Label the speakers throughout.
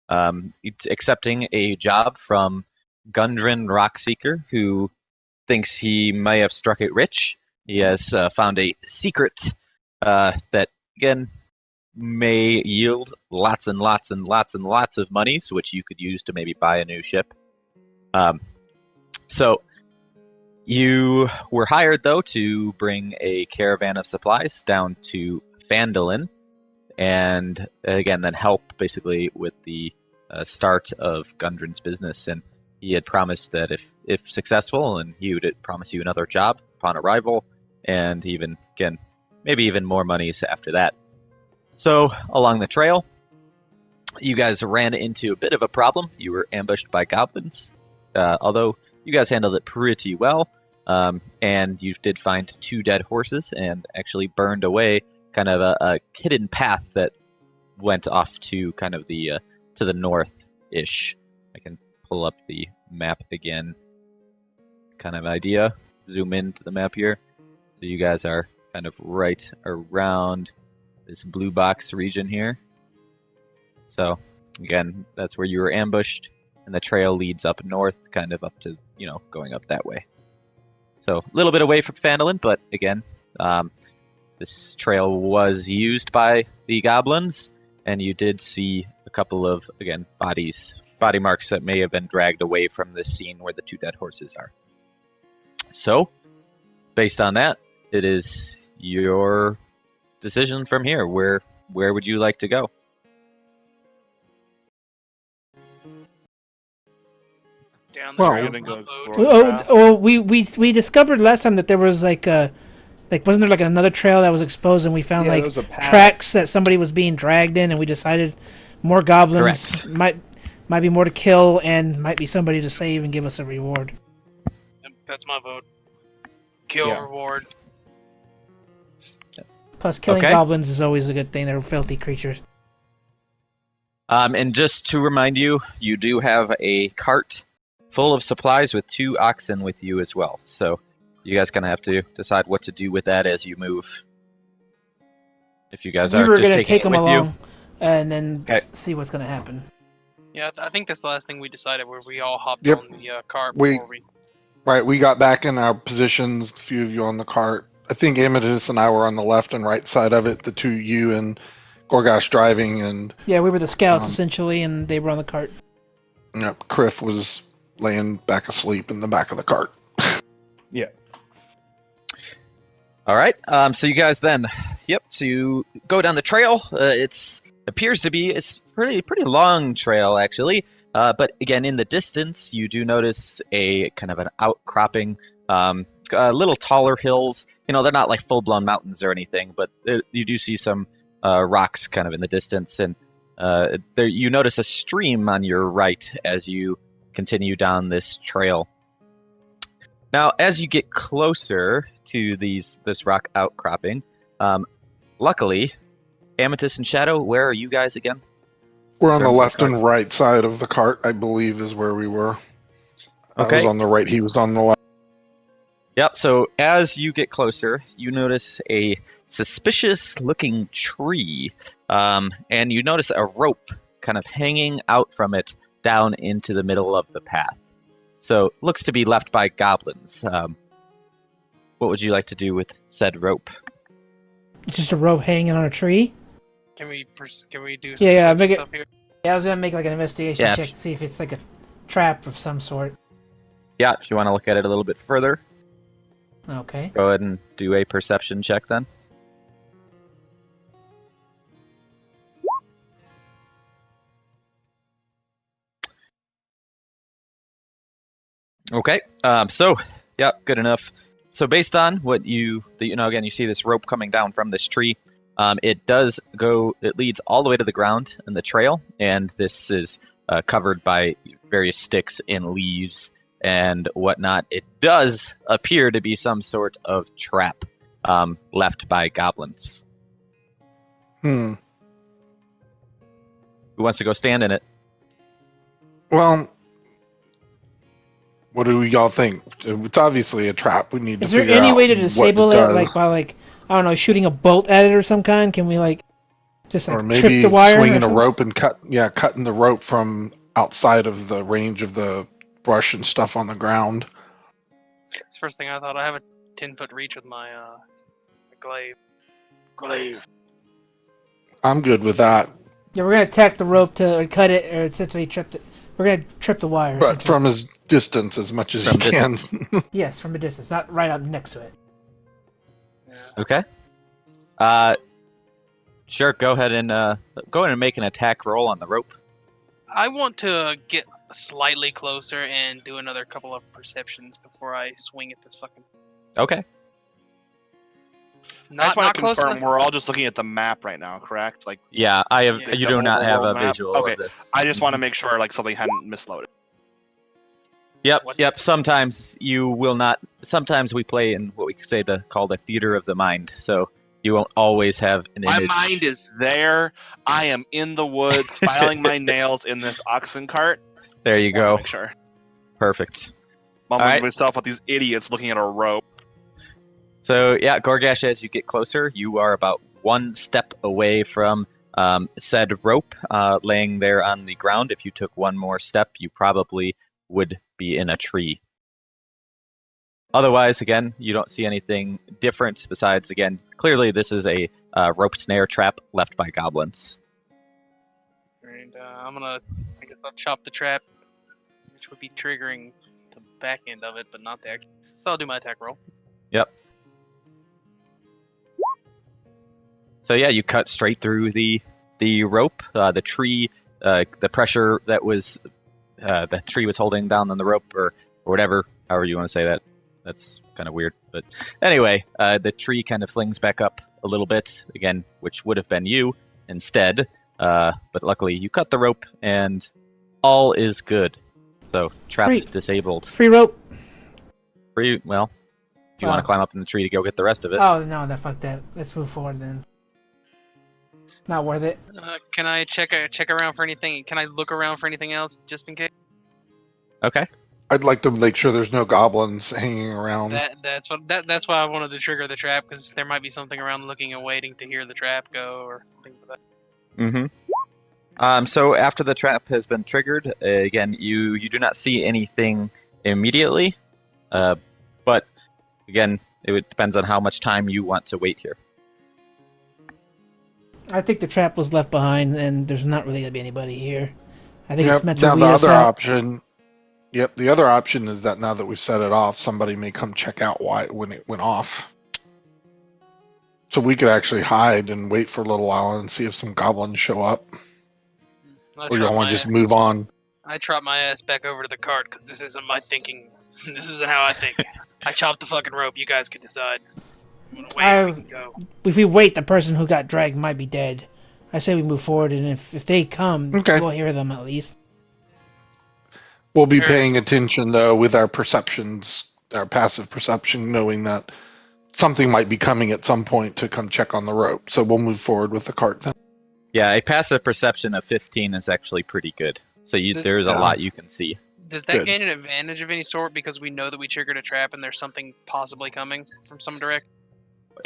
Speaker 1: accepting a job from Gundren Rockseeker, who thinks he may have struck it rich. He has found a secret that, again, may yield lots and lots and lots and lots of money, which you could use to maybe buy a new ship. So you were hired, though, to bring a caravan of supplies down to Phandalin, and again, then help basically with the start of Gundren's business. And he had promised that if successful, and he would promise you another job upon arrival, and even, again, maybe even more monies after that. So, along the trail, you guys ran into a bit of a problem. You were ambushed by goblins, although you guys handled it pretty well, and you did find 2 dead horses and actually burned away kind of a hidden path that went off to kind of the to the north-ish. I can pull up the map again. Kind of idea. Zoom into the map here. So you guys are kind of right around this blue box region here. So, again, that's where you were ambushed, and the trail leads up north, kind of up to, going up that way. So, a little bit away from Phandalin, but again, this trail was used by the goblins, and you did see a couple of, again, body marks that may have been dragged away from the scene where the 2 dead horses are. So, based on that, it is your decision from here. Where would you like to go?
Speaker 2: Down the trail.
Speaker 3: Gonna go explore.
Speaker 4: We discovered last time that there was wasn't there like another trail that was exposed, and we found
Speaker 3: there was a path.
Speaker 4: tracks that somebody was being dragged in, and we decided more goblins might be more to kill, and might be somebody to save and give us a reward.
Speaker 2: That's my vote. Kill, reward.
Speaker 4: Plus, killing goblins is always a good thing. They're filthy creatures.
Speaker 1: And just to remind you, you do have a cart full of supplies with 2 oxen with you as well. So you guys kind of have to decide what to do with that as you move. If you guys are just taking
Speaker 4: take
Speaker 1: it
Speaker 4: them
Speaker 1: with
Speaker 4: along
Speaker 1: you,
Speaker 4: and then see what's going to happen.
Speaker 2: Yeah, I think that's the last thing we decided, where we all hopped on the cart before we...
Speaker 3: Right, we got back in our positions, a few of you on the cart. I think Amethyst and I were on the left and right side of it, the 2 you and Goregash driving, and...
Speaker 4: Yeah, we were the scouts, essentially, and they were on the cart.
Speaker 3: Kriff was laying back asleep in the back of the cart.
Speaker 5: Yeah.
Speaker 1: All right. So you guys then, so you go down the trail. It appears to be a pretty long trail, actually. But again, in the distance, you do notice a kind of an outcropping, little taller hills. They're not like full-blown mountains or anything, but you do see some rocks kind of in the distance. And there you notice a stream on your right as you continue down this trail. Now, as you get closer to this rock outcropping, luckily, Amethyst and Shadow, where are you guys again?
Speaker 3: We're on the left and right side of the cart, I believe, is where we were. I was on the right, he was on the left.
Speaker 1: Yep, so as you get closer, you notice a suspicious-looking tree, and you notice a rope kind of hanging out from it down into the middle of the path. So, looks to be left by goblins. What would you like to do with said rope?
Speaker 4: It's just a rope hanging on a tree?
Speaker 2: Can we do some stuff here?
Speaker 4: Yeah, I was going to make like an investigation check to see if it's like a trap of some sort.
Speaker 1: Yeah, if you want to look at it a little bit further.
Speaker 4: Okay.
Speaker 1: Go ahead and do a perception check then. Okay, good enough. So based on what again, you see this rope coming down from this tree. It leads all the way to the ground in the trail, and this is covered by various sticks and leaves and whatnot. It does appear to be some sort of trap left by goblins.
Speaker 3: Who
Speaker 1: wants to go stand in it?
Speaker 3: Well, what do y'all think? It's obviously a trap. We need to figure out.
Speaker 4: Is there any way to disable it, by I don't know, shooting a bolt at it or some kind? Can we Just like
Speaker 3: or
Speaker 4: trip
Speaker 3: maybe
Speaker 4: the wire
Speaker 3: swinging
Speaker 4: or
Speaker 3: a
Speaker 4: something?
Speaker 3: rope and cutting the rope from outside of the range of the brush and stuff on the ground.
Speaker 2: It's the first thing I thought. I have a 10-foot reach with my glaive.
Speaker 3: I'm good with that.
Speaker 4: Yeah, we're gonna tack the rope to or cut it or essentially trip it. We're gonna trip the wire.
Speaker 3: But from as distance as much as you can.
Speaker 4: Yes, from a distance, not right up next to it.
Speaker 2: Yeah.
Speaker 1: Okay. Sure. Go ahead and make an attack roll on the rope.
Speaker 2: I want to get slightly closer and do another couple of perceptions before I swing at this fucking.
Speaker 1: Okay.
Speaker 5: I just want to
Speaker 2: close
Speaker 5: confirm
Speaker 2: enough.
Speaker 5: we're all just looking at the map right now, correct? Like,
Speaker 1: Yeah, I have.
Speaker 2: Yeah.
Speaker 1: You
Speaker 5: the
Speaker 1: do not have a
Speaker 5: overworld map?
Speaker 1: visual
Speaker 5: Okay.
Speaker 1: of this.
Speaker 5: I just want to make sure like something hadn't misloaded.
Speaker 1: Yep.
Speaker 2: What?
Speaker 1: Yep. Sometimes you will not. Sometimes we play in what we say called a theater of the mind. So you won't always have an
Speaker 5: My
Speaker 1: image.
Speaker 5: mind is there. I am in the woods, filing my nails in this oxen cart.
Speaker 1: There
Speaker 5: Just
Speaker 1: you
Speaker 5: wanna
Speaker 1: go.
Speaker 5: Make sure.
Speaker 1: Perfect.
Speaker 5: Mumbling
Speaker 1: All right.
Speaker 5: to myself with these idiots looking at a rope.
Speaker 1: So yeah, Goregash, as you get closer, you are about one step away from said rope laying there on the ground. If you took one more step, you probably would be in a tree. Otherwise, again, you don't see anything different besides, again, clearly this is a rope snare trap left by goblins.
Speaker 2: And I guess I'll chop the trap, which would be triggering the back end of it, but not the actual. So I'll do my attack roll.
Speaker 1: Yep. So yeah, you cut straight through the rope, the tree, the pressure that was the tree was holding down on the rope, or whatever, however you want to say that. That's kind of weird, but anyway, the tree kind of flings back up a little bit again, which would have been you instead. But luckily, you cut the rope, and all is good. So trap disabled.
Speaker 4: Free rope.
Speaker 1: Free. Well, if you want to climb up in the tree to go get the rest of it.
Speaker 4: Oh no, fuck that. Let's move forward then. Not worth it.
Speaker 2: Can I check around for anything? Can I look around for anything else, just in case?
Speaker 1: Okay.
Speaker 3: I'd like to make sure there's no goblins hanging around.
Speaker 2: That's why I wanted to trigger the trap, because there might be something around looking and waiting to hear the trap go or something like that.
Speaker 1: Mm-hmm. So after the trap has been triggered, again, you do not see anything immediately, but again, it depends on how much time you want to wait here.
Speaker 4: I think the trap was left behind, and there's not really gonna be anybody here. I think it's meant to
Speaker 3: Now
Speaker 4: lead
Speaker 3: the
Speaker 4: us
Speaker 3: other
Speaker 4: out.
Speaker 3: option. Yep, the other option is that now that we've set it off, somebody may come check out when it went off. So we could actually hide and wait for a little while and see if some goblins show up. Or you want to just move on?
Speaker 2: I trot my ass back over to the cart, because this isn't my thinking. This isn't how I think. I chopped the fucking rope. You guys can decide. We can go.
Speaker 4: If we wait, the person who got dragged might be dead. I say we move forward, and if they come,
Speaker 3: Okay.
Speaker 4: we'll hear them at least.
Speaker 3: We'll be
Speaker 2: Merrick.
Speaker 3: paying attention though with our perceptions, our passive perception, knowing that something might be coming at some point to come check on the rope. So we'll move forward with the cart then.
Speaker 1: Yeah, a passive perception of 15 is actually pretty good. So there's a lot you can see.
Speaker 2: Does that
Speaker 3: Good.
Speaker 2: gain an advantage of any sort because we know that we triggered a trap and there's something possibly coming from some direct?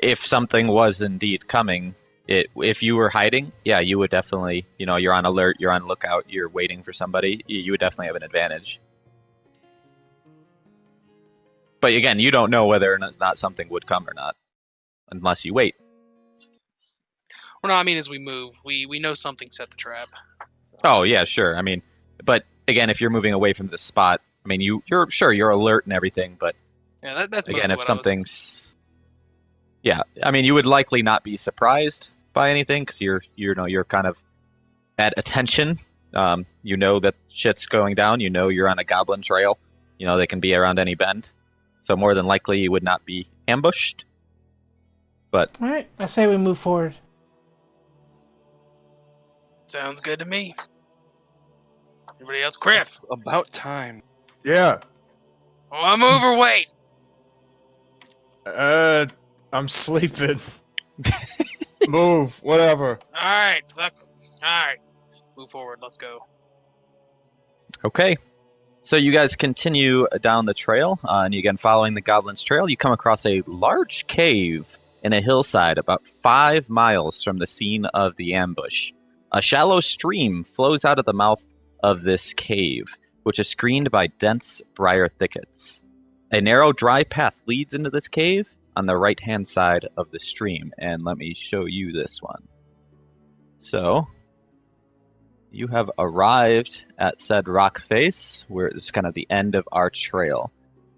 Speaker 1: If something was indeed coming, if you were hiding, yeah, you would definitely, you're on alert, you're on lookout, you're waiting for somebody, you would definitely have an advantage. But again, you don't know whether or not something would come or not, unless you wait.
Speaker 2: Well, no, I mean as we move, we know something set the trap. So.
Speaker 1: Oh, yeah, sure. I mean, but again, if you're moving away from this spot, I mean, you're alert and everything, but
Speaker 2: Yeah, that's
Speaker 1: again,
Speaker 2: mostly
Speaker 1: if
Speaker 2: what
Speaker 1: something's... Yeah, I mean, you would likely not be surprised by anything because you're kind of at attention. You know that shit's going down. You know you're on a goblin trail. They can be around any bend. So more than likely you would not be ambushed. But
Speaker 4: All right, I say we move forward.
Speaker 2: Sounds good to me. Everybody else, Kriff.
Speaker 5: About time.
Speaker 6: Yeah.
Speaker 2: Oh, I'm overweight.
Speaker 6: I'm sleeping. Move, whatever.
Speaker 2: All right, move forward. Let's go.
Speaker 1: okay. So you guys continue down the trail, and again, following the goblin's trail, you come across a large cave in a hillside about 5 miles from the scene of the ambush. A shallow stream flows out of the mouth of this cave, which is screened by dense briar thickets. A narrow, dry path leads into this cave on the right-hand side of the stream, and let me show you this one. So, you have arrived at said rock face, where it's kind of the end of our trail.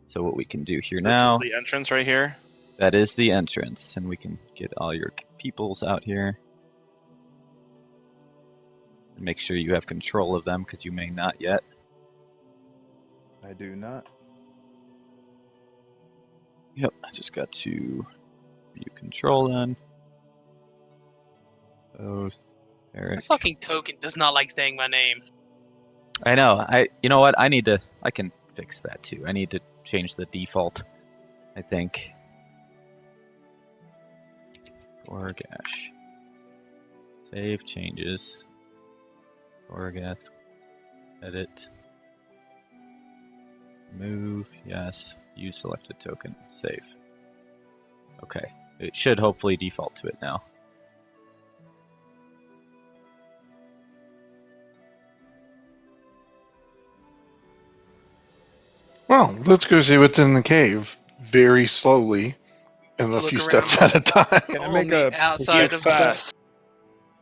Speaker 1: So what we can do here now...
Speaker 5: This is the entrance right here?
Speaker 1: That is the entrance, and we can get all your peoples out here. Make sure you have control of them, because you may not yet.
Speaker 6: I do not.
Speaker 1: Yep, I just got to view control then. Both.
Speaker 2: My
Speaker 1: Merrick.
Speaker 2: fucking token does not like saying my name.
Speaker 1: I know. You know what? I can fix that too. I need to change the default, I think. Goregash. Save changes. Goregash. Edit. Move. Yes. Use selected token. Save. Okay. It should hopefully default to it now.
Speaker 3: Well, let's go see what's in the cave very slowly and
Speaker 2: To
Speaker 3: a
Speaker 2: look
Speaker 3: few
Speaker 2: around.
Speaker 3: steps at a time.
Speaker 6: Can I
Speaker 2: Only
Speaker 6: make a
Speaker 2: outside
Speaker 5: Get
Speaker 2: of
Speaker 5: fast.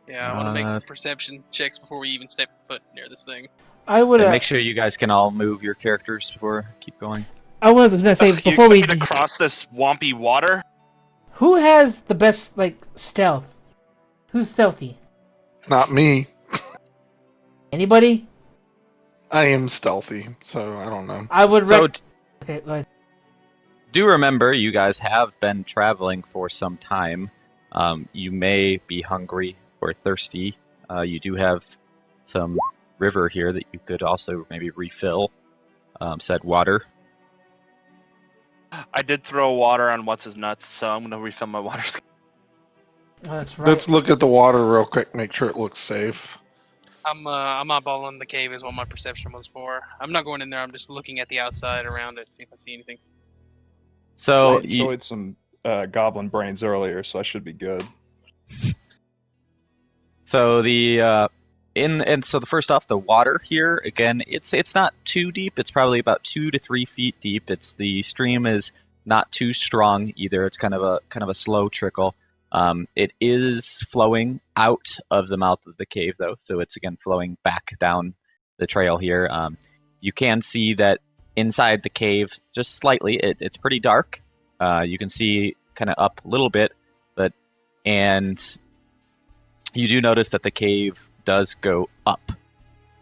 Speaker 2: Yeah, I want to make some perception checks before we even step foot near this thing.
Speaker 4: I would.
Speaker 1: And make sure you guys can all move your characters before keep going.
Speaker 4: I was gonna say
Speaker 5: You
Speaker 4: before we.
Speaker 5: expect me to cross this swampy water?
Speaker 4: Who has the best stealth? Who's stealthy?
Speaker 3: Not me.
Speaker 4: Anybody?
Speaker 3: I am stealthy, so I don't know.
Speaker 4: I would.
Speaker 1: So
Speaker 4: Okay, go ahead.
Speaker 1: do remember, you guys have been traveling for some time. You may be hungry or thirsty. You do have some river here that you could also maybe refill said water.
Speaker 5: I did throw water on what's his nuts, so I'm gonna refill my water.
Speaker 4: Oh, that's right.
Speaker 3: Let's look at the water real quick, make sure it looks safe.
Speaker 2: I'm eyeballing the cave is what my perception was for. I'm not going in there. I'm just looking at the outside around it, see if I see anything.
Speaker 1: So
Speaker 6: I enjoyed some goblin brains earlier, so I should be good.
Speaker 1: So the so the first off, the water here again, it's not too deep. It's probably about 2 to 3 feet deep. The stream is not too strong either. It's kind of a slow trickle. It is flowing out of the mouth of the cave though, so it's again flowing back down the trail here. You can see that inside the cave, just slightly, it's pretty dark. You can see kind of up a little bit, and you do notice that the cave does go up.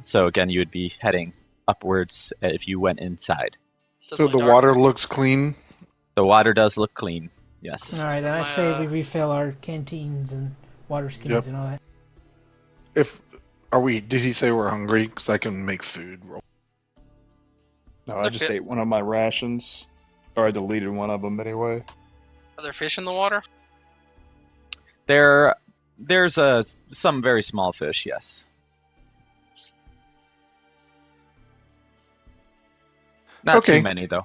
Speaker 1: So again, you would be heading upwards if you went inside.
Speaker 2: Does
Speaker 3: So
Speaker 2: my
Speaker 3: the
Speaker 2: dark-
Speaker 3: water looks clean.
Speaker 1: The water does look clean. Yes.
Speaker 4: All right, then I
Speaker 2: My,
Speaker 4: say we refill our canteens and water skins
Speaker 3: Yep.
Speaker 4: and all that.
Speaker 3: Did he say we're hungry? Because I can make food.
Speaker 6: No, I just ate one of my rations. Or I deleted one of them anyway.
Speaker 2: Are there fish in the water?
Speaker 1: There's some very small fish, yes. Not
Speaker 3: Okay.
Speaker 1: too many though.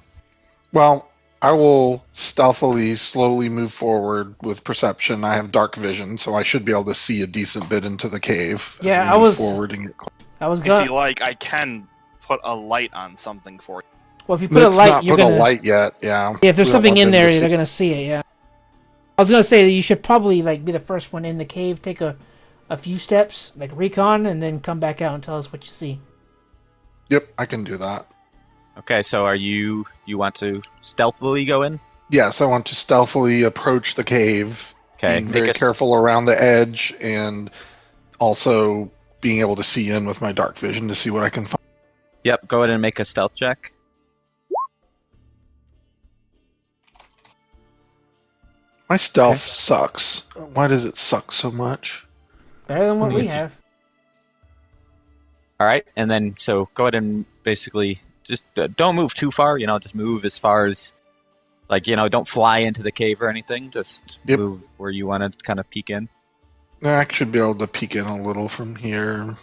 Speaker 3: Well, I will stealthily, slowly move forward with perception. I have dark vision, so I should be able to see a decent bit into the cave.
Speaker 4: Yeah,
Speaker 3: we
Speaker 4: I
Speaker 3: move
Speaker 4: was-
Speaker 3: forward and get close.
Speaker 4: I was
Speaker 5: If
Speaker 4: going.
Speaker 5: you like, I can put a light on something for you.
Speaker 4: Well, if you put
Speaker 3: Let's
Speaker 4: a light,
Speaker 3: not
Speaker 4: you're
Speaker 3: put
Speaker 4: gonna.
Speaker 3: a light yet. Yeah.
Speaker 4: Yeah, if there's
Speaker 3: We don't
Speaker 4: something
Speaker 3: want
Speaker 4: in
Speaker 3: them
Speaker 4: there,
Speaker 3: to see-
Speaker 4: they're gonna see it. Yeah. I was gonna say that you should probably be the first one in the cave, take a few steps, recon, and then come back out and tell us what you see.
Speaker 3: Yep, I can do that.
Speaker 1: Okay, so you want to stealthily go in?
Speaker 3: Yes, I want to stealthily approach the cave.
Speaker 1: Okay,
Speaker 3: Being very careful around the edge, and also being able to see in with my dark vision to see what I can find.
Speaker 1: Yep, go ahead and make a stealth check.
Speaker 3: My stealth
Speaker 1: Okay.
Speaker 3: sucks. Why does it suck so much?
Speaker 4: Better than what we
Speaker 1: Yes.
Speaker 4: have.
Speaker 1: All right, and then so go ahead and basically just don't move too far. Just move as far as don't fly into the cave or anything. Just
Speaker 3: Yep.
Speaker 1: move where you want to kind of peek in.
Speaker 3: I should be able to peek in a little from here.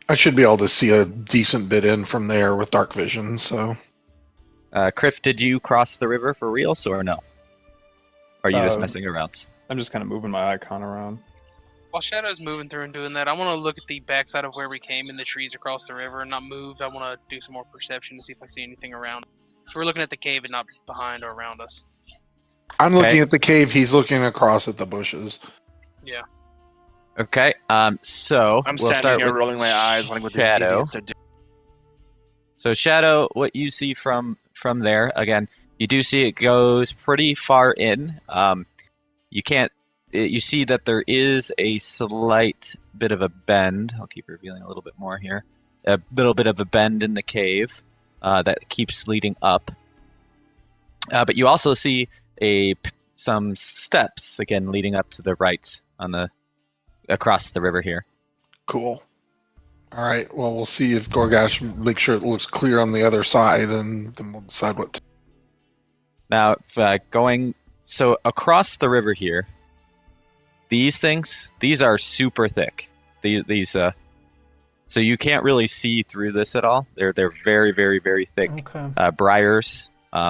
Speaker 3: I should be able to see a decent bit in from there with dark vision, so...
Speaker 1: Kriff, did you cross the river for real, or no? Or are you just
Speaker 6: Um,
Speaker 1: messing around?
Speaker 6: I'm just kind of moving my icon around.
Speaker 2: While Shadow's moving through and doing that, I want to look at the backside of where we came in the trees across the river and not move. I want to do some more perception to see if I see anything around. So we're looking at the cave and not behind or around us.
Speaker 3: I'm
Speaker 1: Okay.
Speaker 3: looking at the cave. He's looking across at the bushes.
Speaker 2: Yeah.
Speaker 1: Okay, so
Speaker 5: I'm
Speaker 1: we'll
Speaker 5: standing
Speaker 1: start
Speaker 5: here
Speaker 1: with
Speaker 5: rolling my eyes, wondering what these
Speaker 1: Shadow.
Speaker 5: idiots are doing.
Speaker 1: So Shadow, what you see from there, again, you do see it goes pretty far in. You see that there is a slight bit of a bend. I'll keep revealing a little bit more here. A little bit of a bend in the cave that keeps leading up. But you also see some steps, again, leading up to the right across the river here.
Speaker 3: Cool. All right. Well, we'll see if Goregash make sure it looks clear on the other side, and then we'll decide what to.
Speaker 1: Now, going so across the river here, these are super thick. These so you can't really see through this at all. They're very, very, very thick briars.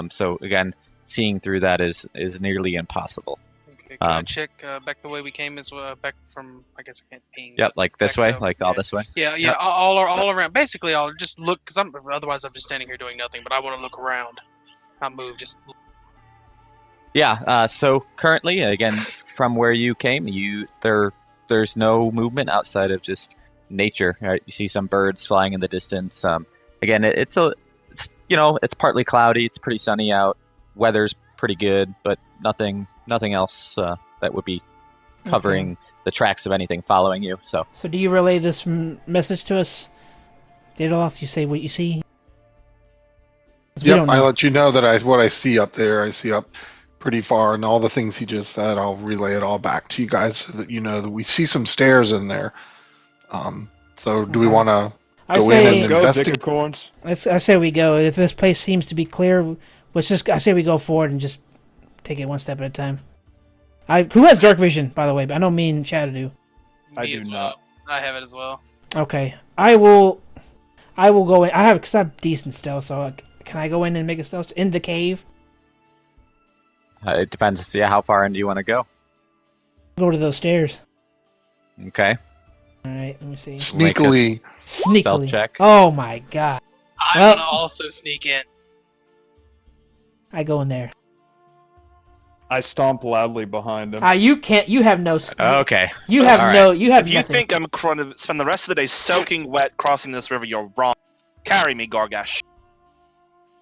Speaker 1: So again, seeing through that is nearly impossible.
Speaker 2: Okay, can I check back the way we came as well? Back from, I guess I can't ping.
Speaker 1: Yep, like this way,
Speaker 2: up,
Speaker 1: all this way.
Speaker 2: Yeah,
Speaker 1: Yep.
Speaker 2: all around. Basically, I'll just look, because otherwise I'm just standing here doing nothing, but I want to look around. Not move, just...
Speaker 1: Yeah, so currently, again, from where you came, there's no movement outside of just nature. Right? You see some birds flying in the distance. Again, it's partly cloudy. It's pretty sunny out. Weather's pretty good, but nothing else that would be covering the tracks of anything following you. So
Speaker 4: do you relay this message to us, Daedeloth? You say what you see.
Speaker 3: Yep, I let you know that what I see up there. I see up pretty far, and all the things he just said, I'll relay it all back to you guys so that you know that we see some stairs in there. So do we want to go in and investigate?
Speaker 6: Corns.
Speaker 4: I say we go. If this place seems to be clear, I say we go forward and just take it one step at a time. Who has dark vision, by the way? I know me and Shadow do.
Speaker 6: I
Speaker 2: Me
Speaker 6: do
Speaker 2: as
Speaker 6: not.
Speaker 2: well. I have it as well.
Speaker 4: Okay, I will go in. Because I'm decent stealth, so can I go in and make a stealth in the cave?
Speaker 1: it depends. Yeah, how far in do you want to go?
Speaker 4: Go to those stairs.
Speaker 1: Okay.
Speaker 4: All right, let me see.
Speaker 3: Sneakily.
Speaker 1: Stealth check.
Speaker 4: Oh my god!
Speaker 2: I'm
Speaker 4: Well-
Speaker 2: gonna also sneak in.
Speaker 4: I go in there.
Speaker 6: I stomp loudly behind him.
Speaker 4: You can't. You have no.
Speaker 1: Okay.
Speaker 4: You have
Speaker 1: All
Speaker 4: no. You have
Speaker 5: If you
Speaker 4: nothing.
Speaker 5: think I'm going to spend the rest of the day soaking wet crossing this river, you're wrong. Carry me, Goregash.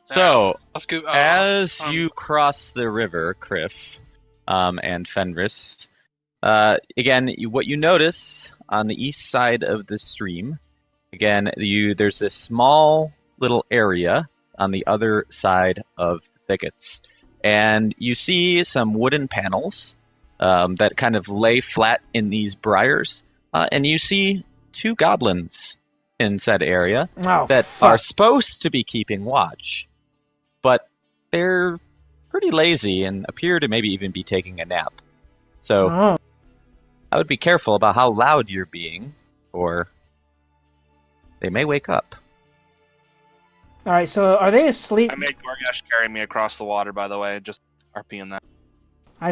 Speaker 1: So,
Speaker 2: I'll scoot.
Speaker 1: as you cross the river, Kriff, and Fenris, again, what you notice on the east side of the stream, again, there's this small little area on the other side of the thickets, and you see some wooden panels that kind of lay flat in these briars, and you see two goblins in said area that are supposed to be keeping watch. But they're pretty lazy and appear to maybe even be taking a nap. So I would be careful about how loud you're being, or they may wake up.
Speaker 4: All right. So are they asleep?
Speaker 5: I made Goregash carry me across the water, by the way, just RPing that.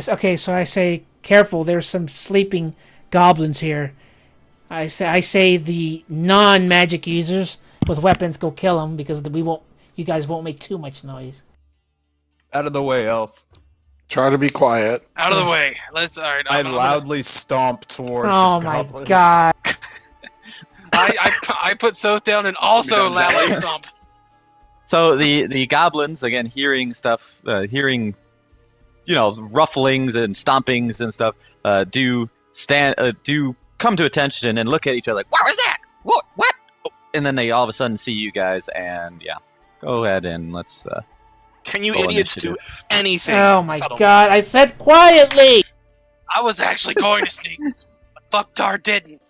Speaker 4: Okay. So I say, careful. There's some sleeping goblins here. I say the non-magic users with weapons go kill them because you guys won't make too much noise.
Speaker 6: Out of the way, elf.
Speaker 3: Try to be quiet.
Speaker 2: Out of the way. All right.
Speaker 6: I
Speaker 2: I'm
Speaker 6: loudly stomp towards
Speaker 4: Oh
Speaker 6: the
Speaker 4: my
Speaker 6: goblins.
Speaker 4: god!
Speaker 2: I put Soth down and also loudly stomp.
Speaker 1: So the goblins, again, hearing stuff, hearing, rufflings and stompings and stuff, do come to attention and look at each other like, what was that? What? Oh, and then they all of a sudden see you guys, and yeah, go ahead and let's.
Speaker 5: Can you
Speaker 1: roll
Speaker 5: idiots
Speaker 1: initiative.
Speaker 5: do anything?
Speaker 4: Oh my
Speaker 5: subtle?
Speaker 4: god! I said quietly.
Speaker 2: I was actually going to sneak, but fucktar didn't.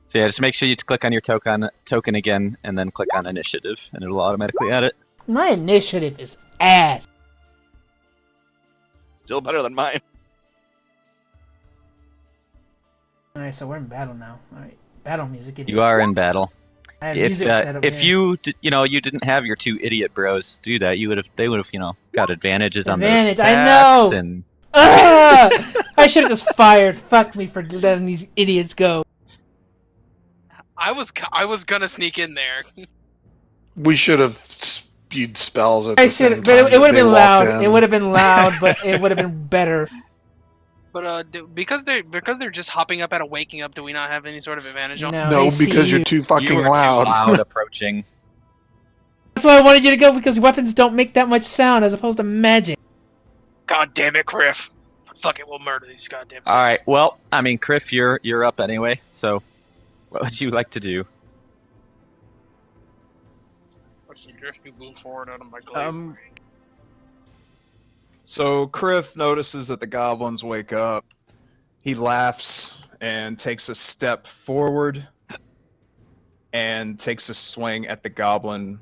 Speaker 1: So yeah, just make sure you click on your token again, and then click on initiative, and it'll automatically add it.
Speaker 4: My initiative is ass.
Speaker 5: Still better than mine.
Speaker 4: All right, so we're in battle now. All right, battle music. Idiot.
Speaker 1: You are in battle.
Speaker 4: I have
Speaker 1: If
Speaker 4: music set up
Speaker 1: if
Speaker 4: here.
Speaker 1: you didn't have your two idiot bros do that, they would have got advantages on
Speaker 4: Advantage,
Speaker 1: their
Speaker 4: I
Speaker 1: attacks
Speaker 4: know!
Speaker 1: and
Speaker 4: I should have just fired. Fuck me for letting these idiots go.
Speaker 2: I was gonna sneak in there.
Speaker 3: We should have spewed spells at
Speaker 4: I
Speaker 3: the
Speaker 4: should,
Speaker 3: same
Speaker 4: but
Speaker 3: time
Speaker 4: it would have
Speaker 3: that they
Speaker 4: been
Speaker 3: walked
Speaker 4: loud.
Speaker 3: in.
Speaker 4: It would have been loud, but it would have been better.
Speaker 2: But because they're just hopping up out of waking up, do we not have any sort of advantage on?
Speaker 3: No,
Speaker 4: they see
Speaker 3: because you're
Speaker 4: you.
Speaker 3: too fucking
Speaker 1: You were
Speaker 3: loud.
Speaker 1: too loud approaching.
Speaker 4: That's why I wanted you to go, because weapons don't make that much sound as opposed to magic.
Speaker 2: God damn it, Kriff! Fuck it, we'll murder these goddamn.
Speaker 1: All right. Well, I mean, Kriff, you're up anyway. So, what would you like to do?
Speaker 2: I suggest you move forward out of my glaive.
Speaker 6: So Kriff notices that the goblins wake up. He laughs and takes a step forward and takes a swing at the goblin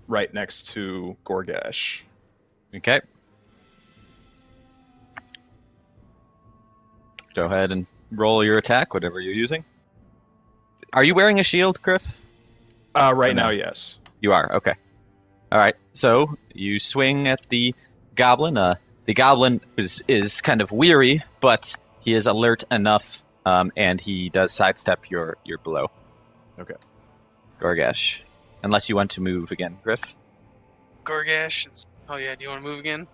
Speaker 6: right next to Goregash.
Speaker 1: Okay. Go ahead and roll your attack, whatever you're using. Are you wearing a shield, Kriff?
Speaker 6: Right now, yes.
Speaker 1: You are. Okay. All right. So you swing at the goblin. The goblin is kind of weary, but he is alert enough, and he does sidestep your blow.
Speaker 6: Okay.
Speaker 1: Goregash. Unless you want to move again, Kriff.
Speaker 2: Goregash is... Oh yeah, do you want to move again?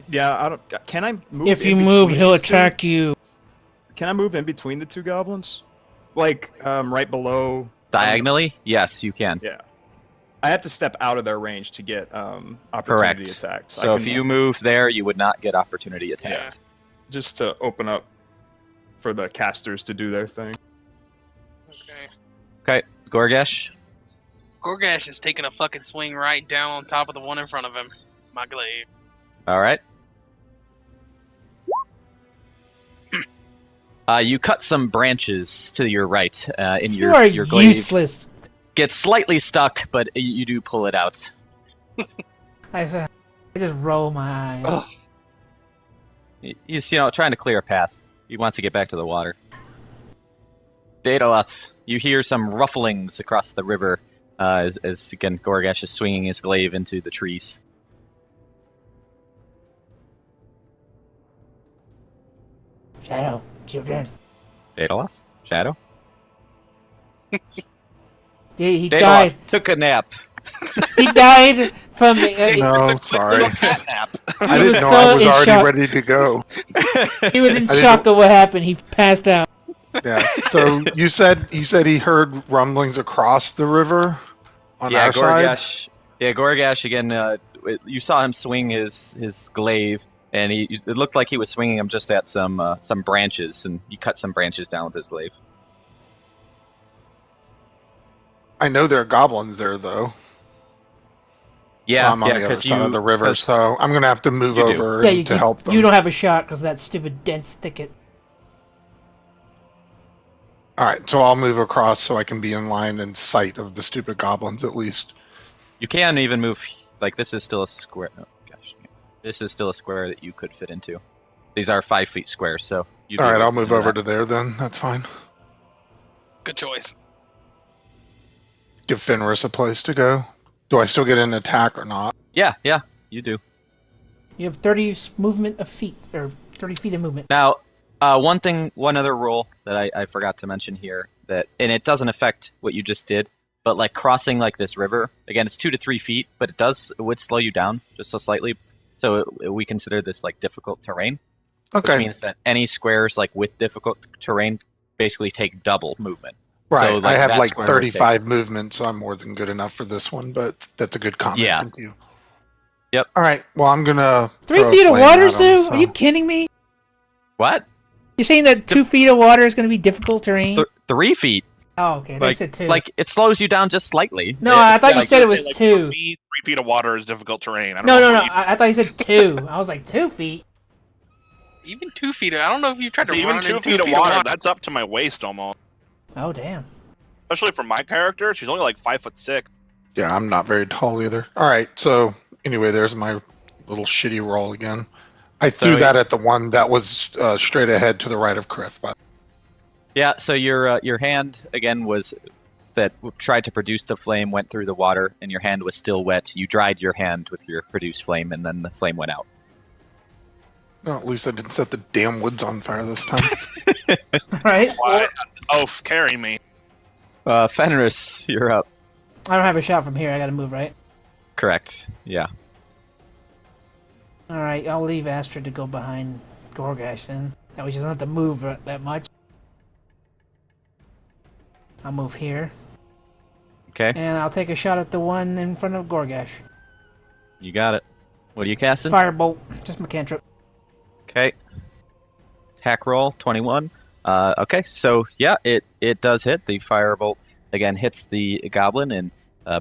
Speaker 6: Yeah, I don't. Can I move?
Speaker 4: If you
Speaker 6: in
Speaker 4: move,
Speaker 6: between
Speaker 4: he'll
Speaker 6: these two?
Speaker 4: attack you.
Speaker 6: Can I move in between the two goblins? Like, right below.
Speaker 1: Diagonally? Yes, you can.
Speaker 6: Yeah. I have to step out of their range to get opportunity
Speaker 1: Correct.
Speaker 6: attacked.
Speaker 1: So if you move there, you would not get opportunity attack.
Speaker 2: Yeah.
Speaker 6: just to open up for the casters to do their thing.
Speaker 2: Okay.
Speaker 1: Okay, Goregash.
Speaker 2: Goregash is taking a fucking swing right down on top of the one in front of him. My glaive.
Speaker 1: All right. You cut some branches to your right in
Speaker 4: You are
Speaker 1: your glaive.
Speaker 4: useless.
Speaker 1: Gets slightly stuck, but you do pull it out.
Speaker 4: I just roll my eyes.
Speaker 1: He's trying to clear a path. He wants to get back to the water. Daedeloth, you hear some rufflings across the river as again Goregash is swinging his glaive into the trees.
Speaker 4: Shadow, children.
Speaker 1: Daedeloth? Shadow?
Speaker 4: He
Speaker 1: Daedeloth
Speaker 4: died.
Speaker 1: took a nap.
Speaker 4: He died from the.
Speaker 3: No, sorry.
Speaker 5: Catnap.
Speaker 3: I
Speaker 4: He
Speaker 3: didn't
Speaker 4: was
Speaker 3: know
Speaker 4: so
Speaker 3: I was
Speaker 4: in
Speaker 3: already
Speaker 4: shock.
Speaker 3: ready to go.
Speaker 4: He was in
Speaker 3: I
Speaker 4: shock of what happened. He passed out.
Speaker 3: Yeah. So you said he heard rumblings across the river on
Speaker 1: Yeah,
Speaker 3: our side.
Speaker 1: Goregash. Yeah, Goregash again. You saw him swing his glaive, and it looked like he was swinging them just at some branches, and he cut some branches down with his glaive.
Speaker 3: I know there are goblins there though.
Speaker 1: Yeah,
Speaker 3: I'm on the other side of the river, so I'm gonna have to move
Speaker 1: You do.
Speaker 3: over
Speaker 4: Yeah,
Speaker 3: to help them.
Speaker 4: You don't have a shot because that stupid dense thicket.
Speaker 3: All right, so I'll move across so I can be in line and sight of the stupid goblins at least.
Speaker 1: You can even move. Like this is still a square. Oh gosh, this is still a square that you could fit into. These are 5 feet squares, so.
Speaker 3: All right, I'll move over to there then. That's fine.
Speaker 2: Good choice.
Speaker 3: Give Fenris a place to go. Do I still get an attack or not?
Speaker 1: Yeah, you do.
Speaker 4: You have 30 movement of feet, or 30 feet of movement.
Speaker 1: Now, one other rule that I forgot to mention here, and it doesn't affect what you just did, but like crossing like this river, again, it's 2 to 3 feet, but it would slow you down just so slightly. So we consider this like difficult terrain,
Speaker 3: Okay.
Speaker 1: which means that any squares like with difficult terrain basically take double movement.
Speaker 3: Right,
Speaker 1: So, like,
Speaker 3: I have
Speaker 1: that
Speaker 3: like
Speaker 1: square would
Speaker 3: 35 movement, so I'm more than good enough for this one, but that's a good comment.
Speaker 1: Yeah.
Speaker 3: Thank you.
Speaker 1: Yep.
Speaker 3: All right, well, I'm going to
Speaker 4: 3 feet of water, Sue? Are you kidding me?
Speaker 1: What?
Speaker 4: You're saying that 2 feet of water is going to be difficult terrain?
Speaker 1: 3 feet?
Speaker 4: Oh, okay. They said 2.
Speaker 1: Like it slows you down just slightly.
Speaker 4: No, I thought you
Speaker 1: like-
Speaker 4: said it was
Speaker 5: Like,
Speaker 4: 2.
Speaker 5: For me, 3 feet of water is difficult terrain. I don't
Speaker 4: No.
Speaker 5: know if
Speaker 4: I thought you said 2. I was like, 2 feet?
Speaker 2: Even 2 feet. I don't know if you tried to
Speaker 5: See, even
Speaker 2: run
Speaker 5: 2
Speaker 2: in
Speaker 5: feet of water, that's up to my waist almost.
Speaker 4: Oh, damn.
Speaker 5: Especially for my character, she's only like 5'6".
Speaker 3: Yeah, I'm not very tall either. All right, so anyway, there's my little shitty roll again. I threw
Speaker 1: So-
Speaker 3: that at the one that was straight ahead to the right of Kriff. But
Speaker 1: Yeah, so your hand again was that tried to produce the flame went through the water and your hand was still wet, you dried your hand with your produced flame and then the flame went out.
Speaker 3: Well, at least I didn't set the damn woods on fire this time.
Speaker 4: Right?
Speaker 5: Why? Oaf, carry me.
Speaker 1: Fenris, you're up.
Speaker 4: I don't have a shot from here. I gotta move, right?
Speaker 1: Correct. Yeah.
Speaker 4: Alright, I'll leave Astrid to go behind Goregash then. That way she doesn't have to move that much. I'll move here.
Speaker 1: Okay.
Speaker 4: And I'll take a shot at the one in front of Goregash.
Speaker 1: You got it. What are you casting?
Speaker 4: Firebolt. Just my cantrip.
Speaker 1: Okay. Attack roll, 21. Okay, so yeah, it does hit. The firebolt, again, hits the goblin and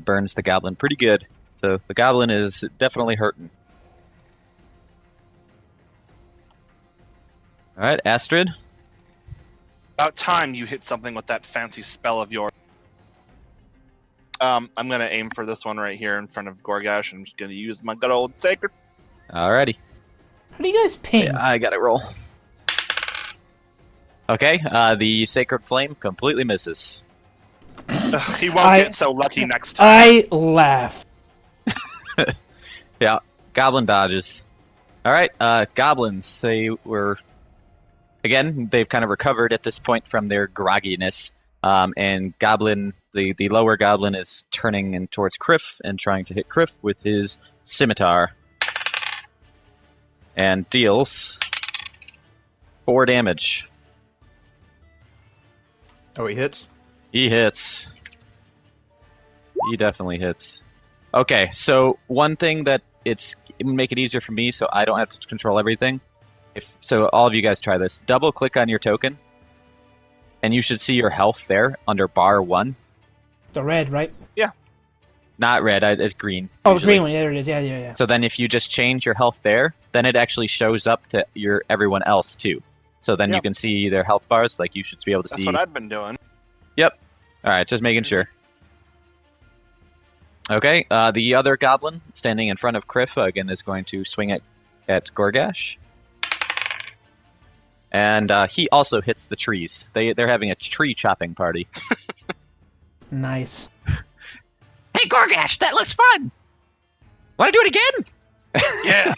Speaker 1: burns the goblin pretty good. So the goblin is definitely hurting. Alright, Astrid.
Speaker 5: About time you hit something with that fancy spell of yours. I'm going to aim for this one right here in front of Goregash. I'm just going to use my good old sacred.
Speaker 1: Alrighty.
Speaker 4: How do you guys ping?
Speaker 1: Yeah, I gotta roll. Okay, the Sacred Flame completely misses.
Speaker 5: He won't get so lucky next time.
Speaker 4: I laugh.
Speaker 1: Yeah, Goblin dodges. Alright, Goblins, they were... Again, they've kind of recovered at this point from their grogginess. And Goblin, the lower Goblin is turning in towards Kriff and trying to hit Kriff with his scimitar. And deals 4 damage.
Speaker 6: Oh, he hits?
Speaker 1: He hits. He definitely hits. Okay, so one thing that it would make it easier for me so I don't have to control everything. So all of you guys try this. Double click on your token, and you should see your health there under bar 1.
Speaker 4: The red, right?
Speaker 1: Not red, it's green.
Speaker 4: Oh,
Speaker 1: usually.
Speaker 4: green one. There it is. Yeah.
Speaker 1: So then if you just change your health there, then it actually shows up to everyone else too. So then you can see their health bars, like you should be able to see.
Speaker 5: That's what I've been doing.
Speaker 1: Yep. Alright, just making sure. Okay, the other goblin standing in front of Kriff, again, is going to swing at Goregash. And he also hits the trees. They're having a tree chopping party.
Speaker 4: Nice.
Speaker 1: Hey, Goregash, that looks fun! Want to do it again?
Speaker 2: Yeah.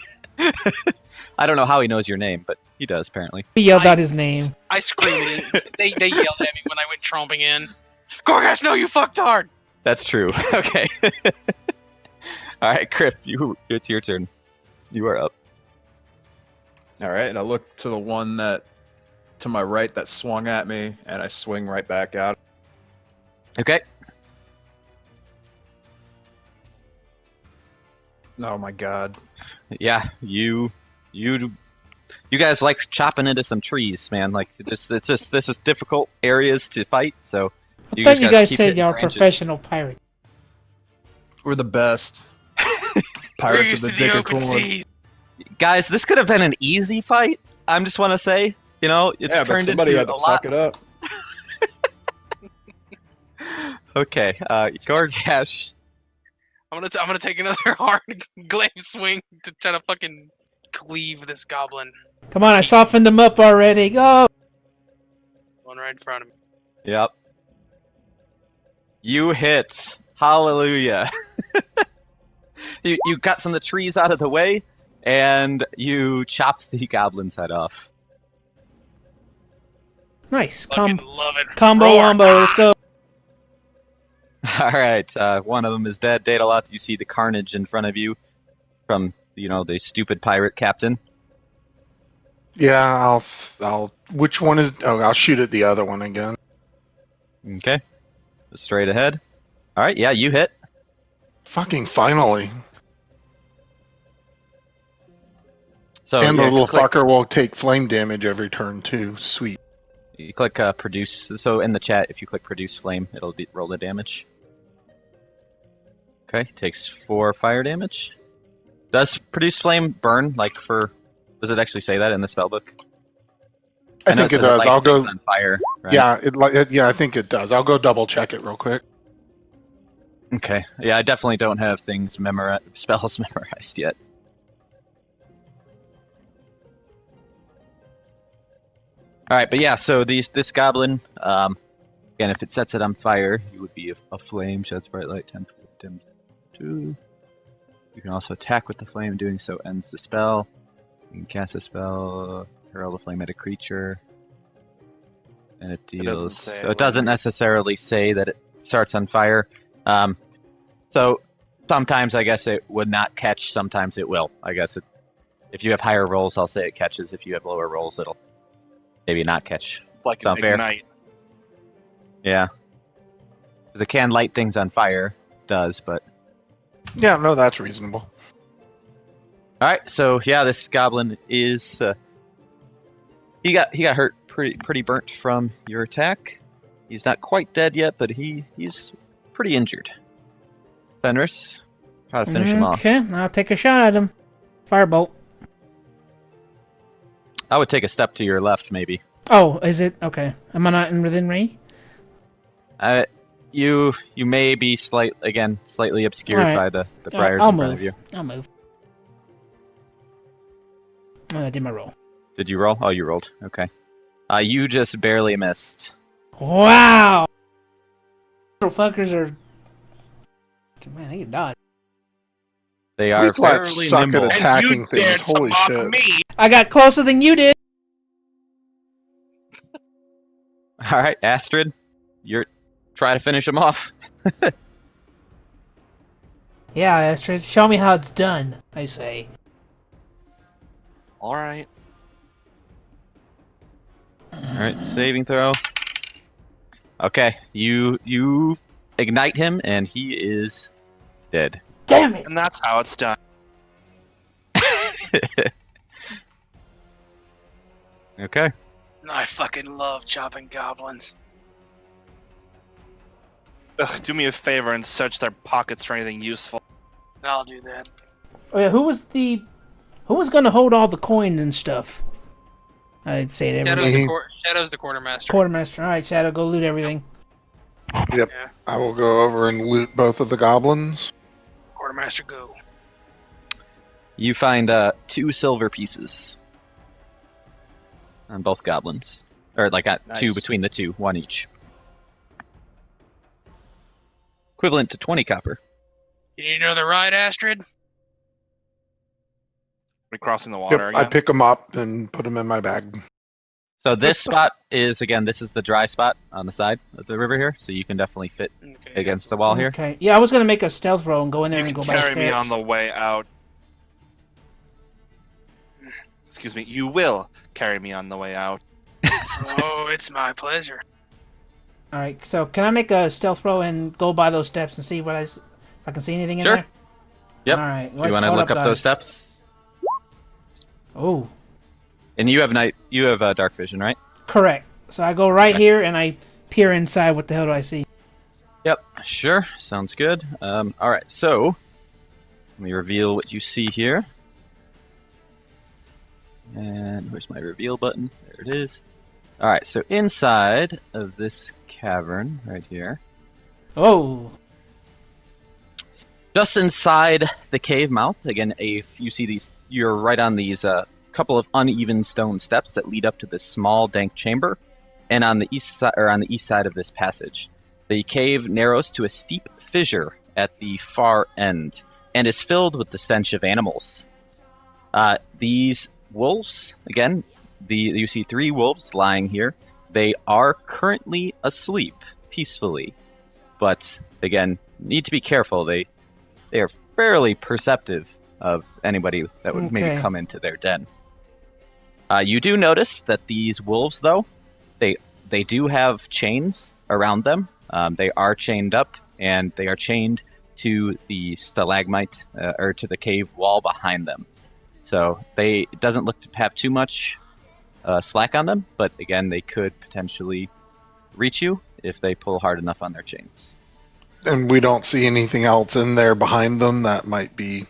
Speaker 1: I don't know how he knows your name, but he does, apparently.
Speaker 4: He yelled out his name.
Speaker 2: I screamed it. They yelled at me when I went tromping in. Goregash, no, you fucked hard!
Speaker 1: That's true. Okay. Alright, Kriff, it's your turn. You are up.
Speaker 6: Alright, and I look to the one to my right that swung at me, and I swing right back out.
Speaker 1: Okay.
Speaker 6: Oh my god.
Speaker 1: Yeah, you guys like chopping into some trees, man. Like this is difficult areas to fight. So
Speaker 4: I thought you guys
Speaker 1: keep
Speaker 4: said
Speaker 1: hitting
Speaker 4: y'all
Speaker 1: branches.
Speaker 4: professional pirate.
Speaker 6: We're the best. Pirates of
Speaker 2: We're
Speaker 6: the
Speaker 2: used to
Speaker 6: Dicker
Speaker 2: open
Speaker 6: Corn.
Speaker 2: seas.
Speaker 1: Guys, this could have been an easy fight. I just want to say, it's
Speaker 6: Yeah, but
Speaker 1: turned
Speaker 6: somebody
Speaker 1: into
Speaker 6: had to
Speaker 1: a lot.
Speaker 6: fuck it up.
Speaker 1: Okay, Goregash.
Speaker 2: I'm gonna take another hard glaive swing to try to fucking cleave this goblin.
Speaker 4: Come on, I softened him up already. Go!
Speaker 2: One right in front of me.
Speaker 1: Yep. You hit. Hallelujah. You got some of the trees out of the way, and you chopped the goblin's head off.
Speaker 4: Nice.
Speaker 2: Fucking love it.
Speaker 4: Combo
Speaker 2: Roar.
Speaker 4: wombo. Let's go.
Speaker 1: All right, one of them is dead. Daedeloth, you see the carnage in front of you from, the stupid pirate captain.
Speaker 3: Yeah, I'll. Which one is? Oh, I'll shoot at the other one again.
Speaker 1: Okay. Straight ahead. All right, yeah, you hit.
Speaker 3: Fucking finally.
Speaker 1: So
Speaker 3: And the
Speaker 1: yeah,
Speaker 3: little
Speaker 1: click,
Speaker 3: fucker will take flame damage every turn too. Sweet.
Speaker 1: You click produce. So in the chat, if you click produce flame, it'll roll the damage. Okay, takes 4 fire damage. Does produce flame burn? Does it actually say that in the spellbook?
Speaker 3: I think it does. I'll go.
Speaker 1: On fire. Right?
Speaker 3: Yeah, I think it does. I'll go double check it real quick.
Speaker 1: Okay. Yeah, I definitely don't have spells memorized yet. All right, but yeah, so this goblin, Again, if it sets it on fire, you would be a flame, sheds bright light, 10 foot dim 2. You can also attack with the flame, doing so ends the spell. You can cast a spell, hurl the flame at a creature, and it deals. So it doesn't necessarily say that it starts on fire. So sometimes I guess it would not catch, sometimes it will. I guess if you have higher rolls, I'll say it catches. If you have lower rolls, it'll maybe not catch.
Speaker 5: It's like an ignite.
Speaker 1: Yeah. Because it can light things on fire. It does, but...
Speaker 3: Yeah, no, that's reasonable.
Speaker 1: Alright, so yeah, this goblin is... He got hurt pretty burnt from your attack. He's not quite dead yet, but he's pretty injured. Fenris, try to finish him off.
Speaker 4: Okay, I'll take a shot at him. Firebolt.
Speaker 1: I would take a step to your left, maybe.
Speaker 4: Oh, is it? Okay. Am I not within range?
Speaker 1: You may be slightly obscured by the briars in front of you.
Speaker 4: I'll move. I did my roll.
Speaker 1: Did you roll? Oh, you rolled. Okay. You just barely missed.
Speaker 4: Wow! Little fuckers are... Man, they can dodge.
Speaker 1: They are
Speaker 3: We flat
Speaker 1: fairly
Speaker 3: suck
Speaker 1: nimble.
Speaker 3: at attacking things. Holy shit.
Speaker 5: Me.
Speaker 4: I got closer than you did!
Speaker 1: Alright, Astrid, you're try to finish him off.
Speaker 4: Yeah, Astrid, show me how it's done, I say.
Speaker 5: All right.
Speaker 1: Alright, saving throw. Okay, you ignite him, and he is dead.
Speaker 4: Damn it!
Speaker 5: And that's how it's done.
Speaker 1: Okay.
Speaker 2: I fucking love chopping goblins.
Speaker 5: Ugh, do me a favor and search their pockets for anything useful.
Speaker 2: I'll do that.
Speaker 4: Oh yeah, who was gonna hold all the coin and stuff? I say it every
Speaker 2: Shadow's the quartermaster.
Speaker 4: Quartermaster. Alright, Shadow, go loot everything.
Speaker 3: Yep.
Speaker 2: Yeah.
Speaker 3: I will go over and loot both of the goblins.
Speaker 2: Quartermaster, go.
Speaker 1: You find 2 silver pieces on both goblins. Or like 2
Speaker 6: Nice.
Speaker 1: between the 2, 1 each. Equivalent to 20 copper.
Speaker 2: You need another ride, Astrid?
Speaker 5: We're crossing the water
Speaker 3: Yep,
Speaker 5: again.
Speaker 3: I pick them up and put them in my bag.
Speaker 1: So this spot is, again, this is the dry spot on the side of the river here, so you can definitely fit
Speaker 2: Okay.
Speaker 1: against the wall here.
Speaker 4: Okay. Yeah, I was gonna make a stealth roll and go in there
Speaker 5: You
Speaker 4: and
Speaker 5: can
Speaker 4: go by the
Speaker 5: carry
Speaker 4: stairs.
Speaker 5: me on the way out. Excuse me. You will carry me on the way out.
Speaker 2: Oh, it's my pleasure.
Speaker 4: Alright, so can I make a stealth roll and go by those steps and see if I can see anything in
Speaker 1: Sure.
Speaker 4: there?
Speaker 1: Yep.
Speaker 4: Alright.
Speaker 1: You want to look up those steps?
Speaker 4: Oh,
Speaker 1: And you have dark vision, right?
Speaker 4: correct. So I go right here and I peer inside. What the hell do I see?
Speaker 1: Yep, sure. Sounds good. Alright, so let me reveal what you see here. And where's my reveal button? There it is. Alright, so inside of this cavern right here,
Speaker 4: Oh,
Speaker 1: just inside the cave mouth, again, if you see these, you're right on these couple of uneven stone steps that lead up to this small dank chamber, and on the east side of this passage, the cave narrows to a steep fissure at the far end, and is filled with the stench of animals. These wolves, again, you see 3 wolves lying here. They are currently asleep peacefully, but again, need to be careful. They are fairly perceptive of anybody that would maybe
Speaker 4: Okay.
Speaker 1: come into their den. You do notice that these wolves, though, they do have chains around them. They are chained up, and they are chained to the stalagmite or to the cave wall behind them. So it doesn't look to have too much slack on them, but again, they could potentially reach you if they pull hard enough on their chains.
Speaker 3: And we don't see anything else in there behind them that might be...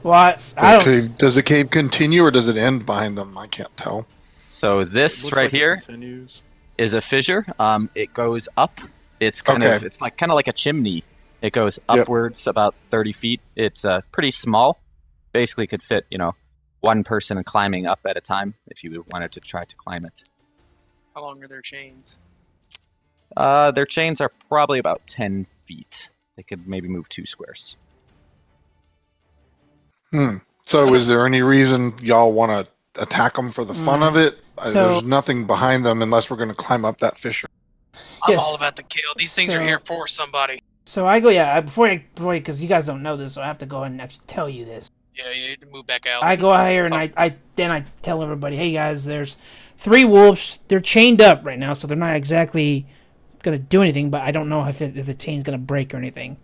Speaker 4: well, I don't.
Speaker 3: Cave. Does the cave continue or does it end behind them? I can't tell.
Speaker 1: So this
Speaker 6: Looks
Speaker 1: right
Speaker 6: like it
Speaker 1: here
Speaker 6: continues.
Speaker 1: is a fissure. It goes up. It's kind of like a chimney. It goes upwards about 30 feet. It's pretty small. Basically, could fit one person climbing up at a time if you wanted to try to climb it.
Speaker 2: How long are their chains?
Speaker 1: Their chains are probably about 10 feet. They could maybe move 2 squares.
Speaker 3: So is there any reason y'all want to attack them for the fun of it?
Speaker 4: So-
Speaker 3: There's nothing behind them unless we're going to climb up that fissure.
Speaker 2: I'm
Speaker 4: Yes.
Speaker 2: all about the kill. These things are
Speaker 4: So-
Speaker 2: here for somebody.
Speaker 4: So I go, before because you guys don't know this, so I have to go ahead and actually tell you this.
Speaker 2: Yeah, you need to move back out.
Speaker 4: I go out here and I tell everybody, hey guys, there's 3 wolves. They're chained up right now, so they're not exactly gonna do anything. But I don't know if the chain's gonna break or anything.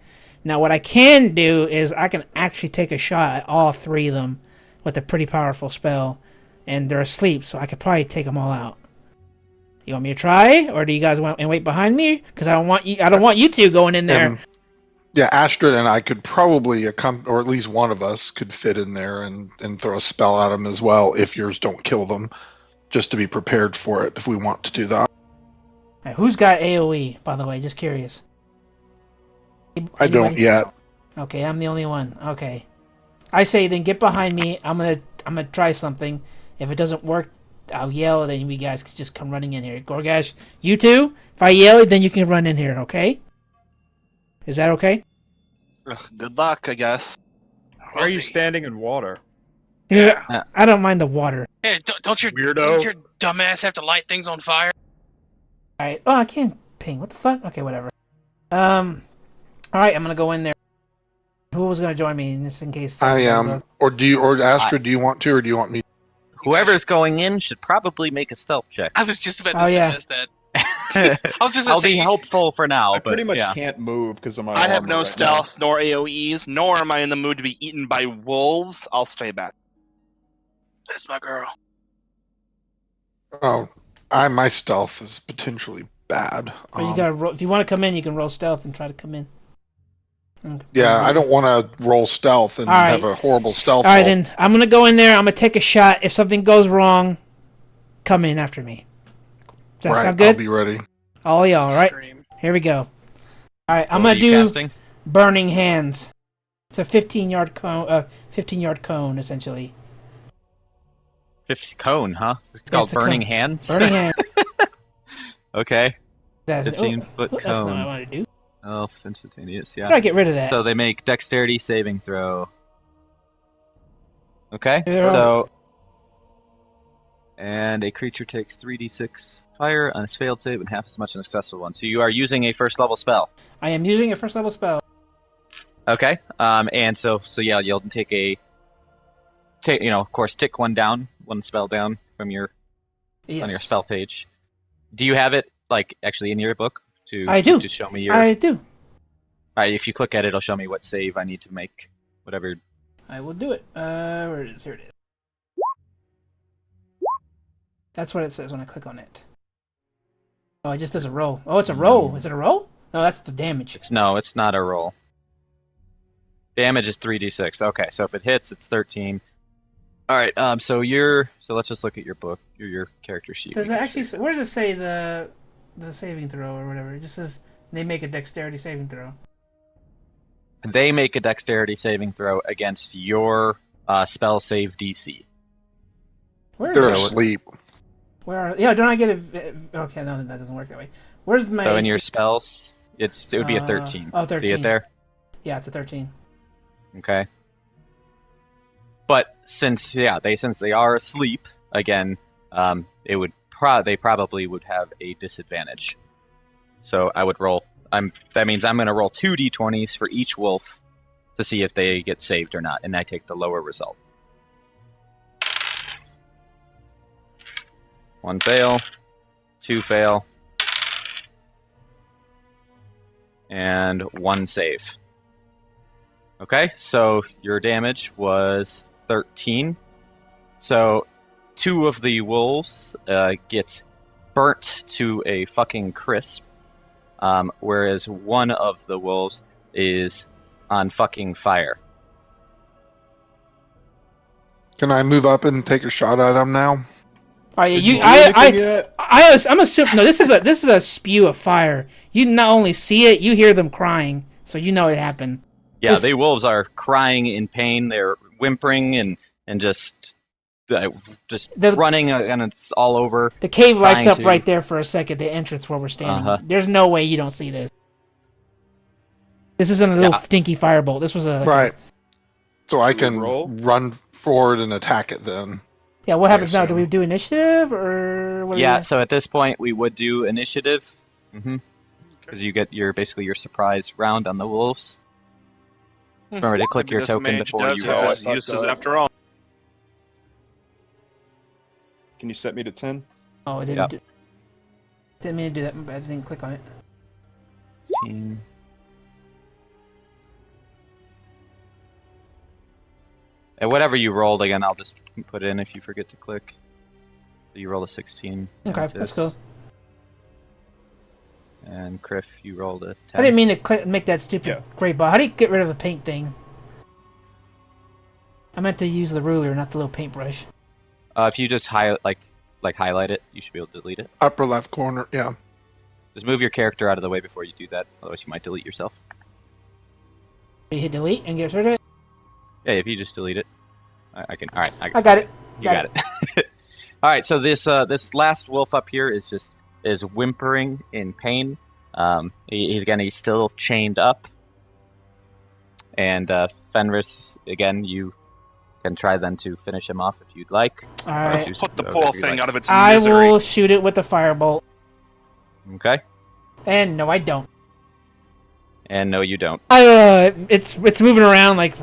Speaker 4: Now, what I can do is I can actually take a shot at all 3 of them with a pretty powerful spell, and they're asleep, so I could probably take them all out. You want me to try, or do you guys want and wait behind me? Because I don't want you two going in there.
Speaker 3: Yeah, Astrid and I could probably or at least one of us could fit in there and throw a spell at them as well if yours don't kill them, just to be prepared for it if we want to do that.
Speaker 4: Right, who's got AoE, by the way? Just curious.
Speaker 3: I don't
Speaker 4: Anybody?
Speaker 3: yet.
Speaker 4: Okay, I'm the only one. Okay. I say then get behind me. I'm gonna try something. If it doesn't work, I'll yell, then you guys can just come running in here. Goregash, you two, if I yell, then you can run in here, okay? Is that okay?
Speaker 5: Ugh, good luck, I guess.
Speaker 6: Why are you standing in water?
Speaker 4: Yeah, I don't mind the water.
Speaker 2: Hey, don't your dumbass have to light things on fire?
Speaker 4: Alright. Oh, I can't ping. What the fuck? Okay, whatever. Alright, I'm gonna go in there. Who was gonna join me just in case?
Speaker 3: I am. Or Astrid, do you want to, or do you want me?
Speaker 1: Whoever's going in should probably make a stealth check.
Speaker 2: I was just about to suggest that. I was just about
Speaker 1: I'll
Speaker 2: to say,
Speaker 1: be helpful for now.
Speaker 6: I pretty much
Speaker 1: yeah.
Speaker 6: can't move because of my
Speaker 5: I have
Speaker 6: armor
Speaker 5: no
Speaker 6: right
Speaker 5: stealth, nor AoEs, nor am I in the mood to be eaten by wolves. I'll stay back.
Speaker 2: that's my girl.
Speaker 3: Oh, my stealth is potentially bad.
Speaker 4: But you gotta if you want to come in, you can roll stealth and try to come in.
Speaker 3: Yeah, I don't want to roll stealth and have a horrible stealth.
Speaker 4: All right, then I'm gonna go in there. I'm gonna take a shot. If something goes wrong, come in after me. Does that sound good?
Speaker 3: I'll be ready.
Speaker 4: All y'all, right? Here we go. All right, I'm gonna do
Speaker 1: casting?
Speaker 4: Burning Hands. It's a 15-yard cone. 15-yard cone, essentially.
Speaker 1: 50 cone, huh? It's called Burning Hands.
Speaker 4: Burning Hands.
Speaker 1: Okay.
Speaker 4: 15-foot
Speaker 1: cone.
Speaker 4: That's not what I want to do.
Speaker 1: Oh, instantaneous, yeah.
Speaker 4: How do I get rid of that?
Speaker 1: So they make dexterity saving throw. Okay,
Speaker 4: Yeah.
Speaker 1: so... And a creature takes 3d6 fire on its failed save and half as much on a successful one. So you are using a first level spell.
Speaker 4: I am using a first level spell.
Speaker 1: Okay, and so yeah, you'll take of course, tick one spell down from your on your spell page. Do you have it actually in your book
Speaker 4: I do.
Speaker 1: to show me your?
Speaker 4: I do.
Speaker 1: All right, if you click at it, it'll show me what save I need to make. Whatever.
Speaker 4: I will do it. Where it is? Here it is. That's what it says when I click on it. Oh, it just does a roll. Oh, it's a roll. Is it a roll? No, that's the damage.
Speaker 1: No, it's not a roll. Damage is 3d6. Okay, so if it hits, it's 13. All right. So let's just look at your book, your character sheet.
Speaker 4: Does it actually? Where does it say the saving throw or whatever? It just says they make a dexterity saving throw.
Speaker 1: They make a dexterity saving throw against your spell save DC.
Speaker 3: They're asleep.
Speaker 4: Don't I get a... Okay, no, that doesn't work that way. Where's my...
Speaker 1: So in your spells, it would be a 13.
Speaker 4: Oh, 13.
Speaker 1: See it there?
Speaker 4: Yeah, it's a 13.
Speaker 1: Okay. But since they are asleep, again, they probably would have a disadvantage. So I would roll... that means I'm going to roll 2 d20s for each wolf to see if they get saved or not, and I take the lower result. 1 fail, 2 fail, and 1 save. Okay, so your damage was 13. So 2 of the wolves get burnt to a fucking crisp, whereas 1 of the wolves is on fucking fire.
Speaker 3: Can I move up and take a shot at him now?
Speaker 4: I'm assuming. No, this is a spew of fire. You not only see it, you hear them crying, so you know it happened.
Speaker 1: Yeah, the wolves are crying in pain. They're whimpering and just just
Speaker 4: The-
Speaker 1: running and it's all over.
Speaker 4: The cave lights
Speaker 1: Trying
Speaker 4: up
Speaker 1: to-
Speaker 4: right there for a second, the entrance where we're standing.
Speaker 1: Uh-huh.
Speaker 4: There's no way you don't see this. This isn't a little
Speaker 1: Yeah.
Speaker 4: stinky firebolt. This was a...
Speaker 3: Right. So I
Speaker 6: Should we
Speaker 3: can
Speaker 6: roll?
Speaker 3: run forward and attack it then.
Speaker 4: Yeah, what happens now? Do
Speaker 3: assume.
Speaker 4: we do initiative, or... What do
Speaker 1: Yeah,
Speaker 4: we...
Speaker 1: so at this point we would do initiative. Because you get basically your surprise round on the wolves. Remember to click
Speaker 5: Maybe
Speaker 1: your
Speaker 5: this
Speaker 1: token
Speaker 5: mage
Speaker 1: before
Speaker 5: does
Speaker 1: you
Speaker 5: have
Speaker 1: roll.
Speaker 5: its uses after all.
Speaker 6: Can you set me to 10?
Speaker 4: Oh, I didn't
Speaker 1: Yep.
Speaker 4: do... Didn't mean to do that, but I didn't click on it.
Speaker 1: Team. And whatever you rolled, again, I'll just put in if you forget to click. So you rolled a 16.
Speaker 4: Okay,
Speaker 1: Mantis.
Speaker 4: let's go.
Speaker 1: And Kriff, you rolled a 10.
Speaker 4: I didn't mean to make that stupid
Speaker 6: Yeah.
Speaker 4: great ball. How do you get rid of the paint thing? I meant to use the ruler, not the little paintbrush.
Speaker 1: If you just highlight it, you should be able to delete it.
Speaker 3: Upper left corner, yeah.
Speaker 1: Just move your character out of the way before you do that, otherwise you might delete yourself.
Speaker 4: You hit delete and get rid of it?
Speaker 1: Yeah, if you just delete it, I can. All right,
Speaker 4: I got it.
Speaker 1: You got it. All right, so this last wolf up here is whimpering in pain. He's still chained up, and Fenris, again, you can try then to finish him off if you'd like.
Speaker 4: All right.
Speaker 5: Put the
Speaker 1: Whatever
Speaker 5: poor
Speaker 1: you
Speaker 5: thing
Speaker 1: like.
Speaker 5: out of its
Speaker 4: I
Speaker 5: misery.
Speaker 4: will shoot it with the firebolt.
Speaker 1: Okay,
Speaker 4: And no, I don't.
Speaker 1: and no, you don't.
Speaker 4: It's moving around like...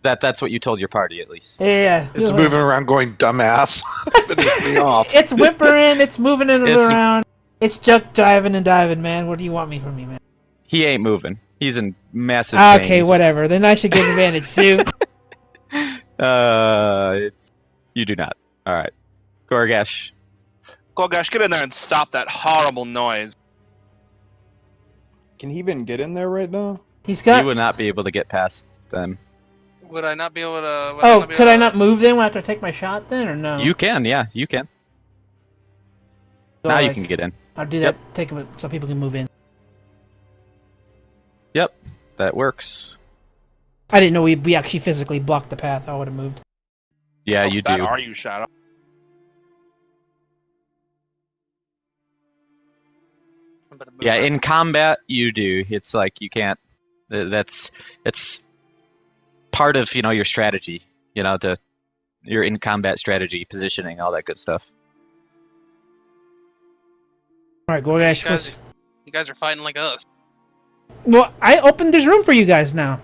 Speaker 1: That's what you told your party, at least.
Speaker 4: Yeah.
Speaker 3: It's moving around going, dumbass. Finish me off.
Speaker 4: It's whimpering, it's moving it
Speaker 1: It's-
Speaker 4: around. It's just diving and diving, man. What do you want me from me, man?
Speaker 1: He ain't moving. He's in massive pain.
Speaker 4: Okay,
Speaker 1: He's
Speaker 4: whatever. Then I should give advantage too.
Speaker 1: You do not. All right, Goregash.
Speaker 5: Goregash, get in there and stop that horrible noise.
Speaker 6: Can he even get in there right now?
Speaker 4: He's got...
Speaker 1: You would not be able to get past them.
Speaker 2: Would I not be able to?
Speaker 4: Oh, could I not move then after I take my shot then, or no?
Speaker 1: You can, yeah, you can.
Speaker 4: So,
Speaker 1: Now you
Speaker 4: like,
Speaker 1: can get in.
Speaker 4: I'll do that. Take him so people can move in.
Speaker 1: Yep, that works.
Speaker 4: I didn't know we actually physically blocked the path. I would have moved.
Speaker 1: Yeah,
Speaker 5: How
Speaker 1: you
Speaker 5: fat
Speaker 1: do.
Speaker 5: Are you, Shadow?
Speaker 1: Yeah, in combat, you do. It's like you can't. It's part of your strategy. Your in combat strategy, positioning, all that good stuff.
Speaker 4: All right, Goregash.
Speaker 2: You guys are fighting like us.
Speaker 4: Well, I opened this room for you guys now.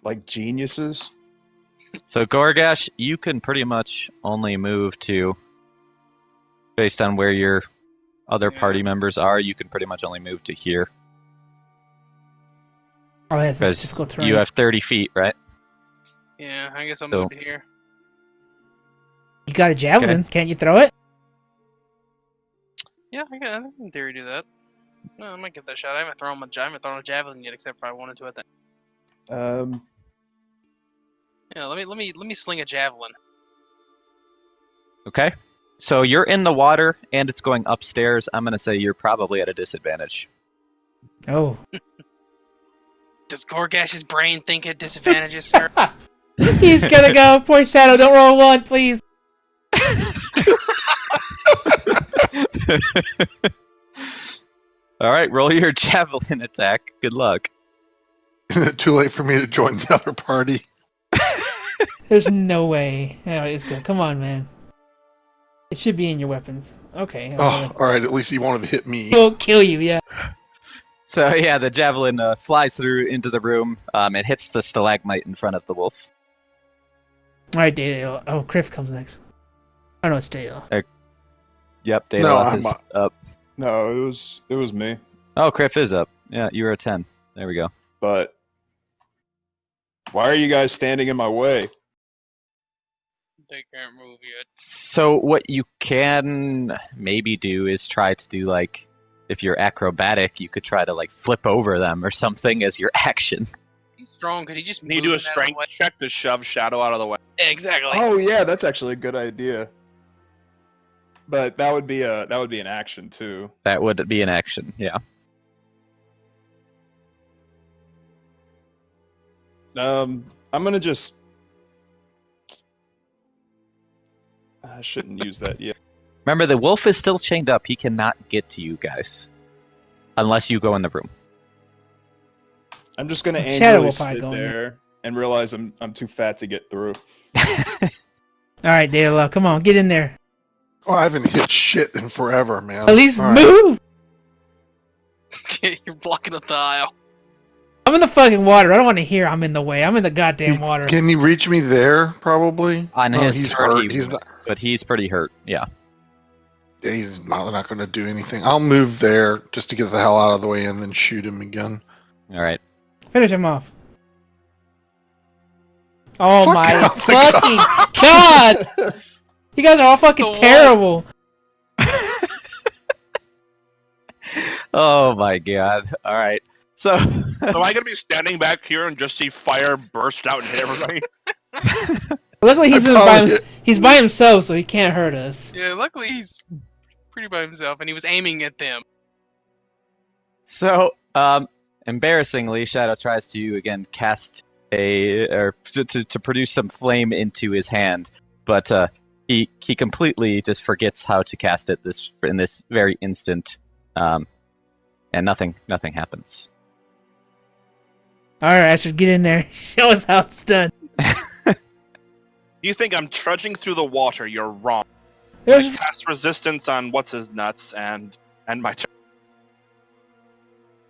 Speaker 6: Like geniuses?
Speaker 1: So Goregash, you can pretty much only move to, based on where your other party members are, you can pretty much only move to here.
Speaker 4: Oh, yeah, it's
Speaker 1: Because
Speaker 4: difficult terrain.
Speaker 1: you have 30 feet, right?
Speaker 2: Yeah, I guess I'll
Speaker 1: So-
Speaker 2: move to here.
Speaker 4: You got a javelin.
Speaker 1: Okay.
Speaker 4: Can't you throw it?
Speaker 2: Yeah, I can in theory do that. No, I might give that a shot. I haven't thrown a javelin yet, except for I wanted to at that. Yeah, let me sling a javelin.
Speaker 1: Okay. So you're in the water and it's going upstairs. I'm going to say you're probably at a disadvantage.
Speaker 4: Oh.
Speaker 2: Does Goregash's brain think at disadvantages, sir?
Speaker 4: He's gonna go. Poor Shadow, don't roll one, please.
Speaker 1: All right, roll your javelin attack. Good luck.
Speaker 3: Is it too late for me to join the other party?
Speaker 4: There's no way. Yeah, it's good. Come on, man. It should be in your weapons. Okay.
Speaker 3: Oh, all right. At least he won't have hit me.
Speaker 4: We'll kill you, yeah.
Speaker 1: So yeah, the javelin flies through into the room. It hits the stalagmite in front of the wolf.
Speaker 4: Alright, Daedeloth. Oh, Kriff comes next. Oh, no, it's Daedeloth.
Speaker 1: Yep,
Speaker 3: No,
Speaker 1: Daedeloth
Speaker 3: I'm
Speaker 1: is up.
Speaker 6: No, it was me.
Speaker 1: Oh, Kriff is up. Yeah, you were a 10. There we go.
Speaker 6: But why are you guys standing in my way?
Speaker 2: They can't move yet.
Speaker 1: So what you can maybe do is try to do like, if you're acrobatic, you could try to like flip over them or something as your action.
Speaker 2: He's strong. Could he just
Speaker 5: Need to do a
Speaker 2: move out of the
Speaker 5: strength
Speaker 2: way?
Speaker 5: check to shove Shadow out of the way.
Speaker 2: Exactly.
Speaker 6: Oh yeah, that's actually a good idea. But that would be an action too.
Speaker 1: That would be an action, yeah.
Speaker 6: I'm gonna just I shouldn't use that yet.
Speaker 1: Remember, the wolf is still chained up. He cannot get to you guys. Unless you go in the room.
Speaker 6: I'm just gonna
Speaker 4: Shadow
Speaker 6: angrily
Speaker 4: will probably
Speaker 6: sit
Speaker 4: go in
Speaker 6: there and realize I'm too fat to get through.
Speaker 4: All right, Daedeloth, come on, get in there.
Speaker 3: Oh, I haven't hit shit in forever, man.
Speaker 4: At least
Speaker 3: All right.
Speaker 4: move.
Speaker 2: You're blocking up the aisle.
Speaker 4: I'm in the fucking water. I don't want to hear I'm in the way. I'm in the goddamn water.
Speaker 3: Can he reach me there? Probably.
Speaker 1: On
Speaker 3: No,
Speaker 1: his
Speaker 3: he's
Speaker 1: turn,
Speaker 3: hurt.
Speaker 1: he
Speaker 3: He's
Speaker 1: would,
Speaker 3: not.
Speaker 1: but he's pretty hurt. Yeah.
Speaker 3: Yeah, he's not going to do anything. I'll move there just to get the hell out of the way and then shoot him again.
Speaker 1: All right.
Speaker 4: Finish him off. Oh
Speaker 3: Fuck
Speaker 4: my
Speaker 3: off,
Speaker 4: fucking god! You guys are all fucking
Speaker 2: The
Speaker 4: terrible.
Speaker 1: Oh my god. All right. So
Speaker 5: Am I gonna be standing back here and just see fire burst out and hit everybody?
Speaker 4: Luckily
Speaker 3: I'd
Speaker 4: he's by himself, so he can't hurt us.
Speaker 2: Yeah, luckily he's pretty by himself, and he was aiming at them.
Speaker 1: embarrassingly, Shadow tries to again cast to produce some flame into his hand, but he completely just forgets how to cast it in this very instant, and nothing happens.
Speaker 4: All right, I should get in there. Show us how it's done.
Speaker 5: You think I'm trudging through the water? You're wrong.
Speaker 4: There's
Speaker 5: Cast resistance on what's his nuts and my turn.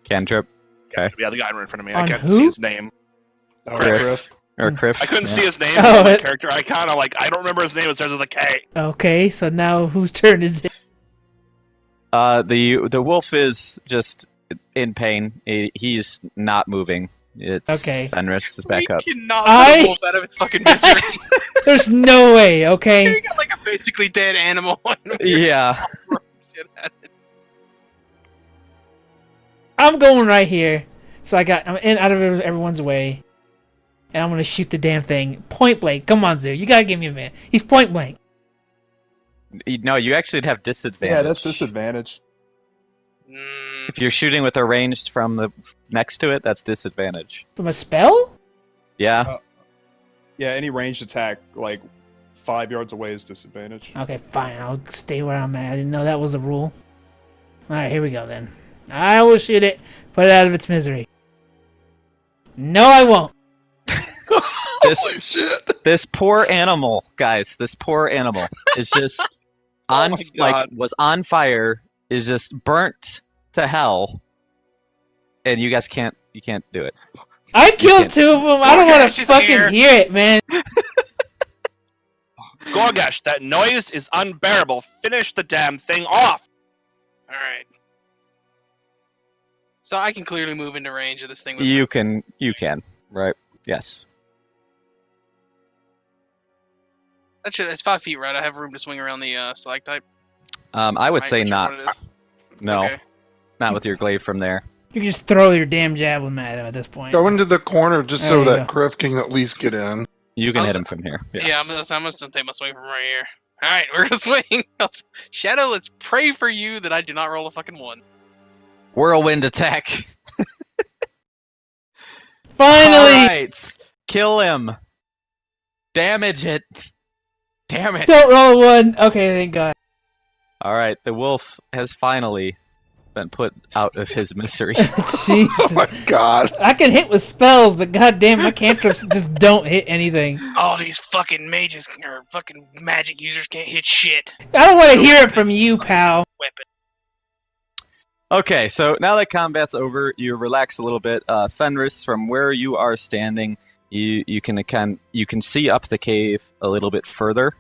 Speaker 1: Cantrip. Okay.
Speaker 5: Yeah, the guy right in front of me.
Speaker 4: On
Speaker 5: I can't
Speaker 4: who?
Speaker 5: see his name.
Speaker 6: Oh,
Speaker 1: Kriff.
Speaker 6: Kriff.
Speaker 1: Or Kriff.
Speaker 5: I couldn't
Speaker 1: yeah.
Speaker 5: see his name.
Speaker 4: Oh,
Speaker 5: Oh, my
Speaker 4: it-
Speaker 5: character. I kind of I don't remember his name. It starts with a K.
Speaker 4: okay. So now whose turn is it?
Speaker 1: The wolf is just in pain. He's not moving. It's
Speaker 4: Okay.
Speaker 1: Fenris is back
Speaker 2: we
Speaker 1: up.
Speaker 2: cannot
Speaker 4: I-
Speaker 2: put a wolf out of its fucking misery.
Speaker 4: There's no way. Okay.
Speaker 2: You got like a basically dead animal. And
Speaker 1: Yeah.
Speaker 2: shit at it.
Speaker 4: I'm going right here. So I'm in out of everyone's way, and I'm gonna shoot the damn thing point blank. Come on, Zoo. You gotta give me a minute. He's point blank.
Speaker 1: No, you actually have disadvantage.
Speaker 6: Yeah, that's disadvantage.
Speaker 1: If you're shooting with a ranged from the next to it, that's disadvantage.
Speaker 4: From a spell?
Speaker 1: Yeah.
Speaker 6: Yeah, any ranged attack 5 yards away is disadvantage.
Speaker 4: Okay, fine. I'll stay where I'm at. I didn't know that was the rule. All right, here we go then. I will shoot it. Put it out of its misery. No, I won't.
Speaker 3: Holy shit!
Speaker 1: This poor animal, guys. This poor animal is just on
Speaker 5: my God.
Speaker 1: was on fire. Is just burnt to hell, and you guys can't do it.
Speaker 4: I killed
Speaker 1: can't-
Speaker 4: two of them. I don't want
Speaker 2: Goregash
Speaker 4: to
Speaker 2: is
Speaker 4: fucking
Speaker 2: here.
Speaker 4: hear it, man.
Speaker 5: Goregash, that noise is unbearable. Finish the damn thing off.
Speaker 2: All right. So I can clearly move into range of this thing. With
Speaker 1: You can, right? Yes.
Speaker 2: That's 5 feet, right? I have room to swing around the stalactite.
Speaker 1: I would
Speaker 2: Right,
Speaker 1: say
Speaker 2: whichever one
Speaker 1: not.
Speaker 2: it is.
Speaker 1: No,
Speaker 2: Okay.
Speaker 1: not with your glaive from there.
Speaker 4: You can just throw your damn javelin at him at this point.
Speaker 3: Go into the corner just so
Speaker 4: There you
Speaker 3: that Kriff can at least get in.
Speaker 1: You can
Speaker 2: I'll
Speaker 1: hit
Speaker 2: s-
Speaker 1: him from here.
Speaker 2: Yeah,
Speaker 1: Yes.
Speaker 2: I'm just gonna take my swing from right here. All right, we're gonna swing. Shadow, let's pray for you that I do not roll a fucking 1.
Speaker 1: Whirlwind attack.
Speaker 4: Finally!
Speaker 1: All right. Kill him. Damage it. Damn it.
Speaker 4: Don't roll a 1. Okay, thank God.
Speaker 1: All right. The wolf has finally been put out of his misery.
Speaker 3: Oh
Speaker 4: Jesus.
Speaker 3: my god!
Speaker 4: I can hit with spells, but goddamn, my cantrips just don't hit anything.
Speaker 2: All these fucking mages or fucking magic users can't hit shit.
Speaker 4: I don't want to hear it from you, pal.
Speaker 2: Weapon.
Speaker 1: Okay, so now that combat's over, you relax a little bit. Fenris, from where you are standing, you can see up the cave a little bit further,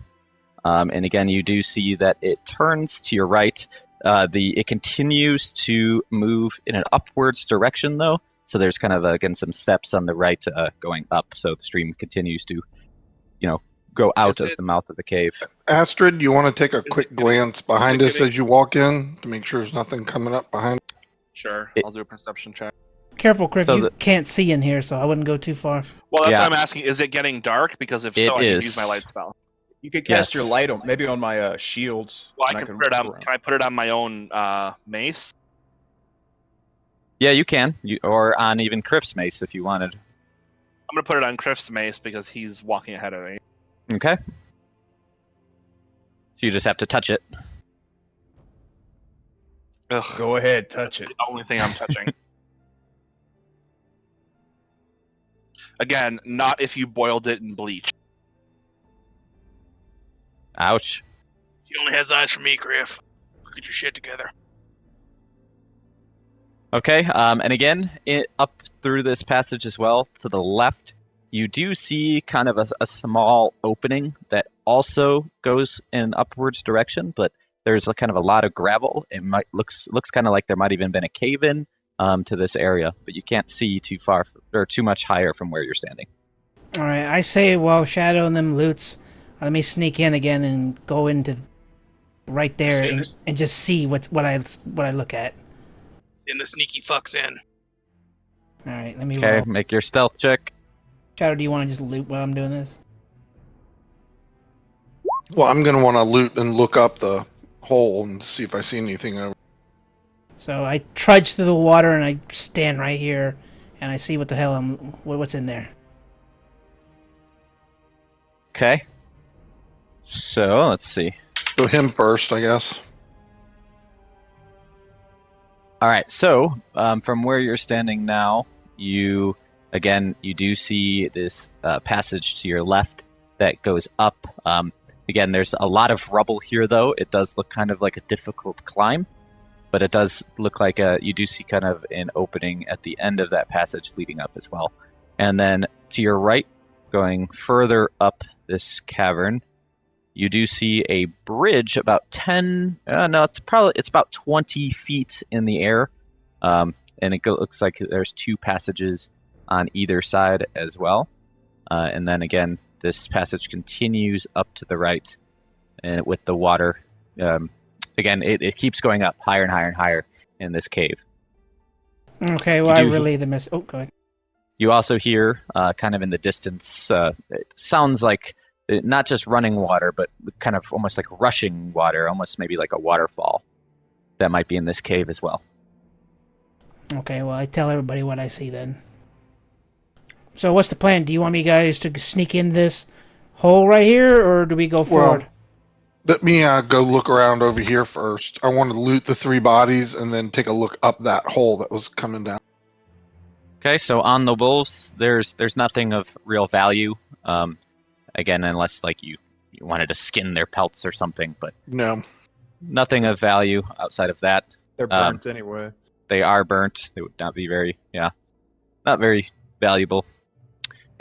Speaker 1: and again, you do see that it turns to your right. It continues to move in an upwards direction, though. So there's kind of again some steps on the right going up. So the stream continues to, go out of the mouth of the cave.
Speaker 3: Astrid, you want to take a quick
Speaker 5: getting-
Speaker 3: glance behind
Speaker 5: is it
Speaker 3: us
Speaker 5: getting-
Speaker 3: as you walk in to make sure there's nothing coming up behind?
Speaker 5: Sure,
Speaker 1: It-
Speaker 5: I'll do a perception check.
Speaker 4: Careful, Kriff.
Speaker 1: So
Speaker 4: you can't see in here, so I wouldn't go too far.
Speaker 5: Well, that's
Speaker 1: Yeah.
Speaker 5: what I'm asking. Is it getting dark? Because if
Speaker 1: It
Speaker 5: so, I can
Speaker 1: is.
Speaker 5: use my light spell.
Speaker 6: You could cast
Speaker 1: Yes.
Speaker 6: your light on maybe on my shields.
Speaker 5: Well,
Speaker 6: and
Speaker 5: I can put it on.
Speaker 6: walk around.
Speaker 5: Can I put it on my own mace?
Speaker 1: Yeah, you can, or on even Kriff's mace if you wanted.
Speaker 5: I'm gonna put it on Kriff's mace because he's walking ahead of me.
Speaker 1: Okay. you just have to touch it.
Speaker 5: Ugh,
Speaker 6: Go ahead, touch it.
Speaker 5: the only thing I'm touching. Again, not if you boiled it in bleach.
Speaker 1: Ouch.
Speaker 2: He only has eyes for me, Kriff. Get your shit together.
Speaker 1: Okay, and again, up through this passage as well, to the left, you do see kind of a small opening that also goes in an upwards direction, but there's kind of a lot of gravel. It looks kind of like there might even been a cave-in to this area, but you can't see too far or too much higher from where you're standing.
Speaker 4: All right, I say while Shadow and them loots, let me sneak in again and go into right there and just see what I look at.
Speaker 2: And the sneaky fucks in.
Speaker 4: All right, let me
Speaker 1: Okay,
Speaker 4: roll.
Speaker 1: make your stealth check.
Speaker 4: Shadow, do you want to just loot while I'm doing this?
Speaker 3: Well, I'm going to want to loot and look up the hole and see if I see anything over.
Speaker 4: So I trudge through the water and I stand right here and I see what the hell what's in there.
Speaker 1: Okay. So, let's see.
Speaker 3: So him first, I guess.
Speaker 1: All right, so from where you're standing now, you do see this passage to your left that goes up. Again, there's a lot of rubble here, though. It does look kind of like a difficult climb, but it does look like you do see kind of an opening at the end of that passage leading up as well. And then to your right, going further up this cavern, you do see a bridge about it's about 20 feet in the air. And it looks like there's two passages on either side as well. And then again, this passage continues up to the right, and with the water, again, it keeps going up higher and higher and higher in this cave.
Speaker 4: Okay, well, I relay the message. Oh, go ahead.
Speaker 1: You also hear, kind of in the distance, it sounds like not just running water, but kind of almost like rushing water, almost maybe like a waterfall that might be in this cave as well.
Speaker 4: Okay, well, I tell everybody what I see then. So what's the plan? Do you want me guys to sneak in this hole right here, or do we go forward?
Speaker 3: Well, let me go look around over here first. I want to loot the 3 bodies and then take a look up that hole that was coming down.
Speaker 1: Okay, so on the wolves, there's nothing of real value. Again, unless like you wanted to skin their pelts or something, but
Speaker 3: No.
Speaker 1: nothing of value outside of that.
Speaker 6: They're burnt anyway.
Speaker 1: They are burnt. They would not be not very valuable.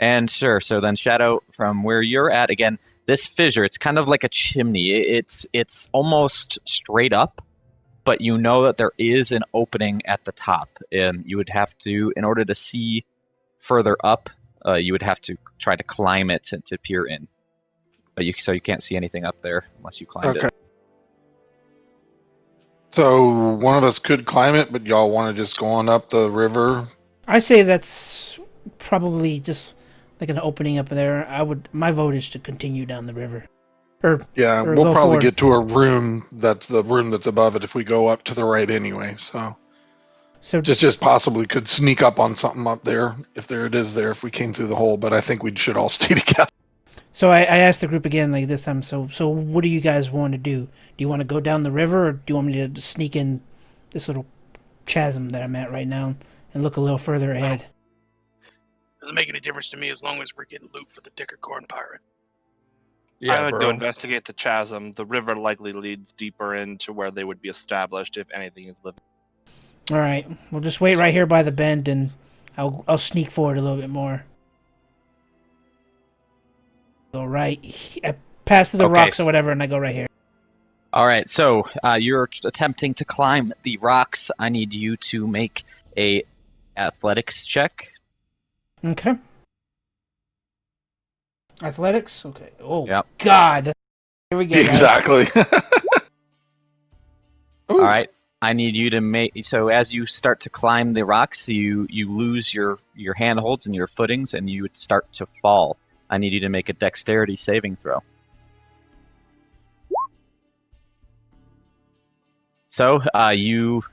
Speaker 1: And sure, so then Shadow, from where you're at, again, this fissure, it's kind of like a chimney. It's almost straight up, but you know that there is an opening at the top. And you would have to, in order to see further up, you would have to try to climb it to peer in. But you can't see anything up there unless you climbed it.
Speaker 3: So one of us could climb it, but y'all want to just go on up the river?
Speaker 4: I say that's probably just like an opening up there. My vote is to continue down the river.
Speaker 3: Yeah,
Speaker 4: Or
Speaker 3: we'll
Speaker 4: go
Speaker 3: probably
Speaker 4: forward.
Speaker 3: get to a room that's the room that's above it if we go up to the right anyway. So just possibly could sneak up on something up there if it is there if we came through the hole. But I think we should all stay together.
Speaker 4: So I asked the group again like this time. So what do you guys want to do? Do you want to go down the river, or do you want me to sneak in this little chasm that I'm at right now and look a little further ahead?
Speaker 2: Doesn't make any difference to me as long as we're getting loot for the Dicker Corn Pirate.
Speaker 5: I would go investigate the chasm. The river likely leads deeper into where they would be established if anything is living.
Speaker 4: All right, we'll just wait right here by the bend, and I'll sneak forward a little bit more. Go right, I pass through the rocks or whatever, and I go right here.
Speaker 1: All right, so you're attempting to climb the rocks. I need you to make a athletics check.
Speaker 4: Okay. Athletics? Okay. Oh,
Speaker 1: Yep.
Speaker 4: God. Here we go. guys.
Speaker 3: Exactly.
Speaker 1: All right. I need you to make... So as you start to climb the rocks, you lose your handholds and your footings, and you would start to fall. I need you to make a dexterity saving throw. So you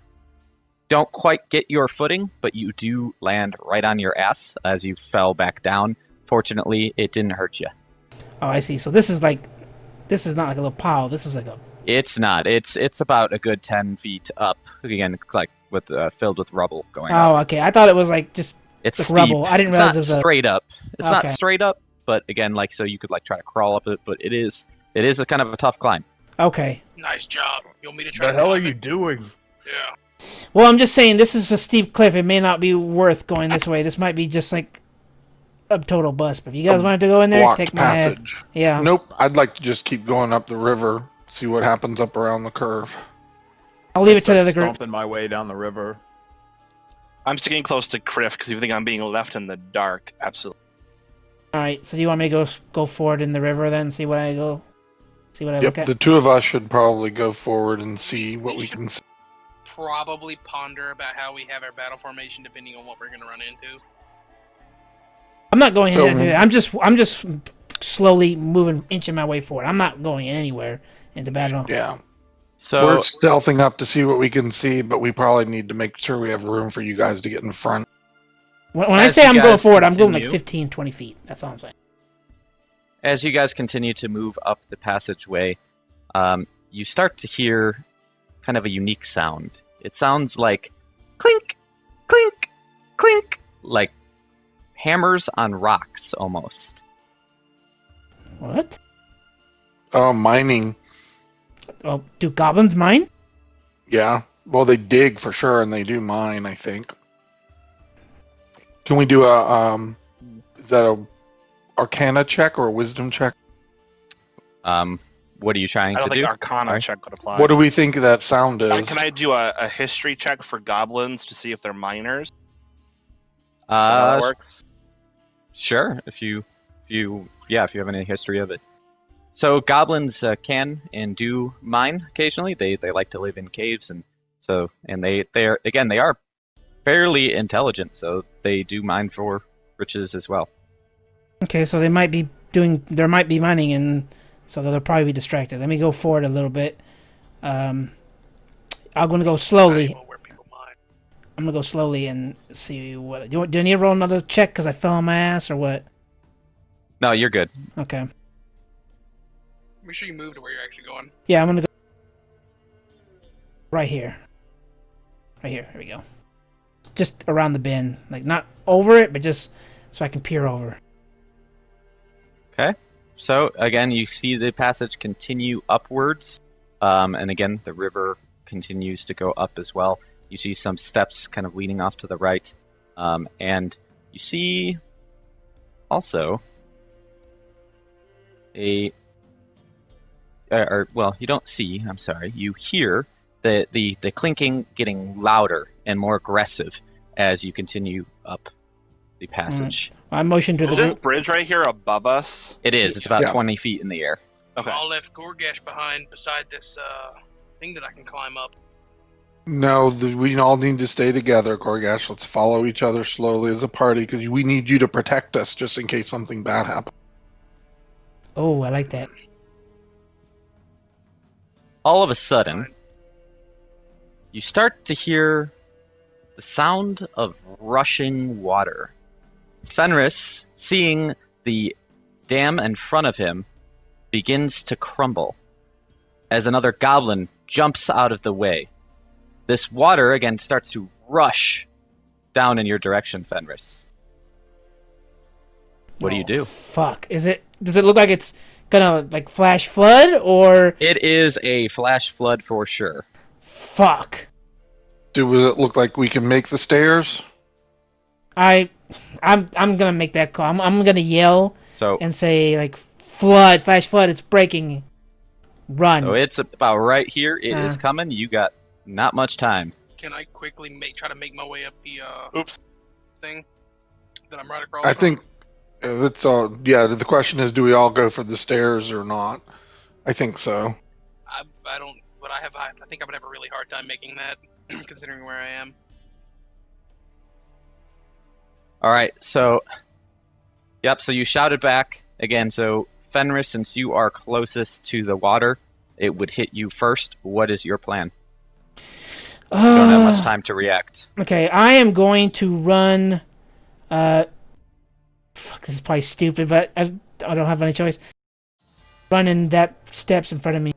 Speaker 1: don't quite get your footing, but you do land right on your ass as you fell back down. Fortunately, it didn't hurt you.
Speaker 4: Oh, I see. So this is like This is not like a little pile. This is like a...
Speaker 1: It's not. It's about a good 10 feet up. Again, like with filled with rubble going up.
Speaker 4: Oh, okay. I thought it was like just
Speaker 1: It's
Speaker 4: like
Speaker 1: steep.
Speaker 4: rubble. I didn't
Speaker 1: It's
Speaker 4: realize
Speaker 1: not
Speaker 4: it was
Speaker 1: straight up. It's not
Speaker 4: Okay.
Speaker 1: straight up, but again, like so you could like try to crawl up it, but it is a kind of a tough climb.
Speaker 4: Okay.
Speaker 2: Nice job. You want me to try
Speaker 6: The
Speaker 2: to
Speaker 6: hell are
Speaker 2: climb
Speaker 6: you
Speaker 2: it?
Speaker 6: doing?
Speaker 2: Yeah.
Speaker 4: Well, I'm just saying this is a steep cliff. It may not be worth going this way. This might be just like a total bust. But if you guys wanted to go in there,
Speaker 3: Blocked
Speaker 4: take my head.
Speaker 3: passage.
Speaker 4: Yeah.
Speaker 3: Nope. I'd like to just keep going up the river, see what happens up around the curve.
Speaker 4: I'll leave it to the
Speaker 6: Start
Speaker 4: other group.
Speaker 6: stomping my way down the river.
Speaker 5: I'm sticking close to Kriff because you think I'm being left in the dark. Absolutely.
Speaker 4: All right. So do you want me to go forward in the river then? See what I look
Speaker 3: Yep,
Speaker 4: at.
Speaker 3: the two of us should probably go forward and see what we can see.
Speaker 2: Probably ponder about how we have our battle formation depending on what we're going to run into.
Speaker 4: I'm not going
Speaker 3: So-
Speaker 4: in there. I'm just slowly moving, inching my way forward. I'm not going anywhere into battle.
Speaker 3: Yeah.
Speaker 1: So
Speaker 3: We're stealthing up to see what we can see, but we probably need to make sure we have room for you guys to get in front.
Speaker 4: When I
Speaker 1: As
Speaker 4: say
Speaker 1: you
Speaker 4: I'm going
Speaker 1: guys
Speaker 4: forward, I'm going like
Speaker 1: continue-
Speaker 4: 15, 20 feet. That's all I'm saying.
Speaker 1: as you guys continue to move up the passageway, you start to hear kind of a unique sound. It sounds like clink, clink, clink, like hammers on rocks almost.
Speaker 4: What?
Speaker 3: Oh, mining.
Speaker 4: Oh, do goblins mine?
Speaker 3: Yeah. Well, they dig for sure, and they do mine, I think. Can we do is that a Arcana check or a Wisdom check?
Speaker 1: What are you trying
Speaker 5: I
Speaker 1: to
Speaker 5: don't think
Speaker 1: do?
Speaker 5: Arcana
Speaker 1: Sorry?
Speaker 5: check would apply.
Speaker 3: What do we think that sound is?
Speaker 5: Can I do a history check for goblins to see if they're miners? How that works?
Speaker 1: Sure, if you have any history of it. So goblins can and do mine occasionally. They like to live in caves, and they are fairly intelligent, so they do mine for riches as well.
Speaker 4: Okay, so there might be mining, and so they'll probably be distracted. Let me go forward a little bit. I'm going to go slowly.
Speaker 2: Where people mine.
Speaker 4: I'm going to go slowly and see what... Do I need to roll another check because I fell on my ass, or what?
Speaker 1: No, you're good.
Speaker 4: Okay.
Speaker 2: Make sure you move to where you're actually going.
Speaker 4: Yeah, I'm going to go... Right here. Right here. Here we go. Just around the bend. Like, not over it, but just so I can peer over.
Speaker 1: Okay. So again, you see the passage continue upwards, and again the river continues to go up as well. You see some steps kind of leading off to the right, and you see also you don't see. I'm sorry. You hear the clinking getting louder and more aggressive as you continue up the passage.
Speaker 4: I motioned to the
Speaker 5: Is this
Speaker 4: group.
Speaker 5: bridge right here above us?
Speaker 1: It is. It's about
Speaker 3: Yeah.
Speaker 1: 20 feet in the air.
Speaker 5: Okay.
Speaker 2: I left Goregash behind beside this thing that I can climb up.
Speaker 3: No, we all need to stay together, Goregash. Let's follow each other slowly as a party, because we need you to protect us just in case something bad happens.
Speaker 4: Oh, I like that.
Speaker 1: All of a sudden, you start to hear the sound of rushing water. Fenris, seeing the dam in front of him, begins to crumble as another goblin jumps out of the way. This water, again, starts to rush down in your direction, Fenris. What do you do?
Speaker 4: Fuck. Does it look like it's gonna, like, flash flood, or...
Speaker 1: It is a flash flood for sure.
Speaker 4: Fuck.
Speaker 3: Does it look like we can make the stairs?
Speaker 4: I'm gonna make that call. I'm gonna yell
Speaker 1: So,
Speaker 4: and say, like, flood, flash flood, it's breaking. Run.
Speaker 1: so it's about right here. It is
Speaker 4: Uh.
Speaker 1: coming. You got not much time.
Speaker 2: Can I quickly try to make my way up the
Speaker 5: Oops.
Speaker 2: thing that I'm right across?
Speaker 3: I
Speaker 2: from?
Speaker 3: think that's all. Yeah, the question is, do we all go for the stairs or not? I think so.
Speaker 2: I don't. But I think I would have a really hard time making that, considering where I am.
Speaker 1: All right, so, yep, so you shouted back again. So, Fenris, since you are closest to the water, it would hit you first. What is your plan? You don't have much time to react.
Speaker 4: Okay, I am going to run. Fuck, this is probably stupid, but I don't have any choice. running that steps in front of me.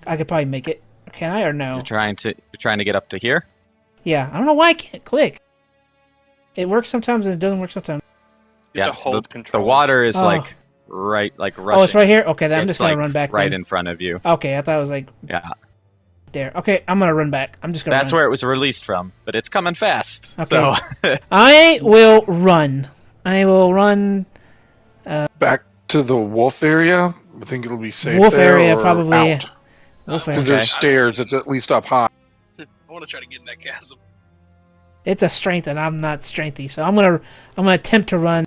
Speaker 4: I could probably make it. Can I or no?
Speaker 1: You're trying to get up to here?
Speaker 4: Yeah, I don't know why I can't click. It works sometimes and it doesn't work sometimes.
Speaker 5: You have
Speaker 1: Yeah,
Speaker 5: to
Speaker 1: so
Speaker 5: hold
Speaker 1: the
Speaker 5: control.
Speaker 1: water is
Speaker 4: Oh.
Speaker 1: rushing.
Speaker 4: Oh, it's right here? Okay, then I'm just
Speaker 1: It's,
Speaker 4: gonna run back
Speaker 1: right
Speaker 4: then.
Speaker 1: in front of you.
Speaker 4: Okay, I thought it was like
Speaker 1: Yeah.
Speaker 4: there. Okay, I'm gonna run back. I'm just gonna
Speaker 1: That's
Speaker 4: run.
Speaker 1: where it was released from, but it's coming fast.
Speaker 4: Okay.
Speaker 1: So
Speaker 4: I will run. I will run.
Speaker 3: Back to the wolf area. I think it'll be safe
Speaker 4: Wolf
Speaker 3: there,
Speaker 4: area,
Speaker 3: or
Speaker 4: probably.
Speaker 3: out.
Speaker 4: Wolf
Speaker 3: Because
Speaker 4: area.
Speaker 3: there's stairs. It's at least up high.
Speaker 2: I want to try to get in that chasm.
Speaker 4: It's a strength, and I'm not strengthy, so I'm gonna attempt to run.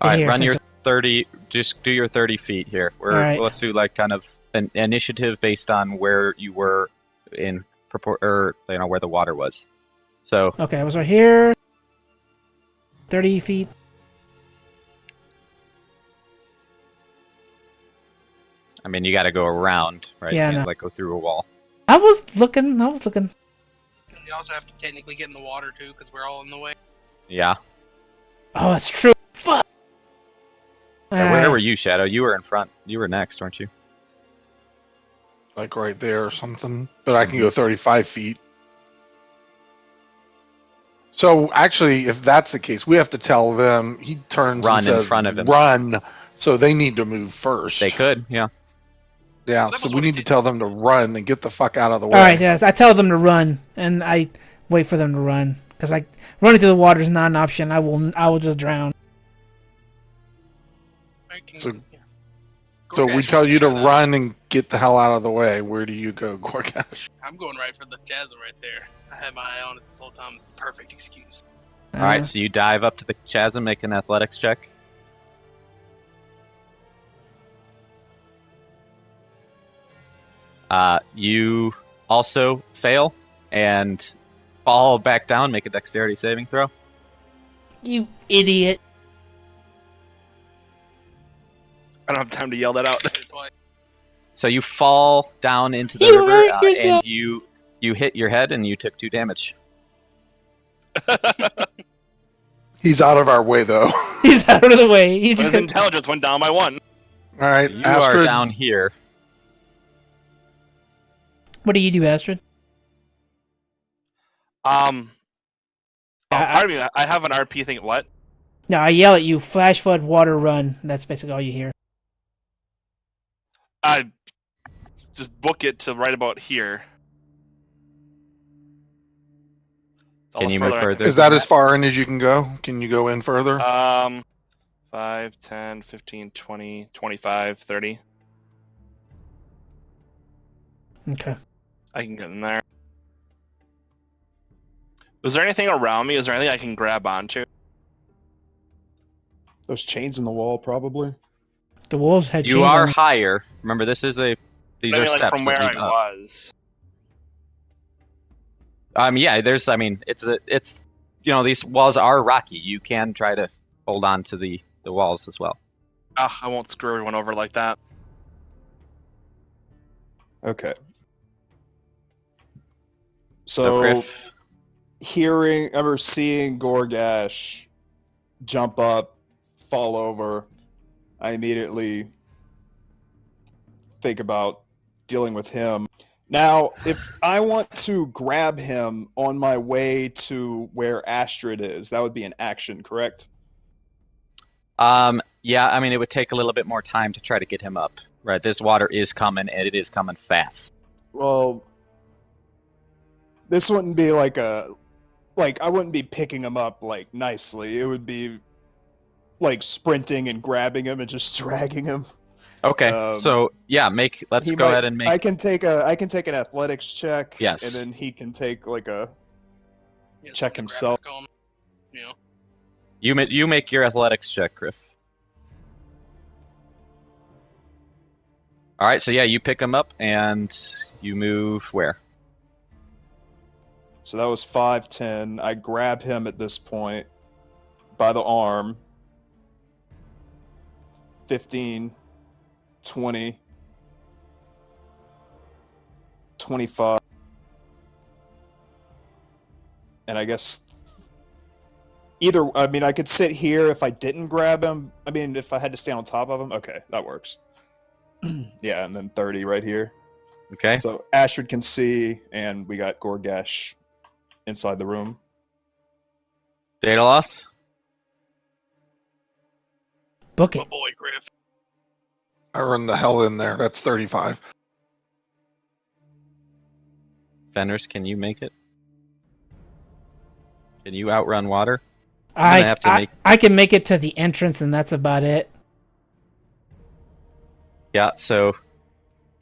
Speaker 1: all right,
Speaker 4: here,
Speaker 1: run your
Speaker 4: since-
Speaker 1: 30. Just do your 30 feet here.
Speaker 4: All right.
Speaker 1: Let's do like kind of an initiative based on where you were in or where the water was. So
Speaker 4: Okay, I was right here. 30 feet.
Speaker 1: I mean, you got to go around, right?
Speaker 4: Yeah, I
Speaker 1: You can't,
Speaker 4: know.
Speaker 1: go through a wall.
Speaker 4: I was looking.
Speaker 2: You also have to technically get in the water too, because we're all in the way.
Speaker 1: Yeah.
Speaker 4: Oh, that's true. Fuck.
Speaker 1: Where were you, Shadow? You were in front. You were next, weren't you?
Speaker 3: Like right there or something. But I can go 35 feet. So actually, if that's the case, we have to tell them. He turns
Speaker 1: Run
Speaker 3: and
Speaker 1: in
Speaker 3: says,
Speaker 1: front of him.
Speaker 3: Run. So they need to move first.
Speaker 1: They could, yeah.
Speaker 3: Yeah,
Speaker 2: That
Speaker 3: so
Speaker 2: was
Speaker 3: we
Speaker 2: what he
Speaker 3: need to
Speaker 2: did.
Speaker 3: tell them to run and get the fuck out of the way.
Speaker 4: All right, yes. I tell them to run, and I wait for them to run because running through the water is not an option. I will just drown.
Speaker 2: Right, can-
Speaker 3: So-
Speaker 2: yeah.
Speaker 3: So
Speaker 2: Goregash
Speaker 3: we tell
Speaker 2: wants to
Speaker 3: you to
Speaker 2: try that.
Speaker 3: run and get the hell out of the way. Where do you go, Goregash?
Speaker 2: I'm going right for the chasm right there. I had my eye on it this whole time. It's the perfect excuse.
Speaker 1: All right, so you dive up to the chasm, make an athletics check. You also fail and fall back down, make a dexterity saving throw.
Speaker 4: You idiot.
Speaker 5: I don't have time to yell that out.
Speaker 2: Twice.
Speaker 1: So you fall down into the
Speaker 4: You
Speaker 1: river,
Speaker 4: hurt yourself.
Speaker 1: and you hit your head, and you took 2 damage.
Speaker 3: He's out of our way, though.
Speaker 4: He's out of the way. He's
Speaker 5: His
Speaker 4: just gonna...
Speaker 5: intelligence went down by 1.
Speaker 3: All right,
Speaker 1: You
Speaker 3: Astrid.
Speaker 1: are down here.
Speaker 4: What do you do, Astrid?
Speaker 5: Pardon me. I have an RP thing. What?
Speaker 4: No, I yell at you. Flash flood, water, run. That's basically all you hear.
Speaker 5: I just book it to right about here. It's all
Speaker 1: Can
Speaker 5: the
Speaker 1: you move
Speaker 5: I can-
Speaker 1: further?
Speaker 3: Is that as far in as you can go? Can you go in further?
Speaker 5: 5, 10, 15, 20, 25, 30.
Speaker 4: Okay.
Speaker 5: I can get in there. Was there anything around me? Is there anything I can grab onto?
Speaker 6: Those chains in the wall, probably.
Speaker 4: The wolves had
Speaker 1: You
Speaker 4: chains
Speaker 1: are
Speaker 4: on them.
Speaker 1: higher. Remember, these
Speaker 5: I
Speaker 1: are
Speaker 5: mean, like
Speaker 1: steps
Speaker 5: from where
Speaker 1: that lead
Speaker 5: I
Speaker 1: up.
Speaker 5: was.
Speaker 1: Yeah, it's these walls are rocky. You can try to hold on to the walls as well.
Speaker 5: I won't screw everyone over like that.
Speaker 6: Okay.
Speaker 1: So,
Speaker 6: So,
Speaker 1: Kriff,
Speaker 6: seeing Goregash jump up, fall over, I immediately think about dealing with him. Now, if I want to grab him on my way to where Astrid is, that would be an action, correct?
Speaker 1: yeah, I mean, it would take a little bit more time to try to get him up. Right, this water is coming, and it is coming fast.
Speaker 6: Well, this wouldn't be like I wouldn't be picking him up like nicely. It would be like sprinting and grabbing him and just dragging him.
Speaker 1: Okay, so yeah, let's
Speaker 6: He
Speaker 1: go
Speaker 6: might-
Speaker 1: ahead and make.
Speaker 6: I can take an athletics check.
Speaker 1: Yes.
Speaker 6: And then he can take like a.
Speaker 2: Yeah,
Speaker 6: Check
Speaker 2: something to
Speaker 6: himself.
Speaker 2: grab back on. You know.
Speaker 1: You make your athletics check, Kriff. All right, so yeah, you pick him up and you move where?
Speaker 6: So that was 5, 10. I grab him at this point by the arm. 15, 20, 25. And I guess Either, I mean, I could sit here if I didn't grab him. I mean, if I had to stay on top of him. Okay, that works. Yeah, and then 30 right here.
Speaker 1: Okay.
Speaker 6: So Astrid can see, and we got Goregash inside the room.
Speaker 1: Daedeloth?
Speaker 4: Book
Speaker 2: Oh
Speaker 4: it.
Speaker 2: boy, Kriff.
Speaker 3: I run the hell in there. That's 35.
Speaker 1: Fenris, can you make it? Can you outrun water? I
Speaker 4: can make it to the entrance, and that's about it.
Speaker 1: Yeah, so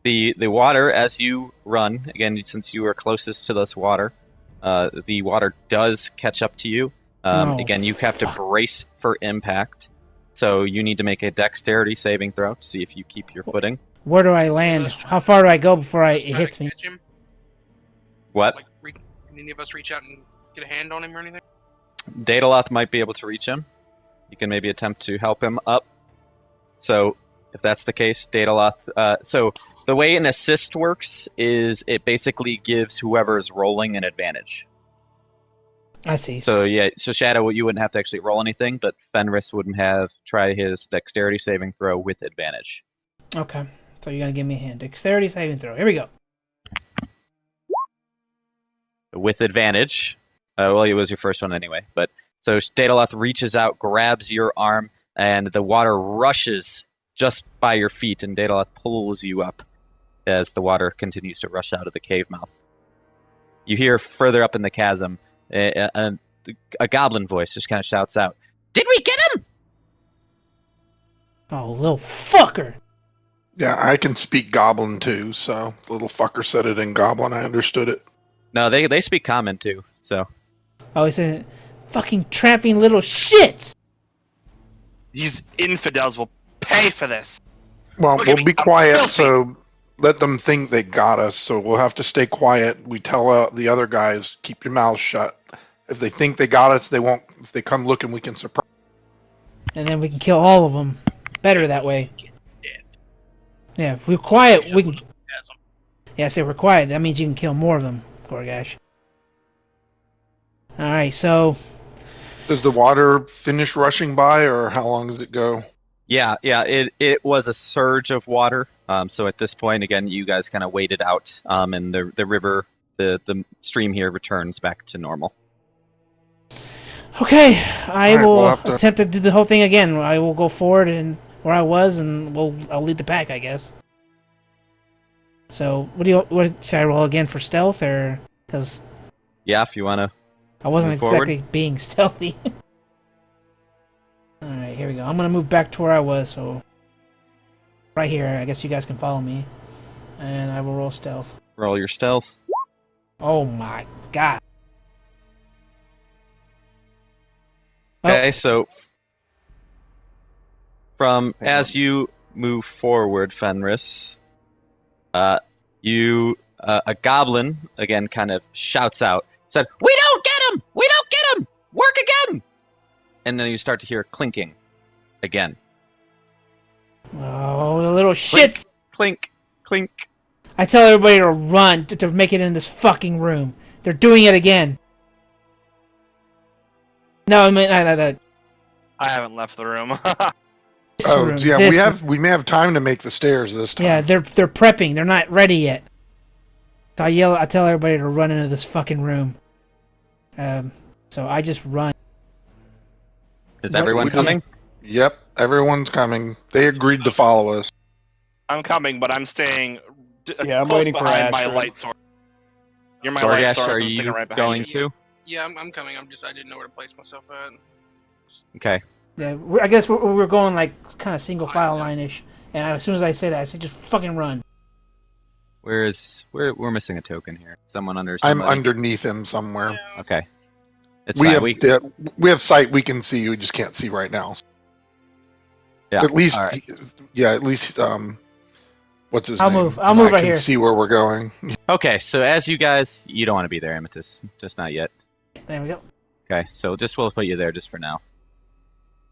Speaker 1: the water, as you run, again, since you are closest to this water, the water does catch up to you. Again, you have to brace for impact. So you need to make a dexterity saving throw to see if you keep your footing.
Speaker 4: Where do I land? How far do I go before it hits me?
Speaker 1: What?
Speaker 2: Like, can any of us reach out and get a hand on him or anything?
Speaker 1: Daedeloth might be able to reach him. You can maybe attempt to help him up. So if that's the case, Daedeloth... so the way an assist works is it basically gives whoever is rolling an advantage.
Speaker 4: I see.
Speaker 1: So yeah, so Shadow, you wouldn't have to actually roll anything, but Fenris wouldn't have try his dexterity saving throw with advantage.
Speaker 4: Okay, so you're gonna give me a hand. Dexterity saving throw. Here we go.
Speaker 1: With advantage. Well, it was your first one anyway. But so Daedeloth reaches out, grabs your arm, and the water rushes just by your feet, and Daedeloth pulls you up as the water continues to rush out of the cave mouth. You hear further up in the chasm, a goblin voice just kind of shouts out, "Did we get him?"
Speaker 4: Oh, little fucker!
Speaker 3: Yeah, I can speak Goblin too, so the little fucker said it in Goblin. I understood it.
Speaker 1: No, they speak common too, so...
Speaker 4: Oh, he said, fucking tramping little shits!
Speaker 5: These infidels will pay for this.
Speaker 3: Well,
Speaker 5: Look at
Speaker 3: we'll
Speaker 5: me,
Speaker 3: be
Speaker 5: I'm
Speaker 3: quiet,
Speaker 5: filthy.
Speaker 3: so let them think they got us, so we'll have to stay quiet. We tell the other guys, keep your mouths shut. If they think they got us, they won't. If they come looking, we can surprise.
Speaker 4: And then we can kill all of them. Better that way. Yeah, if we're quiet, we can... Yeah, so if we're quiet, that means you can kill more of them, Goregash. Alright, so...
Speaker 3: Does the water finish rushing by, or how long does it go?
Speaker 1: Yeah, it was a surge of water. So at this point, again, you guys kind of waited out, and the river, the stream here returns back to normal.
Speaker 4: Okay, I
Speaker 3: Alright,
Speaker 4: will
Speaker 3: we'll have to-
Speaker 4: attempt to do the whole thing again. I will go forward and where I was, and I'll lead the pack, I guess. So, what should I roll again for stealth, or because
Speaker 1: Yeah, if you want to.
Speaker 4: I wasn't
Speaker 1: Move forward.
Speaker 4: exactly being stealthy. All right, here we go. I'm gonna move back to where I was, so right here. I guess you guys can follow me, and I will roll stealth.
Speaker 1: Roll your stealth.
Speaker 4: Oh my god!
Speaker 1: Okay, so as you move forward, Fenris, a goblin again kind of shouts out, said, "We don't get him! We don't get him! Work again!" And then you start to hear clinking again.
Speaker 4: Oh, the little shits!
Speaker 1: Clink, clink.
Speaker 4: I tell everybody to run to make it in this fucking room. They're doing it again. No, I mean,
Speaker 5: I haven't left the room.
Speaker 4: this
Speaker 3: Oh,
Speaker 4: room,
Speaker 3: yeah,
Speaker 4: this
Speaker 3: we may have time to make the stairs this time.
Speaker 4: Yeah, they're prepping. They're not ready yet. So I tell everybody to run into this fucking room. So I just run.
Speaker 1: Is everyone coming?
Speaker 3: Yep, everyone's coming. They agreed to follow us.
Speaker 5: I'm coming, but I'm staying.
Speaker 6: Yeah, I'm
Speaker 5: close
Speaker 6: waiting for
Speaker 5: behind my
Speaker 6: Astrid.
Speaker 5: light sword. You're my light
Speaker 1: Goregash,
Speaker 5: sword.
Speaker 1: are
Speaker 5: So I'm sticking
Speaker 1: you
Speaker 5: right behind
Speaker 1: going
Speaker 5: you.
Speaker 1: to?
Speaker 2: Yeah, I'm coming. I didn't know where to place myself at.
Speaker 1: Okay.
Speaker 4: Yeah, I guess we're going like kind of single file line-ish. And as soon as I say that, I say just fucking run.
Speaker 1: We're missing a token here. Someone under.
Speaker 3: I'm
Speaker 1: Somebody.
Speaker 3: underneath him somewhere.
Speaker 1: Okay. It's
Speaker 3: We
Speaker 1: fine.
Speaker 3: have we have sight. We can see. We just can't see right now.
Speaker 1: Yeah.
Speaker 3: At least,
Speaker 1: all right.
Speaker 3: yeah. At least, what's his
Speaker 4: I'll
Speaker 3: name?
Speaker 4: move. I'll move
Speaker 3: I
Speaker 4: right
Speaker 3: can
Speaker 4: here.
Speaker 3: see where we're going.
Speaker 1: Okay, so as you guys, you don't want to be there, Amethyst, just not yet.
Speaker 4: There we go.
Speaker 1: Okay, so we'll put you there just for now.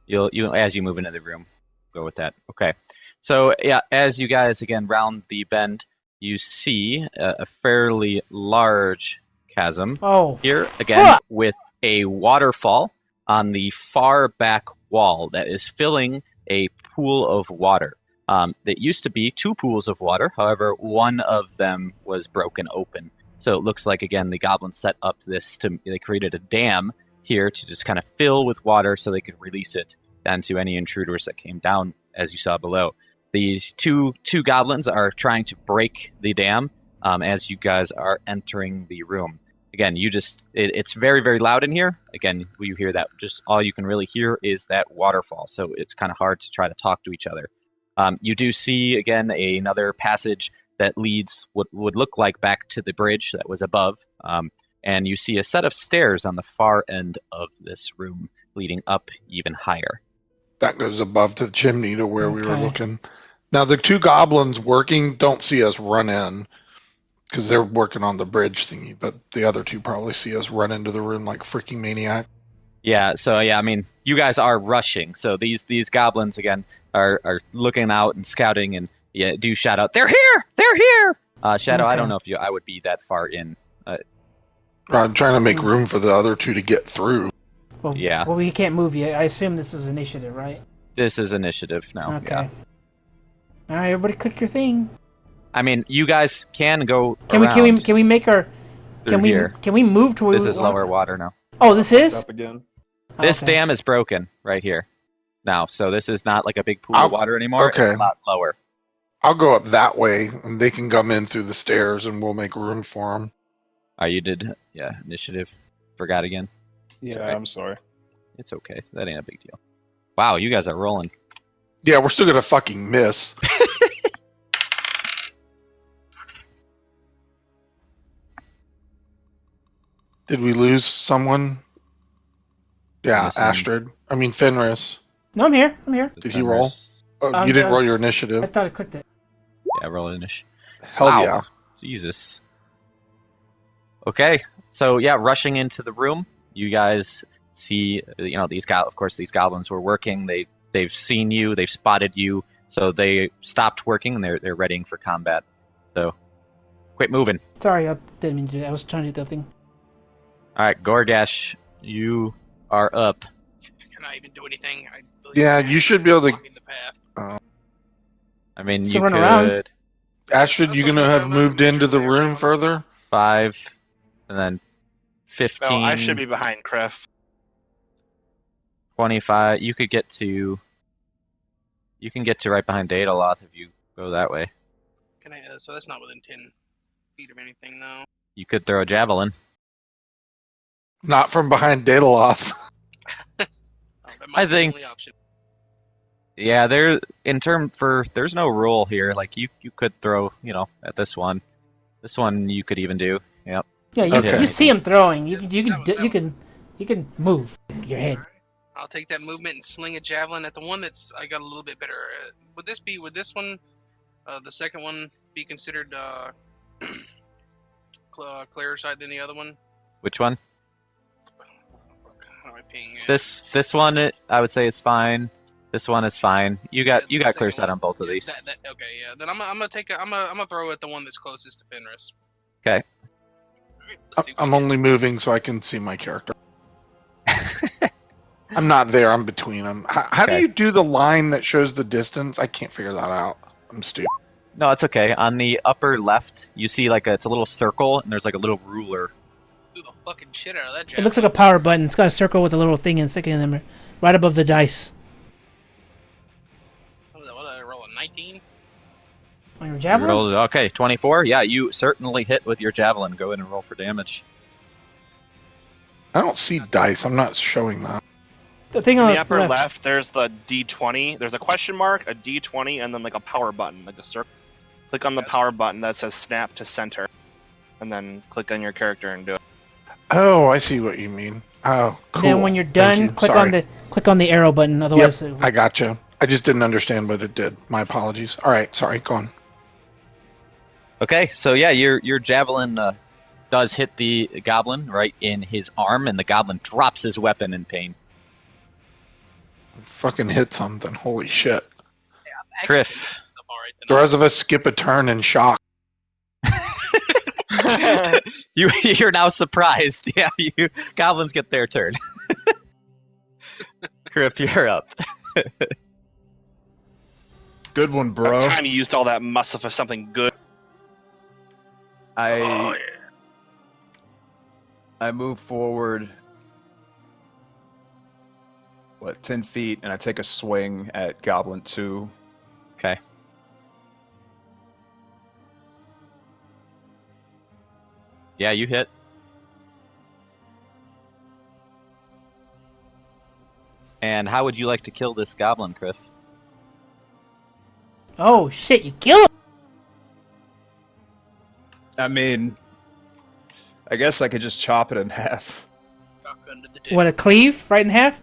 Speaker 1: You as you move into the room, go with that. Okay, so yeah, as you guys again round the bend, you see a fairly large chasm
Speaker 4: Oh,
Speaker 1: here again
Speaker 4: fuck!
Speaker 1: with a waterfall on the far back wall that is filling a pool of water. That used to be 2 pools of water. However, one of them was broken open. So it looks like, again, the goblins set up they created a dam here to just kind of fill with water so they could release it onto any intruders that came down, as you saw below. These two goblins are trying to break the dam as you guys are entering the room. Again, it's very, very loud in here. Again, you hear that. Just all you can really hear is that waterfall. So it's kind of hard to try to talk to each other. You do see, again, another passage that leads what would look like back to the bridge that was above. And you see a set of stairs on the far end of this room leading up even higher.
Speaker 3: That goes above to the chimney to where we were looking. Now, the 2 goblins working don't see us run in because they're working on the bridge thingy, but the other 2 probably see us run into the room like freaking maniac. Yeah,
Speaker 1: so I mean, you guys are rushing. So these goblins, again, are looking out and scouting and do shout out, "They're here! They're here!" Shadow, I don't know if I would be that far in.
Speaker 3: I'm trying to make room for the other 2 to get through.
Speaker 4: Well, Well, we can't move yet. I assume this is initiative, right?
Speaker 1: This is initiative now.
Speaker 4: Okay.
Speaker 1: Yeah.
Speaker 4: All right, everybody, click your thing.
Speaker 1: I mean, you guys can go.
Speaker 4: Can we make our? Can we move to where
Speaker 1: this is lower water now?
Speaker 4: Oh, this is
Speaker 6: Up again.
Speaker 1: This dam is broken right here now, so this is not like a big pool of water anymore.
Speaker 3: Okay.
Speaker 1: It's a lot lower.
Speaker 3: I'll go up that way, and they can come in through the stairs, and we'll make room for them.
Speaker 1: You did, initiative. Forgot again.
Speaker 6: Yeah,
Speaker 1: okay.
Speaker 6: I'm sorry.
Speaker 1: It's okay. That ain't a big deal. Wow, you guys are rolling.
Speaker 3: Yeah, we're still gonna fucking miss. Did we lose someone? Yeah, Astrid. I mean, Fenris.
Speaker 4: No, I'm here.
Speaker 3: Did he roll? Oh, you didn't roll your initiative.
Speaker 4: I thought I clicked it.
Speaker 1: Yeah, roll initiative.
Speaker 3: Hell yeah.
Speaker 1: Jesus. Okay, so rushing into the room, you guys see, these goblins were working. They've seen you, they've spotted you, so they stopped working and they're readying for combat. So, quit moving.
Speaker 4: Sorry, I didn't mean to do that. I was trying to do the thing.
Speaker 1: All right, Goregash, you are up.
Speaker 2: Can I even do anything?
Speaker 3: You should be able to.
Speaker 1: I mean,
Speaker 4: you
Speaker 1: you
Speaker 4: run
Speaker 1: could.
Speaker 4: Around.
Speaker 3: Astrid, you gonna have moved into the room further?
Speaker 1: 5, and then 15.
Speaker 5: No, I should be behind Kriff.
Speaker 1: 25. You can get to right behind Daedeloth if you go that way.
Speaker 2: Can I? So that's not within 10 feet of anything, though.
Speaker 1: You could throw a javelin.
Speaker 3: Not from behind Daedeloth.
Speaker 1: I think. Yeah, there's no rule here. Like you could throw, at this one. This one you could even do. Yep.
Speaker 4: Yeah, you see him throwing. You can move your head.
Speaker 2: I'll take that movement and sling a javelin at the one that's I got a little bit better. Would this one, the second one, be considered clearer side than the other one?
Speaker 1: Which one?
Speaker 2: How do I ping it?
Speaker 1: This one, I would say is fine. This one is fine. You got clear sight on both of these.
Speaker 2: Okay, yeah. Then I'm gonna throw at the one that's closest to Fenris.
Speaker 1: Okay.
Speaker 3: I'm only moving so I can see my character. I'm not there. I'm between them. How do you do the line that shows the distance? I can't figure that out. I'm stupid.
Speaker 1: No, it's okay. On the upper left, you see it's a little circle, and there's a little ruler.
Speaker 2: Do the fucking shit out of that javelin.
Speaker 4: It looks like a power button. It's got a circle with a little thing and sticking in them right above the dice.
Speaker 2: What did I roll, a 19?
Speaker 4: On your javelin?
Speaker 1: Okay, 24. Yeah, you certainly hit with your javelin. Go in and roll for damage.
Speaker 3: I don't see dice. I'm not showing that.
Speaker 4: The thing
Speaker 5: In
Speaker 4: on
Speaker 5: the upper left, there's the D20. There's a question mark, a D20, and then a power button, like a circle. Click on the power button that says snap to center, and then click on your character and do it.
Speaker 3: Oh, I see what you mean. Oh, cool.
Speaker 4: Then when you're done, click on the arrow button. Otherwise,
Speaker 3: I gotcha. I just didn't understand what it did. My apologies. All right, sorry. Go on.
Speaker 1: Okay, so your javelin does hit the goblin right in his arm, and the goblin drops his weapon in pain.
Speaker 3: Fucking hit something. Holy shit.
Speaker 2: Yeah,
Speaker 1: Kriff.
Speaker 3: The rest of us skip a turn in shock.
Speaker 1: You're now surprised. Yeah, goblins get their turn. Kriff, you're up.
Speaker 6: Good one, bro.
Speaker 5: That time you used all that muscle for something good.
Speaker 6: I move forward, 10 feet, and I take a swing at Goblin 2.
Speaker 1: Okay. Yeah, you hit. And how would you like to kill this goblin, Kriff?
Speaker 4: Oh shit! You kill him.
Speaker 6: I mean, I guess I could just chop it in half.
Speaker 2: Shotgun to the dick.
Speaker 4: What, a cleave right in half?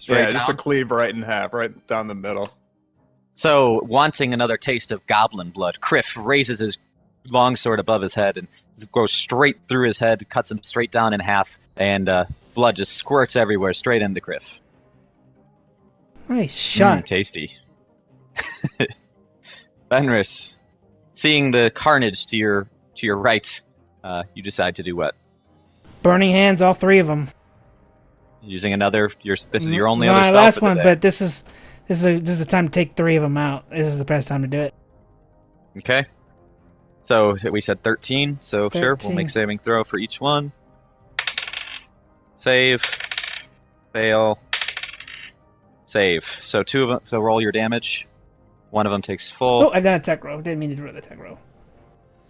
Speaker 6: Yeah, just a cleave right in half, right down the middle.
Speaker 1: So, wanting another taste of goblin blood, Kriff raises his longsword above his head and goes straight through his head, cuts him straight down in half, and blood just squirts everywhere, straight into Kriff.
Speaker 4: Nice shot.
Speaker 1: Tasty. Fenris, seeing the carnage to your right, you decide to do what?
Speaker 4: Burning hands, all three of them.
Speaker 1: Using another. This is your only other
Speaker 4: My
Speaker 1: spell
Speaker 4: last
Speaker 1: for the
Speaker 4: one,
Speaker 1: day.
Speaker 4: but this is the time to take three of them out. This is the best time to do it.
Speaker 1: Okay. So we said 13. So sure, we'll
Speaker 4: 13.
Speaker 1: make saving throw for each one. Save. Fail. Save. So two of them. So roll your damage. One of them takes full.
Speaker 4: Oh, I've done a tech roll. Didn't mean to do the tech roll.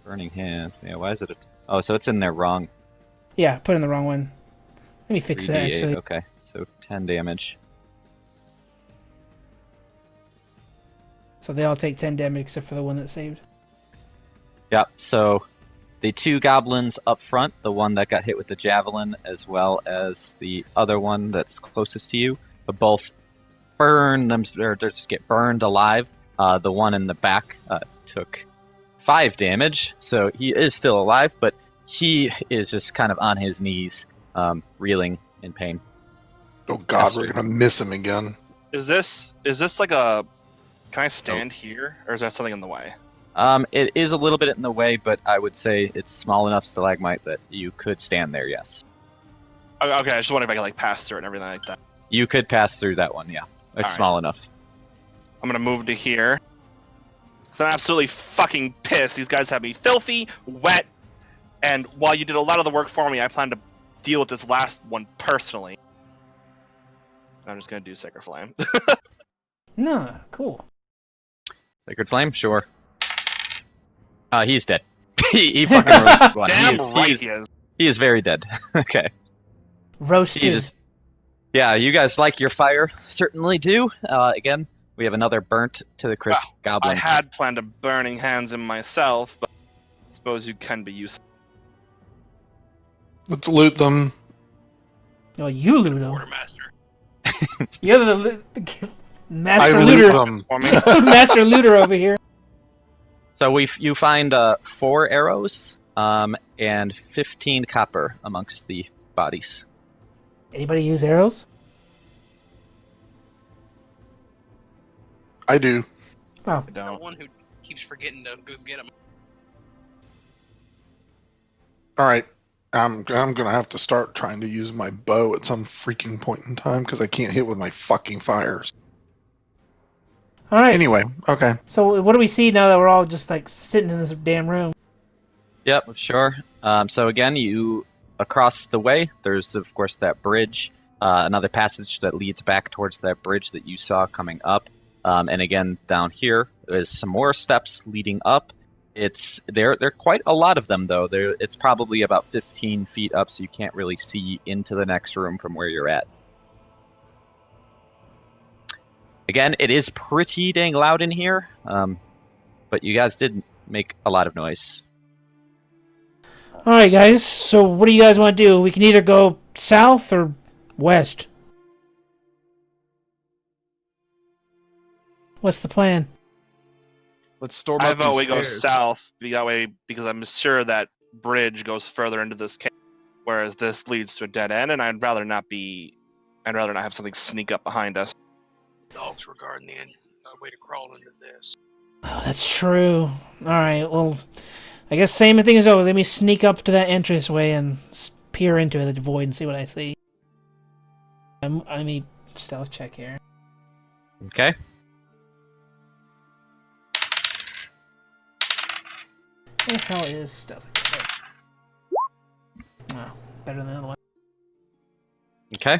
Speaker 1: Burning hand. Yeah. Why is it? Oh, so it's in there wrong.
Speaker 4: Yeah, put in the wrong one. Let me fix that
Speaker 1: 3d8.
Speaker 4: actually.
Speaker 1: Okay. So 10 damage.
Speaker 4: So they all take 10 damage except for the one that saved.
Speaker 1: Yep, so the two goblins up front, the one that got hit with the javelin, as well as the other one that's closest to you, both burn them, or just get burned alive. The one in the back took 5 damage, so he is still alive, but he is just kind of on his knees, reeling in pain.
Speaker 3: Oh God,
Speaker 1: Astrid.
Speaker 3: we're gonna miss him again.
Speaker 5: Is this like a? Can I stand here, or is there something in the way?
Speaker 1: It is a little bit in the way, but I would say it's small enough stalagmite that you could stand there, yes.
Speaker 5: Okay, I just wondering if I could like pass through it and everything like that.
Speaker 1: You could pass through that one, yeah. It's
Speaker 5: Alright.
Speaker 1: small enough.
Speaker 5: I'm gonna move to here. Cause I'm absolutely fucking pissed. These guys have me filthy, wet, and while you did a lot of the work for me, I plan to deal with this last one personally. I'm just gonna do Sacred Flame.
Speaker 4: No, cool.
Speaker 1: Sacred Flame? Sure. He's dead. he fucking roasted blood.
Speaker 5: Damn right
Speaker 1: he
Speaker 5: he is.
Speaker 1: He is very dead. Okay.
Speaker 4: Roasted.
Speaker 1: He just, yeah, you guys like your fire. Certainly do. Again, we have another burnt to the crisp goblin.
Speaker 5: I had planned a burning hands in myself, but I suppose you can be useful.
Speaker 3: Let's loot them.
Speaker 4: No, you loot them.
Speaker 2: Quartermaster.
Speaker 4: You're the master
Speaker 3: I
Speaker 4: looter.
Speaker 3: loot them.
Speaker 5: For me.
Speaker 4: Master looter over here.
Speaker 1: So you find 4 arrows and 15 copper amongst the bodies.
Speaker 4: Anybody use arrows?
Speaker 3: I do.
Speaker 4: Oh,
Speaker 5: I
Speaker 2: The
Speaker 5: don't.
Speaker 2: one who keeps forgetting to go get him.
Speaker 3: All right. I'm gonna have to start trying to use my bow at some freaking point in time because I can't hit with my fucking fires.
Speaker 4: all right.
Speaker 3: Anyway, okay.
Speaker 4: So what do we see now that we're all just like sitting in this damn room?
Speaker 1: Yep, sure. So again, you across the way, there's of course that bridge, another passage that leads back towards that bridge that you saw coming up, and again down here is some more steps leading up. It's there are quite a lot of them though. It's probably about 15 feet up, so you can't really see into the next room from where you're at. Again, it is pretty dang loud in here, but you guys did make a lot of noise.
Speaker 4: All right, guys. So what do you guys want to do? We can either go south or west. What's the plan?
Speaker 6: Let's storm
Speaker 5: I
Speaker 6: up
Speaker 5: vote
Speaker 6: these
Speaker 5: we go
Speaker 6: stairs.
Speaker 5: south that way because I'm sure that bridge goes further into this cave, whereas this leads to a dead end, and I'd rather not have something sneak up behind us.
Speaker 2: Dogs were guarding the end. Way to crawl into this.
Speaker 4: Oh, that's true. All right. Well, I guess same thing as over. Let me sneak up to that entranceway and peer into the void and see what I see. I mean, stealth check here.
Speaker 1: Okay.
Speaker 4: What the hell is stealth? Oh, better than the other one.
Speaker 1: Okay.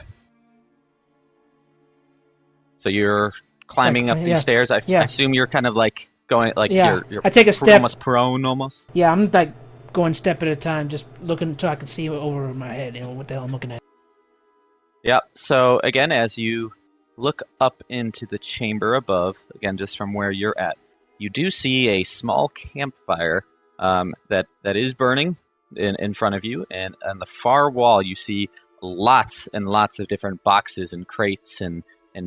Speaker 1: So you're climbing up these stairs. I assume you're kind of like going, like you're
Speaker 4: I take a step.
Speaker 1: Almost prone, almost.
Speaker 4: Yeah, I'm like going step at a time, just looking so I can see over my head, what the hell I'm looking at.
Speaker 1: Yep. So again, as you look up into the chamber above, again, just from where you're at, you do see a small campfire that is burning in front of you, and on the far wall you see lots and lots of different boxes and crates and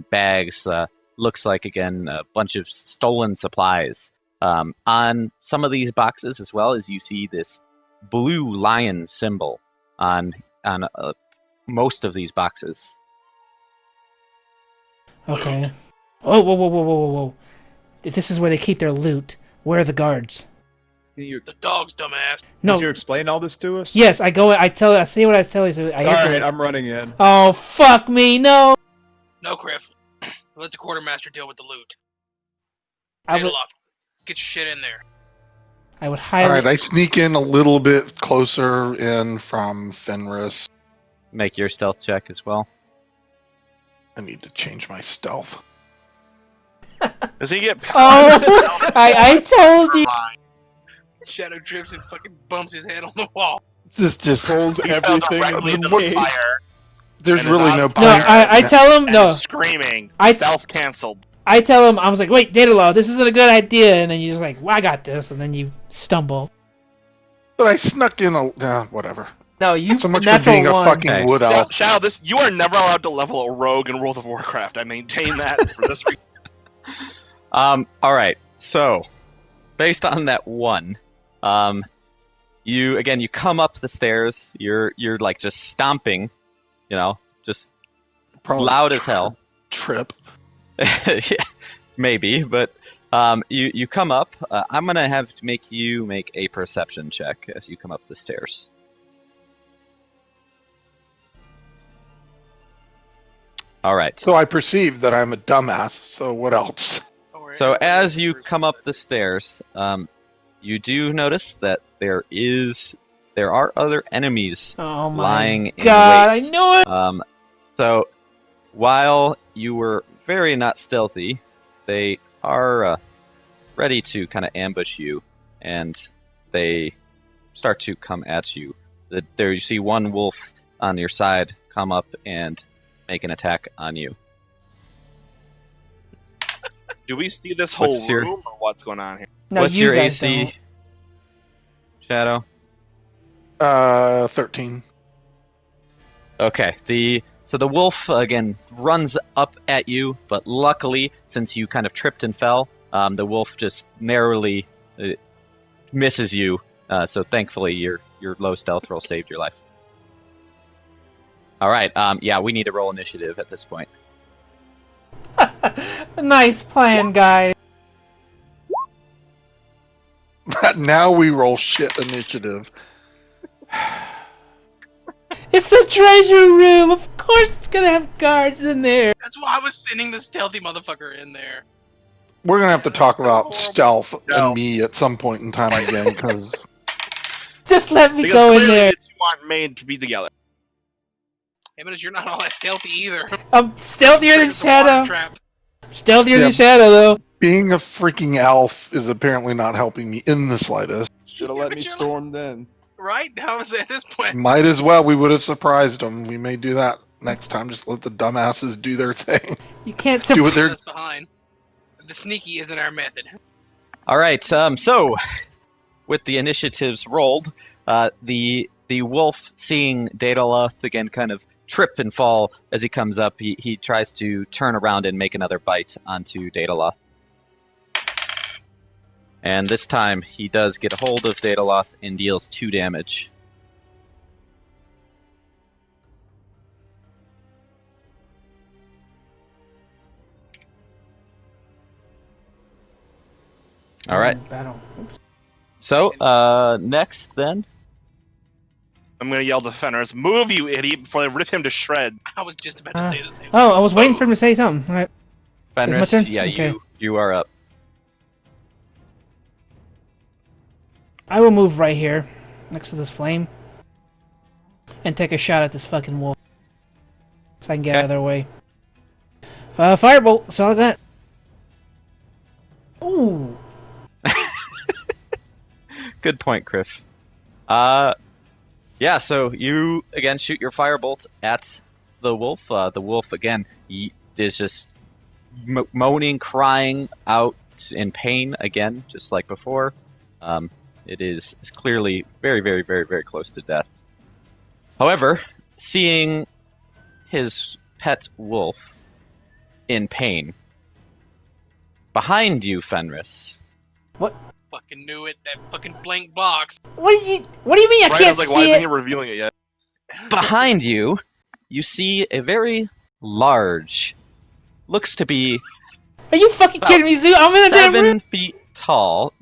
Speaker 1: bags. Looks like, again, a bunch of stolen supplies. On some of these boxes, as well as you see this blue lion symbol on most of these boxes.
Speaker 4: Okay. Whoa. If this is where they keep their loot, where are the guards?
Speaker 2: The dog's dumbass.
Speaker 4: No.
Speaker 6: Did you explain all this to us?
Speaker 4: Yes, I go. I say what I tell you. So I
Speaker 6: Alright, I'm running in.
Speaker 4: Oh, fuck me, no!
Speaker 2: No, Kriff. Let the quartermaster deal with the loot.
Speaker 4: I would,
Speaker 2: get your shit in there.
Speaker 4: I would highly...
Speaker 3: Alright, I sneak in a little bit closer in from Fenris.
Speaker 1: Make your stealth check as well.
Speaker 3: I need to change my stealth.
Speaker 5: Does he get?
Speaker 4: Oh, I told you.
Speaker 2: Shadow drifts and fucking bumps his head on the wall.
Speaker 3: This just
Speaker 6: Pulls everything in the cage.
Speaker 3: There's
Speaker 5: And
Speaker 3: really
Speaker 5: it's
Speaker 3: no
Speaker 5: on
Speaker 3: point.
Speaker 4: No, I tell him, no.
Speaker 5: Screaming.
Speaker 4: I-
Speaker 5: Stealth canceled.
Speaker 4: I tell him, I was like, wait, Daedeloth, this isn't a good idea. And then you're just like, well, I got this. And then you stumble.
Speaker 3: But I snuck in a... whatever.
Speaker 4: No, you
Speaker 3: So much for
Speaker 4: natural
Speaker 3: being a
Speaker 4: one.
Speaker 3: fucking
Speaker 1: Okay.
Speaker 3: wood elf.
Speaker 5: Shadow, you are never allowed to level a rogue in World of Warcraft. I maintain that for this reason.
Speaker 1: All right. So, based on that one, you come up the stairs. You're like just stomping, just
Speaker 3: Probably
Speaker 1: loud as hell.
Speaker 3: Trip.
Speaker 1: Yeah, maybe, but you come up. I'm gonna have to make you make a perception check as you come up the stairs. All right.
Speaker 3: So I perceive that I'm a dumbass, so what else?
Speaker 1: So as you come up the stairs, you do notice that there are other enemies
Speaker 4: Oh my
Speaker 1: lying
Speaker 4: god,
Speaker 1: in wait.
Speaker 4: I knew it!
Speaker 1: So while you were very not stealthy, they are ready to kind of ambush you, and they start to come at you. There you see one wolf on your side come up and make an attack on you.
Speaker 5: Do we see this whole
Speaker 1: What's your-
Speaker 5: room, or what's going on here?
Speaker 4: No,
Speaker 1: What's
Speaker 4: you
Speaker 1: your
Speaker 4: guys
Speaker 1: AC,
Speaker 4: don't.
Speaker 1: Shadow?
Speaker 3: 13.
Speaker 1: Okay, so the wolf, again, runs up at you, but luckily, since you kind of tripped and fell, the wolf just narrowly misses you, so thankfully your low stealth roll saved your life. Alright, we need to roll initiative at this point.
Speaker 4: Nice plan, guys.
Speaker 3: Now we roll shit initiative.
Speaker 4: It's the treasure room! Of course it's gonna have guards in there!
Speaker 2: That's why I was sending the stealthy motherfucker in there.
Speaker 3: We're gonna have to talk
Speaker 2: So
Speaker 3: about
Speaker 2: horrible.
Speaker 3: stealth
Speaker 5: No.
Speaker 3: and me at some point in time again, because
Speaker 4: Just let me
Speaker 5: Because
Speaker 4: go in
Speaker 5: clearly
Speaker 4: there.
Speaker 5: these two aren't made to be together.
Speaker 2: Hey, but you're not all that stealthy either.
Speaker 4: I'm stealthier than
Speaker 2: Triggered the water
Speaker 4: Shadow.
Speaker 2: trap.
Speaker 4: Stealthier
Speaker 3: Yeah.
Speaker 4: than Shadow, though.
Speaker 3: being a freaking elf is apparently not helping me in the slightest.
Speaker 6: Should have
Speaker 2: Yeah,
Speaker 6: let
Speaker 2: but
Speaker 6: me
Speaker 2: you're
Speaker 6: storm then.
Speaker 2: Right? How is it at this point?
Speaker 3: Might as well. We would have surprised them. We may do that next time. Just let the dumbasses do their thing.
Speaker 4: You can't
Speaker 3: Do what they're
Speaker 2: Us behind. The sneaky isn't our method.
Speaker 1: Alright, so with the initiatives rolled, the wolf, seeing Daedeloth again kind of trip and fall as he comes up, he tries to turn around and make another bite onto Daedeloth. And this time he does get a hold of Daedeloth and deals 2 damage. Alright.
Speaker 4: Battle. Oops.
Speaker 1: So, next then,
Speaker 5: I'm gonna yell to Fenris, "Move, you idiot!" before I rip him to shreds.
Speaker 2: I was just about to say the same.
Speaker 4: Oh, I was waiting for him to say something. All right.
Speaker 1: Fenris,
Speaker 4: Is my turn?
Speaker 1: yeah,
Speaker 4: Okay.
Speaker 1: you are up.
Speaker 4: I will move right here, next to this flame, and take a shot at this fucking wolf, so I can get out of their way. Firebolt, saw that. Ooh.
Speaker 1: Good point, Kriff. Yeah, so you, again, shoot your firebolt at the wolf. The wolf, again, is just moaning, crying out in pain, again, just like before. It is clearly very, very, very, very close to death. However, seeing his pet wolf in pain, behind you, Fenris.
Speaker 4: What?
Speaker 2: Fucking knew it. That fucking blank box.
Speaker 4: What do you mean I
Speaker 5: Right, I
Speaker 4: can't
Speaker 5: was like, why
Speaker 4: see
Speaker 5: isn't he
Speaker 4: it?
Speaker 5: revealing it yet?
Speaker 1: Behind you, you see a very large, looks to be
Speaker 4: Are you fucking kidding me, Zoo? I'm in a damn
Speaker 1: 7
Speaker 4: room.
Speaker 1: feet tall.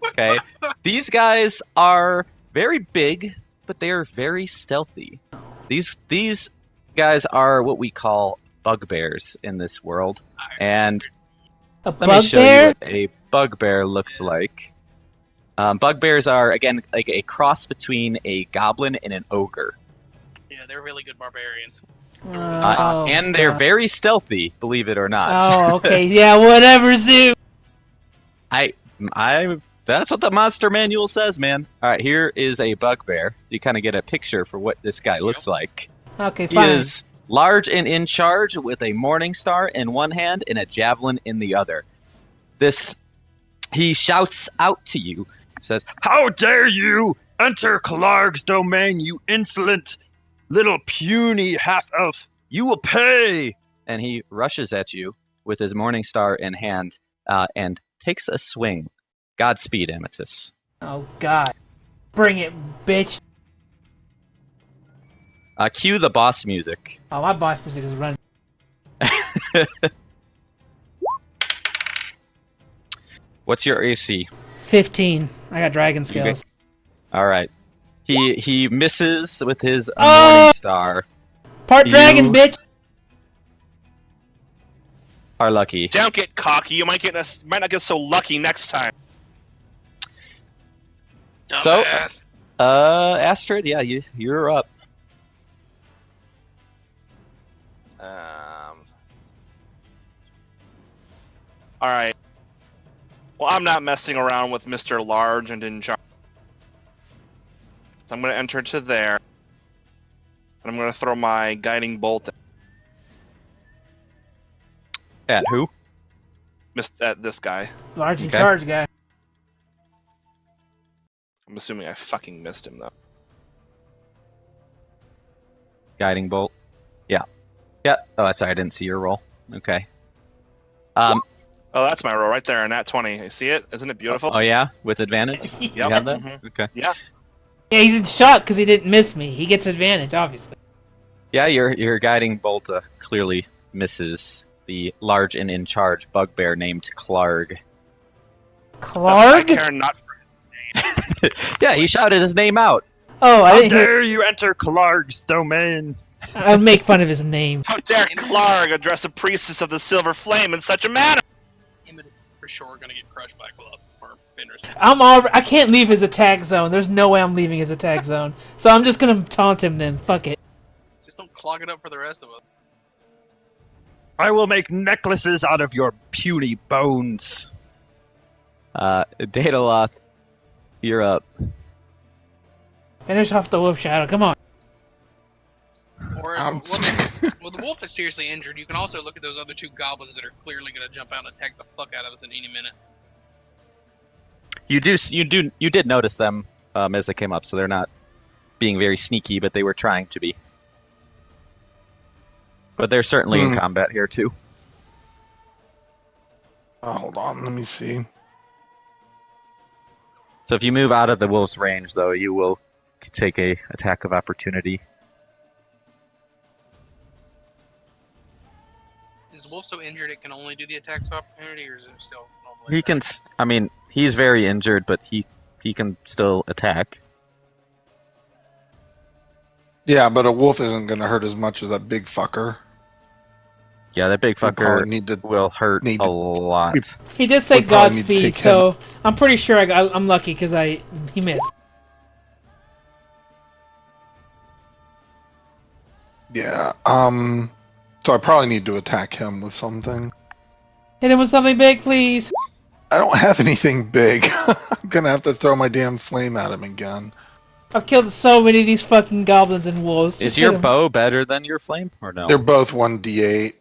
Speaker 1: Okay, these guys are very big, but they are very stealthy. These guys are what we call bugbears in this world, and
Speaker 4: A
Speaker 1: let me show you
Speaker 4: bugbear?
Speaker 1: what a bugbear looks like. Bugbears are, again, like a cross between a goblin and an ogre.
Speaker 2: Yeah, they're really good barbarians.
Speaker 4: Oh,
Speaker 1: And they're
Speaker 4: God.
Speaker 1: very stealthy, believe it or not.
Speaker 4: Oh, okay. Yeah, whatever, Zoo.
Speaker 1: That's what the monster manual says, man. Alright, here is a bugbear. So you kind of get a picture for what this guy looks like.
Speaker 4: Okay,
Speaker 1: He
Speaker 4: fine.
Speaker 1: is large and in charge with a morning star in one hand and a javelin in the other. He shouts out to you, says, "How dare you enter Clark's domain, you insolent little puny half-elf! You will pay!" And he rushes at you with his morning star in hand and takes a swing. Godspeed, Amatus.
Speaker 4: Oh, God. Bring it, bitch.
Speaker 1: Cue the boss music.
Speaker 4: Oh, my boss music is running.
Speaker 1: What's your AC?
Speaker 4: 15. I got dragon skills.
Speaker 1: All right. He misses with his
Speaker 4: Oh!
Speaker 1: morning star.
Speaker 4: Part dragon,
Speaker 1: You-
Speaker 4: bitch.
Speaker 1: Are lucky.
Speaker 5: Don't get cocky. You might not get so lucky next time.
Speaker 1: So-
Speaker 2: Dumbass.
Speaker 1: Astrid, yeah, you're up.
Speaker 5: All right. Well, I'm not messing around with Mr. Large and in charge. So I'm going to enter to there. And I'm going to throw my guiding bolt
Speaker 1: At who?
Speaker 5: at this guy.
Speaker 4: Large in
Speaker 1: Okay.
Speaker 4: charge guy.
Speaker 5: I'm assuming I fucking missed him, though.
Speaker 1: Guiding bolt. Yeah. Yeah. Oh, sorry, I didn't see your roll. Okay.
Speaker 5: Oh, that's my roll right there, and that 20. You see it? Isn't it beautiful?
Speaker 1: Oh yeah, with advantage.
Speaker 5: Yep.
Speaker 1: You have that?
Speaker 5: Mhm.
Speaker 1: Okay.
Speaker 5: Yeah.
Speaker 4: Yeah, he's in shock because he didn't miss me. He gets advantage, obviously.
Speaker 1: Yeah, your guiding bolt clearly misses the large and in charge bugbear named Clark.
Speaker 5: I
Speaker 4: Clark?
Speaker 5: care not for
Speaker 1: Yeah, he shouted his name out.
Speaker 4: Oh, I didn't hear.
Speaker 1: you enter Clark's domain?
Speaker 4: I'll make fun of his name.
Speaker 5: How dare Clark address a priestess of the Silver Flame in such a manner?
Speaker 2: Him is for sure gonna get crushed by a club or Fenris.
Speaker 4: I can't leave his attack zone. There's no way I'm leaving his attack zone. So I'm just gonna taunt him then. Fuck it.
Speaker 2: Just don't clog it up for the rest of us.
Speaker 1: I will make necklaces out of your puny bones. Daedeloth, you're up.
Speaker 4: Finish off the wolf shadow. Come on.
Speaker 2: Or
Speaker 3: Um,
Speaker 2: well, the wolf is seriously injured. You can also look at those other two goblins that are clearly gonna jump out and attack the fuck out of us in any minute.
Speaker 1: You did notice them as they came up, so they're not being very sneaky, but they were trying to be. But they're certainly in combat here too.
Speaker 3: Hold on, let me see.
Speaker 1: So if you move out of the wolf's range, though, you will take a attack of opportunity.
Speaker 2: Is the wolf so injured it can only do the attacks of opportunity, or is it still normally?
Speaker 1: He can. I mean, he's very injured, but he can still attack.
Speaker 3: Yeah, but a wolf isn't going to hurt as much as that big fucker.
Speaker 1: Yeah, that big
Speaker 3: We'll probably
Speaker 1: fucker
Speaker 3: need to-
Speaker 1: will hurt
Speaker 3: need
Speaker 1: a
Speaker 3: to-
Speaker 1: lot.
Speaker 4: He did say
Speaker 3: We'd probably need to
Speaker 4: Godspeed,
Speaker 3: take
Speaker 4: so I'm pretty sure I'm lucky because he missed.
Speaker 3: Yeah. So I probably need to attack him with something.
Speaker 4: Hit him with something big, please.
Speaker 3: I don't have anything big. I'm going to have to throw my damn flame at him again.
Speaker 4: I've killed so many of these fucking goblins and wolves.
Speaker 1: Is
Speaker 4: Just
Speaker 1: your
Speaker 4: hit 'em.
Speaker 1: bow better than your flame, or no?
Speaker 3: They're both 1d8.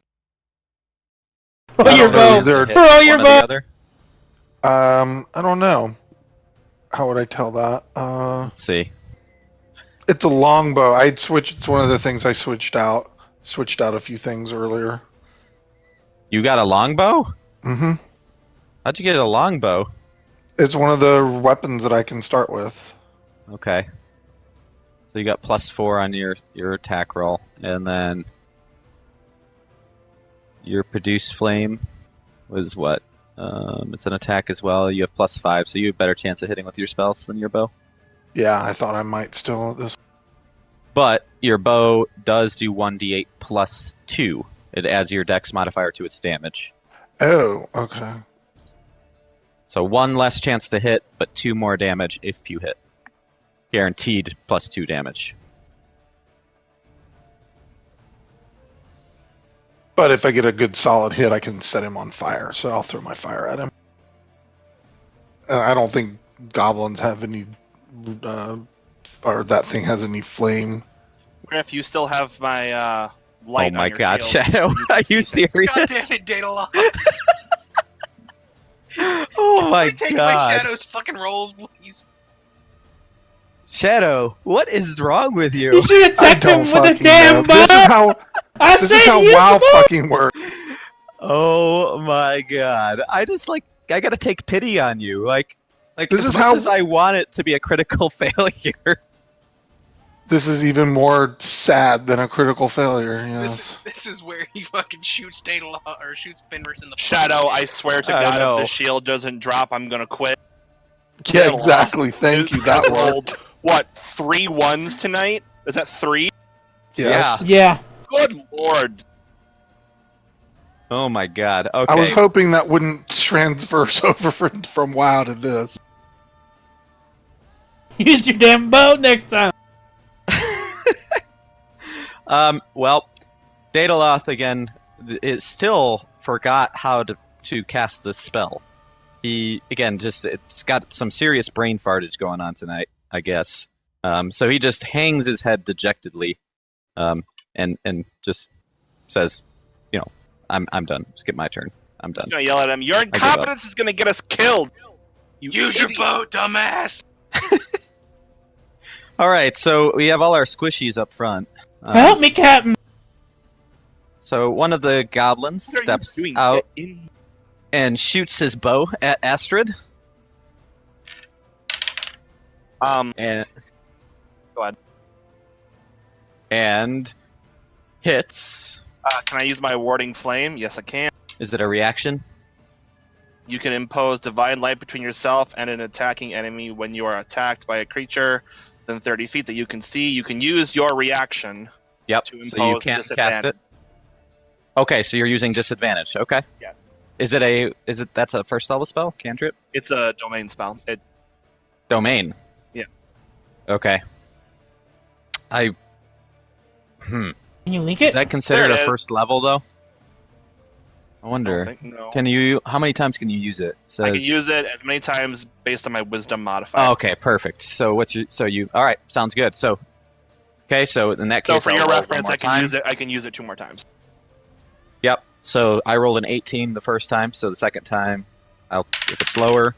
Speaker 4: Roll
Speaker 3: I
Speaker 4: your
Speaker 3: don't know,
Speaker 4: bow.
Speaker 3: is there-
Speaker 1: Hit
Speaker 4: Roll your
Speaker 1: one or the
Speaker 4: bow.
Speaker 1: other?
Speaker 3: I don't know. How would I tell that?
Speaker 1: Let's see.
Speaker 3: It's a longbow. I'd switch. It's one of the things I switched out. Switched out a few things earlier.
Speaker 1: You got a longbow?
Speaker 3: Mm-hmm.
Speaker 1: How'd you get a longbow?
Speaker 3: It's one of the weapons that I can start with.
Speaker 1: Okay. So you got +4 on your attack roll, and then your produce flame was what? It's an attack as well. You have +5, so you have a better chance of hitting with your spells than your bow.
Speaker 3: Yeah, I thought I might still. This.
Speaker 1: But your bow does do 1d8 +2. It adds your dex modifier to its damage.
Speaker 3: Oh, okay.
Speaker 1: So 1 less chance to hit, but 2 more damage if you hit. Guaranteed +2 damage.
Speaker 3: But if I get a good solid hit, I can set him on fire. So I'll throw my fire at him. I don't think goblins have any, or that thing has any flame.
Speaker 5: Griff, you still have my light
Speaker 1: Oh
Speaker 5: on
Speaker 1: my
Speaker 5: your
Speaker 1: god,
Speaker 5: shield.
Speaker 1: Shadow, are you serious?
Speaker 2: God damn it, Daedeloth.
Speaker 1: Oh my
Speaker 2: Somebody take my
Speaker 1: god.
Speaker 2: Shadow's fucking rolls, please.
Speaker 1: Shadow, what is wrong with
Speaker 4: You
Speaker 1: you?
Speaker 4: should attack him with a
Speaker 3: fucking
Speaker 4: damn
Speaker 3: know.
Speaker 4: bow.
Speaker 3: This is how
Speaker 4: use
Speaker 3: WoW
Speaker 4: the bow.
Speaker 3: fucking works.
Speaker 1: Oh my god. I gotta take pity on you. Like
Speaker 3: This
Speaker 1: as
Speaker 3: is
Speaker 1: much
Speaker 3: how-
Speaker 1: as I want it to be a critical failure.
Speaker 3: This is even more sad than a critical failure. Yes.
Speaker 2: This is where he fucking shoots Daedeloth, or shoots Fenris in the
Speaker 5: Shadow, I swear to
Speaker 1: I
Speaker 5: God,
Speaker 1: know.
Speaker 5: if the shield doesn't drop, I'm gonna quit.
Speaker 3: Yeah, exactly. Thank you. That
Speaker 5: Just
Speaker 3: worked.
Speaker 5: rolled, what, 3 1s tonight? Is that 3?
Speaker 3: Yes.
Speaker 4: Yeah.
Speaker 5: Good lord.
Speaker 1: Oh my god. Okay.
Speaker 3: I was hoping that wouldn't transverse over from WoW to this.
Speaker 4: Use your damn bow next time.
Speaker 1: Well, Daedeloth again is still forgot how to cast this spell. He again it's got some serious brain fartage going on tonight, I guess. So he just hangs his head dejectedly, and just says, "You know, I'm done. Skip my turn. I'm done."
Speaker 5: I'm gonna yell at him. Your incompetence is gonna get us killed. You
Speaker 2: Use your
Speaker 5: idiot.
Speaker 2: bow, dumbass.
Speaker 1: All right, so we have all our squishies up front.
Speaker 4: Help me, Captain.
Speaker 1: So one of the goblins
Speaker 5: What are you
Speaker 1: steps
Speaker 5: doing?
Speaker 1: out
Speaker 5: Get in.
Speaker 1: and shoots his bow at Astrid, and
Speaker 5: Go ahead.
Speaker 1: and hits.
Speaker 5: Can I use my warding flame? Yes, I can.
Speaker 1: Is it a reaction?
Speaker 5: You can impose divine light between yourself and an attacking enemy when you are attacked by a creature within 30 feet that you can see. You can use your reaction
Speaker 1: Yep.
Speaker 5: to
Speaker 1: So you
Speaker 5: impose
Speaker 1: can't cast
Speaker 5: disadvantage.
Speaker 1: it. Okay, so you're using disadvantage. Okay.
Speaker 5: Yes.
Speaker 1: That's a first level spell? Cantrip?
Speaker 5: It's a domain spell.
Speaker 1: Domain.
Speaker 5: Yeah.
Speaker 1: Okay.
Speaker 4: Can you link
Speaker 1: Is
Speaker 4: it?
Speaker 1: that considered
Speaker 5: There
Speaker 1: a
Speaker 5: it is.
Speaker 1: first level though? I
Speaker 5: I
Speaker 1: wonder.
Speaker 5: don't think- no.
Speaker 1: Can you? How many times can you use it? Says,
Speaker 5: I can use it as many times based on my wisdom modifier.
Speaker 1: Oh, okay, perfect. So all right, sounds good. So okay, so in that case,
Speaker 5: So for
Speaker 1: I'll
Speaker 5: your
Speaker 1: roll one
Speaker 5: reference,
Speaker 1: more
Speaker 5: I can
Speaker 1: time.
Speaker 5: use it. I can use it 2 more times.
Speaker 1: Yep. So I rolled an 18 the first time. So the second time, if it's lower,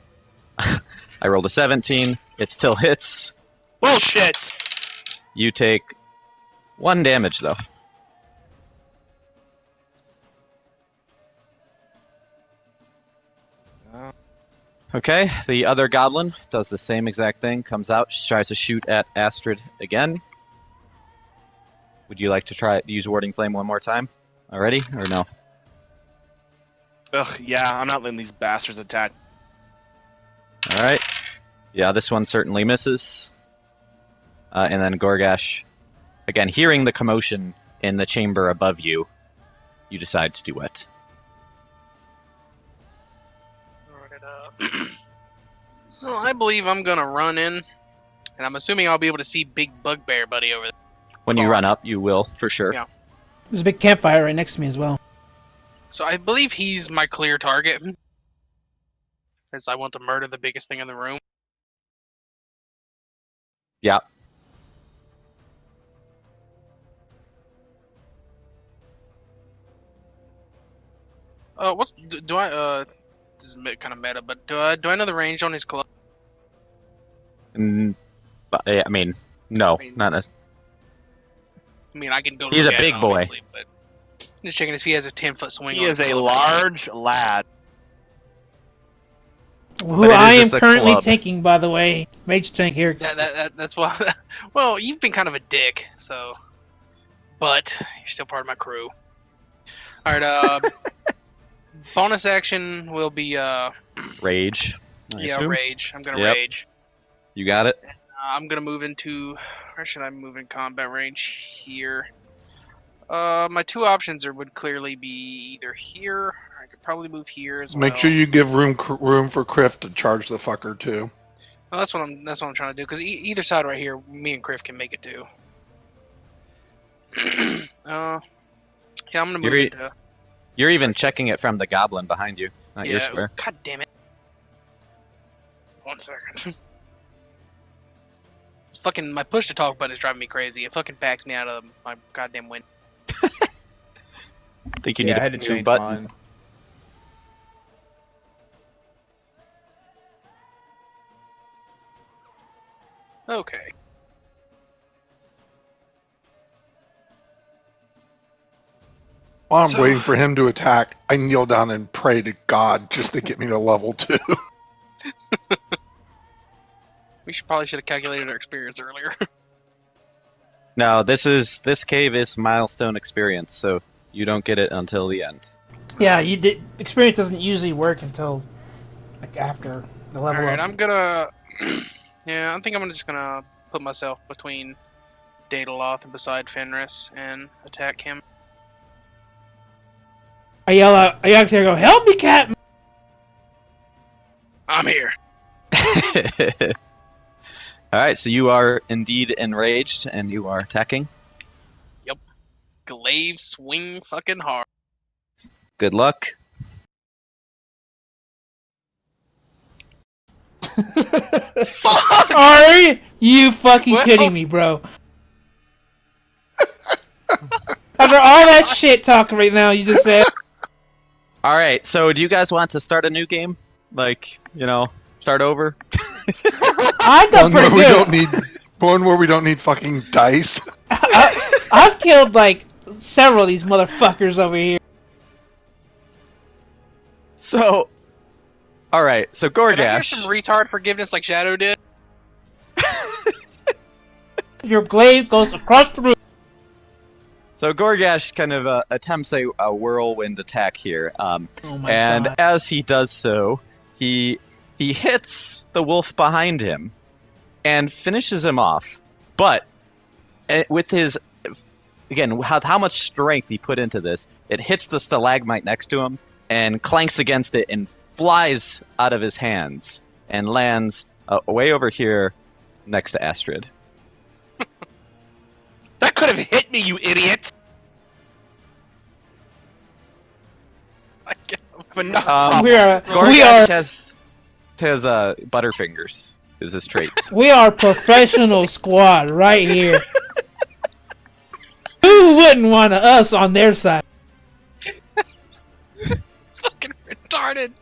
Speaker 1: I rolled a 17. It still hits.
Speaker 5: Bullshit.
Speaker 1: You take 1 damage though. Okay, the other goblin does the same exact thing, comes out, tries to shoot at Astrid again. Would you like to try use Warding Flame one more time already, or no?
Speaker 5: Ugh, yeah, I'm not letting these bastards attack.
Speaker 1: Alright. Yeah, this one certainly misses. And then Goregash again, hearing the commotion in the chamber above you, you decide to do what?
Speaker 2: Well, I believe I'm gonna run in, and I'm assuming I'll be able to see Big Bugbear Buddy over there.
Speaker 1: When you run up, you will, for sure.
Speaker 2: Yeah.
Speaker 4: There's a big campfire right next to me as well.
Speaker 2: So I believe he's my clear target, as I want to murder the biggest thing in the room.
Speaker 1: Yeah.
Speaker 2: Do I this is kind of meta, but do I know the range on his club?
Speaker 1: But, I mean, no, not necessarily.
Speaker 2: I mean, I can go.
Speaker 1: He's a
Speaker 2: look at
Speaker 1: big
Speaker 2: it,
Speaker 1: boy.
Speaker 2: obviously, but just checking if he has a 10-foot swing.
Speaker 5: He
Speaker 2: on
Speaker 5: is
Speaker 2: his
Speaker 5: a
Speaker 2: club.
Speaker 5: large lad.
Speaker 4: Who
Speaker 1: it
Speaker 4: I am
Speaker 1: is just a
Speaker 4: currently
Speaker 1: club.
Speaker 4: tanking, by the way. Mage tank here.
Speaker 2: That's why. Well, you've been kind of a dick, so. But you're still part of my crew. All right. Bonus action will be
Speaker 1: Rage. I assume?
Speaker 2: rage. I'm gonna
Speaker 1: Yep.
Speaker 2: rage.
Speaker 1: You got it?
Speaker 2: I'm gonna move into. Where should I move in combat range? Here. My two options would clearly be either here. I could probably move here as well.
Speaker 3: Make sure you give room for Kriff to charge the fucker too.
Speaker 2: Well, that's what I'm trying to do. Because either side right here, me and Kriff can make it too. Yeah, I'm gonna move into.
Speaker 1: You're even checking it from the goblin behind you, not your
Speaker 2: Yeah.
Speaker 1: square.
Speaker 2: God damn it. 1 second. It's fucking my push to talk button is driving me crazy. It fucking backs me out of my goddamn window.
Speaker 1: I think you need
Speaker 6: I had to
Speaker 1: a new
Speaker 6: change
Speaker 1: button.
Speaker 6: mine.
Speaker 2: Okay.
Speaker 3: While I'm
Speaker 2: So-
Speaker 3: waiting for him to attack, I kneel down and pray to God just to get me to level 2.
Speaker 2: We probably should have calculated our experience earlier.
Speaker 1: No, this cave is milestone experience, so you don't get it until the end.
Speaker 4: Yeah, you did. Experience doesn't usually work until like after the level
Speaker 2: Alright,
Speaker 4: up.
Speaker 2: I'm gonna. Yeah, I think I'm just gonna put myself between Daedeloth and beside Fenris and attack him.
Speaker 4: I yell out. I actually go, "Help me, Captain!"
Speaker 2: I'm here.
Speaker 1: Alright, so you are indeed enraged, and you are attacking.
Speaker 2: Glaive swing fucking hard.
Speaker 1: Good luck.
Speaker 4: Are you fucking
Speaker 2: Well-
Speaker 4: kidding me, bro? After all that shit talk right now, you just said.
Speaker 1: Alright, so do you guys want to start a new game? Like, start over?
Speaker 4: I've done
Speaker 3: One
Speaker 4: pretty
Speaker 3: where we
Speaker 4: good.
Speaker 3: don't need one where we don't need fucking dice.
Speaker 4: I've killed like several of these motherfuckers over here.
Speaker 1: So, alright, so
Speaker 2: Can I get
Speaker 1: Goregash.
Speaker 2: some retard forgiveness like Shadow did?
Speaker 4: Your glaive goes across the room.
Speaker 1: So Goregash kind of attempts a whirlwind attack here,
Speaker 4: Oh my
Speaker 1: and
Speaker 4: god!
Speaker 1: as he does so, he hits the wolf behind him and finishes him off. But with his, again, how much strength he put into this, it hits the stalagmite next to him and clanks against it and flies out of his hands and lands way over here next to Astrid.
Speaker 5: That could have hit me, you idiot!
Speaker 2: I get-
Speaker 5: I have enough
Speaker 1: Um,
Speaker 5: problems.
Speaker 4: we are
Speaker 1: Goregash has butterfingers is his trait.
Speaker 4: we are professional squad right here. Who wouldn't want us on their side?
Speaker 2: It's fucking retarded.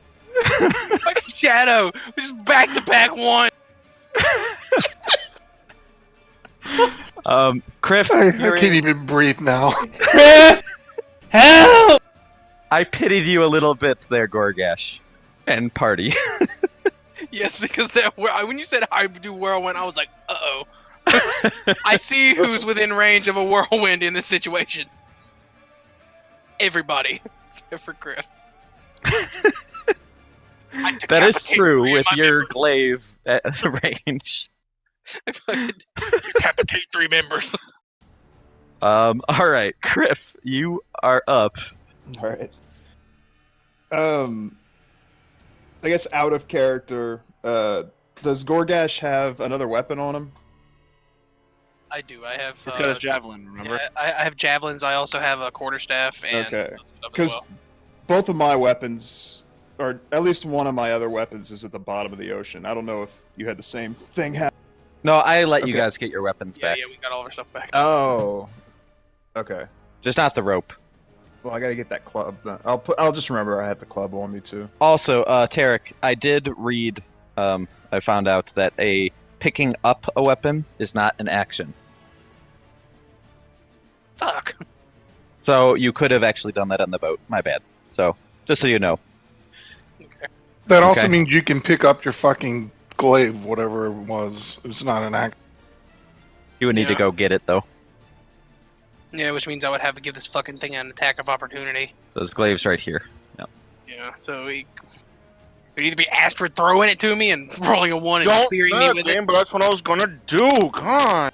Speaker 2: Fucking Shadow. We just back to back one.
Speaker 1: Kriff,
Speaker 3: I
Speaker 1: you're
Speaker 3: can't
Speaker 1: in-
Speaker 3: even breathe now.
Speaker 4: Kriff, help!
Speaker 1: I pitied you a little bit there, Goregash, and party.
Speaker 2: Yes, because when you said I do whirlwind, I was like, uh-oh. I see who's within range of a whirlwind in this situation. Everybody, except for Kriff.
Speaker 1: That is true with your glaive at range.
Speaker 2: I fucking decapitate 3 members.
Speaker 1: All right, Kriff, you are up.
Speaker 6: All right. I guess out of character. Does Goregash have another weapon on him?
Speaker 2: I do. I have.
Speaker 5: He's got his javelin. Remember?
Speaker 2: Yeah, I have javelins. I also have a quarterstaff. And
Speaker 6: Okay.
Speaker 2: stuff as
Speaker 6: Because
Speaker 2: well.
Speaker 6: both of my weapons, or at least one of my other weapons, is at the bottom of the ocean. I don't know if you had the same thing happen.
Speaker 1: No, I let you
Speaker 6: Okay.
Speaker 1: guys get your weapons
Speaker 2: Yeah,
Speaker 1: back.
Speaker 2: yeah, we got all of our stuff back.
Speaker 6: Oh. Okay.
Speaker 1: Just not the rope.
Speaker 6: Well, I gotta get that club. I'll just remember I have the club on me too.
Speaker 1: Also, Tarek, I did read. I found out that picking up a weapon is not an action.
Speaker 2: Fuck.
Speaker 1: So you could have actually done that on the boat. My bad. So just so you know.
Speaker 2: Okay.
Speaker 3: That also
Speaker 1: Okay.
Speaker 3: means you can pick up your fucking glaive, whatever it was. It's not an act.
Speaker 1: You would need to
Speaker 2: Yeah.
Speaker 1: go get it though.
Speaker 2: Yeah, which means I would have to give this fucking thing an attack of opportunity.
Speaker 1: Those glaives right here.
Speaker 2: Yeah, so it would either be Astrid throwing it to me and rolling a 1 and
Speaker 5: Don't
Speaker 2: spearing me with
Speaker 5: game, but that's what I was gonna do. Come on.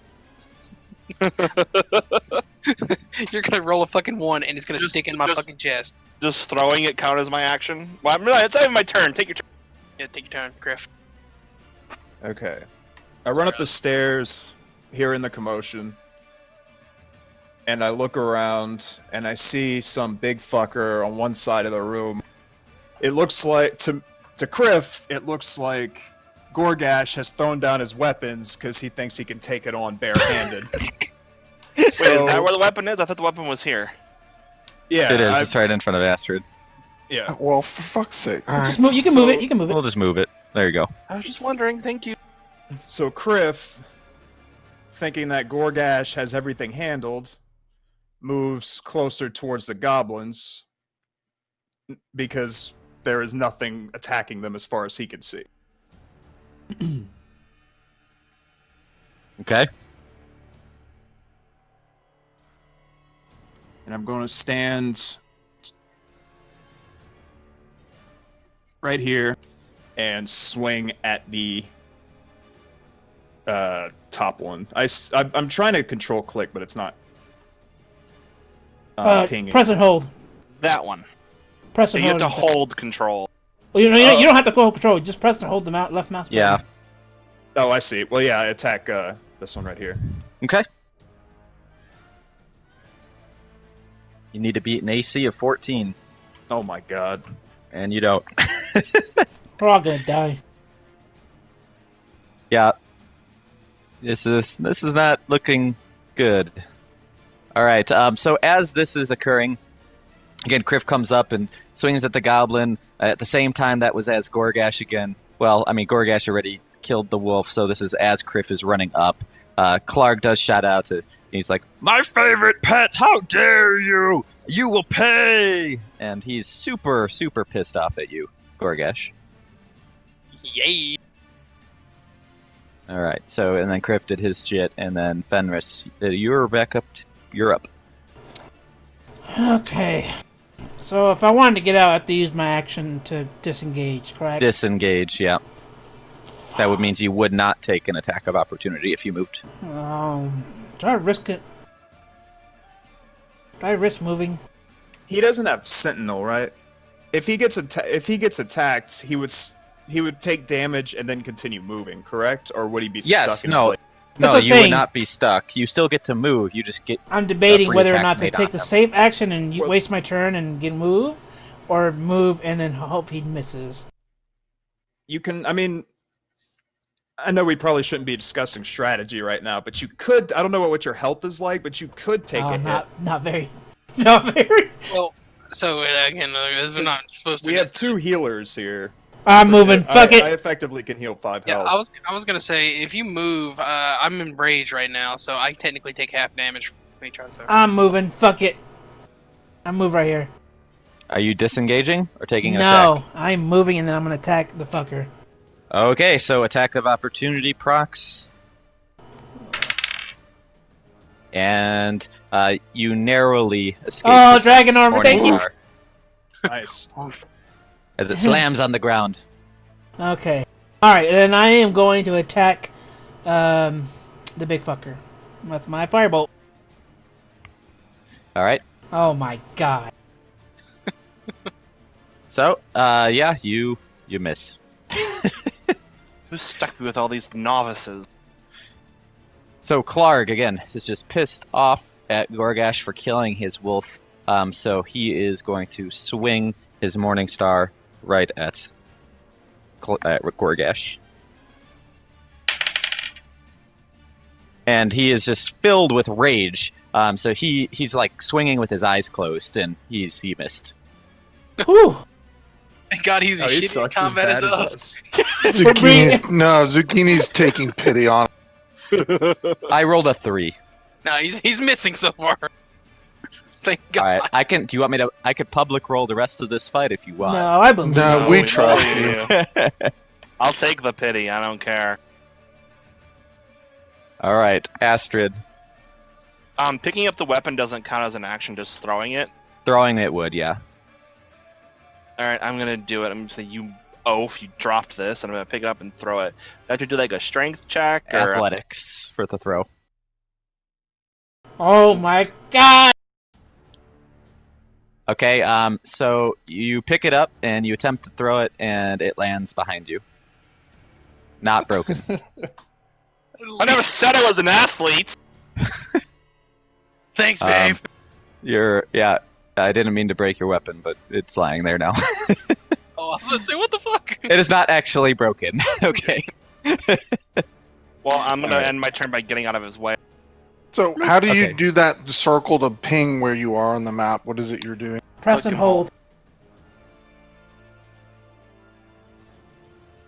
Speaker 2: it. You're gonna roll a fucking 1 and it's gonna
Speaker 5: Just-
Speaker 2: stick in my
Speaker 5: just-
Speaker 2: fucking chest.
Speaker 5: Does throwing it count as my action? Well, it's not even my turn. Take your turn.
Speaker 2: Yeah, take your turn, Kriff.
Speaker 6: Okay. I run up the stairs, hearing the commotion, and I look around, and I see some big fucker on one side of the room. It looks like, to Kriff, it looks like Goregash has thrown down his weapons because he thinks he can take it on barehanded.
Speaker 5: Wait, is that where the weapon is? I thought the weapon was here.
Speaker 6: Yeah,
Speaker 1: It is. It's right in front of Astrid.
Speaker 6: Yeah.
Speaker 3: Well, for fuck's sake. All right.
Speaker 4: Just move. You can move it. You can move it.
Speaker 1: We'll just move it. There you go.
Speaker 5: I was just wondering. Thank you.
Speaker 6: So Kriff, thinking that Goregash has everything handled, moves closer towards the goblins because there is nothing attacking them as far as he can see.
Speaker 1: Okay.
Speaker 6: And I'm going to stand right here and swing at the top one. I'm trying to control click, but it's not pinging.
Speaker 4: Press and hold.
Speaker 5: That one.
Speaker 4: Press
Speaker 5: So
Speaker 4: and
Speaker 5: you have
Speaker 4: hold.
Speaker 5: to hold control.
Speaker 4: Well, you don't have to hold control. Just press and hold the left mouse button.
Speaker 1: Yeah.
Speaker 6: Oh, I see. Well, yeah, attack this one right here.
Speaker 1: Okay. You need to beat an AC of 14,
Speaker 6: Oh my god.
Speaker 1: and you don't.
Speaker 4: We're all gonna die.
Speaker 1: Yeah. This is not looking good. All right. So as this is occurring, again, Kriff comes up and swings at the goblin. At the same time, that was as Goregash again. Well, I mean, Goregash already killed the wolf, so this is as Kriff is running up. Clark does shout out to. He's like, "My favorite pet! How dare you! You will pay!" And he's super, super pissed off at you, Goregash.
Speaker 2: Yay!
Speaker 1: All right. So, and then Kriff did his shit, and then Fenris, you're back up. You're up.
Speaker 4: Okay. So if I wanted to get out, I have to use my action to disengage, correct?
Speaker 1: Disengage. Yeah. That would means you would not take an attack of opportunity if you moved.
Speaker 4: Do I risk it? Do I risk moving?
Speaker 6: He doesn't have Sentinel, right? If he gets attacked, he would take damage and then continue moving, correct? Or would he be
Speaker 1: Yes.
Speaker 6: stuck in
Speaker 1: No.
Speaker 6: place?
Speaker 4: That's
Speaker 1: No,
Speaker 4: what I'm
Speaker 1: you would
Speaker 4: saying.
Speaker 1: not be stuck. You still get to move. You just get.
Speaker 4: I'm debating
Speaker 1: free
Speaker 4: whether or
Speaker 1: attack
Speaker 4: not to
Speaker 1: made
Speaker 4: take
Speaker 1: on
Speaker 4: the
Speaker 1: him.
Speaker 4: safe action and waste my turn and get move, or move and then hope he misses.
Speaker 6: You can. I mean, I know we probably shouldn't be discussing strategy right now, but you could. I don't know what your health is like, but you could take a hit.
Speaker 4: Not very. Not very.
Speaker 2: Well, so again, this is not supposed to.
Speaker 6: We have 2 healers here.
Speaker 4: I'm moving. Fuck
Speaker 6: I
Speaker 4: it.
Speaker 6: effectively can heal 5
Speaker 2: Yeah,
Speaker 6: health.
Speaker 2: I was gonna say if you move, I'm in rage right now, so I technically take half damage when he tries to.
Speaker 4: I'm moving. Fuck it. I'm move right here.
Speaker 1: Are you disengaging or taking an
Speaker 4: No,
Speaker 1: attack?
Speaker 4: I'm moving and then I'm gonna attack the fucker.
Speaker 1: Okay, so attack of opportunity procs. And you narrowly escape.
Speaker 4: Oh,
Speaker 1: this
Speaker 4: dragon armor,
Speaker 1: morning
Speaker 4: thank you.
Speaker 1: star
Speaker 6: Nice.
Speaker 1: as it slams on the ground.
Speaker 4: Okay. Alright, then I am going to attack the big fucker with my firebolt.
Speaker 1: All right.
Speaker 4: Oh my god.
Speaker 1: So, yeah, you miss.
Speaker 5: Who stuck me with all these novices?
Speaker 1: So Clark again is just pissed off at Goregash for killing his wolf. So he is going to swing his Morning Star right at Goregash. And he is just filled with rage. So he's like swinging with his eyes closed, and he missed.
Speaker 4: Whew.
Speaker 2: Thank God he's
Speaker 6: Oh,
Speaker 2: as
Speaker 6: he
Speaker 2: shitty at
Speaker 6: sucks as
Speaker 2: combat as
Speaker 6: bad as
Speaker 2: us.
Speaker 6: us.
Speaker 3: Zucchini's taking pity on him.
Speaker 1: I rolled a 3.
Speaker 2: No, he's missing so far. Thank God.
Speaker 1: All right, I can. Do you want me to? I could public roll the rest of this fight if you want.
Speaker 4: No, I believe
Speaker 3: No,
Speaker 4: you.
Speaker 3: we trust you.
Speaker 5: I'll take the pity. I don't care.
Speaker 1: All right, Astrid.
Speaker 5: Picking up the weapon doesn't count as an action. Just throwing it.
Speaker 1: Throwing it would, yeah.
Speaker 5: All right, I'm gonna do it. I'm gonna say you oaf. You dropped this, and I'm gonna pick it up and throw it. Do I have to do like a strength check or
Speaker 1: Athletics for the throw.
Speaker 4: Oh my god.
Speaker 1: Okay, so you pick it up and you attempt to throw it, and it lands behind you. Not broken.
Speaker 5: I never said I was an athlete.
Speaker 2: Thanks, babe.
Speaker 1: Yeah, I didn't mean to break your weapon, but it's lying there now.
Speaker 2: Oh, I was gonna say, what the fuck?
Speaker 1: It is not actually broken. Okay.
Speaker 5: Well, I'm gonna
Speaker 1: Alright.
Speaker 5: end my turn by getting out of his way.
Speaker 3: So how do you
Speaker 1: Okay.
Speaker 3: do that circle to ping where you are on the map? What is it you're doing?
Speaker 4: Press and hold.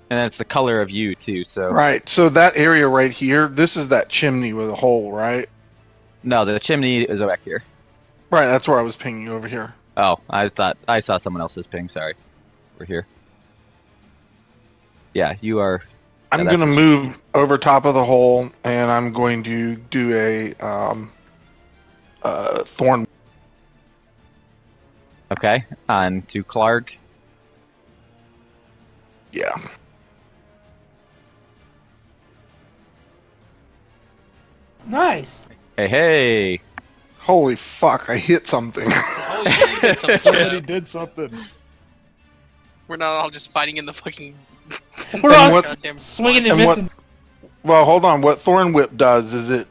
Speaker 1: And it's the color of you, too, so...
Speaker 3: Right. So that area right here, this is that chimney with a hole, right?
Speaker 1: No, the chimney is back here.
Speaker 3: Right. That's where I was pinging over here.
Speaker 1: Oh, I thought I saw someone else's ping, sorry. We're here. Yeah, you are...
Speaker 3: I'm
Speaker 1: that's
Speaker 3: going to
Speaker 1: the-
Speaker 3: move over top of the hole, and I'm going to do a thorn.
Speaker 1: Okay, on to Clark.
Speaker 3: Yeah.
Speaker 4: Nice.
Speaker 1: Hey!
Speaker 3: Holy fuck! I hit something.
Speaker 2: Holy shit, you did something.
Speaker 6: Somebody did something.
Speaker 2: We're not all just fighting in the fucking.
Speaker 4: We're all
Speaker 3: what-
Speaker 2: goddamn
Speaker 4: swinging and
Speaker 3: And what-
Speaker 4: missing.
Speaker 3: Well, hold on. What Thorn Whip does is it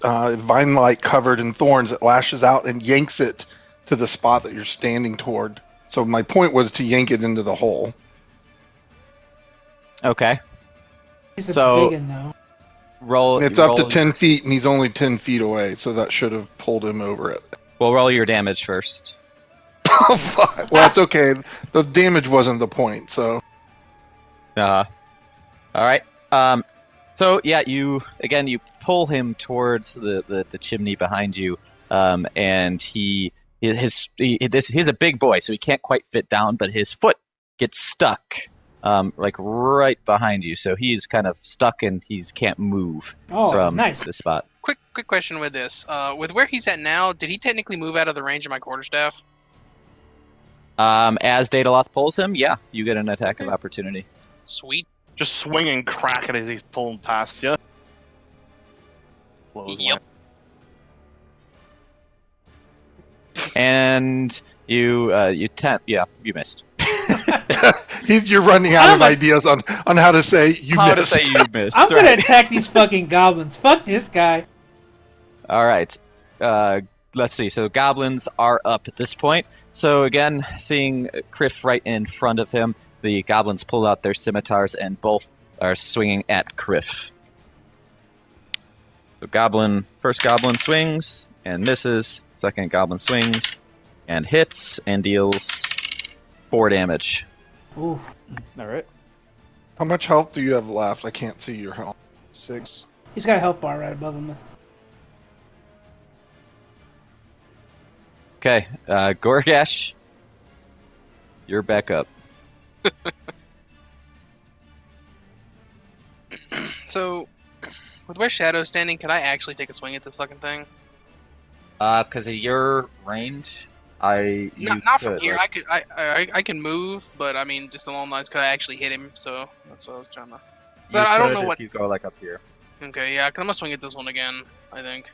Speaker 3: vine light covered in thorns. It lashes out and yanks it to the spot that you're standing toward. So my point was to yank it into the hole.
Speaker 1: Okay,
Speaker 4: He's a
Speaker 1: So-
Speaker 4: big one, though.
Speaker 1: roll...
Speaker 3: It's up to
Speaker 1: roll-
Speaker 3: 10 feet, and he's only 10 feet away, so that should have pulled him over it.
Speaker 1: We'll roll your damage first.
Speaker 3: Oh, fuck. Well, it's okay. The damage wasn't the point, so.
Speaker 1: All right. So yeah, you pull him towards the chimney behind you, and he's a big boy, so he can't quite fit down, but his foot gets stuck, like right behind you, so he is kind of stuck and he can't move
Speaker 4: Oh,
Speaker 1: from
Speaker 4: nice.
Speaker 1: the spot.
Speaker 2: Quick question with this. With where he's at now, did he technically move out of the range of my quarterstaff?
Speaker 1: As Daedeloth pulls him, yeah, you get an attack of opportunity.
Speaker 2: Sweet.
Speaker 5: Just swing and crack it as he's pulling past you.
Speaker 2: Yep.
Speaker 1: And you missed.
Speaker 3: You're running out of ideas on how to say you
Speaker 1: How to
Speaker 3: missed.
Speaker 1: say you missed?
Speaker 4: I'm gonna
Speaker 1: right.
Speaker 4: attack these fucking goblins. Fuck this guy.
Speaker 1: All right. Let's see. So goblins are up at this point. So again, seeing Kriff right in front of him, the goblins pull out their scimitars and both are swinging at Kriff. So first goblin swings and misses. Second goblin swings and hits and deals 4 damage.
Speaker 4: Ooh.
Speaker 6: All right.
Speaker 3: How much health do you have left? I can't see your health.
Speaker 6: 6.
Speaker 4: He's got a health bar right above him.
Speaker 1: Okay, Goregash, you're back up.
Speaker 2: So, with where Shadow's standing, could I actually take a swing at this fucking thing?
Speaker 1: Because of your range,
Speaker 2: Not from here. I can move, but I mean, just along the lines, could I actually hit him? So that's what I was trying to. But I don't know what.
Speaker 1: you go like up here.
Speaker 2: Okay, yeah, 'cause I'm gonna swing at this one again. I think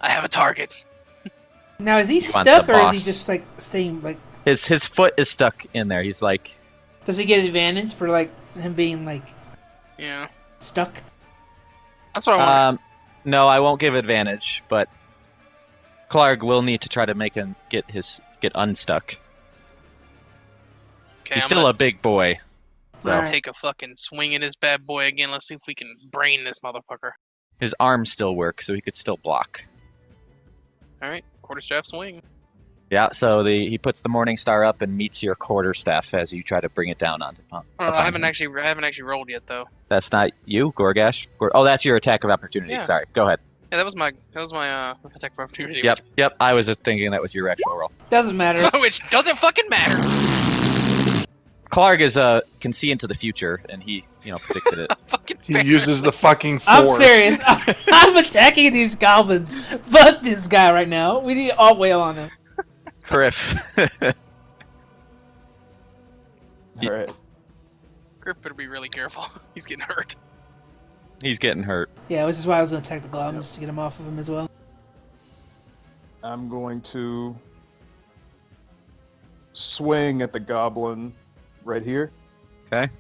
Speaker 2: I have a target.
Speaker 4: Now, is he
Speaker 1: You want
Speaker 4: stuck
Speaker 1: the
Speaker 4: or is
Speaker 1: boss.
Speaker 4: he just like staying like?
Speaker 1: His foot is stuck in there. He's like,
Speaker 4: Does he get advantage for like him being like
Speaker 2: Yeah.
Speaker 4: stuck?
Speaker 2: That's what I want.
Speaker 1: no, I won't give advantage, but Clark will need to try to make him get unstuck.
Speaker 2: Okay,
Speaker 1: He's
Speaker 2: I'm
Speaker 1: still
Speaker 2: gonna
Speaker 1: a big boy. So
Speaker 4: Alright.
Speaker 2: take a fucking swing at his bad boy again. Let's see if we can brain this motherfucker.
Speaker 1: his arms still work, so he could still block.
Speaker 2: Alright, quarterstaff swing.
Speaker 1: Yeah, so he puts the Morning Star up and meets your quarterstaff as you try to bring it down onto
Speaker 2: I
Speaker 1: upon
Speaker 2: haven't
Speaker 1: him.
Speaker 2: actually rolled yet though.
Speaker 1: That's not you, Goregash. Oh, that's your attack of opportunity.
Speaker 2: Yeah.
Speaker 1: Sorry, go ahead.
Speaker 2: Yeah, that was my attack of opportunity.
Speaker 1: Yep. I was thinking that was your actual roll.
Speaker 4: Doesn't matter.
Speaker 2: Which doesn't fucking matter.
Speaker 1: Clark can see into the future, and he predicted it.
Speaker 2: Fucking
Speaker 3: He
Speaker 2: fair.
Speaker 3: uses the fucking force.
Speaker 4: I'm serious. I'm attacking these goblins. Fuck this guy right now. We need all wail on him.
Speaker 1: Kriff.
Speaker 6: All right.
Speaker 2: Kriff better be really careful. He's getting hurt.
Speaker 1: He's getting hurt.
Speaker 4: Yeah, which is why I was gonna attack the goblins to get him off of him as well.
Speaker 6: I'm going to swing at the goblin right here.
Speaker 1: Okay.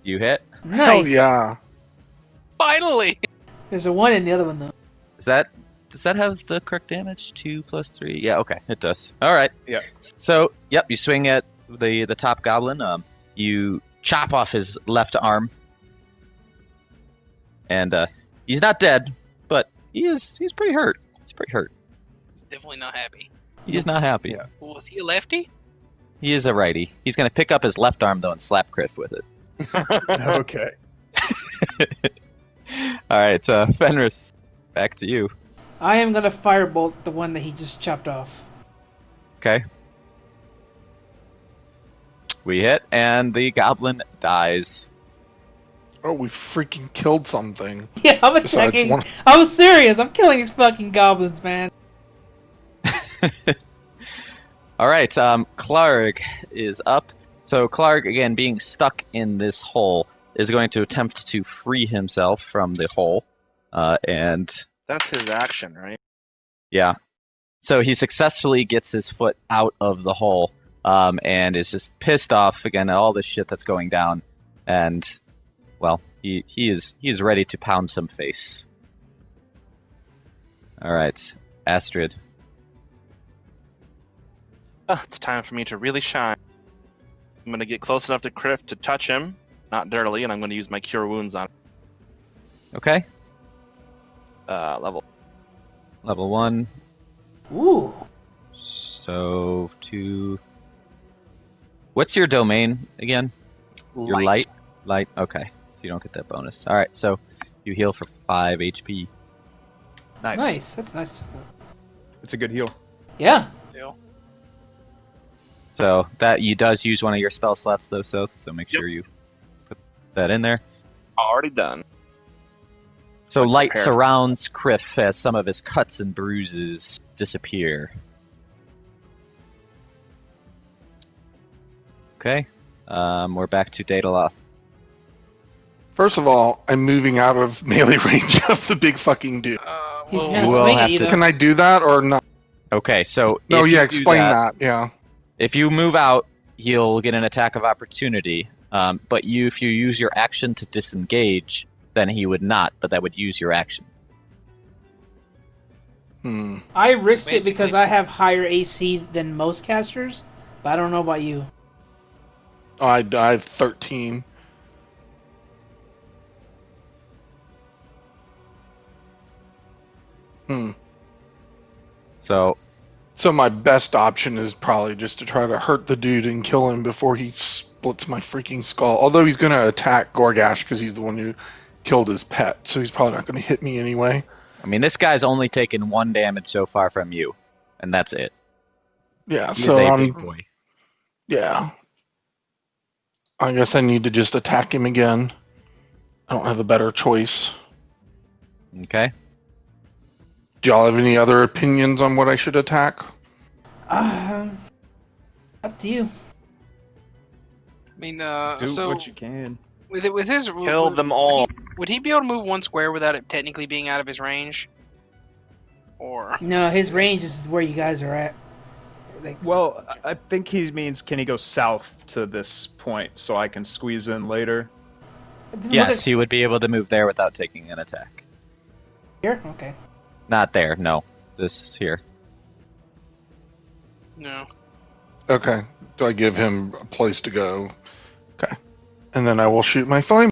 Speaker 1: You hit.
Speaker 3: Hell
Speaker 4: Nice.
Speaker 3: yeah.
Speaker 2: Finally!
Speaker 4: There's a 1 in the other one though.
Speaker 1: Does that have the correct damage? 2 + 3. Yeah. Okay. It does. All right.
Speaker 6: Yeah.
Speaker 1: So, yep. You swing at the top goblin. You chop off his left arm, and he's not dead, but he's pretty hurt. He's pretty hurt.
Speaker 2: He's definitely not happy.
Speaker 1: He is not happy.
Speaker 6: Yeah.
Speaker 2: Well, is he a lefty?
Speaker 1: He is a righty. He's going to pick up his left arm though and slap Kriff with it.
Speaker 6: Okay.
Speaker 1: All right, Fenris, back to you.
Speaker 4: I am gonna firebolt the one that he just chopped off.
Speaker 1: Okay. We hit, and the goblin dies.
Speaker 3: Oh, we freaking killed something.
Speaker 4: Yeah, I'm
Speaker 3: Besides
Speaker 4: attacking.
Speaker 3: one-
Speaker 4: I was serious. I'm killing these fucking goblins, man.
Speaker 1: All right, Cleric is up. So Cleric, again, being stuck in this hole, is going to attempt to free himself from the hole. And
Speaker 5: That's his action, right?
Speaker 1: yeah. So he successfully gets his foot out of the hole, and is just pissed off again at all this shit that's going down. And, well, he is ready to pound some face. All right, Astrid.
Speaker 5: Oh, it's time for me to really shine. I'm going to get close enough to Kriff to touch him, not dirtily, and I'm going to use my Cure Wounds on
Speaker 1: Okay,
Speaker 5: level.
Speaker 1: level 1.
Speaker 4: Ooh.
Speaker 1: So what's your domain again? Your light. Okay, so you don't get that bonus. All right, so you heal for 5 HP.
Speaker 6: Nice.
Speaker 4: Nice. That's nice.
Speaker 6: It's a good heal.
Speaker 4: Yeah.
Speaker 1: So that you does use one of your spell slots though, so make sure you put that in there.
Speaker 5: Already done.
Speaker 1: So
Speaker 5: Like
Speaker 1: light
Speaker 5: prepared.
Speaker 1: surrounds Kriff as some of his cuts and bruises disappear. Okay, we're back to Daedeloth.
Speaker 3: First of all, I'm moving out of melee range of the big fucking dude.
Speaker 4: He's
Speaker 2: Whoa.
Speaker 4: gonna
Speaker 1: We'll
Speaker 4: swing at
Speaker 1: have
Speaker 4: you
Speaker 1: to-
Speaker 4: though.
Speaker 3: Can I do that or not?
Speaker 1: Okay, so
Speaker 3: No,
Speaker 1: if you
Speaker 3: yeah,
Speaker 1: do
Speaker 3: explain that. Yeah.
Speaker 1: If you move out, he'll get an attack of opportunity. But if you use your action to disengage, then he would not. But that would use your action.
Speaker 4: I risked it
Speaker 2: Basically-
Speaker 4: because I have higher AC than most casters, but I don't know about you.
Speaker 3: I have 13. So my best option is probably just to try to hurt the dude and kill him before he splits my freaking skull. Although he's going to attack Goregash because he's the one who killed his pet, so he's probably not going to hit me anyway.
Speaker 1: I mean, this guy's only taken 1 damage so far from you, and that's it.
Speaker 3: Yeah,
Speaker 1: He's
Speaker 3: so
Speaker 1: a
Speaker 3: I'm
Speaker 1: big boy.
Speaker 3: yeah. I guess I need to just attack him again. I don't have a better choice.
Speaker 1: Okay.
Speaker 3: Do y'all have any other opinions on what I should attack?
Speaker 4: Up to you.
Speaker 2: I mean,
Speaker 6: Do
Speaker 2: so
Speaker 6: what you can.
Speaker 2: with his
Speaker 5: Kill them all.
Speaker 2: Would he be able to move 1 square without it technically being out of his range? Or
Speaker 4: No, his range is where you guys are at. Like,
Speaker 6: Well, I think he means can he go south to this point so I can squeeze in later?
Speaker 4: doesn't look
Speaker 1: Yes,
Speaker 4: like-
Speaker 1: he would be able to move there without taking an attack.
Speaker 4: Here? Okay.
Speaker 1: Not there, no. This here.
Speaker 2: no.
Speaker 3: Okay. Do I give him a place to go? Okay. And then I will shoot my flame.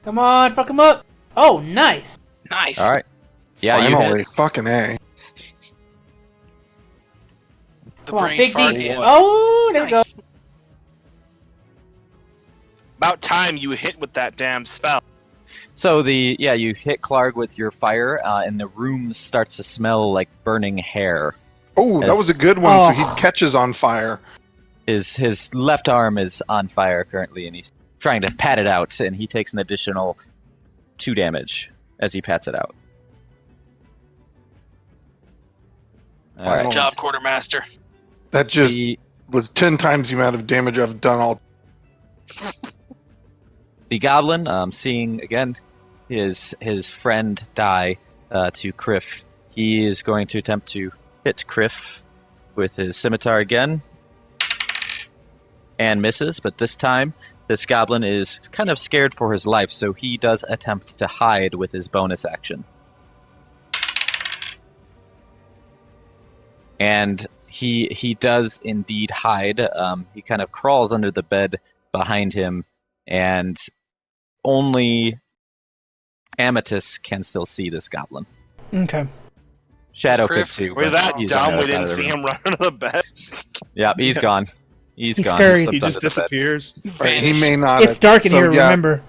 Speaker 4: Come on, fuck him up. Oh, nice.
Speaker 2: Nice.
Speaker 1: All right. Yeah, you
Speaker 3: Finally,
Speaker 1: hit.
Speaker 3: fucking A.
Speaker 2: The
Speaker 4: Come on,
Speaker 2: brain
Speaker 4: big
Speaker 2: fart
Speaker 4: D.
Speaker 2: once.
Speaker 4: Oh, there we go.
Speaker 2: Nice.
Speaker 5: About time you hit with that damn spell.
Speaker 1: So you hit Clark with your fire, and the room starts to smell like burning hair.
Speaker 3: Oh, that
Speaker 1: Yes.
Speaker 3: was a good one. So
Speaker 4: Oh.
Speaker 3: he catches on fire.
Speaker 1: His left arm is on fire currently, and he's trying to pat it out, and he takes an additional 2 damage as he pats it out. All
Speaker 3: Final.
Speaker 1: right.
Speaker 2: Good job, quartermaster.
Speaker 3: That just
Speaker 1: The,
Speaker 3: was 10 times the amount of damage I've done all.
Speaker 1: the goblin, seeing again his friend die to Kriff, he is going to attempt to hit Kriff with his scimitar again, and misses. But this time, this goblin is kind of scared for his life, so he does attempt to hide with his bonus action. And he does indeed hide. He kind of crawls under the bed behind him, and only Amethyst can still see this goblin.
Speaker 4: Okay.
Speaker 1: Shadow could
Speaker 2: Kriff,
Speaker 1: too.
Speaker 5: We're
Speaker 1: but
Speaker 5: that
Speaker 1: he's on
Speaker 5: dumb
Speaker 1: the
Speaker 5: we
Speaker 1: other
Speaker 5: didn't
Speaker 1: side of the
Speaker 5: see
Speaker 1: room.
Speaker 5: him run under the bed.
Speaker 1: Yep, he's gone. He's
Speaker 4: He
Speaker 1: gone.
Speaker 4: scurried.
Speaker 1: Slipped
Speaker 6: He just
Speaker 1: under the bed.
Speaker 6: disappears.
Speaker 3: Right, he may not.
Speaker 4: It's
Speaker 3: have-
Speaker 4: dark in
Speaker 3: so,
Speaker 4: here,
Speaker 3: yeah.
Speaker 4: remember.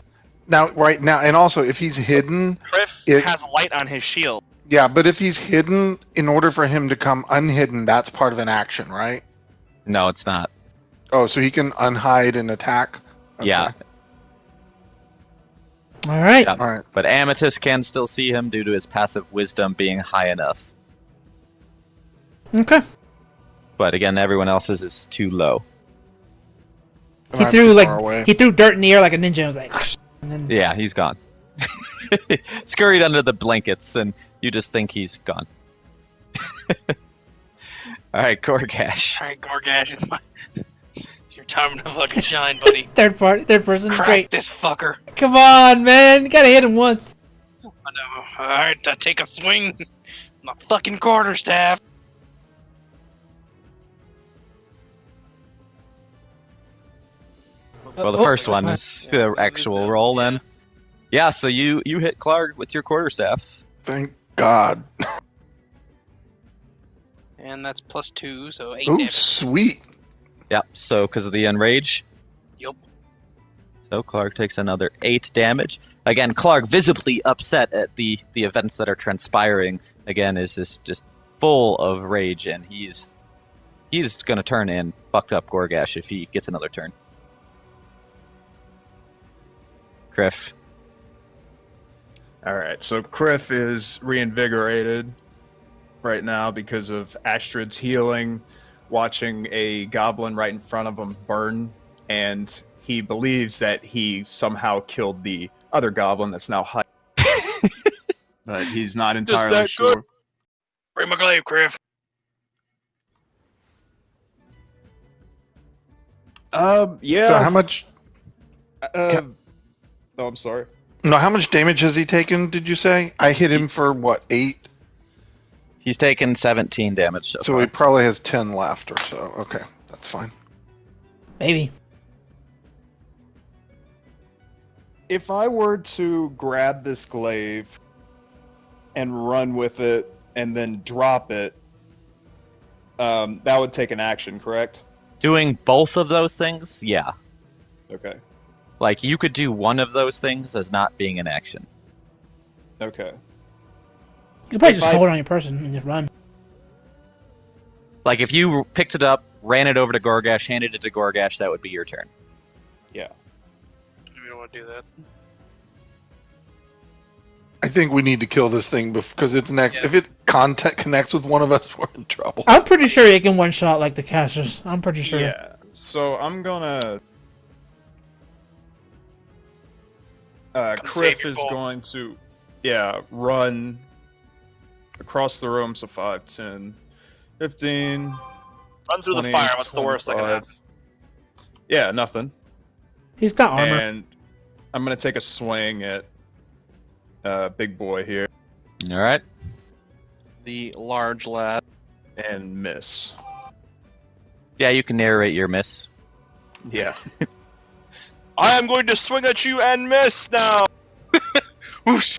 Speaker 3: Now, right now, and also if he's hidden,
Speaker 5: Kriff
Speaker 3: It-
Speaker 5: has light on his shield.
Speaker 3: yeah. But if he's hidden, in order for him to come unhidden, that's part of an action, right?
Speaker 1: No, it's not.
Speaker 3: Oh, so he can unhide and attack. Okay.
Speaker 1: Yeah.
Speaker 4: All right.
Speaker 1: Yeah.
Speaker 3: All right.
Speaker 1: But Amethyst can still see him due to his passive wisdom being high enough.
Speaker 4: Okay.
Speaker 1: But again, everyone else's is too low.
Speaker 4: He
Speaker 3: I'm
Speaker 4: threw
Speaker 3: too far away.
Speaker 4: he threw dirt in the air like a ninja. I was like, and then
Speaker 1: Yeah, he's gone. Scurried under the blankets, and you just think he's gone. All right, Goregash.
Speaker 2: All right, Goregash, it's your time to fucking shine, buddy.
Speaker 4: third person.
Speaker 2: Crack
Speaker 4: Great.
Speaker 2: this fucker.
Speaker 4: Come on, man. You gotta hit him once.
Speaker 2: I know. All right, I take a swing. My fucking quarterstaff.
Speaker 1: Well, the first one is the actual roll then. Yeah, so you hit Clark with your quarterstaff.
Speaker 3: Thank God.
Speaker 2: And that's +2, so 8
Speaker 3: Oh,
Speaker 2: damage.
Speaker 3: sweet.
Speaker 1: Yep, so because of the enrage.
Speaker 2: Yup.
Speaker 1: So Clark takes another 8 damage. Again, Clark, visibly upset at the events that are transpiring, again, is just full of rage, and he's going to turn in fucked up Goregash if he gets another turn. Kriff.
Speaker 6: All right, so Kriff is reinvigorated right now because of Astrid's healing, watching a goblin right in front of him burn, and he believes that he somehow killed the other goblin that's now hiding. But he's not entirely
Speaker 5: that
Speaker 6: sure.
Speaker 5: good?
Speaker 2: Bring my glaive, Kriff.
Speaker 6: Yeah.
Speaker 3: So how much?
Speaker 6: Oh, I'm sorry.
Speaker 3: No, how much damage has he taken? Did you say? I hit him for what, 8?
Speaker 1: He's taken 17 damage so
Speaker 3: So
Speaker 1: far.
Speaker 3: he probably has 10 left or so. Okay, that's fine.
Speaker 4: Maybe.
Speaker 6: If I were to grab this glaive and run with it and then drop it, that would take an action, correct?
Speaker 1: Doing both of those things, yeah.
Speaker 6: Okay.
Speaker 1: Like, you could do one of those things as not being an action.
Speaker 6: Okay.
Speaker 4: You could probably
Speaker 6: If
Speaker 4: just
Speaker 6: I-
Speaker 4: hold it on your person and just run.
Speaker 1: Like, if you picked it up, ran it over to Goregash, handed it to Goregash, that would be your turn.
Speaker 6: Yeah.
Speaker 2: We don't want to do that.
Speaker 3: I think we need to kill this thing because it's next.
Speaker 2: Yeah.
Speaker 3: If it connects with one of us, we're in trouble.
Speaker 4: I'm pretty sure you can one shot like the casters. I'm pretty sure.
Speaker 6: Yeah. So I'm gonna.
Speaker 2: Come save
Speaker 6: Kriff
Speaker 2: your
Speaker 6: is
Speaker 2: bull.
Speaker 6: going to, run across the room, so 5, 10, 15.
Speaker 5: Run through the
Speaker 6: 20,
Speaker 5: fire. What's the worst that can
Speaker 6: 25.
Speaker 5: happen?
Speaker 6: Yeah, nothing.
Speaker 4: He's got armor.
Speaker 6: And I'm gonna take a swing at big boy here
Speaker 1: All right.
Speaker 5: The large lad.
Speaker 6: and miss.
Speaker 1: Yeah, you can narrate your miss.
Speaker 6: Yeah.
Speaker 5: I am going to swing at you and miss now.
Speaker 2: Whoosh.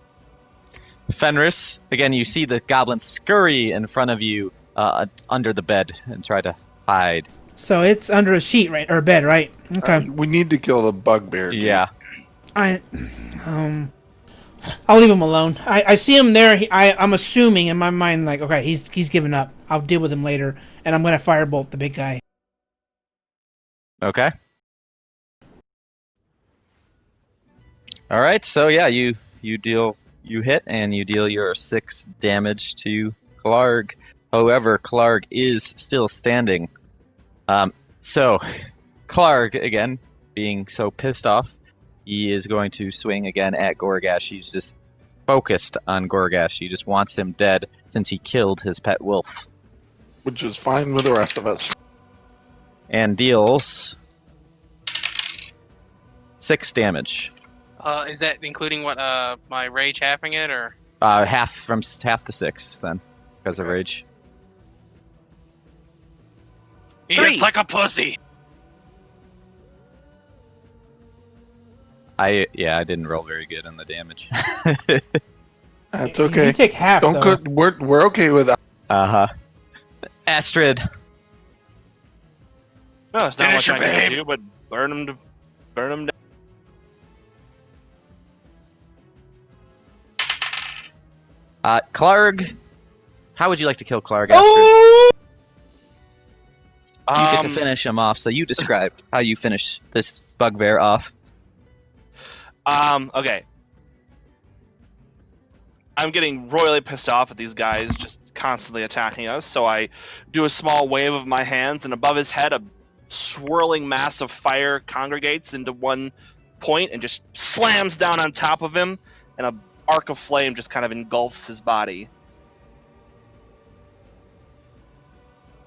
Speaker 1: Fenris, again, you see the goblin scurry in front of you under the bed and try to hide.
Speaker 4: So it's under a sheet, right? Or a bed, right? Okay.
Speaker 3: We need to kill the bugbear. Dude.
Speaker 1: Yeah.
Speaker 4: I'll leave him alone. I see him there. I'm assuming in my mind, like, okay, he's given up. I'll deal with him later, and I'm gonna firebolt the big guy.
Speaker 1: Okay. All right. So yeah, you hit and you deal your 6 damage to Clarg. However, Clarg is still standing. So Clarg, again, being so pissed off, he is going to swing again at Goregash. He's just focused on Goregash. He just wants him dead since he killed his pet wolf.
Speaker 3: Which is fine with the rest of us.
Speaker 1: And deals 6 damage.
Speaker 2: Is that including what my rage halving it or?
Speaker 1: Half to 6 then, because of rage.
Speaker 2: He
Speaker 5: 3.
Speaker 2: hits like a pussy.
Speaker 1: I didn't roll very good on the damage.
Speaker 3: That's okay.
Speaker 4: You take half.
Speaker 3: Don't
Speaker 4: though.
Speaker 3: we're okay with that.
Speaker 1: Uh-huh. Astrid.
Speaker 5: No, it's not
Speaker 2: Finish
Speaker 5: much I
Speaker 2: your
Speaker 5: can
Speaker 2: babe.
Speaker 5: do, but burn him down.
Speaker 1: Clarg. How would you like to kill Clarg, Astrid?
Speaker 4: Oh!
Speaker 1: You get to finish him off, so you describe how you finish this bugbear off.
Speaker 5: Okay. I'm getting royally pissed off at these guys just constantly attacking us, so I do a small wave of my hands, and above his head, a swirling mass of fire congregates into one point and just slams down on top of him, and a arc of flame just kind of engulfs his body.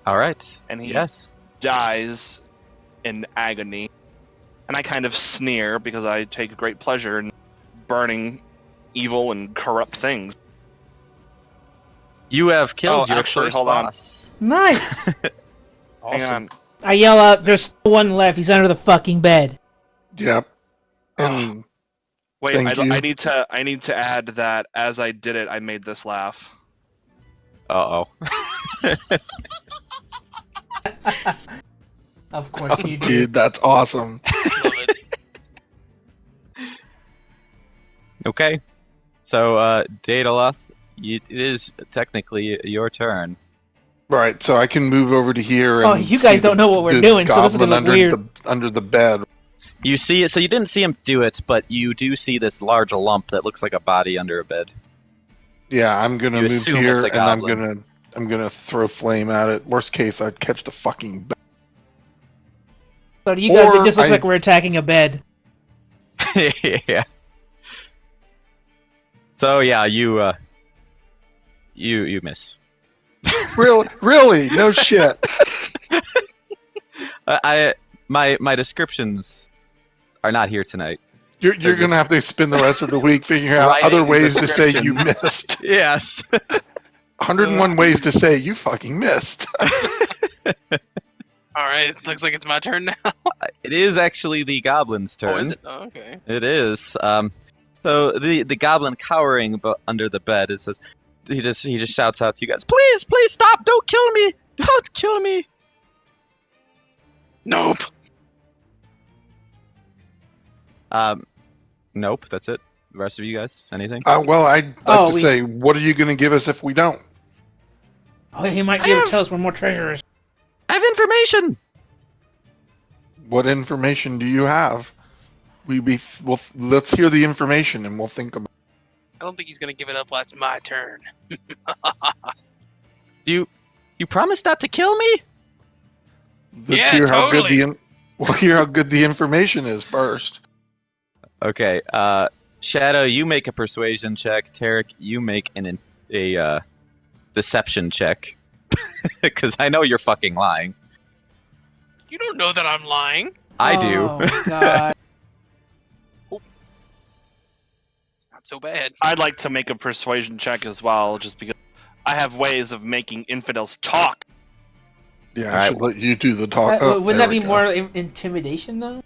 Speaker 1: All right.
Speaker 5: And he
Speaker 1: Yes.
Speaker 5: dies in agony. And I kind of sneer because I take great pleasure in burning evil and corrupt things.
Speaker 1: You have killed your
Speaker 5: actually,
Speaker 1: first
Speaker 5: hold on.
Speaker 1: boss.
Speaker 4: Nice.
Speaker 5: Hang on.
Speaker 4: I yell out, "There's one left. He's under the fucking bed."
Speaker 3: Yep. And
Speaker 5: Wait,
Speaker 3: Thank you.
Speaker 5: I need to add that as I did it, I made this laugh.
Speaker 1: Uh-oh.
Speaker 4: Of course you do.
Speaker 3: dude, that's awesome.
Speaker 2: Love it.
Speaker 1: Okay. So, Daedeloth, it is technically your turn.
Speaker 3: Right, so I can move over to here.
Speaker 4: Oh,
Speaker 3: And
Speaker 4: you guys
Speaker 3: see
Speaker 4: don't know what we're
Speaker 3: the
Speaker 4: doing, so this is gonna
Speaker 3: goblin
Speaker 4: look weird.
Speaker 3: under the bed.
Speaker 1: You see it, so you didn't see him do it, but you do see this large lump that looks like a body under a bed.
Speaker 3: Yeah, I'm gonna
Speaker 1: You
Speaker 3: move
Speaker 1: assume
Speaker 3: here,
Speaker 1: it's a
Speaker 3: and I'm
Speaker 1: goblin.
Speaker 3: gonna throw flame at it. Worst case, I'd catch the fucking bed.
Speaker 4: So to you guys,
Speaker 3: Or
Speaker 4: it just looks
Speaker 3: I-
Speaker 4: like we're attacking a bed.
Speaker 1: Yeah. So yeah, you miss.
Speaker 3: Really? No shit.
Speaker 1: My descriptions are not here tonight.
Speaker 3: You're
Speaker 1: They're
Speaker 3: gonna have to spend the rest of the week figuring out
Speaker 1: writing
Speaker 3: other ways to say you
Speaker 1: descriptions.
Speaker 3: missed.
Speaker 1: Yes.
Speaker 3: 101 ways to say you fucking missed.
Speaker 2: All right, it looks like it's my turn now.
Speaker 1: It is actually the goblin's turn.
Speaker 2: Oh, is it? Oh, okay.
Speaker 1: It is. So the goblin cowering under the bed, it says he just shouts out to you guys, please stop! Don't kill me! Don't kill me!
Speaker 2: Nope.
Speaker 1: Nope. That's it. The rest of you guys, anything?
Speaker 3: Well, I'd like to
Speaker 4: we-
Speaker 3: say, what are you gonna give us if we don't?
Speaker 4: Oh, he might be able to tell us where more treasure is.
Speaker 1: I have information.
Speaker 3: What information do you have? Let's hear the information and we'll think about.
Speaker 2: I don't think he's gonna give it up. Well, it's my turn.
Speaker 1: You promised not to kill me?
Speaker 3: Let's
Speaker 2: Yeah,
Speaker 3: hear how good
Speaker 2: totally.
Speaker 3: we'll hear how good the information is first.
Speaker 1: Okay. Shadow, you make a persuasion check. Tarek, you make a deception check. Because I know you're fucking lying.
Speaker 2: You don't know that I'm lying.
Speaker 1: I do.
Speaker 4: Oh, my God.
Speaker 2: Not so bad.
Speaker 5: I'd like to make a persuasion check as well, just because I have ways of making infidels talk.
Speaker 3: Yeah, I
Speaker 1: Alright.
Speaker 3: should let you do the talk. Oh,
Speaker 4: Wouldn't
Speaker 3: there
Speaker 4: that
Speaker 3: we
Speaker 4: be
Speaker 3: go.
Speaker 4: more intimidation, though?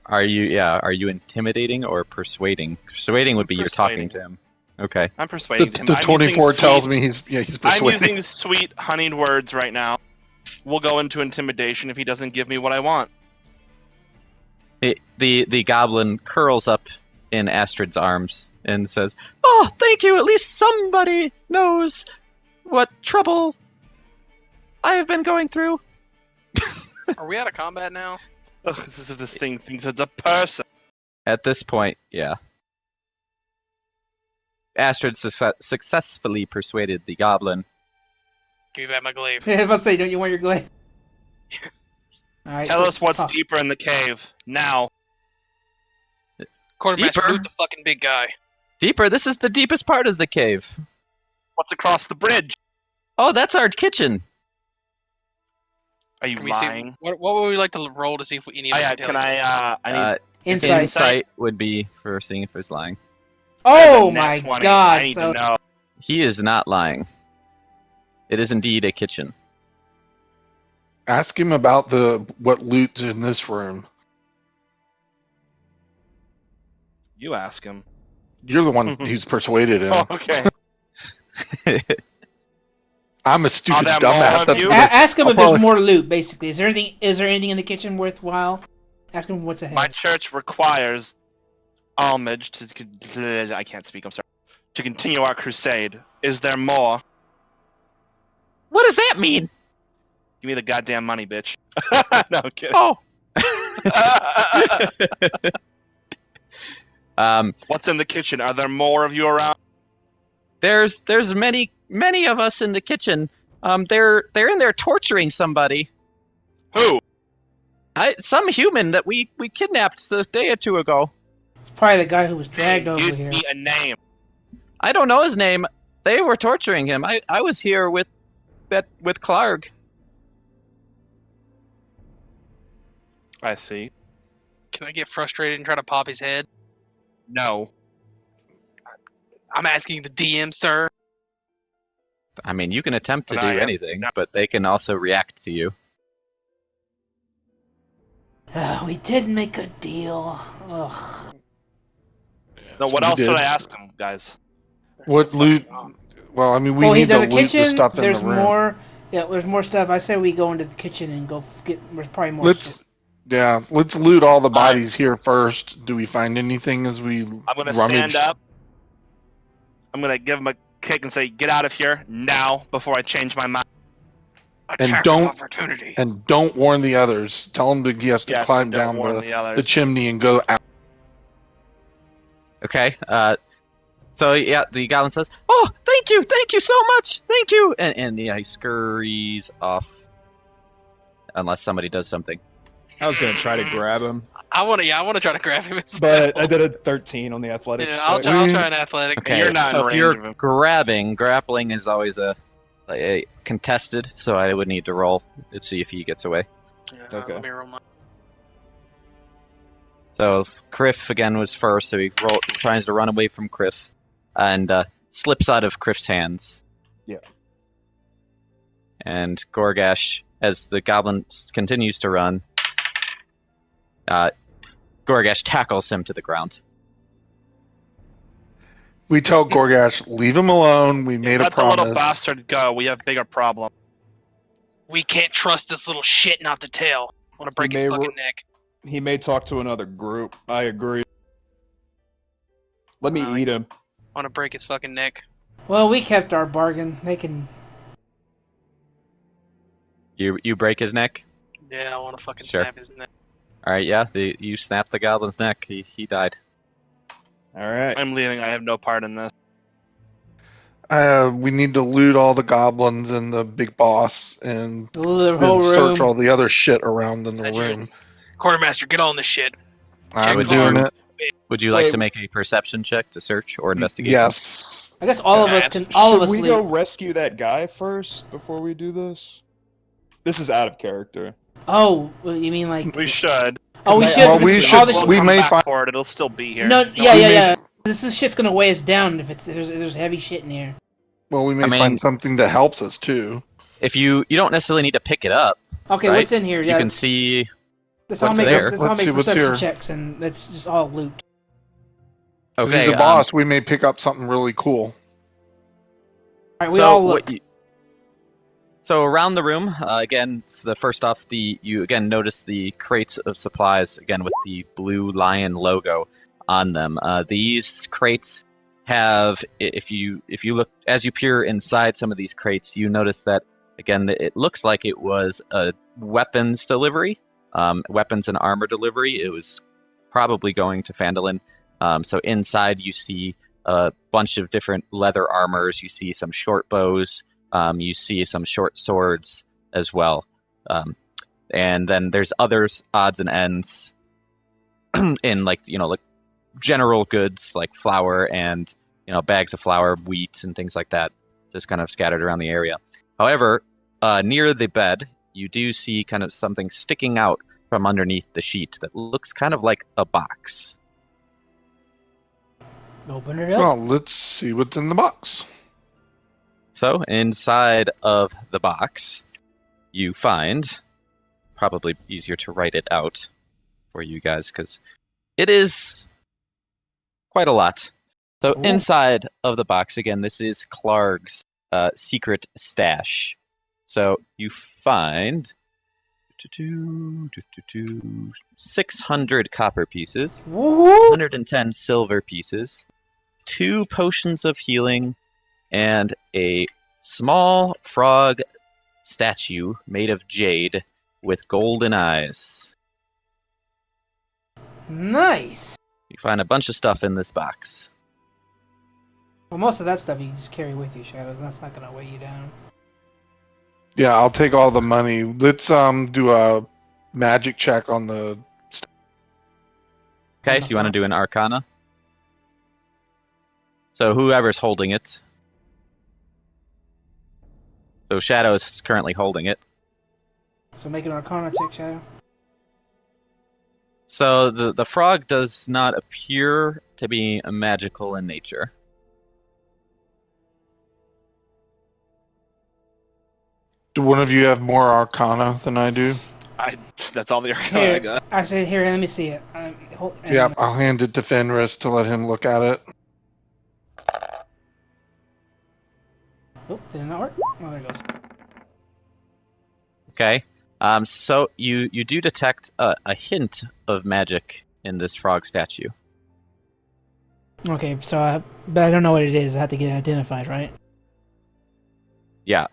Speaker 1: Are you intimidating or persuading? Persuading would be you're talking
Speaker 5: Persuading.
Speaker 1: to him. Okay.
Speaker 5: I'm persuading him.
Speaker 3: The
Speaker 5: I'm
Speaker 3: 24
Speaker 5: using
Speaker 3: tells
Speaker 5: sweet-
Speaker 3: me he's
Speaker 5: I'm
Speaker 3: persuading.
Speaker 5: using sweet, honeyed words right now. We'll go into intimidation if he doesn't give me what I want.
Speaker 1: The goblin curls up in Astrid's arms and says, "Oh, thank you. At least somebody knows what trouble I have been going through."
Speaker 2: Are we out of combat now?
Speaker 5: Ugh, as if this thing thinks it's a person.
Speaker 1: At this point, yeah. Astrid successfully persuaded the goblin.
Speaker 2: Give me back my glaive.
Speaker 4: I was about to say, don't you want your glaive? Alright,
Speaker 5: Tell
Speaker 4: so
Speaker 5: us what's
Speaker 4: talk.
Speaker 5: deeper in the cave, now.
Speaker 2: Quartermaster,
Speaker 1: Deeper?
Speaker 2: move the fucking big guy.
Speaker 1: Deeper, this is the deepest part of the cave.
Speaker 5: What's across the bridge?
Speaker 1: Oh, that's our kitchen.
Speaker 5: Are you
Speaker 2: Can we see
Speaker 5: lying?
Speaker 2: what would we like to roll to see if any of us
Speaker 5: Can I need
Speaker 4: Insight.
Speaker 1: Insight would be for seeing if he's lying.
Speaker 4: Oh
Speaker 5: a nat
Speaker 4: my
Speaker 5: 20.
Speaker 4: God!
Speaker 5: I need
Speaker 4: So
Speaker 5: to know.
Speaker 1: He is not lying. It is indeed a kitchen.
Speaker 3: Ask him about what loot's in this room.
Speaker 5: You ask him.
Speaker 3: You're the one who's persuaded him.
Speaker 5: Oh, okay.
Speaker 3: I'm a stupid
Speaker 5: Are there more
Speaker 3: dumbass.
Speaker 5: of
Speaker 3: That's
Speaker 5: you?
Speaker 3: what
Speaker 4: ask him
Speaker 3: I'll
Speaker 4: if there's
Speaker 3: probably-
Speaker 4: more loot. Basically, is there anything in the kitchen worthwhile? Ask him what's ahead.
Speaker 5: My church requires homage to. I can't speak. I'm sorry. To continue our crusade. Is there more?
Speaker 1: What does that mean?
Speaker 5: Give me the goddamn money, bitch. No, I'm kidding.
Speaker 1: Oh.
Speaker 5: What's in the kitchen? Are there more of you around?
Speaker 1: There's many of us in the kitchen. They're in there torturing somebody.
Speaker 5: Who?
Speaker 1: Some human that we kidnapped a day or two ago.
Speaker 4: It's probably the guy who was dragged over
Speaker 5: Give
Speaker 4: here.
Speaker 5: me a name.
Speaker 1: I don't know his name. They were torturing him. I was here with Clark.
Speaker 5: I see.
Speaker 2: Can I get frustrated and try to pop his head?
Speaker 5: No.
Speaker 2: I'm asking the DM, sir.
Speaker 1: I mean, you can attempt to
Speaker 5: But
Speaker 1: do
Speaker 5: I have-
Speaker 1: anything,
Speaker 5: no.
Speaker 1: but they can also react to you.
Speaker 4: We did make a deal. Ugh.
Speaker 5: No.
Speaker 3: So
Speaker 5: What
Speaker 3: we
Speaker 5: else should
Speaker 3: did.
Speaker 5: I ask him, guys?
Speaker 3: What loot? Well, I mean, we
Speaker 4: Well,
Speaker 3: need to
Speaker 4: there's a
Speaker 3: loot
Speaker 4: kitchen.
Speaker 3: the stuff in
Speaker 4: There's
Speaker 3: the room.
Speaker 4: more. Yeah, there's more stuff. I say we go into the kitchen and go get. There's probably more.
Speaker 3: Let's loot all the bodies here first. Do we find anything as we
Speaker 5: I'm gonna
Speaker 3: rummage?
Speaker 5: stand up. I'm gonna give him a kick and say, "Get out of here now!" Before I change my mind.
Speaker 2: Attack
Speaker 3: don't-
Speaker 2: of opportunity.
Speaker 3: And don't warn the others. Tell him he has to
Speaker 5: Yes,
Speaker 3: climb
Speaker 5: and don't
Speaker 3: down
Speaker 5: warn
Speaker 3: the
Speaker 5: others.
Speaker 3: chimney and go out.
Speaker 1: Okay. So yeah, the goblin says, "Oh, thank you so much, thank you," and yeah, he scurries off. Unless somebody does something.
Speaker 6: I was gonna try to grab him,
Speaker 2: I want to try to grab him as well.
Speaker 6: but I did a 13 on the athletics.
Speaker 2: Yeah, I'll
Speaker 6: check.
Speaker 2: try an athletic.
Speaker 1: Okay,
Speaker 5: You're not
Speaker 1: so
Speaker 5: in
Speaker 1: if
Speaker 5: range
Speaker 1: you're
Speaker 5: of him.
Speaker 1: grappling is always a contested, so I would need to roll to see if he gets away.
Speaker 2: Yeah,
Speaker 6: Okay.
Speaker 2: let me roll my-
Speaker 1: So Kriff again was first, so he tries to run away from Kriff, and slips out of Kriff's hands.
Speaker 6: Yeah.
Speaker 1: And Goregash, as the goblin continues to run, Goregash tackles him to the ground.
Speaker 3: We tell Goregash, leave him alone. We made a
Speaker 5: Let the little
Speaker 3: promise.
Speaker 5: bastard go. We have bigger problems.
Speaker 2: We can't trust this little shit not to tell. I want to break
Speaker 6: He
Speaker 2: his
Speaker 6: may
Speaker 2: fucking neck.
Speaker 6: He may talk to another group. I agree. Let me eat him.
Speaker 2: I want to break his fucking neck.
Speaker 4: Well, we kept our bargain. They can.
Speaker 1: You break his neck?
Speaker 2: Yeah, I want to fucking
Speaker 1: Sure.
Speaker 2: snap his neck.
Speaker 1: Alright, yeah, you snap the goblin's neck. He died.
Speaker 6: All right.
Speaker 5: I'm leaving. I have no part in this.
Speaker 3: We need to loot all the goblins and the big boss and
Speaker 4: The whole
Speaker 3: then search
Speaker 4: room.
Speaker 3: all the other shit around in the
Speaker 2: That's
Speaker 3: room.
Speaker 2: Quartermaster, get on this shit.
Speaker 3: I'm
Speaker 1: would
Speaker 3: doing
Speaker 1: do-
Speaker 3: it.
Speaker 1: Would you like
Speaker 6: Wait.
Speaker 1: to make a perception check to search or investigate?
Speaker 3: Yes.
Speaker 4: I guess all of us can. All of us
Speaker 6: Should we
Speaker 4: leave.
Speaker 6: go rescue that guy first before we do this? This is out of character.
Speaker 4: Oh, well, you mean like?
Speaker 5: We should.
Speaker 4: Oh, we
Speaker 6: I-
Speaker 4: should.
Speaker 6: well,
Speaker 4: because
Speaker 3: we
Speaker 4: all
Speaker 3: should-
Speaker 4: this-
Speaker 5: We'll
Speaker 3: we
Speaker 5: come
Speaker 3: may
Speaker 5: back
Speaker 3: find-
Speaker 5: for it. It'll still be here.
Speaker 4: No,
Speaker 3: we
Speaker 4: yeah.
Speaker 3: may-
Speaker 4: This shit's gonna weigh us down if there's heavy shit in here.
Speaker 3: Well, we may
Speaker 1: I mean-
Speaker 3: find something that helps us too.
Speaker 1: If you don't necessarily need to pick it up,
Speaker 4: Okay,
Speaker 1: right?
Speaker 4: what's in here?
Speaker 1: you
Speaker 4: Yeah,
Speaker 1: can see.
Speaker 4: let's all
Speaker 1: what's
Speaker 4: make
Speaker 1: there.
Speaker 4: let's all
Speaker 3: Let's
Speaker 4: make
Speaker 3: see what's
Speaker 4: perception
Speaker 3: here.
Speaker 4: checks, and let's just all loot.
Speaker 3: 'Cause
Speaker 1: Okay,
Speaker 3: he's the boss. We may pick up something really cool.
Speaker 4: All right, we all look.
Speaker 1: So around the room, again, first off, you again notice the crates of supplies again with the blue lion logo on them. These crates have, if you look as you peer inside some of these crates, you notice that again it looks like it was a weapons delivery, weapons and armor delivery. It was probably going to Fandolin. So inside you see a bunch of different leather armors. You see some short bows. You see some short swords as well. And then there's others, odds and ends, in like general goods like flour and bags of flour, wheat, and things like that, just kind of scattered around the area. However, near the bed, you do see kind of something sticking out from underneath the sheet that looks kind of like a box.
Speaker 4: Open it up.
Speaker 3: Well, let's see what's in the box.
Speaker 1: So inside of the box, you find, probably easier to write it out for you guys because it is quite a lot. So inside of the box, again, this is Clark's secret stash. So you find 600 copper pieces,
Speaker 4: Woohoo!
Speaker 1: 110 silver pieces, 2 potions of healing, and a small frog statue made of jade with golden eyes.
Speaker 4: Nice.
Speaker 1: You find a bunch of stuff in this box.
Speaker 4: Well, most of that stuff you can just carry with you, Shadows. That's not gonna weigh you down.
Speaker 3: Yeah, I'll take all the money. Let's do a magic check on the.
Speaker 1: Okay, so you want to do an Arcana? So whoever's holding it. So Shadows is currently holding it.
Speaker 4: So make an Arcana check, Shadow.
Speaker 1: So the frog does not appear to be magical in nature.
Speaker 3: Do one of you have more Arcana than I do?
Speaker 5: That's all the Arcana I
Speaker 4: Here,
Speaker 5: got.
Speaker 4: I said, here, let me see it.
Speaker 3: Yeah, I'll hand it to Fenris to let him look at it.
Speaker 4: Oh, did it not work? Oh, there it goes.
Speaker 1: Okay. So you do detect a hint of magic in this frog statue.
Speaker 4: Okay, so but I don't know what it is. I have to get it identified, right?
Speaker 1: Yeah.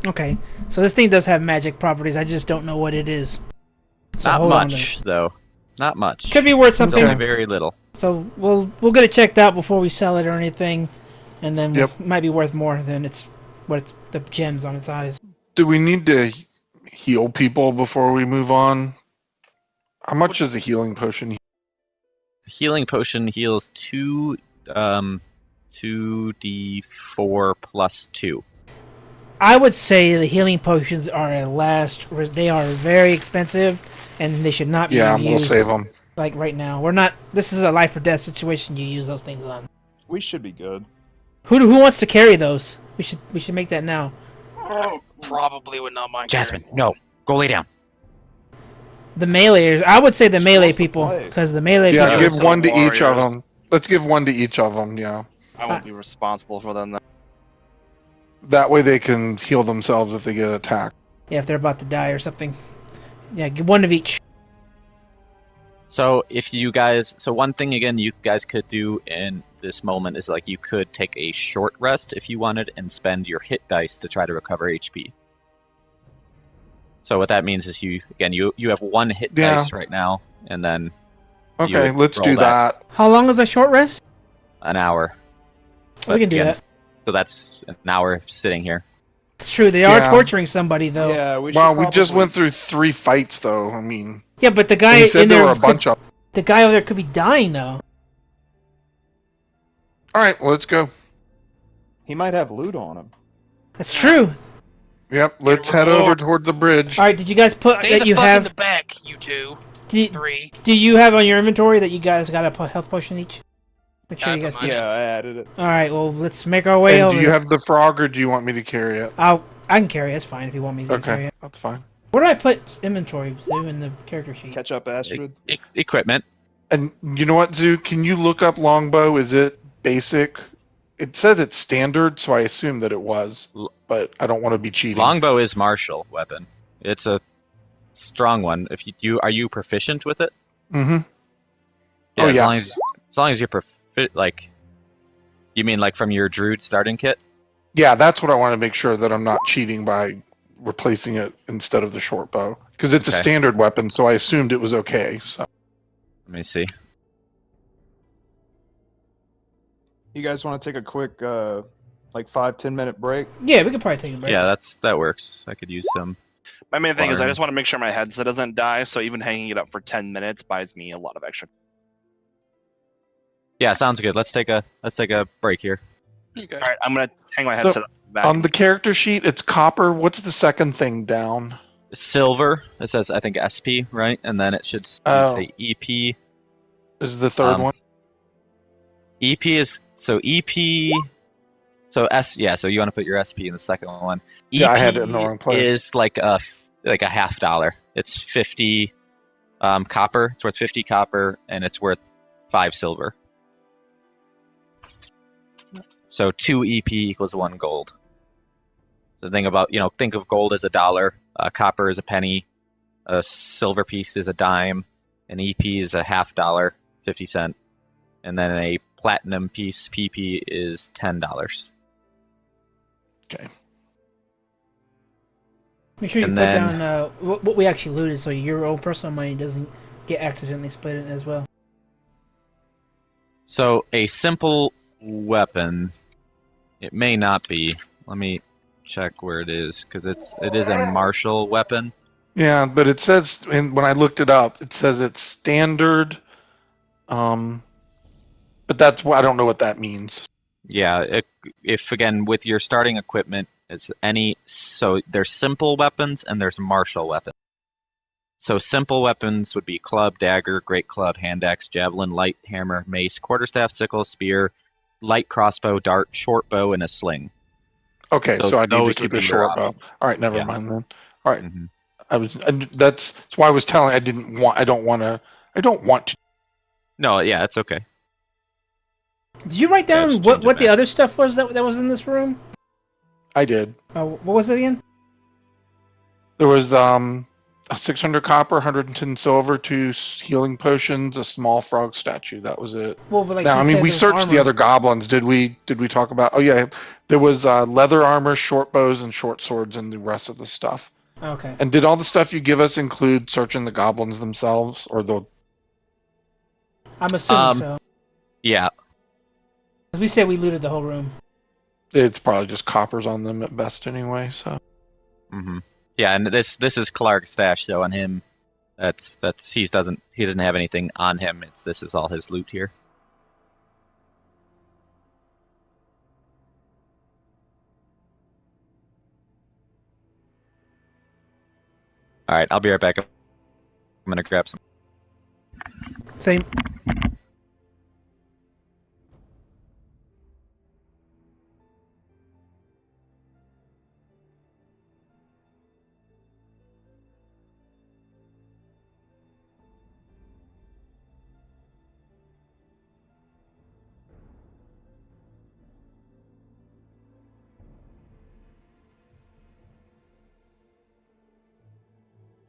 Speaker 4: Okay, so this thing does have magic properties. I just don't know what it is. So
Speaker 1: Not
Speaker 4: hold on to
Speaker 1: much,
Speaker 4: it.
Speaker 1: though. Not much.
Speaker 4: Could be worth
Speaker 1: It's
Speaker 4: something.
Speaker 1: only very little.
Speaker 4: So we'll get it checked out before we sell it or anything, and then
Speaker 3: Yep.
Speaker 4: it might be worth more than the gems on its eyes.
Speaker 3: Do we need to heal people before we move on? How much is a healing potion?
Speaker 1: Healing potion heals 2d4 plus 2.
Speaker 4: I would say the healing potions are a last. They are very expensive, and they should not be
Speaker 3: Yeah, we'll
Speaker 4: used
Speaker 3: save them.
Speaker 4: like right now. We're not. This is a life or death situation. You use those things on.
Speaker 6: We should be good.
Speaker 4: Who wants to carry those? We should make that now.
Speaker 2: Probably would not mind.
Speaker 1: Jasmine, no. Go lay down.
Speaker 4: The meleeers. I would say the melee
Speaker 6: wants to
Speaker 4: people,
Speaker 6: play.
Speaker 4: because the melee
Speaker 3: Yeah,
Speaker 4: people.
Speaker 3: give
Speaker 5: some
Speaker 3: one to each of
Speaker 5: warriors.
Speaker 3: them. Let's give one to each of them, yeah.
Speaker 5: I won't be responsible for them. Then.
Speaker 3: That way they can heal themselves if they get attacked.
Speaker 4: Yeah, if they're about to die or something. Yeah, give one of each.
Speaker 1: So one thing again you guys could do in this moment is like you could take a short rest if you wanted and spend your hit dice to try to recover HP. So what that means is you have one hit
Speaker 3: Yeah.
Speaker 1: dice right now, and then
Speaker 3: Okay,
Speaker 1: would
Speaker 3: let's
Speaker 1: roll
Speaker 3: do
Speaker 1: that.
Speaker 3: that.
Speaker 4: How long is a short rest?
Speaker 1: an hour.
Speaker 4: We can do
Speaker 1: again,
Speaker 4: that.
Speaker 1: So that's an hour sitting here.
Speaker 4: It's true. They are
Speaker 3: Yeah.
Speaker 4: torturing somebody though.
Speaker 6: Yeah, we should.
Speaker 3: Wow, we just
Speaker 6: probably-
Speaker 3: went through 3 fights, though. I mean,
Speaker 4: Yeah, but the
Speaker 3: and
Speaker 4: guy
Speaker 3: he said
Speaker 4: in
Speaker 3: there
Speaker 4: there,
Speaker 3: were a bunch of.
Speaker 4: the guy over there could be dying though.
Speaker 3: All right, well, let's go.
Speaker 6: He might have loot on him.
Speaker 4: That's true.
Speaker 3: Yep, let's head over toward the bridge.
Speaker 4: All right, did you guys put
Speaker 2: Stay
Speaker 4: that
Speaker 2: the
Speaker 4: you
Speaker 2: fuck
Speaker 4: have?
Speaker 2: in the back, you two.
Speaker 4: Do,
Speaker 2: 3.
Speaker 4: do you have on your inventory that you guys got a health potion each? Make sure
Speaker 2: I
Speaker 4: you guys.
Speaker 2: put mine.
Speaker 6: Yeah, I added it.
Speaker 4: All right, well, let's make our way
Speaker 3: And
Speaker 4: over.
Speaker 3: do you have the frog, or do you want me to carry it?
Speaker 4: I can carry it. It's fine if you want me to carry
Speaker 3: Okay,
Speaker 4: it.
Speaker 3: that's fine.
Speaker 4: Where did I put inventory? Zoo in the character sheet.
Speaker 6: Catch up, Astrid.
Speaker 1: Equipment.
Speaker 3: And you know what, Zoo? Can you look up longbow? Is it basic? It says it's standard, so I assume that it was, but I don't want to be cheating.
Speaker 1: Longbow is martial weapon. It's a strong one. If you are you proficient with it?
Speaker 3: Mm-hmm.
Speaker 1: Yeah,
Speaker 3: Oh,
Speaker 1: as
Speaker 3: yeah.
Speaker 1: long as you're like, you mean like from your Druid starting kit?
Speaker 3: Yeah, that's what I want to make sure that I'm not cheating by replacing it instead of the short bow. Because it's a
Speaker 1: Okay.
Speaker 3: standard weapon, so I assumed it was okay. So
Speaker 1: Let me see.
Speaker 6: You guys want to take a quick, like 5-10 minute break?
Speaker 4: Yeah, we could probably take a break.
Speaker 1: Yeah, that works. I could use some.
Speaker 5: My main thing is I
Speaker 1: Barn.
Speaker 5: just want to make sure my headset doesn't die, so even hanging it up for 10 minutes buys me a lot of extra.
Speaker 1: Yeah, sounds good. Let's take a break here.
Speaker 2: Okay.
Speaker 5: All right, I'm gonna hang my
Speaker 3: So,
Speaker 5: headset up back.
Speaker 3: on the character sheet, it's copper. What's the second thing down?
Speaker 1: Silver. It says I think SP, right? And then it should
Speaker 3: Oh.
Speaker 1: say EP.
Speaker 3: Is the third one?
Speaker 1: EP is so EP. So yeah. So you want to put your SP in the second one.
Speaker 3: Yeah, I had it in the wrong place.
Speaker 1: Is like a $50. It's 50 copper. It's worth 50 copper, and it's worth 5 silver. So 2 EP equals 1 gold. So think about think of gold as $1, copper is a penny, a silver piece is a dime, an EP is a $50, 50 cent, and then a platinum piece PP is $10.
Speaker 3: Okay.
Speaker 4: Make sure you
Speaker 1: And
Speaker 4: put
Speaker 1: then-
Speaker 4: down what we actually looted, so your own personal money doesn't get accidentally split in as well.
Speaker 1: So a simple weapon, it may not be. Let me check where it is because it is a martial weapon.
Speaker 3: Yeah, but it says, and when I looked it up, it says it's standard. But that's why I don't know what that means.
Speaker 1: Yeah, if again with your starting equipment, it's so there's simple weapons and there's martial weapons. So simple weapons would be club, dagger, great club, hand axe, javelin, light hammer, mace, quarterstaff, sickle, spear, light crossbow, dart, short bow, and a sling.
Speaker 3: Okay, so I need to
Speaker 1: those
Speaker 3: keep
Speaker 1: would
Speaker 3: a
Speaker 1: be
Speaker 3: short
Speaker 1: your
Speaker 3: bow.
Speaker 1: options.
Speaker 3: All right, never
Speaker 1: Yeah.
Speaker 3: mind then. All right,
Speaker 1: Mhm.
Speaker 3: that's why I was telling. I don't want to.
Speaker 1: No, yeah, it's okay.
Speaker 4: Did you write
Speaker 1: Yeah,
Speaker 4: down
Speaker 1: just
Speaker 4: what
Speaker 1: change it
Speaker 4: the
Speaker 1: back.
Speaker 4: other stuff was that was in this room?
Speaker 3: I did.
Speaker 4: What was it again?
Speaker 3: There was a 600 copper, 110 silver, 2 healing potions, a small frog statue. That was it.
Speaker 4: Well, but like
Speaker 3: Now,
Speaker 4: you
Speaker 3: I mean,
Speaker 4: said,
Speaker 3: we
Speaker 4: there was
Speaker 3: searched the
Speaker 4: armor.
Speaker 3: other goblins. Did we talk about? Oh yeah, there was leather armor, short bows, and short swords, and the rest of the stuff.
Speaker 4: Okay.
Speaker 3: And did all the stuff you give us include searching the goblins themselves, or the?
Speaker 4: I'm assuming so.
Speaker 1: Yeah,
Speaker 4: 'Cause we said we looted the whole room.
Speaker 3: It's probably just coppers on them at best, anyway. So
Speaker 1: hmm yeah, and this is Clark's stash. So on him, that's he doesn't have anything on him. This is all his loot here. All right, I'll be right back. I'm gonna grab some.
Speaker 4: Same.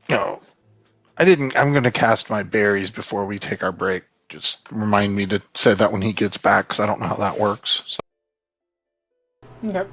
Speaker 3: no, I didn't. I'm going to cast my berries before we take our break. Just remind me to say that when he gets back, because I don't know how that works. So.
Speaker 4: Okay.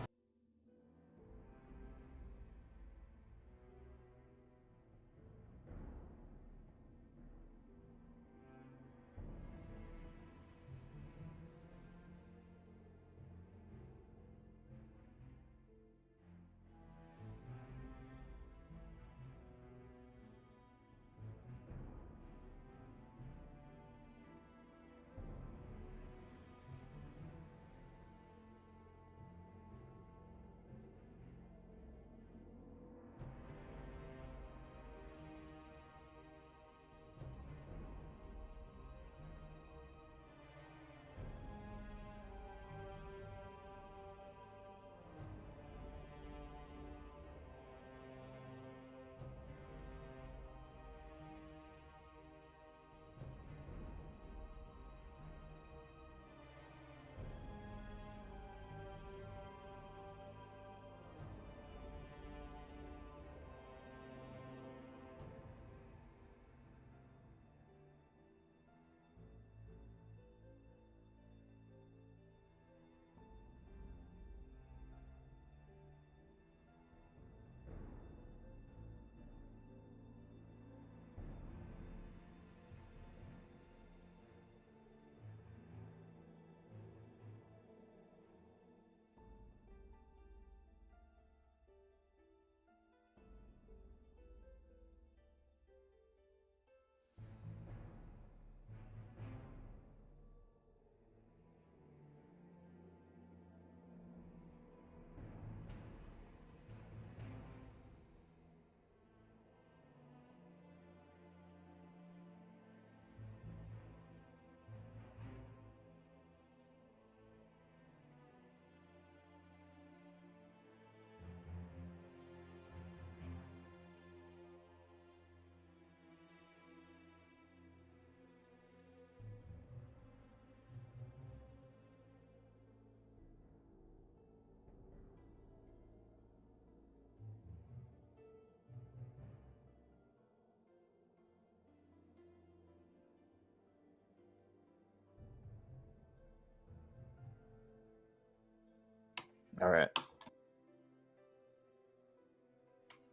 Speaker 6: All right.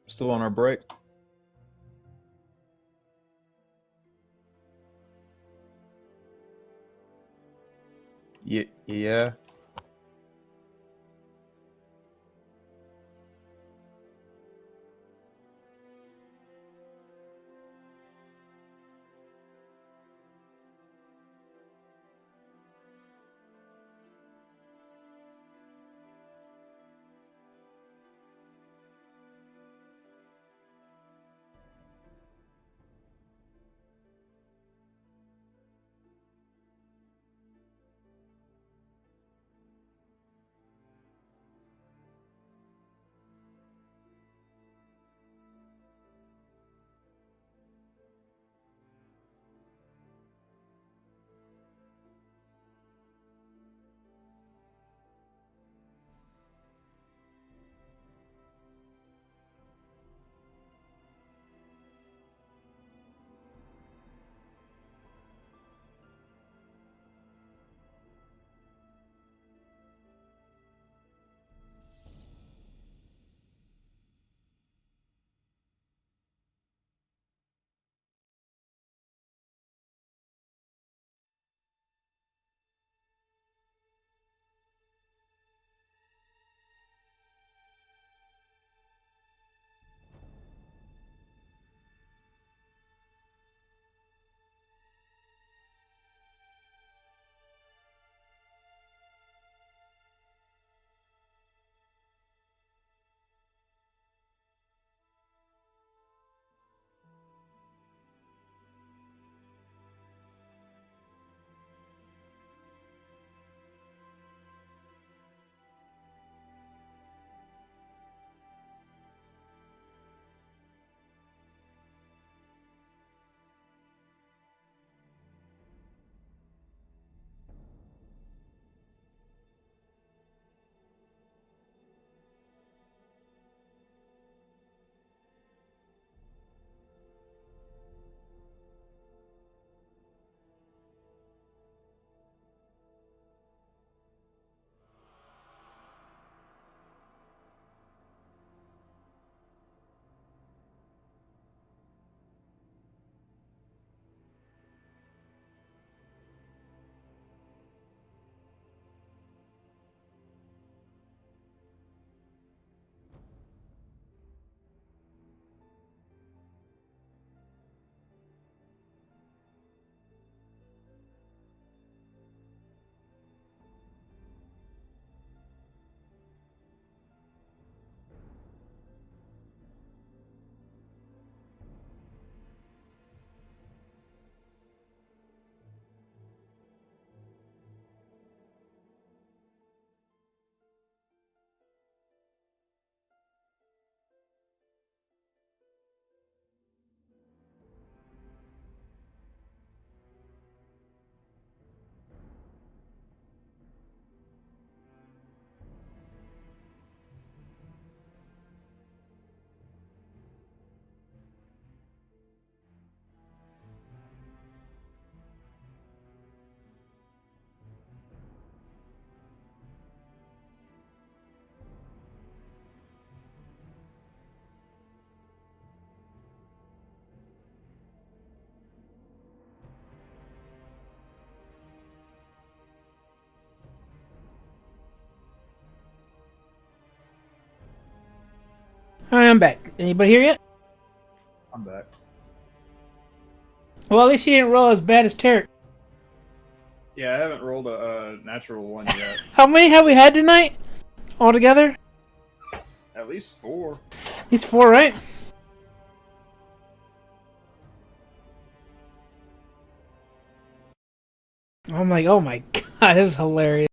Speaker 6: Still on our break. Yeah.
Speaker 4: All right, I'm back. Anybody here yet?
Speaker 6: I'm back.
Speaker 4: Well, at least you didn't roll as bad as Tarek.
Speaker 6: Yeah, I haven't rolled a natural one yet.
Speaker 4: How many have we had tonight? Altogether?
Speaker 6: At least 4.
Speaker 4: He's 4, right? I'm like, oh my god, that was hilarious.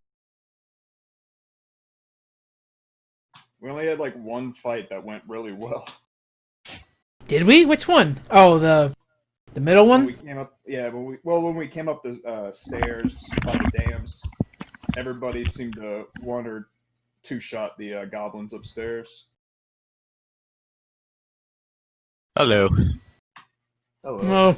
Speaker 6: We only had like one fight that went really well.
Speaker 4: Did we? Which one? Oh, the middle
Speaker 6: When
Speaker 4: one?
Speaker 6: we came up, yeah, when we came up the stairs by the dams, everybody seemed to one or two shot the goblins upstairs.
Speaker 1: Hello.
Speaker 6: Hello.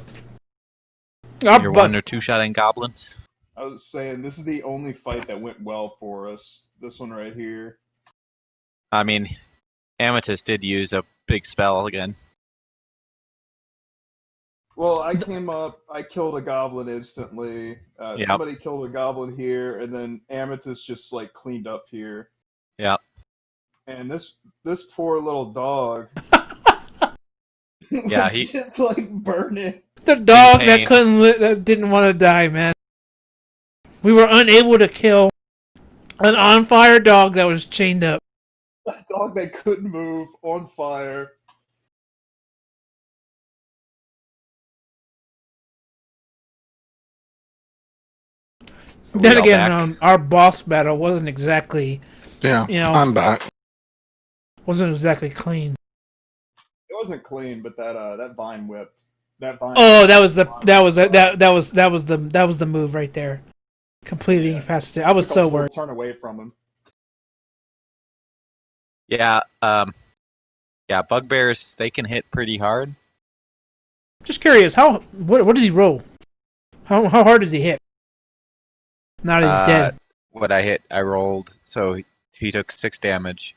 Speaker 4: No.
Speaker 1: You're one or two shotting goblins.
Speaker 6: I was saying this is the only fight that went well for us. This one right here.
Speaker 1: I mean, Amethyst did use a big spell again.
Speaker 6: Well, I came up, I killed a goblin instantly.
Speaker 1: Yep.
Speaker 6: Somebody killed a goblin here, and then Amethyst just like cleaned up here.
Speaker 1: Yeah.
Speaker 6: And this poor little dog
Speaker 1: Yeah,
Speaker 6: was
Speaker 1: he-
Speaker 6: just like burning.
Speaker 4: The dog
Speaker 1: pain.
Speaker 4: that that didn't want to die, man. We were unable to kill an on-fire dog that was chained up.
Speaker 6: A dog that couldn't move, on fire.
Speaker 1: Are
Speaker 4: Then
Speaker 1: we all
Speaker 4: again,
Speaker 1: back?
Speaker 4: our boss battle wasn't exactly
Speaker 3: Yeah,
Speaker 4: You know.
Speaker 3: I'm back.
Speaker 4: clean.
Speaker 6: It wasn't clean, but that vine whipped. That vine.
Speaker 4: Oh, that was the move right there. Completely incapacitated. I was
Speaker 6: Took a
Speaker 4: so
Speaker 6: full
Speaker 4: worried.
Speaker 6: Turn away from him.
Speaker 1: Yeah. Bugbears, they can hit pretty hard.
Speaker 4: Just curious, what did he roll? How hard did he hit? Now that he's dead.
Speaker 1: What I rolled. So he took 6 damage.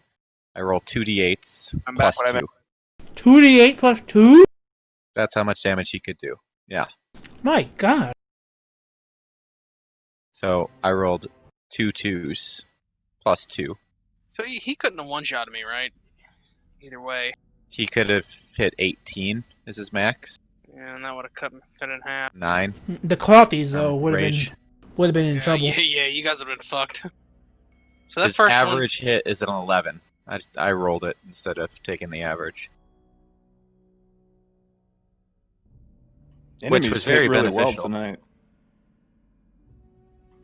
Speaker 1: I rolled 2d8s
Speaker 5: I'm back.
Speaker 1: plus
Speaker 5: What I
Speaker 1: 2.
Speaker 4: 2d8 plus 2?
Speaker 1: That's how much damage he could do. Yeah.
Speaker 4: My God.
Speaker 1: So I rolled 2 2s plus 2.
Speaker 2: So he couldn't have one-shotted me, right? Either way.
Speaker 1: He could have hit 18 is his max.
Speaker 2: Yeah, and that would have cut it in half.
Speaker 1: 9.
Speaker 4: The Clothies, though, would
Speaker 1: Rage.
Speaker 4: have been in
Speaker 2: Yeah,
Speaker 4: trouble.
Speaker 2: yeah, you guys would have been fucked. So that
Speaker 1: His
Speaker 2: first
Speaker 1: average hit is an 11. I rolled it instead of taking the average.
Speaker 6: Enemies
Speaker 1: was
Speaker 6: hit
Speaker 1: very
Speaker 6: really well
Speaker 1: beneficial.
Speaker 6: tonight.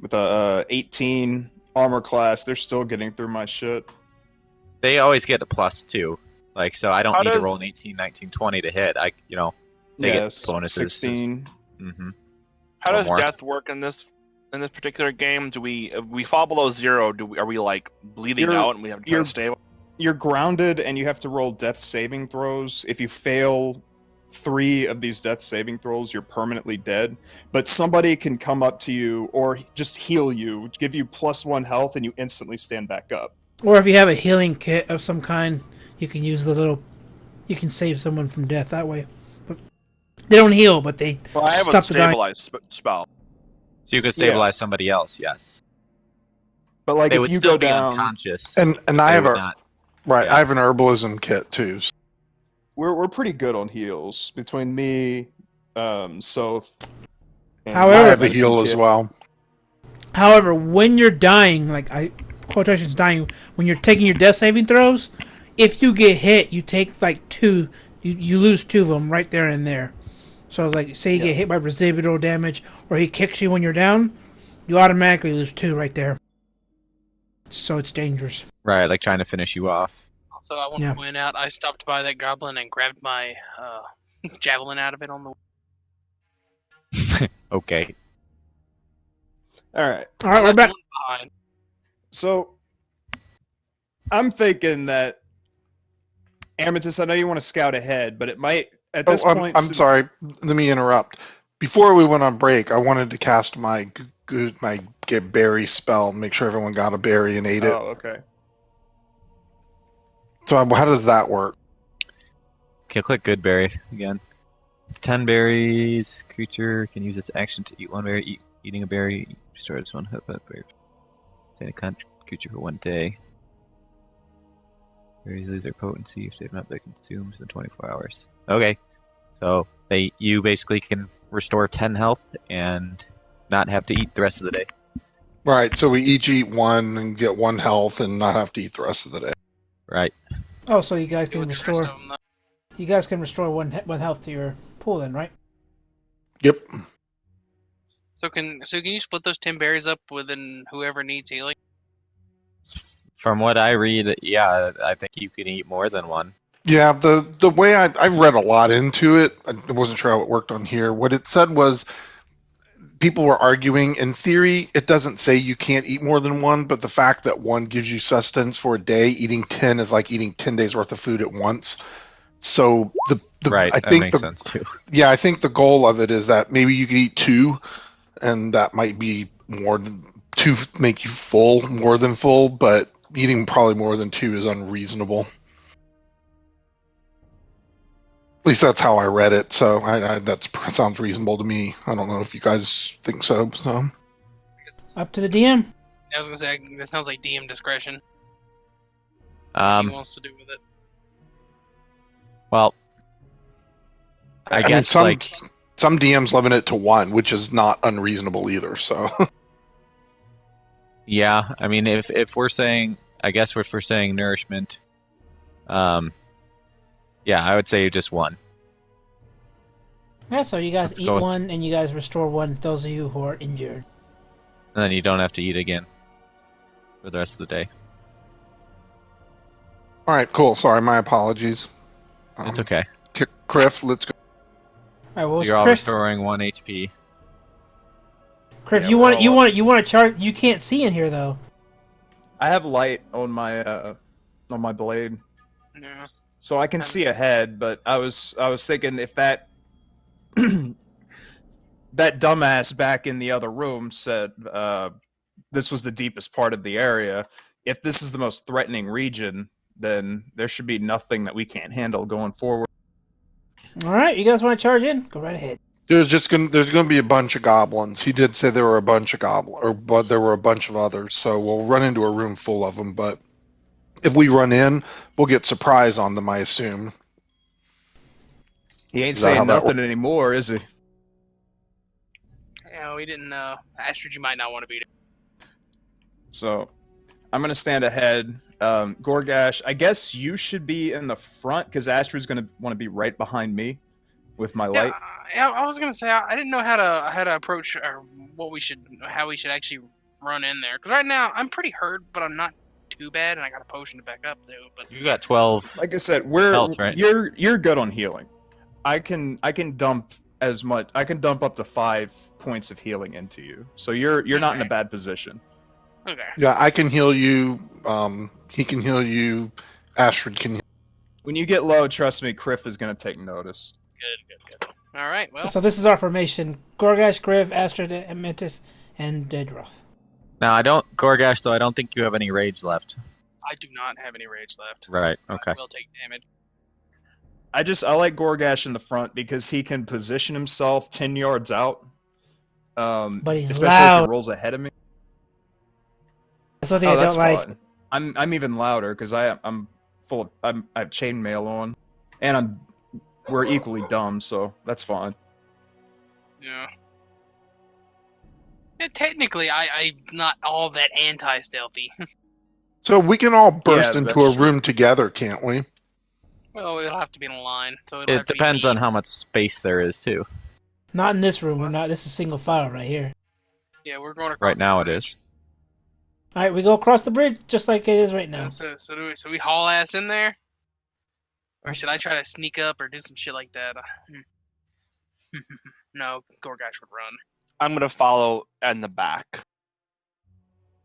Speaker 6: With a 18 armor class, they're still getting through my shit.
Speaker 1: They always get a plus 2. Like, so I don't
Speaker 5: How
Speaker 1: need to
Speaker 5: does-
Speaker 1: roll an 18, 19, 20 to hit. They
Speaker 6: Yes,
Speaker 1: get bonuses.
Speaker 6: 16.
Speaker 1: Mm-hmm.
Speaker 5: How
Speaker 1: One
Speaker 5: does
Speaker 1: more.
Speaker 5: death work in this particular game? Do we if we fall below 0? Are we like bleeding
Speaker 6: You're-
Speaker 5: out and we have to try
Speaker 6: you're-
Speaker 5: to stay?
Speaker 6: You're grounded, and you have to roll death saving throws. If you fail 3 of these death saving throws, you're permanently dead. But somebody can come up to you or just heal you, give you +1 health, and you instantly stand back up.
Speaker 4: Or if you have a healing kit of some kind, you can use you can save someone from death that way. But they don't heal, but they
Speaker 5: Well, I have a
Speaker 4: stop the dying.
Speaker 5: stabilized spell.
Speaker 1: So you could stabilize somebody else, yes.
Speaker 6: But like
Speaker 1: They
Speaker 6: if
Speaker 1: would
Speaker 6: you
Speaker 1: still
Speaker 6: go
Speaker 1: be
Speaker 6: down,
Speaker 1: unconscious.
Speaker 3: And I
Speaker 1: They
Speaker 3: have
Speaker 1: would
Speaker 3: a
Speaker 1: not-
Speaker 3: right.
Speaker 1: yeah.
Speaker 3: I have an herbalism kit too.
Speaker 6: we're pretty good on heals between me, Soth. and
Speaker 4: However-
Speaker 3: I
Speaker 6: my
Speaker 3: have a
Speaker 6: medicine
Speaker 3: heal
Speaker 6: kit.
Speaker 3: as well.
Speaker 4: However, when you're dying, quotations dying, when you're taking your death saving throws, if you get hit, you take like 2, you lose 2 of them right there and there. So like, say you get hit by residual damage, or he kicks you when you're down, you automatically lose 2 right there. So it's dangerous.
Speaker 1: Right, like trying to finish you off.
Speaker 2: Also, I want
Speaker 4: Yeah.
Speaker 2: to point out, I stopped by that goblin and grabbed my javelin out of it on the.
Speaker 1: Okay.
Speaker 6: All right.
Speaker 4: All right, we're
Speaker 2: Left
Speaker 4: back.
Speaker 2: one behind.
Speaker 6: So I'm thinking that Amethyst, I know you want to scout ahead, but it might at this point.
Speaker 3: I'm sorry. Let me interrupt. Before we went on break, I wanted to cast my get berry spell and make sure everyone got a berry and ate it.
Speaker 6: Oh, okay.
Speaker 3: So how does that work?
Speaker 1: Okay, click good berry again. 10 berries. Creature can use its action to eat 1 berry. Eating a berry restores 1 hit that berry. Sustain a creature for 1 day. Berries lose their potency if they've not been consumed within 24 hours. Okay, so you basically can restore 10 health and not have to eat the rest of the day.
Speaker 3: Right. So we each eat 1 and get 1 health and not have to eat the rest of the day.
Speaker 1: Right.
Speaker 4: Oh, so you guys
Speaker 2: Do
Speaker 4: can
Speaker 2: with the rest
Speaker 4: restore.
Speaker 2: of 'em, though.
Speaker 4: You guys can restore one health to your pool, then, right?
Speaker 3: Yep.
Speaker 2: So can you split those 10 berries up within whoever needs healing?
Speaker 1: From what I read, yeah, I think you can eat more than 1.
Speaker 3: Yeah, the way I've read a lot into it, I wasn't sure how it worked on here. What it said was people were arguing. In theory, it doesn't say you can't eat more than 1, but the fact that 1 gives you sustenance for a day, eating 10 is like eating 10 days worth of food at once. So
Speaker 1: Right,
Speaker 3: I
Speaker 1: that
Speaker 3: think
Speaker 1: makes sense too.
Speaker 3: I think the goal of it is that maybe you can eat 2, and that might be more than 2 make you full, more than full. But eating probably more than 2 is unreasonable. At least that's how I read it, so that sounds reasonable to me. I don't know if you guys think so.
Speaker 2: I guess,
Speaker 4: Up to the DM.
Speaker 2: I was gonna say that sounds like DM discretion. What he
Speaker 1: Um,
Speaker 2: wants to do with it.
Speaker 1: well, I
Speaker 3: mean,
Speaker 1: guess
Speaker 3: some
Speaker 1: like
Speaker 3: some DMs limit it to 1, which is not unreasonable either. So
Speaker 1: yeah. I mean, if we're saying, I guess if we're saying nourishment, yeah, I would say just 1.
Speaker 4: Yeah, so you guys
Speaker 1: Let's
Speaker 4: eat
Speaker 1: go with-
Speaker 4: 1 and you guys restore 1. Those of you who are injured.
Speaker 1: And then you don't have to eat again for the rest of the day.
Speaker 3: all right, cool. Sorry, my apologies.
Speaker 1: It's okay.
Speaker 3: Kriff, let's go.
Speaker 4: All right, what
Speaker 1: So
Speaker 4: was
Speaker 1: you're all
Speaker 4: Kriff?
Speaker 1: restoring 1 HP.
Speaker 4: Kriff,
Speaker 6: Yeah,
Speaker 4: you
Speaker 6: we're all
Speaker 4: want to charge? You can't see in here though.
Speaker 6: I have light on my blade,
Speaker 2: Yeah.
Speaker 6: so I can see ahead. But I was thinking if that that dumbass back in the other room said this was the deepest part of the area. If this is the most threatening region, then there should be nothing that we can't handle going forward.
Speaker 4: All right, you guys want to charge in? Go right ahead.
Speaker 3: There's gonna be a bunch of goblins. He did say there were a bunch of but there were a bunch of others. So we'll run into a room full of them. But if we run in, we'll get surprise on them, I assume.
Speaker 6: He ain't
Speaker 3: Is that how
Speaker 6: saying
Speaker 3: that
Speaker 6: nothing anymore, is he?
Speaker 2: Yeah, we didn't. Astrid, you might not want to beat it.
Speaker 6: So I'm gonna stand ahead. Goregash, I guess you should be in the front because Astrid's gonna want to be right behind me with my light.
Speaker 2: Yeah, I was gonna say I didn't know how to approach or how we should actually run in there. Because right now I'm pretty hurt, but I'm not too bad, and I got a potion to back up too. But
Speaker 1: You got 12.
Speaker 6: Like I said,
Speaker 1: Health, right?
Speaker 6: you're good on healing. I can dump as much. I can dump up to 5 points of healing into you, so you're not in a
Speaker 2: Okay.
Speaker 6: bad position.
Speaker 2: okay,
Speaker 3: Yeah, I can heal you. He can heal you. Astrid can heal.
Speaker 6: When you get low, trust me, Kriff is gonna take notice.
Speaker 2: good. All right, well,
Speaker 4: So this is our formation: Goregash, Kriff, Astrid, Mentis, and Daedeloth.
Speaker 1: Now, Goregash, though, I don't think you have any rage left.
Speaker 2: I do not have any rage left.
Speaker 1: Right, okay.
Speaker 2: I will take damage.
Speaker 6: I like Goregash in the front because he can position himself 10 yards out.
Speaker 4: But he's
Speaker 6: especially if
Speaker 4: loud.
Speaker 6: he rolls ahead of me.
Speaker 4: That's something
Speaker 6: Oh,
Speaker 4: I
Speaker 6: that's
Speaker 4: don't like.
Speaker 6: fine. I'm even louder because I'm full of I have chainmail on, and we're equally dumb, so that's fine.
Speaker 2: Yeah. Yeah, technically, I'm not all that anti-stealthy.
Speaker 3: So we can all burst
Speaker 6: Yeah,
Speaker 3: into a
Speaker 6: that's true.
Speaker 3: room together, can't we?
Speaker 2: Well, it'll have to be in a line. So it'll have
Speaker 1: It
Speaker 2: to be
Speaker 1: depends
Speaker 2: me.
Speaker 1: on how much space there is, too.
Speaker 4: Not in this room. We're not. This is single file right here.
Speaker 2: Yeah, we're going across
Speaker 1: Right now it
Speaker 2: this
Speaker 1: is.
Speaker 4: All right, we go across the bridge just like it is right now.
Speaker 2: bridge. So we haul ass in there? Or should I try to sneak up or do some shit like that? No, Goregash would run.
Speaker 5: I'm gonna follow in the back.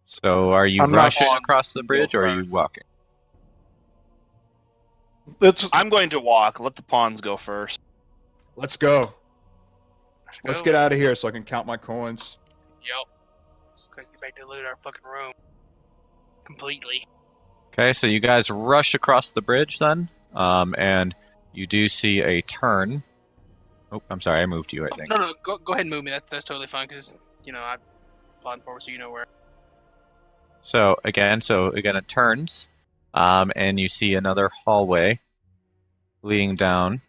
Speaker 1: So are you
Speaker 3: I'm not
Speaker 1: rushing
Speaker 5: sure.
Speaker 1: across the bridge, or are you
Speaker 5: First.
Speaker 1: walking?
Speaker 5: I'm going to walk. Let the pawns go first.
Speaker 6: Let's go. Let's
Speaker 2: Go.
Speaker 6: get out of here so I can count my coins.
Speaker 2: Yep. Gotta get back to loot our fucking room. Completely.
Speaker 1: Okay, so you guys rush across the bridge then, and you do see a turn. Oh, I'm sorry, I moved you, I think.
Speaker 2: No, go ahead and move me. That's totally fine because I'm plodding forward, so you know where.
Speaker 1: So again, it turns, and you see another hallway leading down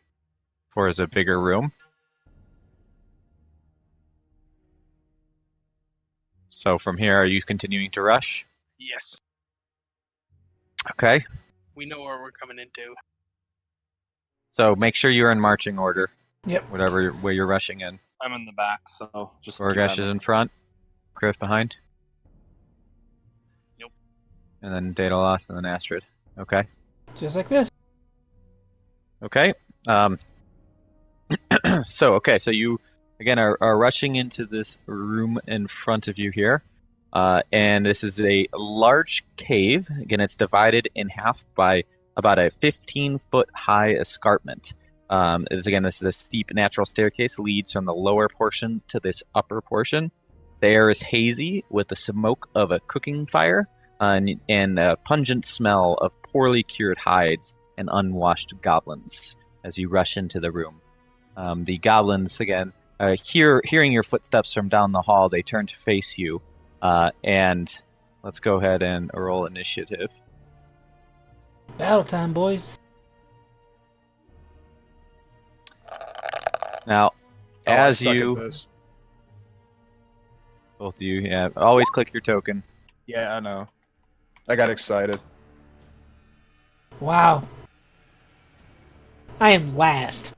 Speaker 1: towards a bigger room. So from here, are you continuing to rush?
Speaker 2: Yes,
Speaker 1: Okay.
Speaker 2: we know where we're coming into.
Speaker 1: So make sure you're in marching order.
Speaker 4: Yep.
Speaker 1: Whatever way you're rushing in.
Speaker 5: I'm in the back, so just. keep
Speaker 1: Goregash
Speaker 5: that
Speaker 1: is in front. Kriff behind.
Speaker 2: Nope.
Speaker 1: And then Daedeloth and then Astrid. Okay.
Speaker 4: Just like this.
Speaker 1: Okay. So you again are rushing into this room in front of you here, and this is a large cave. Again, it's divided in half by about a 15-foot high escarpment. This is a steep natural staircase leads from the lower portion to this upper portion. The air is hazy with the smoke of a cooking fire, and a pungent smell of poorly cured hides and unwashed goblins as you rush into the room. The goblins, again, hearing your footsteps from down the hall, they turn to face you. And let's go ahead and roll initiative.
Speaker 4: Battle time, boys.
Speaker 1: Now,
Speaker 6: I
Speaker 1: as
Speaker 6: suck at
Speaker 1: you,
Speaker 6: this.
Speaker 1: both of you, yeah, always click your token.
Speaker 6: Yeah, I know. I got excited.
Speaker 4: Wow. I am last.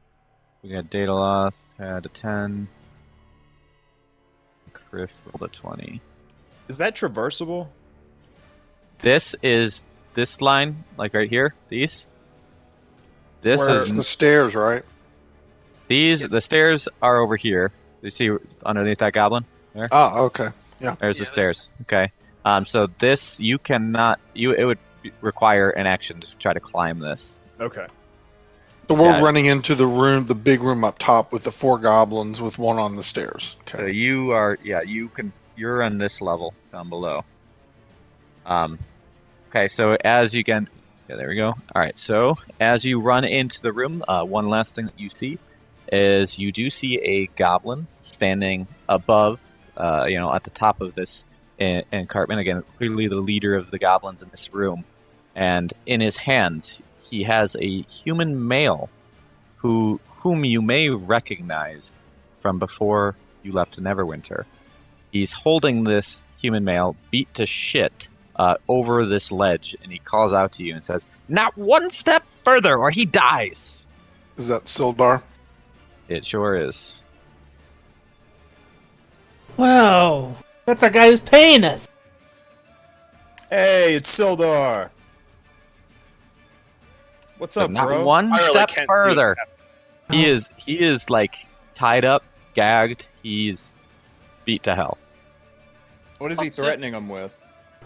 Speaker 1: We got Daedeloth had a 10. Kriff rolled a 20.
Speaker 6: Is that traversable?
Speaker 1: This is this line, like right here. These. This
Speaker 6: Where-
Speaker 3: That's
Speaker 1: is
Speaker 3: the stairs, right?
Speaker 1: these. The stairs are over here. You see underneath that goblin?
Speaker 3: Oh, okay. Yeah.
Speaker 1: There's the
Speaker 2: Yeah.
Speaker 1: stairs. Okay. So this you cannot. It would require an action to try to climb this.
Speaker 6: Okay.
Speaker 3: So we're
Speaker 1: Yeah.
Speaker 3: running into the room, the big room up top with the 4 goblins with one on the stairs.
Speaker 1: So
Speaker 3: Okay.
Speaker 1: you are. Yeah. You're on this level down below. Okay. So as you can. Yeah. There we go. All right. So as you run into the room, one last thing that you see is you do see a goblin standing above. At the top of this encampment, again, clearly the leader of the goblins in this room. And in his hands, he has a human male whom you may recognize from before you left Neverwinter. He's holding this human male, beat to shit, over this ledge, and he calls out to you and says, "Not one step further, or he dies!"
Speaker 3: Is that Sildar?
Speaker 1: It sure is.
Speaker 4: Wow. That's our guy who's paying us.
Speaker 6: Hey, it's Sildar. What's up,
Speaker 1: Not
Speaker 6: bro?
Speaker 1: one
Speaker 5: I really
Speaker 1: step
Speaker 5: can't see
Speaker 1: further.
Speaker 5: that.
Speaker 1: He is like tied up, gagged. He's beat to hell.
Speaker 6: What is he
Speaker 2: What's it?
Speaker 6: threatening him with?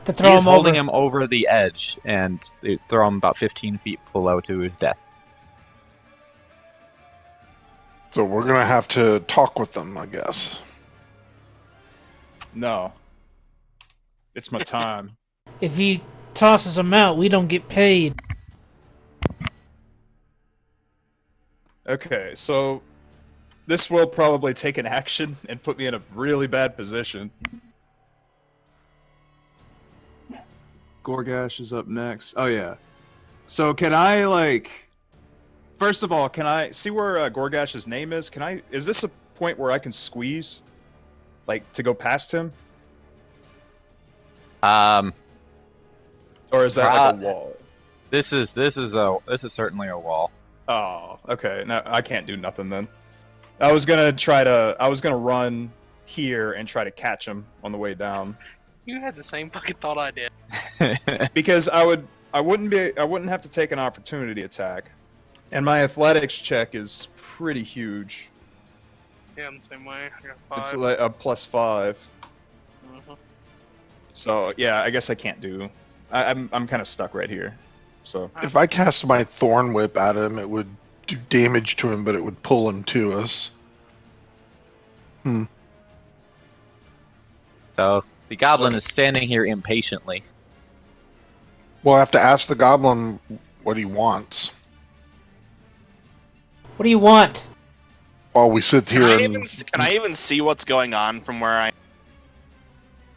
Speaker 4: To throw
Speaker 1: He's
Speaker 4: him
Speaker 1: holding
Speaker 4: over.
Speaker 1: him over the edge and they throw him about 15 feet below to his death.
Speaker 3: So we're gonna have to talk with them, I guess.
Speaker 6: No. It's my time.
Speaker 4: If he tosses him out, we don't get paid.
Speaker 6: Okay, so this will probably take an action and put me in a really bad position. Goregash is up next. Oh yeah. So can I first of all, can I see where Goregash's name is? Is this a point where I can squeeze? To go past him?
Speaker 1: Um,
Speaker 6: Or is that like a wall?
Speaker 1: this is certainly a wall.
Speaker 6: Oh, okay. No, I can't do nothing then. I was gonna run here and try to catch him on the way down.
Speaker 2: You had the same fucking thought I did.
Speaker 6: Because I wouldn't have to take an opportunity attack. And my athletics check is pretty huge.
Speaker 2: Yeah, I'm the same way. I got 5.
Speaker 6: It's like a +5.
Speaker 2: Mhm.
Speaker 6: So yeah, I guess I can't do. I'm kind of stuck right here. So
Speaker 3: If I cast my Thorn Whip at him, it would do damage to him, but it would pull him to us.
Speaker 1: So the goblin is standing here impatiently.
Speaker 3: We'll have to ask the goblin what he wants
Speaker 4: What do you want?
Speaker 3: while we sit here
Speaker 5: Can
Speaker 3: and...
Speaker 5: I even see what's going on from where I?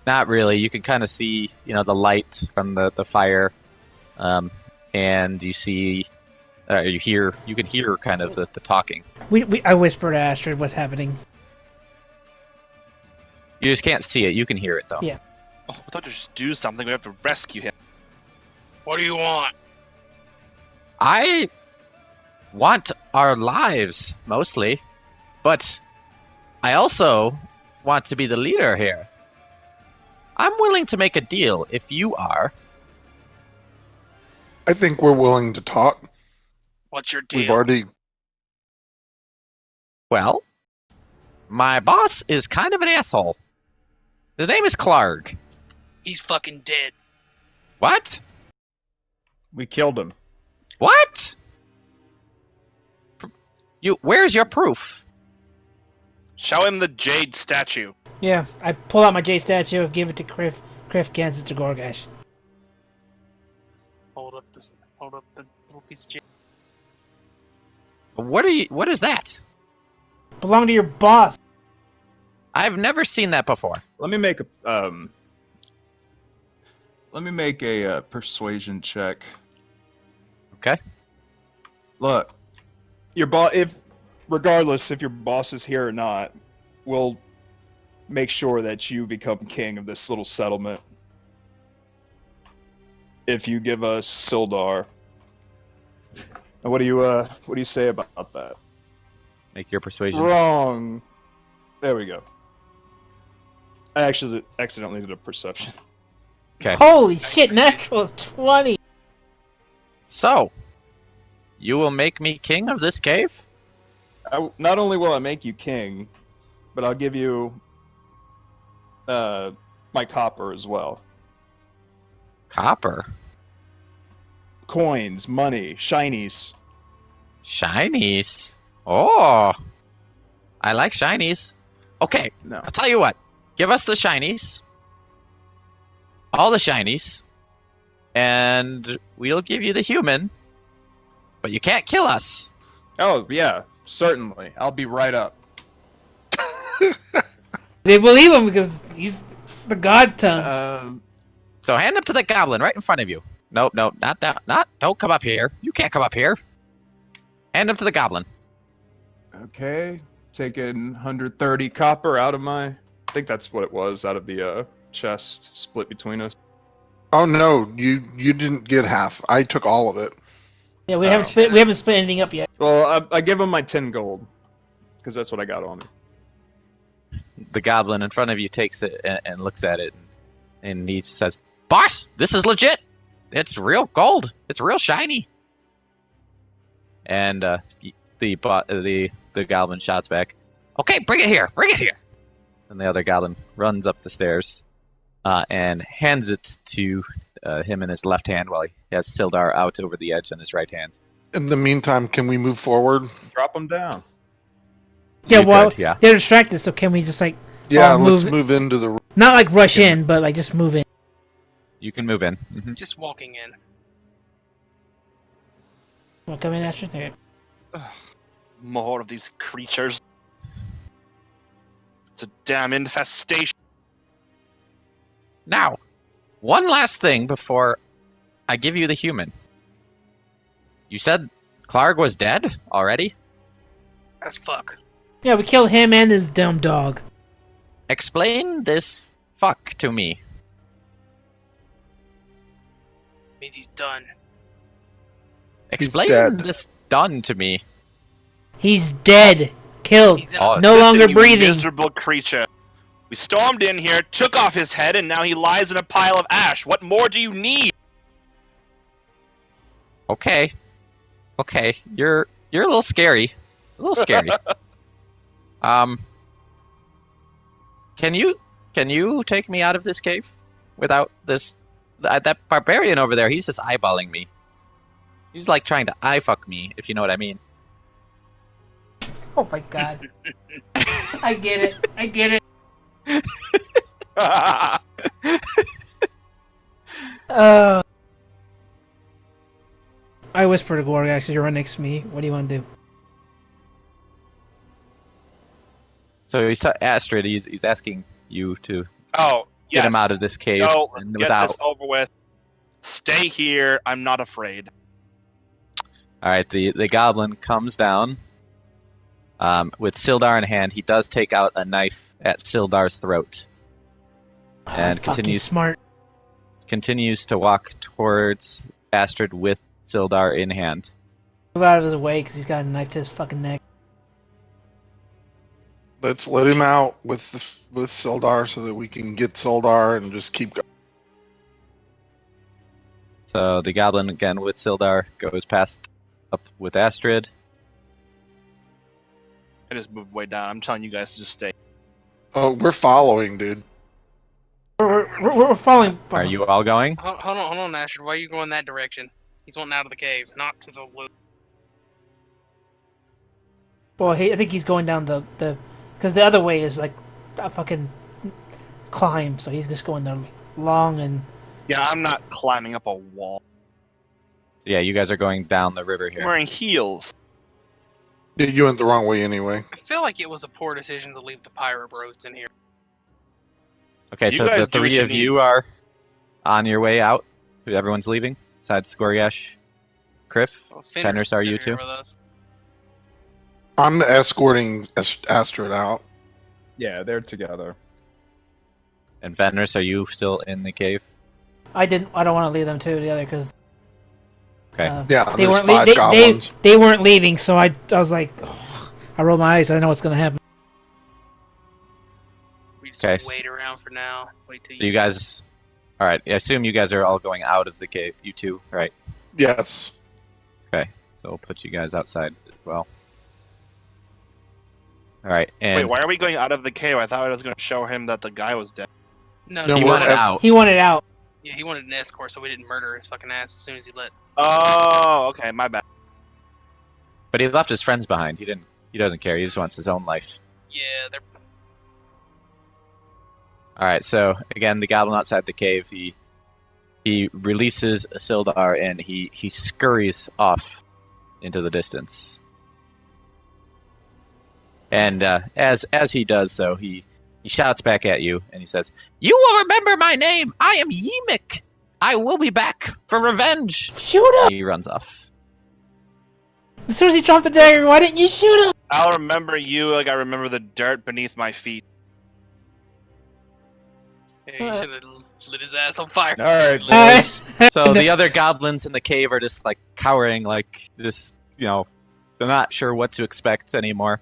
Speaker 1: Not really. You can kind of see, the light from the fire, and you see, you can hear kind of the talking.
Speaker 4: I whisper to Astrid what's happening.
Speaker 1: You just can't see it. You can hear it though.
Speaker 4: Yeah.
Speaker 5: Oh, I thought to just do something. We have to rescue him.
Speaker 2: What do you want?
Speaker 1: I want our lives mostly, but I also want to be the leader here. I'm willing to make a deal if you are.
Speaker 3: I think we're willing to talk.
Speaker 2: What's your deal?
Speaker 3: We've already...
Speaker 1: Well, my boss is kind of an asshole. His name is Cleric.
Speaker 2: He's fucking dead.
Speaker 1: What?
Speaker 6: we killed him.
Speaker 1: What? Where's your proof?
Speaker 5: Show him the jade statue.
Speaker 4: Yeah, I pull out my jade statue, give it to Kriff. Kriff hands it to Goregash.
Speaker 2: hold up the little piece of shit.
Speaker 1: What is that?
Speaker 4: Belong to your boss.
Speaker 1: I've never seen that before.
Speaker 6: Let me make a persuasion check.
Speaker 1: Okay.
Speaker 6: Look, regardless if your boss is here or not, we'll make sure that you become king of this little settlement. If you give us Sildar. And what do you say about that?
Speaker 1: Make your persuasion.
Speaker 6: Wrong. There we go. I actually accidentally did a perception.
Speaker 1: Okay.
Speaker 4: Holy shit, natural 20.
Speaker 1: So, you will make me king of this cave?
Speaker 6: Not only will I make you king, but I'll give you my copper as well.
Speaker 1: Copper?
Speaker 6: Coins, money, shinies.
Speaker 1: Shinies? Oh, I like shinies. Okay,
Speaker 6: No.
Speaker 1: I'll tell you what. Give us the shinies. All the shinies. And we'll give you the human. But you can't kill us.
Speaker 6: Oh, yeah, certainly. I'll be right up.
Speaker 4: They believe him because he's the god tongue.
Speaker 1: So hand him to the goblin right in front of you. Nope, not that. Don't come up here. You can't come up here. Hand him to the goblin.
Speaker 6: Okay, taking 130 copper out of my... I think that's what it was, out of the chest split between us.
Speaker 3: Oh no, you didn't get half. I took all of it.
Speaker 4: Yeah, we haven't spent anything up yet.
Speaker 6: Well, I give him my 10 gold, because that's what I got on me.
Speaker 1: The goblin in front of you takes it and looks at it. And he says, "Boss, this is legit. It's real gold. It's real shiny." And the goblin shouts back, "Okay, bring it here. Bring it here." And the other goblin runs up the stairs and hands it to him in his left hand while he has Sildar out over the edge on his right hand.
Speaker 3: In the meantime, can we move forward?
Speaker 6: Drop him down.
Speaker 4: Yeah,
Speaker 1: You
Speaker 4: well,
Speaker 1: could, yeah.
Speaker 4: they're distracted, so can we just, like...
Speaker 3: Yeah,
Speaker 4: all
Speaker 3: let's move into the...
Speaker 4: Not, like, rush in, but, like, just move in.
Speaker 1: You can move in. Mhm.
Speaker 2: Just walking in.
Speaker 4: Want to come in, Astrid? Okay.
Speaker 5: More of these creatures. It's a damn infestation.
Speaker 1: Now, one last thing before I give you the human. You said Clark was dead already?
Speaker 2: As fuck.
Speaker 4: Yeah, we killed him and his dumb dog.
Speaker 1: Explain this fuck to me.
Speaker 2: Means he's done.
Speaker 1: Explain
Speaker 3: dead.
Speaker 1: this done to me.
Speaker 4: He's dead. Killed.
Speaker 2: He's in
Speaker 1: Oh,
Speaker 2: a
Speaker 4: no
Speaker 5: Listen,
Speaker 4: longer
Speaker 5: you
Speaker 4: breathing.
Speaker 5: miserable creature. We stormed in here, took off his head, and now he lies in a pile of ash. What more do you need?
Speaker 1: Okay, you're a little scary. A little scary. Can you take me out of this cave without this? That barbarian over there, he's just eyeballing me. He's like trying to eye fuck me, if you know what I mean.
Speaker 4: Oh my god. I get it. I whisper to Goregash because you're right next to me. What do you want to do?
Speaker 1: So he's Astrid. He's asking you to
Speaker 5: Oh, yes.
Speaker 1: get him out of this cave.
Speaker 5: No, let's
Speaker 1: and
Speaker 5: get this over with. Stay here. I'm not afraid.
Speaker 1: All right, the goblin comes down with Sildar in hand. He does take out a knife at Sildar's throat and
Speaker 4: fuck, he's smart.
Speaker 1: continues to walk towards Astrid with Sildar in hand.
Speaker 4: Move out of his way because he's got a knife to his fucking neck.
Speaker 3: Let's let him out with Sildar so that we can get Sildar and just keep going.
Speaker 1: So the goblin again with Sildar goes past up with Astrid.
Speaker 5: I just moved way down. I'm telling you guys to just stay.
Speaker 3: Oh, we're following, dude.
Speaker 4: We're following.
Speaker 1: Are you all going?
Speaker 2: Hold on, Astrid. Why are you going that direction? He's wanting out of the cave, not to the loop.
Speaker 4: Well, I think he's going down the because the other way is like a fucking climb, so he's just going the long and.
Speaker 5: Yeah, I'm not climbing up a wall.
Speaker 1: So yeah, you guys are going down the river
Speaker 5: I'm
Speaker 1: here.
Speaker 5: wearing heels.
Speaker 3: Yeah, you went the wrong way anyway.
Speaker 2: I feel like it was a poor decision to leave the pirate bros in here.
Speaker 1: Okay,
Speaker 5: You
Speaker 1: so
Speaker 5: guys
Speaker 1: the
Speaker 5: do what
Speaker 1: three
Speaker 5: you
Speaker 1: of
Speaker 5: need.
Speaker 1: you are on your way out. Everyone's leaving, besides Goregash, Kriff.
Speaker 2: Well,
Speaker 1: Fenris,
Speaker 2: is
Speaker 1: are
Speaker 2: still
Speaker 1: you
Speaker 2: here
Speaker 1: too?
Speaker 2: with us.
Speaker 3: I'm escorting Astrid out.
Speaker 6: Yeah, they're together.
Speaker 1: And Fenris, are you still in the cave?
Speaker 4: I don't want to leave them two together because
Speaker 1: Okay.
Speaker 3: Yeah,
Speaker 4: they
Speaker 3: there's
Speaker 4: weren't
Speaker 3: five goblins.
Speaker 4: they weren't leaving. So I was like, I rolled my eyes. I know what's gonna happen.
Speaker 2: We just
Speaker 1: Okay.
Speaker 2: wait around for now. Wait till
Speaker 1: So you guys, all right. I assume you guys are all going out of the cave. You two, right?
Speaker 3: Yes.
Speaker 1: Okay. So we'll put you guys outside as well. All right. And
Speaker 5: Wait, why are we going out of the cave? I thought I was going to show him that the guy was dead.
Speaker 2: No,
Speaker 3: No,
Speaker 1: he
Speaker 3: we're
Speaker 1: wanted
Speaker 3: at-
Speaker 1: out.
Speaker 4: He wanted out.
Speaker 2: Yeah, he wanted an escort, so we didn't murder his fucking ass as soon as he let.
Speaker 5: Oh, okay, my bad.
Speaker 1: But he left his friends behind. He didn't. He doesn't care. He just wants his own life.
Speaker 2: Yeah, they're.
Speaker 1: All right. So again, the goblin outside the cave. He releases Sildar and he scurries off into the distance. And as he does so, he shouts back at you and he says, "You will remember my name. I am Ymik. I will be back for revenge."
Speaker 4: Shoot him!
Speaker 1: He runs off.
Speaker 4: As soon as he dropped the dagger, why didn't you shoot him?
Speaker 5: I'll remember you like I remember the dirt beneath my feet.
Speaker 2: Yeah, you should have lit his ass on fire.
Speaker 6: All right,
Speaker 4: Uh,
Speaker 6: boys.
Speaker 1: So the other goblins in the cave are just like cowering, like just they're not sure what to expect anymore.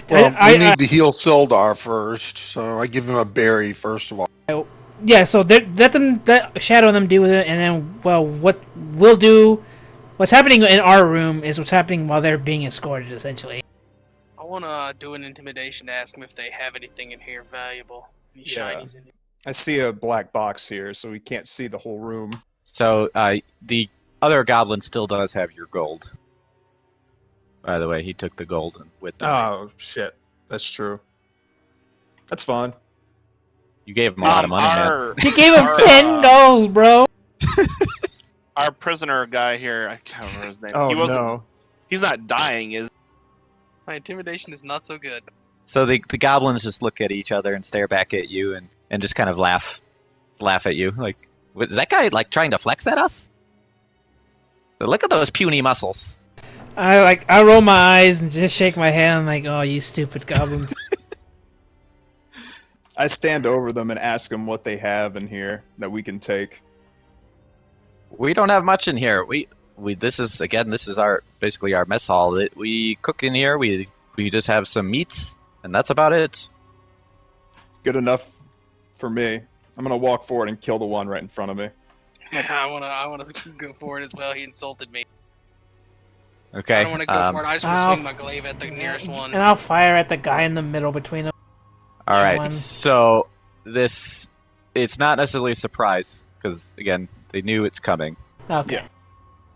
Speaker 3: Well,
Speaker 4: I-
Speaker 3: we need to heal Sildar first, so I give him a berry first of all.
Speaker 4: Yeah, so let Shadow and them do with it, and then what we'll do. What's happening in our room is what's happening while they're being escorted, essentially.
Speaker 2: I want to do an intimidation to ask them if they have anything in here valuable. Any
Speaker 6: Yeah.
Speaker 2: shinies in here.
Speaker 6: I see a black box here, so we can't see the whole room.
Speaker 1: So the other goblin still does have your gold. By the way, he took the gold with him.
Speaker 6: Oh, shit. That's true. That's fine.
Speaker 1: You gave him a lot of money, man.
Speaker 5: our,
Speaker 4: You gave him
Speaker 5: our,
Speaker 4: 10 gold, bro.
Speaker 5: Our prisoner guy here, I can't remember his name.
Speaker 6: Oh,
Speaker 5: he wasn't.
Speaker 6: no.
Speaker 5: He's not dying, is?
Speaker 2: My intimidation is not so good.
Speaker 1: So the goblins just look at each other and stare back at you and just kind of laugh at you. Like, is that guy like trying to flex at us? Look at those puny muscles.
Speaker 4: I roll my eyes and just shake my head. I'm like, oh, you stupid goblins.
Speaker 6: I stand over them and ask them what they have in here that we can take.
Speaker 1: We don't have much in here. We this is basically our mess hall. We cook in here. We just have some meats, and that's about it.
Speaker 6: Good enough for me. I'm gonna walk forward and kill the one right in front of me.
Speaker 2: I wanna go for it as well. He insulted me.
Speaker 1: Okay.
Speaker 2: I don't want to go for it. I just want to
Speaker 4: I'll
Speaker 2: swing my glaive at the nearest one.
Speaker 4: And I'll fire at the guy in the middle between them.
Speaker 1: All right.
Speaker 4: one.
Speaker 1: So it's not necessarily a surprise because again they knew it's coming.
Speaker 4: Okay.
Speaker 6: Yeah.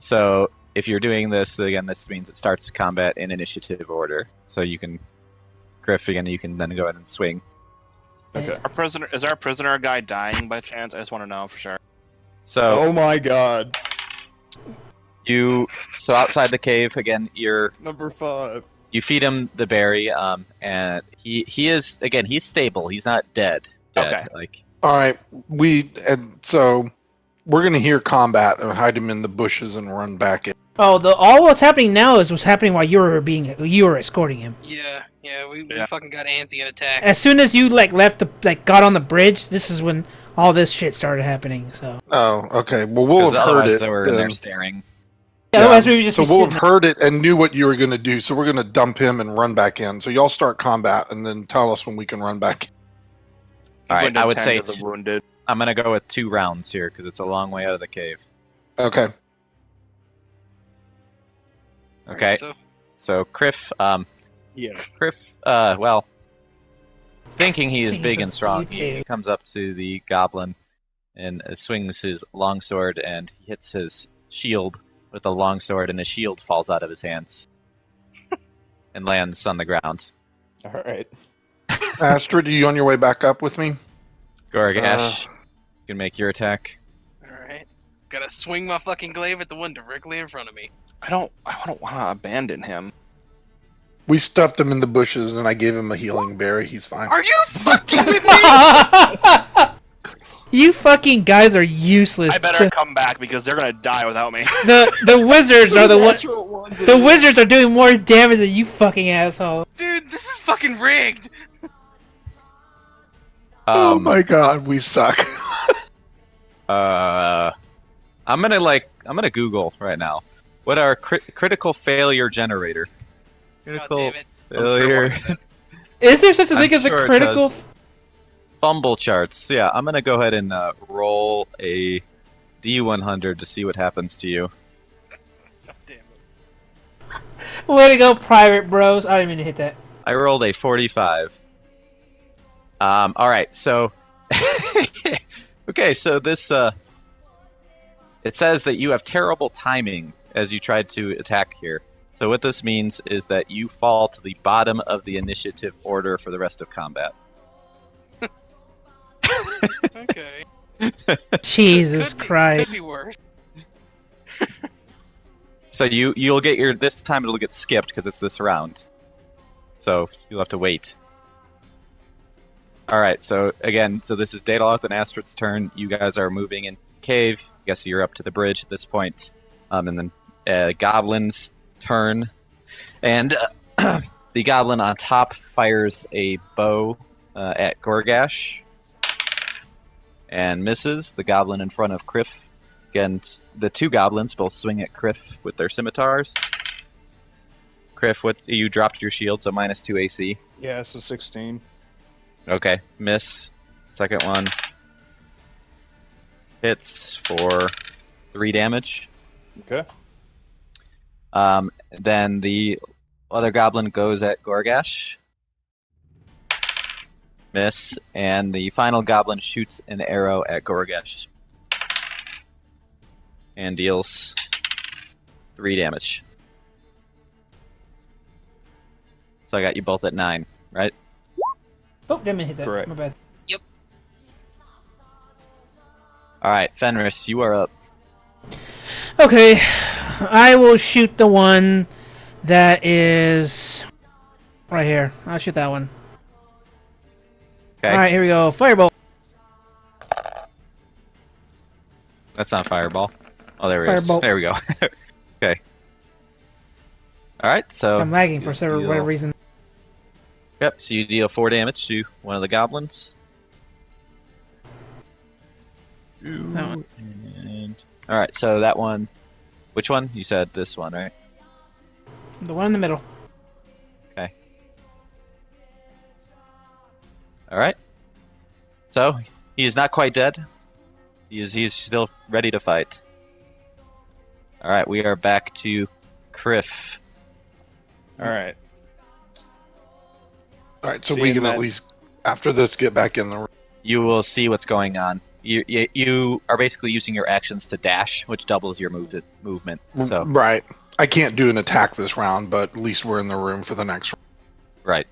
Speaker 1: So if you're doing this again, this means it starts combat in initiative order. So you can, Kriff, again, you can then go ahead and swing.
Speaker 6: Okay.
Speaker 5: Is our prisoner guy dying by chance? I just want to know for sure.
Speaker 1: So
Speaker 6: Oh my god.
Speaker 1: so outside the cave again,
Speaker 6: Number 5.
Speaker 1: you feed him the berry, and he is again he's stable. He's not dead.
Speaker 5: Okay.
Speaker 1: Like
Speaker 3: All right, so we're gonna hear combat and hide him in the bushes and run back in.
Speaker 4: Oh, all what's happening now is what's happening while you were escorting him.
Speaker 2: Yeah, we
Speaker 5: Yeah.
Speaker 2: fucking got antsy and attacked.
Speaker 4: As soon as you got on the bridge, this is when all this shit started happening. So
Speaker 3: Oh, okay. Well, we'll
Speaker 1: 'cause
Speaker 3: have heard
Speaker 1: otherwise
Speaker 3: it.
Speaker 1: they were in
Speaker 3: then.
Speaker 1: there staring.
Speaker 4: yeah, otherwise we would just
Speaker 3: so
Speaker 4: be
Speaker 3: we'll
Speaker 4: sitting
Speaker 3: have heard it and knew what you were gonna do. So we're gonna dump him and run back in. So y'all start combat and then tell us when we can run back.
Speaker 1: All right,
Speaker 5: I'm going to
Speaker 1: I would
Speaker 5: tend
Speaker 1: say
Speaker 5: to the wounded.
Speaker 1: I'm gonna go with 2 rounds here because it's a long way out of the cave.
Speaker 3: Okay.
Speaker 1: Okay.
Speaker 2: Alright, so
Speaker 1: So Kriff,
Speaker 6: Yeah.
Speaker 1: well, thinking he is
Speaker 4: Jesus,
Speaker 1: big and strong,
Speaker 4: you too.
Speaker 1: he comes up to the goblin and swings his longsword and he hits his shield with a longsword, and the shield falls out of his hands and lands on the ground.
Speaker 6: All right.
Speaker 3: Astrid, are you on your way back up with me?
Speaker 1: Goregash, you can make your attack.
Speaker 2: alright. Gotta swing my fucking glaive at the one directly in front of me.
Speaker 5: I don't want to abandon him.
Speaker 3: We stuffed him in the bushes, and I gave him a healing berry. He's fine.
Speaker 2: Are you fucking with me?
Speaker 4: You fucking guys are useless.
Speaker 5: I better come back because they're gonna die without me.
Speaker 4: The wizards are the ones.
Speaker 6: Natural ones
Speaker 4: The wizards are doing more damage than you fucking asshole.
Speaker 2: Dude, this is fucking rigged.
Speaker 3: Oh my god, we suck.
Speaker 1: I'm gonna Google right now. What are critical failure generator?
Speaker 2: God
Speaker 1: Critical
Speaker 2: damn it.
Speaker 1: failure.
Speaker 4: Is there such a thing
Speaker 1: I'm
Speaker 4: as
Speaker 1: sure
Speaker 4: a
Speaker 1: it
Speaker 4: critical?
Speaker 1: does. Fumble charts. Yeah, I'm gonna go ahead and roll a D100 to see what happens to you.
Speaker 2: God damn it.
Speaker 4: Way to go, private bros. I didn't mean to hit that.
Speaker 1: I rolled a 45. All right, so okay, so this it says that you have terrible timing as you tried to attack here. So what this means is that you fall to the bottom of the initiative order for the rest of combat.
Speaker 2: Okay.
Speaker 4: Jesus Christ.
Speaker 2: Could be worse.
Speaker 1: So you'll get your this time it'll get skipped because it's this round. So you'll have to wait. All right. So again, this is Daedeloth and Astrid's turn. You guys are moving in cave. I guess you're up to the bridge at this point. And then Goblin's turn, and the Goblin on top fires a bow at Goregash and misses. The Goblin in front of Kriff. Again, the two Goblins both swing at Kriff with their scimitars. Kriff, you dropped your shield, so -2 AC.
Speaker 6: Yeah, so 16.
Speaker 1: Okay, miss. Second one hits for 3 damage.
Speaker 6: Okay.
Speaker 1: Then the other Goblin goes at Goregash. Miss, and the final Goblin shoots an arrow at Goregash and deals 3 damage. So I got you both at 9, right?
Speaker 4: Oh, didn't mean to hit that.
Speaker 6: Correct.
Speaker 4: My bad.
Speaker 1: All right, Fenris, you are up.
Speaker 4: Okay, I will shoot the one that is right here. I'll shoot that one.
Speaker 1: Okay,
Speaker 4: Alright, here we go. Fireball.
Speaker 1: that's not fireball. Oh, there it is.
Speaker 4: Firebolt.
Speaker 1: There we go. Okay. All right, so
Speaker 4: I'm lagging for
Speaker 1: you
Speaker 4: whatever reason.
Speaker 1: Yep, so you deal 4 damage to one of the goblins.
Speaker 4: That one.
Speaker 1: And... Alright, so that one... Which one? You said this one, right?
Speaker 4: The one in the middle.
Speaker 1: Okay. Alright. So, he is not quite dead. He's still ready to fight. Alright, we are back to Kriff.
Speaker 6: Alright.
Speaker 3: Alright, so
Speaker 6: See
Speaker 3: we
Speaker 6: you,
Speaker 3: can
Speaker 6: Matt.
Speaker 3: at least, after this, get back in the room.
Speaker 1: You will see what's going on. You are basically using your actions to dash, which doubles your movement. So
Speaker 3: Right. I can't do an attack this round, but at least we're in the room for the next round.
Speaker 1: right.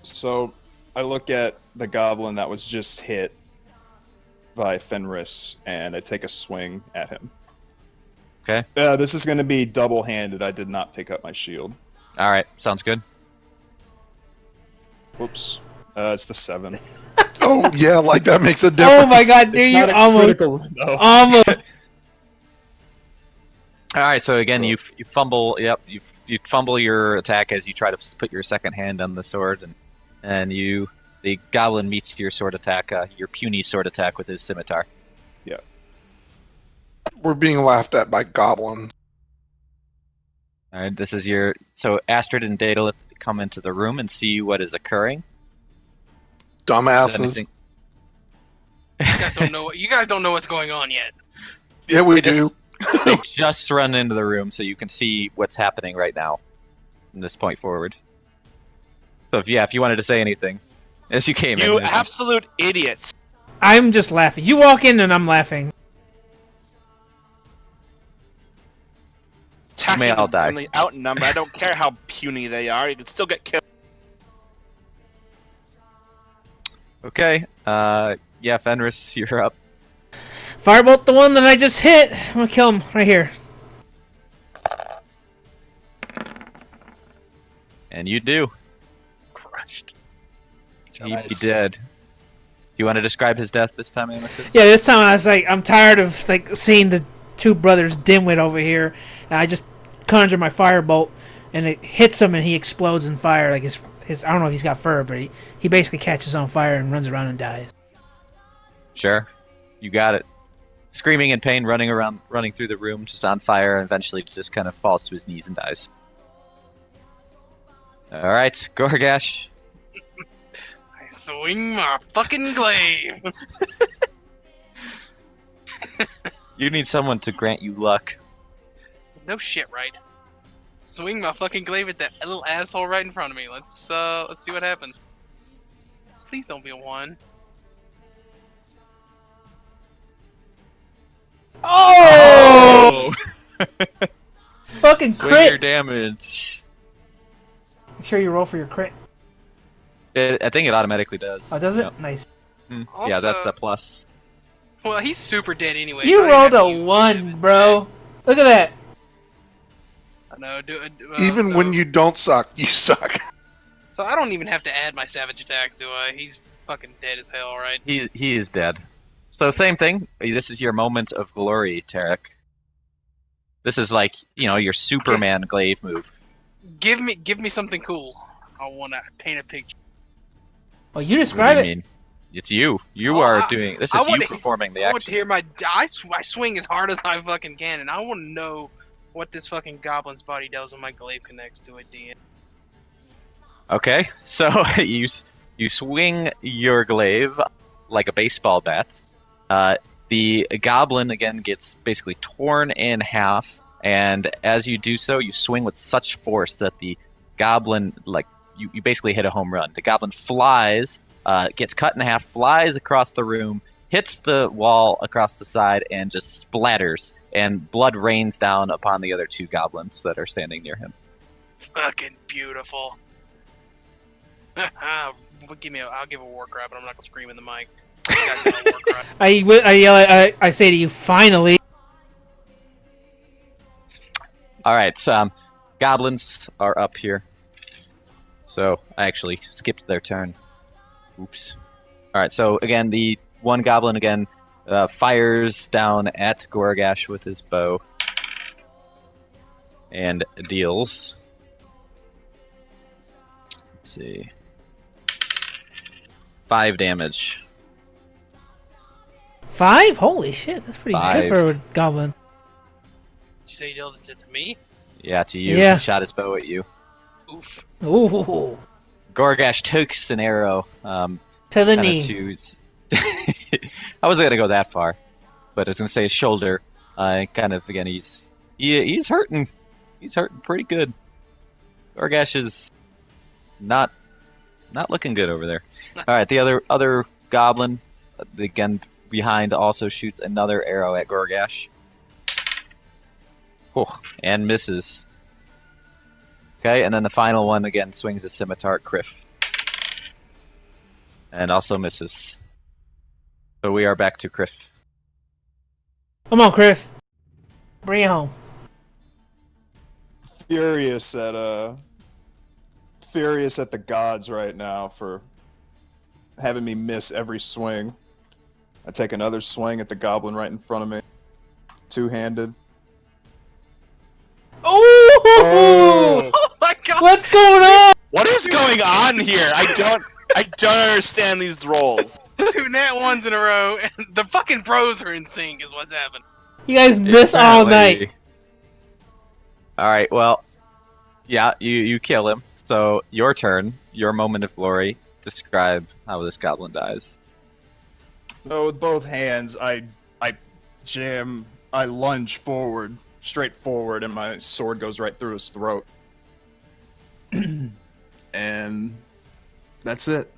Speaker 6: So I look at the goblin that was just hit by Fenris, and I take a swing at him.
Speaker 1: Okay.
Speaker 6: This is going to be double-handed. I did not pick up my shield.
Speaker 1: All right. Sounds good.
Speaker 6: Whoops. It's the 7.
Speaker 3: Oh, yeah, like that makes a difference.
Speaker 4: Oh my god, dude,
Speaker 6: It's
Speaker 4: you're
Speaker 6: not a
Speaker 4: almost.
Speaker 6: critical, though.
Speaker 4: Almost.
Speaker 1: All right. So again,
Speaker 6: So-
Speaker 1: you fumble. Yep. You fumble your attack as you try to put your second hand on the sword, and the goblin meets your sword attack, your puny sword attack with his scimitar.
Speaker 3: We're being laughed at by goblins.
Speaker 1: All right. This is so Astrid and Daedeloth come into the room and see what is occurring.
Speaker 3: Dumbasses.
Speaker 1: Anything-
Speaker 2: You guys don't know what's going on yet.
Speaker 3: Yeah, we
Speaker 1: They
Speaker 3: do.
Speaker 1: They just run into the room, so you can see what's happening right now from this point forward. So if you wanted to say anything as you came
Speaker 5: You
Speaker 1: in,
Speaker 5: absolute idiots.
Speaker 4: I'm just laughing. You walk in and I'm laughing.
Speaker 5: Attacking
Speaker 1: may all die.
Speaker 5: when they outnumber. I don't care how puny they are. You can still get killed.
Speaker 1: okay. Yeah, Fenris, you're up.
Speaker 4: Firebolt the one that I just hit. I'm gonna kill him right here.
Speaker 1: And you do.
Speaker 2: Crushed.
Speaker 1: He'd be dead. Do you want to describe his death this time, Amethyst?
Speaker 4: Yeah, this time I was like, I'm tired of like seeing the two brothers dimwit over here, and I just conjure my firebolt, and it hits him, and he explodes in fire. Like his I don't know if he's got fur, but he basically catches on fire and runs around and dies.
Speaker 1: Sure. You got it. Screaming in pain, running through the room, just on fire, and eventually just kind of falls to his knees and dies. Alright, Goregash.
Speaker 2: I swing my fucking glaive.
Speaker 1: You need someone to grant you luck.
Speaker 2: No shit, right? Swing my fucking glaive at that little asshole right in front of me. Let's see what happens. Please don't be a 1.
Speaker 4: Oh! Fucking
Speaker 1: Swing your
Speaker 4: crit!
Speaker 1: damage.
Speaker 4: Make sure you roll for your crit.
Speaker 1: I think it automatically does.
Speaker 4: Oh, does it?
Speaker 1: Yep.
Speaker 4: Nice.
Speaker 1: Yeah,
Speaker 2: Also-
Speaker 1: that's the plus.
Speaker 2: Well, he's super dead anyway.
Speaker 4: You
Speaker 2: so I don't
Speaker 4: rolled
Speaker 2: have to
Speaker 4: a
Speaker 2: use
Speaker 4: 1,
Speaker 2: it.
Speaker 4: bro. Look at that.
Speaker 2: No,
Speaker 3: Even when you don't suck, you suck.
Speaker 2: So I don't even have to add my savage attacks, do I? He's fucking dead as hell, right?
Speaker 1: He is dead. So same thing. This is your moment of glory, Tarek. This is like, your Superman glaive move.
Speaker 2: Give me something cool. I want to paint a picture.
Speaker 4: Oh, you
Speaker 1: What
Speaker 4: describe
Speaker 1: do
Speaker 4: it.
Speaker 1: you mean? It's you. You
Speaker 2: Oh,
Speaker 1: are doing. This
Speaker 2: I
Speaker 1: is you
Speaker 2: wanna-
Speaker 1: performing the
Speaker 2: I want to
Speaker 1: action.
Speaker 2: hear my. I swing as hard as I fucking can, and I want to know what this fucking goblin's body does when my glaive connects to it. DM.
Speaker 1: Okay, so you swing your glaive like a baseball bat. The goblin again gets basically torn in half, and as you do so, you swing with such force that the goblin, like you basically hit a home run. The goblin flies, gets cut in half, flies across the room, hits the wall across the side, and just splatters, and blood rains down upon the other two goblins that are standing near him.
Speaker 2: Fucking beautiful. I'll give a war cry, but I'm not gonna scream in the mic. You guys know war cry.
Speaker 4: I yell. I say to you, finally.
Speaker 1: All right, so goblins are up here. So I actually skipped their turn. Oops. All right, so again, the one goblin again fires down at Goregash with his bow and deals. Let's see, 5 damage.
Speaker 4: 5? Holy shit, that's pretty
Speaker 1: 5.
Speaker 4: good for a goblin.
Speaker 2: Did you say you dealt it to me?
Speaker 1: Yeah, to you.
Speaker 4: Yeah.
Speaker 1: He shot his bow at you.
Speaker 2: Oof.
Speaker 4: Ooh,
Speaker 1: Goregash takes an arrow.
Speaker 4: to the
Speaker 1: Kinda
Speaker 4: knee.
Speaker 1: to I wasn't gonna go that far, but I was gonna say his shoulder. Kind of again, he's hurting. He's hurting pretty good. Goregash is not looking good over there. All right, the other goblin again behind also shoots another arrow at Goregash. And misses. Okay, and then the final one again swings a scimitar at Kriff. And also misses. So we are back to Kriff.
Speaker 4: Come on, Kriff. Bring it home.
Speaker 6: Furious at the gods right now for having me miss every swing. I take another swing at the goblin right in front of me. Two-handed.
Speaker 4: Oh!
Speaker 2: Oh my god!
Speaker 4: What's going on?
Speaker 5: What is going on here? I don't understand these rolls.
Speaker 2: 2 nat 1s in a row, and the fucking pros are in sync, is what's happened.
Speaker 4: You guys miss all
Speaker 1: Apparently.
Speaker 4: night.
Speaker 1: All right, well, yeah, you kill him. So your turn, your moment of glory. Describe how this goblin dies.
Speaker 6: So with both hands, I lunge forward, straight forward, and my sword goes right through his throat. And that's it.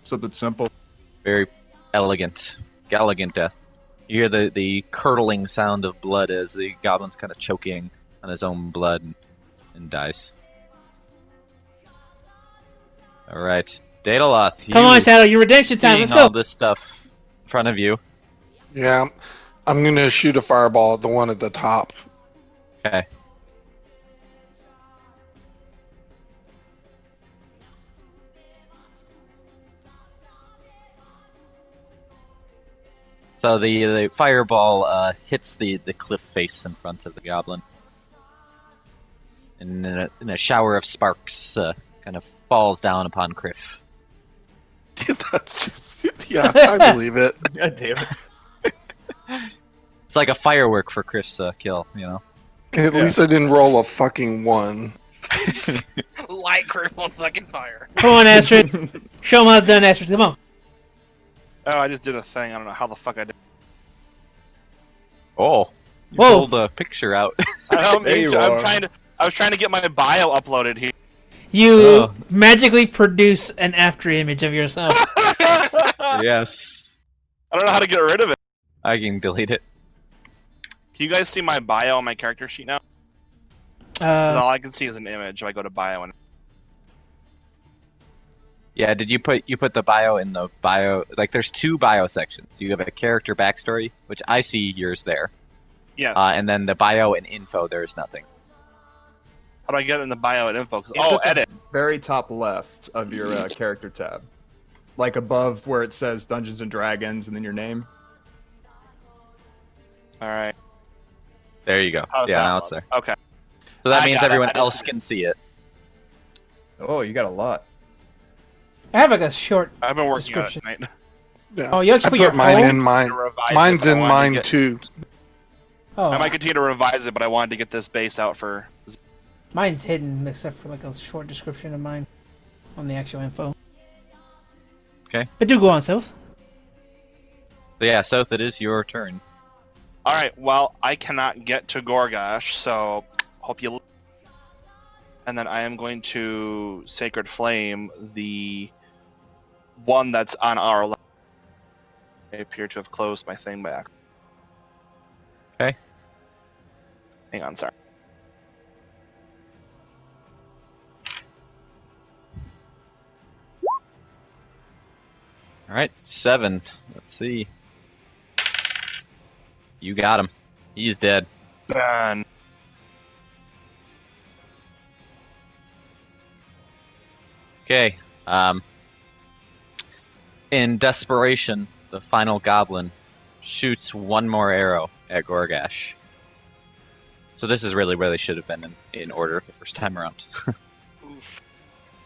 Speaker 6: Something simple.
Speaker 1: Very elegant death. You hear the curdling sound of blood as the goblin's kind of choking on his own blood and dies. All right, Daedeloth.
Speaker 4: Come on, Shadow. Your redemption time.
Speaker 1: Seeing
Speaker 4: Let's go.
Speaker 1: all this stuff in front of you.
Speaker 3: Yeah, I'm gonna shoot a fireball at the one at the top.
Speaker 1: Okay. So the fireball hits the cliff face in front of the goblin, and in a shower of sparks, kind of falls down upon Kriff.
Speaker 3: Yeah, I believe it.
Speaker 6: God damn it.
Speaker 1: It's like a firework for Kriff's kill, you know.
Speaker 3: At least I didn't roll a fucking 1.
Speaker 2: Light Kriff on fucking fire.
Speaker 4: Come on, Astrid. Show 'em how it's done, Astrid. Come on.
Speaker 5: Oh, I just did a thing. I don't know how the fuck I did.
Speaker 1: Oh, you
Speaker 4: Whoa.
Speaker 1: pulled a picture out.
Speaker 5: I don't
Speaker 6: There
Speaker 5: mean
Speaker 6: you
Speaker 5: to.
Speaker 6: are.
Speaker 5: I was trying to get my bio uploaded here.
Speaker 4: You
Speaker 1: Oh.
Speaker 4: magically produce an after image of yourself.
Speaker 1: Yes,
Speaker 5: I don't know how to get rid of it.
Speaker 1: I can delete it.
Speaker 5: Can you guys see my bio on my character sheet now? 'Cause
Speaker 4: Uh,
Speaker 5: all I can see is an image if I go to bio. And
Speaker 1: Yeah, did you put the bio in the bio? Like, there's 2 bio sections. You have a character backstory, which I see yours there,
Speaker 5: yes.
Speaker 1: and then the bio and info. There's nothing.
Speaker 5: How do I get it in the bio and info? 'Cause-
Speaker 6: It's
Speaker 5: oh,
Speaker 6: at the
Speaker 5: edit.
Speaker 6: very top left of your character tab. Like above where it says Dungeons and Dragons and then your name.
Speaker 5: All right.
Speaker 1: There you go.
Speaker 5: How's
Speaker 1: Yeah,
Speaker 5: that
Speaker 1: now
Speaker 5: look?
Speaker 1: it's there.
Speaker 5: Okay.
Speaker 1: So that
Speaker 5: I
Speaker 1: means
Speaker 5: got it.
Speaker 1: everyone
Speaker 5: I
Speaker 1: else
Speaker 5: didn't-
Speaker 1: can see it.
Speaker 6: Oh, you got a lot.
Speaker 4: I have like a short.
Speaker 5: I've been working on it
Speaker 4: Description.
Speaker 5: tonight.
Speaker 3: Yeah.
Speaker 4: Oh, you actually
Speaker 3: I
Speaker 4: put your
Speaker 3: put mine
Speaker 4: whole-
Speaker 3: in mine.
Speaker 5: To revise
Speaker 3: Mine's
Speaker 5: it, but I
Speaker 3: in
Speaker 5: wanted to
Speaker 3: mine
Speaker 5: get-
Speaker 3: too.
Speaker 4: Oh,
Speaker 5: I might continue to revise it, but I wanted to get this base out for.
Speaker 4: mine's hidden except for like a short description of mine on the actual info.
Speaker 1: Okay.
Speaker 4: But do go on, Soph.
Speaker 1: So yeah, Soph, it is your turn.
Speaker 5: All right. Well, I cannot get to Goregash, so hope you. And then I am going to Sacred Flame the one that's on our left. I appear to have closed my thing back.
Speaker 1: Okay.
Speaker 5: Hang on, sorry.
Speaker 1: All right, 7. Let's see. You got him. He's dead.
Speaker 5: Done.
Speaker 1: Okay. In desperation, the final goblin shoots one more arrow at Goregash. So this is really where they should have been in order the first time around.
Speaker 2: Oof.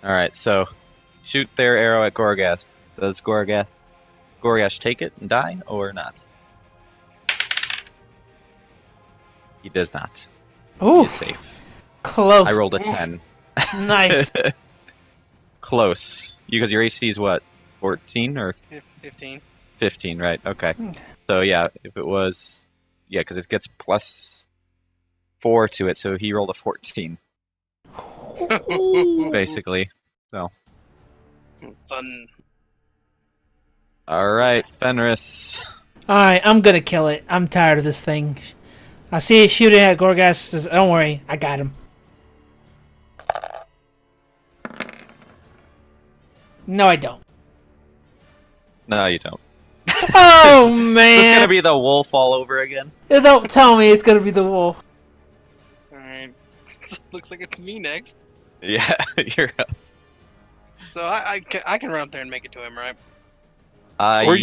Speaker 1: All right, so shoot their arrow at Goregash. Does Goregash take it and die or not? He does not. He
Speaker 4: Ooh,
Speaker 1: is safe.
Speaker 4: close.
Speaker 1: I rolled a 10.
Speaker 4: Nice.
Speaker 1: Close. Because your AC is what? 14 or
Speaker 2: 15.
Speaker 1: 15, right? Okay. So yeah, if it was, yeah, because it gets plus 4 to it, so he rolled a 14, basically. So,
Speaker 2: Son.
Speaker 1: all right, Fenris.
Speaker 4: All right, I'm gonna kill it. I'm tired of this thing. I see it shooting at Goregash. Says, "Don't worry, I got him." No, I don't.
Speaker 1: No, you don't.
Speaker 4: Oh
Speaker 1: Is
Speaker 4: man!
Speaker 1: this gonna be the wolf all over again?
Speaker 4: Don't tell me it's gonna be the wolf.
Speaker 2: Alright. Looks like it's me next.
Speaker 1: Yeah, you're up.
Speaker 2: So I can run up there and make it to him, right?
Speaker 3: Or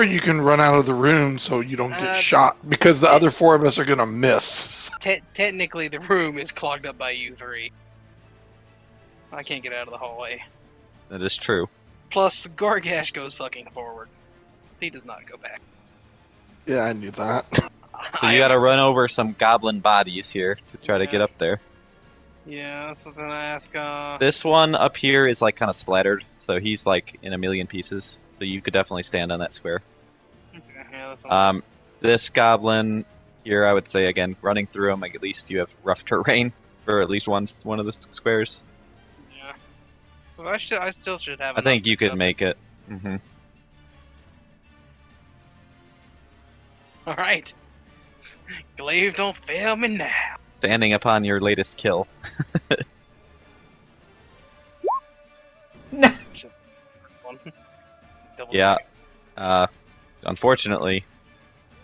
Speaker 3: you can run out of the room so you don't get shot because the other 4 of us are gonna miss.
Speaker 2: Technically, the room is clogged up by you 3. I can't get out of the hallway.
Speaker 1: That is true.
Speaker 2: Plus, Goregash goes fucking forward. He does not go back.
Speaker 3: Yeah, I knew that.
Speaker 1: So you gotta run over some goblin bodies here to try to
Speaker 2: Yeah.
Speaker 1: get up there.
Speaker 2: Yeah, this is gonna ask.
Speaker 1: This one up here is like kind of splattered, so he's like in a million pieces. So you could definitely stand on that square.
Speaker 2: Yeah, this one.
Speaker 1: This goblin here, I would say again, running through him, like at least you have rough terrain for at least one of the squares.
Speaker 2: Yeah. So I still should have.
Speaker 1: I think
Speaker 2: enough
Speaker 1: you
Speaker 2: to
Speaker 1: could
Speaker 2: get
Speaker 1: make it. Hmm.
Speaker 2: up. All right. Glaive, don't fail me now.
Speaker 1: Standing upon your latest kill.
Speaker 2: Double
Speaker 1: Yeah.
Speaker 2: check.
Speaker 1: Unfortunately,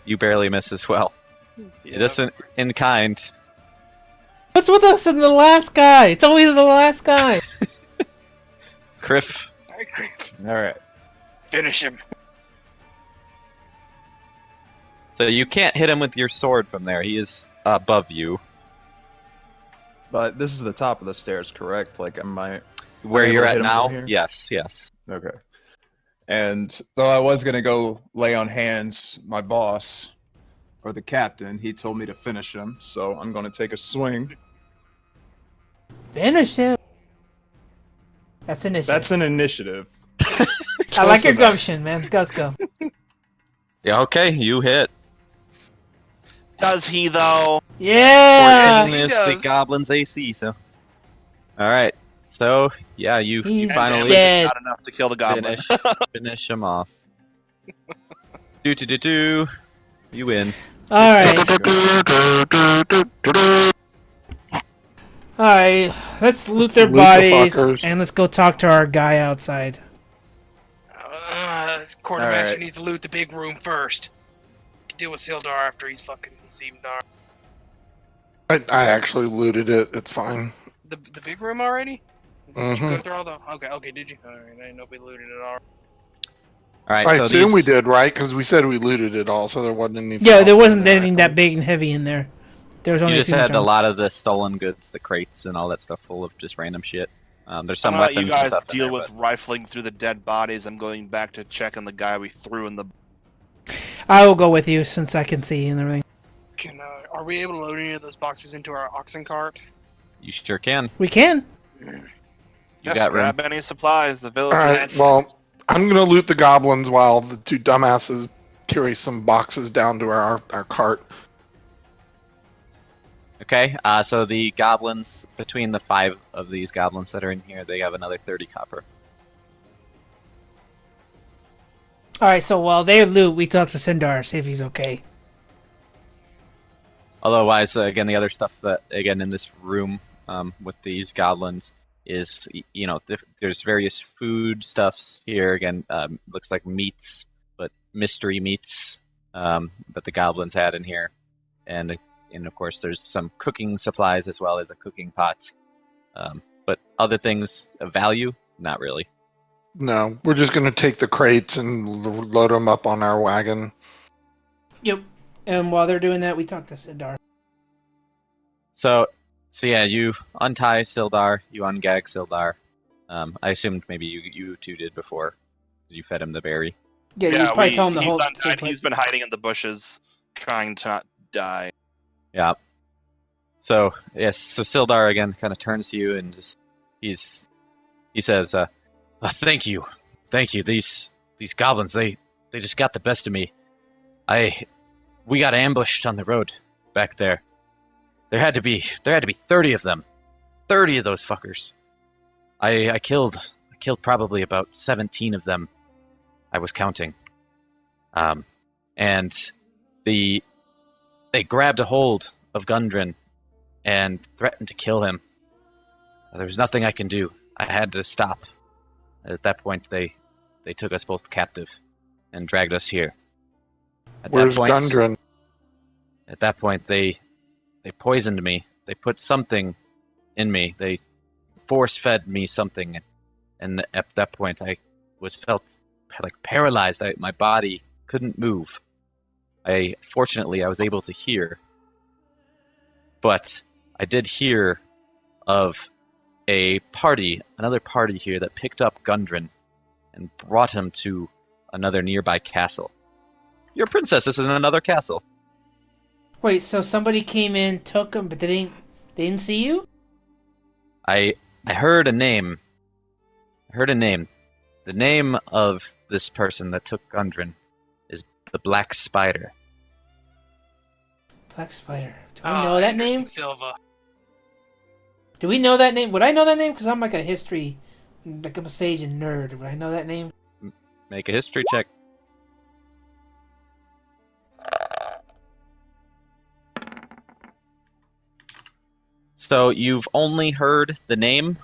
Speaker 1: You barely miss as well.
Speaker 2: Yeah.
Speaker 1: Just in kind.
Speaker 4: What's with us and the last guy? It's always the last guy.
Speaker 1: Kriff.
Speaker 2: All right, Kriff.
Speaker 6: All right.
Speaker 2: Finish him.
Speaker 1: So you can't hit him with your sword from there. He is above you.
Speaker 6: But this is the top of the stairs, correct? Like, am I...
Speaker 1: Where
Speaker 6: Am I
Speaker 1: you're
Speaker 6: able to
Speaker 1: at
Speaker 6: hit him
Speaker 1: now?
Speaker 6: from here?
Speaker 1: Yes.
Speaker 6: Okay. And though I was going to go lay on hands, my boss, or the captain, he told me to finish him, so I'm going to take a swing.
Speaker 4: Finish him. That's initiative.
Speaker 6: That's an initiative.
Speaker 4: I like your
Speaker 6: enough.
Speaker 4: gumption, man. Let's go.
Speaker 1: Yeah, okay, you hit.
Speaker 5: Does he, though?
Speaker 4: Yeah.
Speaker 2: he
Speaker 1: Is
Speaker 2: does.
Speaker 1: the goblin's AC, so... Alright, so, yeah, you
Speaker 4: He's
Speaker 1: finally
Speaker 4: dead.
Speaker 5: Not enough to kill the goblin.
Speaker 1: finish him off. Do. You win.
Speaker 4: All right. All right. Let's loot their
Speaker 3: Loot the
Speaker 4: bodies
Speaker 3: fuckers.
Speaker 4: and let's go talk to our guy outside.
Speaker 2: Quartermaster
Speaker 6: Alright.
Speaker 2: needs to loot the big room first. Deal with Sildar after he's fucking deceived Dar.
Speaker 3: I actually looted it. It's fine.
Speaker 2: The big room already? Did you
Speaker 3: Mhm.
Speaker 2: go through all the... Okay, did you? Alright, I didn't know if we looted it all.
Speaker 1: Alright,
Speaker 3: I
Speaker 1: so
Speaker 3: assume we
Speaker 1: these-
Speaker 3: did, right? Because we said we looted it all, so there wasn't anything.
Speaker 4: Yeah,
Speaker 3: else
Speaker 4: there
Speaker 3: in
Speaker 4: wasn't
Speaker 3: there, I
Speaker 4: anything that
Speaker 3: thought.
Speaker 4: big and heavy in there. There was only
Speaker 1: You just
Speaker 4: a few
Speaker 1: had a
Speaker 4: much
Speaker 1: lot of the stolen goods, the crates, and all that stuff full of just random shit. There's some
Speaker 5: I'm gonna let
Speaker 1: weapons
Speaker 5: you
Speaker 1: and
Speaker 5: guys
Speaker 1: stuff in
Speaker 5: deal
Speaker 1: there,
Speaker 5: with rifling through the dead bodies. I'm going back to check on the guy we threw in the...
Speaker 4: I will go with you since I can see and everything.
Speaker 2: Are we able to load any of those boxes into our oxen cart?
Speaker 1: You sure can.
Speaker 4: We can.
Speaker 1: You
Speaker 5: Yes,
Speaker 1: got room.
Speaker 5: grab any supplies. The village
Speaker 3: All right.
Speaker 5: is...
Speaker 3: Well, I'm gonna loot the goblins while the two dumbasses carry some boxes down to our cart.
Speaker 1: Okay, so the goblins, between the 5 of these goblins that are in here, they have another 30 copper.
Speaker 4: All right. So while they loot, we talk to Sindar, see if he's okay.
Speaker 1: Otherwise, again, the other stuff that, again, in this room with these goblins is, there's various food stuffs here. Again, looks like meats, but mystery meats that the goblins had in here. And of course, there's some cooking supplies as well as a cooking pot. But other things of value, not really.
Speaker 3: No, we're just gonna take the crates and load them up on our wagon.
Speaker 4: Yep. And while they're doing that, we talk to Sindar.
Speaker 1: So yeah, you untie Sildar, you ungag Sildar. I assumed maybe you two did before. You fed him the berry.
Speaker 4: Yeah, you probably tell him the
Speaker 5: he's
Speaker 4: whole.
Speaker 5: untied. He's been hiding in the bushes, trying to not die.
Speaker 1: Yeah. So yes, so Sildar again kind of turns to you and just he says, "Thank you. These goblins they just got the best of me. We got ambushed on the road back there. There had to be 30 of them, 30 of those fuckers. I killed probably about 17 of them. I was counting. And they grabbed a hold of Gundren and threatened to kill him. There was nothing I can do. I had to stop. At that point, they took us both captive and dragged us here.
Speaker 3: Where's Gundren?
Speaker 1: At that point, they poisoned me. They put something in me. They force-fed me something, and at that point, I felt like paralyzed. My body couldn't move. Fortunately, I was able to hear, but I did hear of another party here that picked up Gundren and brought him to another nearby castle. Your princess is in another castle.
Speaker 4: Wait, so somebody came in, took him, but they didn't see you?
Speaker 1: I heard a name. The name of this person that took Gundren is the Black Spider.
Speaker 4: Black Spider. Do we know that
Speaker 2: Anderson
Speaker 4: name?
Speaker 2: Silva.
Speaker 4: Do we know that name? Would I know that name? Because I'm like a history, like I'm a sage and nerd. Would I know that name?
Speaker 1: Make a history check. So you've only heard the name.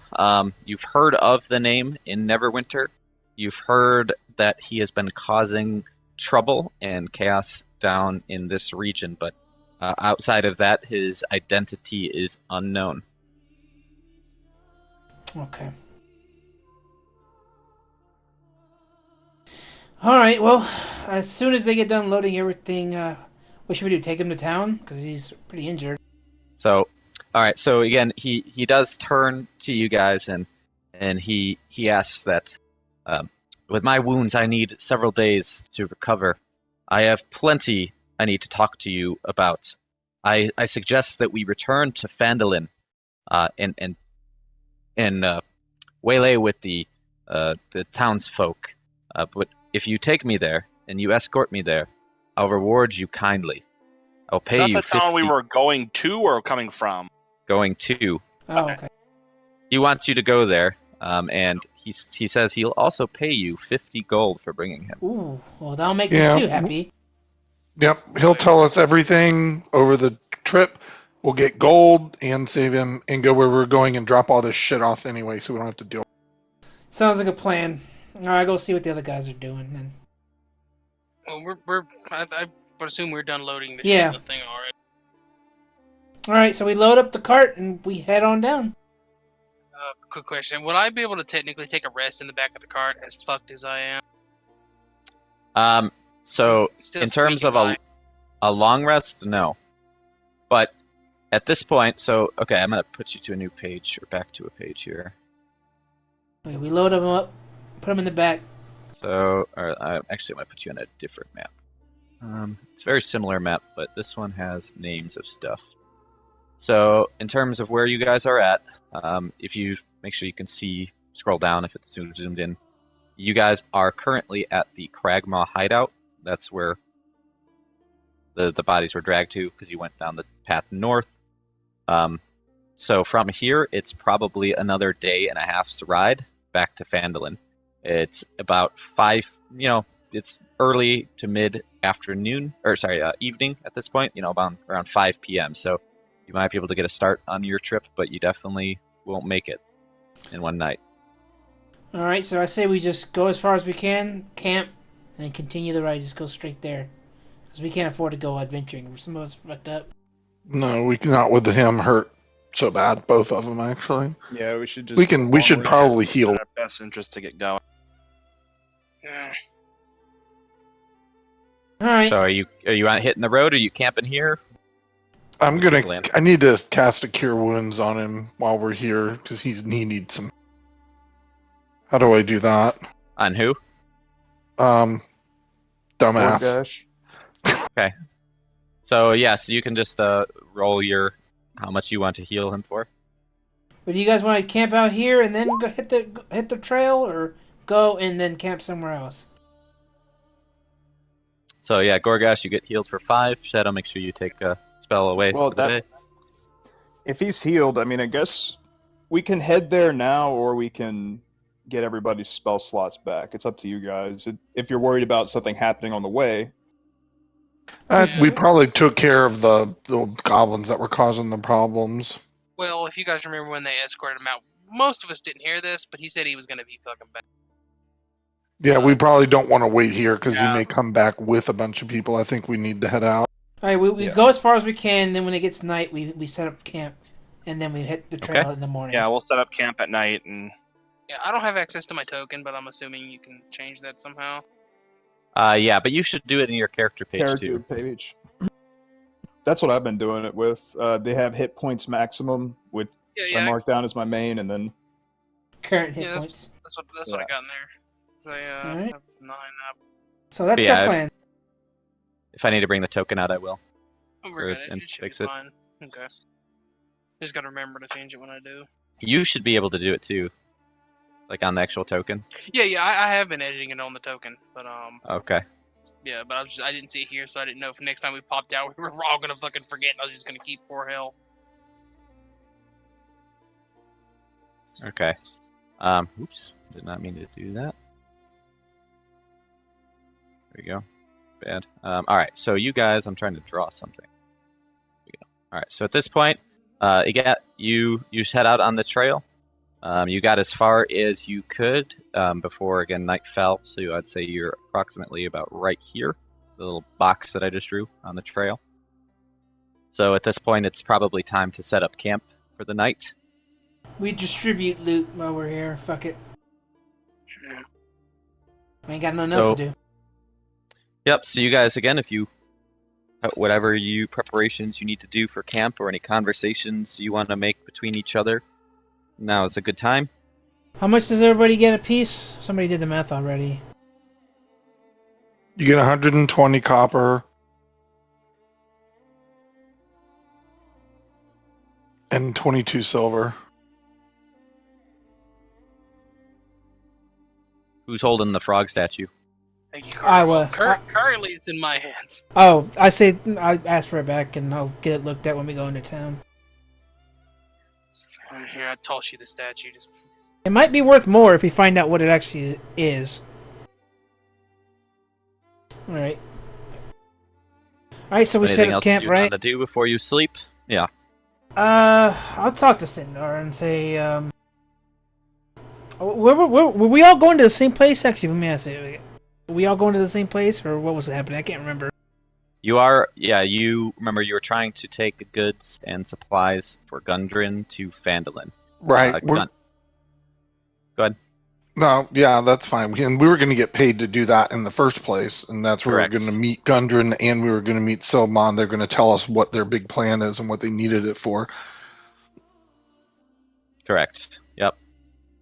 Speaker 1: You've heard of the name in Neverwinter. You've heard that he has been causing trouble and chaos down in this region, but outside of that, his identity is unknown.
Speaker 4: Okay. All right. Well, as soon as they get done loading everything, what should we do? Take him to town because he's pretty injured.
Speaker 1: So, all right. So again, he does turn to you guys and he asks that, with my wounds, I need several days to recover. I have plenty I need to talk to you about. I suggest that we return to Phandalin, and waylay with the townsfolk. But if you take me there and you escort me there, I'll reward you kindly. I'll pay
Speaker 5: That's
Speaker 1: you.
Speaker 5: the town we were going to or coming from?
Speaker 1: Going to.
Speaker 4: Oh, okay.
Speaker 1: He wants you to go there, and he says he'll also pay you 50 gold for bringing him.
Speaker 4: Ooh, well, that'll make me too happy.
Speaker 3: Yep, he'll tell us everything over the trip. We'll get gold and save him and go where we're going and drop all this shit off anyway, so we don't have to deal.
Speaker 4: Sounds like a plan. All right, go see what the other guys are doing then.
Speaker 2: Well, I would assume we're done loading the
Speaker 4: Yeah.
Speaker 2: shit thing already.
Speaker 4: All right, so we load up the cart and we head on down.
Speaker 2: Quick question: would I be able to technically take a rest in the back of the cart, as fucked as I am?
Speaker 1: So
Speaker 2: Still
Speaker 1: in terms
Speaker 2: squeaking
Speaker 1: of a long rest, no. But at this point, so okay, I'm gonna put you to a new page or back to a page here.
Speaker 4: Okay, we load them up, put them in the back.
Speaker 1: So, actually, I might put you on a different map. It's a very similar map, but this one has names of stuff. So, in terms of where you guys are at, if you make sure you can scroll down if it's zoomed in. You guys are currently at the Cragmaw hideout. That's where the bodies were dragged to because you went down the path north. So from here, it's probably another day and a half's ride back to Phandalin. It's about it's early to mid-afternoon, evening at this point, about around 5 p.m. So you might be able to get a start on your trip, but you definitely won't make it in one night.
Speaker 4: All right, so I say we just go as far as we can, camp, and then continue the ride. Just go straight there. Because we can't afford to go adventuring. Some of us are fucked up.
Speaker 3: No, we cannot with him hurt so bad. Both of them, actually.
Speaker 6: Yeah, we should just.
Speaker 3: We should probably heal.
Speaker 5: In our best interest to get going.
Speaker 2: Yeah.
Speaker 4: All right.
Speaker 1: So are you on hitting the road? Or are you camping here?
Speaker 3: I need to cast a Cure Wounds on him while we're here because he needs some. How do I do that?
Speaker 1: On who?
Speaker 3: Dumbass.
Speaker 6: Goregash.
Speaker 1: Okay. So you can just roll your how much you want to heal him for.
Speaker 4: But do you guys want to camp out here and then go hit the trail, or go and then camp somewhere else?
Speaker 1: So Goregash, you get healed for 5. Shadow, make sure you take a spell away for the day.
Speaker 6: If he's healed, I guess we can head there now, or we can get everybody's spell slots back. It's up to you guys. If you're worried about something happening on the way.
Speaker 3: We probably took care of the goblins that were causing the problems.
Speaker 2: Well, if you guys remember when they escorted him out, most of us didn't hear this, but he said he was going to be fucking back.
Speaker 3: Yeah, we probably don't want to wait here because he may come back with a bunch of people. I think we need to head out.
Speaker 4: All right, we go as far as we can. Then when it gets night, we set up camp, and then we hit the trail in the morning.
Speaker 5: Yeah, we'll set up camp at night and.
Speaker 2: Yeah, I don't have access to my token, but I'm assuming you can change that somehow.
Speaker 1: But you should do it in your character page too.
Speaker 6: Page. That's what I've been doing it with. They have hit points maximum, which I mark down as my main, and then
Speaker 4: current hit points.
Speaker 2: That's what I got in there. So I have 9 up.
Speaker 4: So that's our plan.
Speaker 1: If I need to bring the token out, I will.
Speaker 2: We're good.
Speaker 1: And
Speaker 2: It should
Speaker 1: fix
Speaker 2: be
Speaker 1: it.
Speaker 2: fine. Okay. Just gotta remember to change it when I do.
Speaker 1: You should be able to do it too, like on the actual token.
Speaker 2: Yeah. I have been editing it on the token, but
Speaker 1: Okay.
Speaker 2: Yeah, but I didn't see it here, so I didn't know if next time we popped out we were all gonna fucking forget. And I was just gonna keep poor hell.
Speaker 1: Okay. Oops. Did not mean to do that. There we go. Bad. All right. So you guys, I'm trying to draw something. There we go. All right. So at this point, you set out on the trail. You got as far as you could before, again, night fell. So I'd say you're approximately about right here, the little box that I just drew on the trail. So at this point, it's probably time to set up camp for the night.
Speaker 4: We distribute loot while we're here. Fuck it. We ain't got nothing else to do.
Speaker 1: Yep, so you guys, again, if you... whatever preparations you need to do for camp or any conversations you want to make between each other, now is a good time.
Speaker 4: How much does everybody get a piece? Somebody did the math already.
Speaker 3: You get 120 copper and 22 silver.
Speaker 1: Who's holding the frog statue?
Speaker 2: Thank you,
Speaker 4: I
Speaker 2: Carter.
Speaker 4: was.
Speaker 2: Currently, it's in my hands.
Speaker 4: Oh, I say I ask for it back, and I'll get it looked at when we go into town.
Speaker 2: Here, I toss you the statue. Just
Speaker 4: It might be worth more if we find out what it actually is. Alright. Alright, so we set
Speaker 1: Anything
Speaker 4: up
Speaker 1: else
Speaker 4: camp,
Speaker 1: you
Speaker 4: right?
Speaker 1: want to do before you sleep? Yeah.
Speaker 4: I'll talk to Sindar and say, were we all going to the same place? Actually, let me ask you. Were we all going to the same place, or what was happening? I can't remember.
Speaker 1: You are, you remember you were trying to take goods and supplies for Gundren to Phandalin.
Speaker 3: Right.
Speaker 1: Go ahead.
Speaker 3: No, yeah, that's fine. And we were going to get paid to do that in the first place, and that's where
Speaker 1: Correct.
Speaker 3: we were going to meet Gundren, and we were going to meet Silmon. They're going to tell us what their big plan is and what they needed it for.
Speaker 1: Correct. Yep.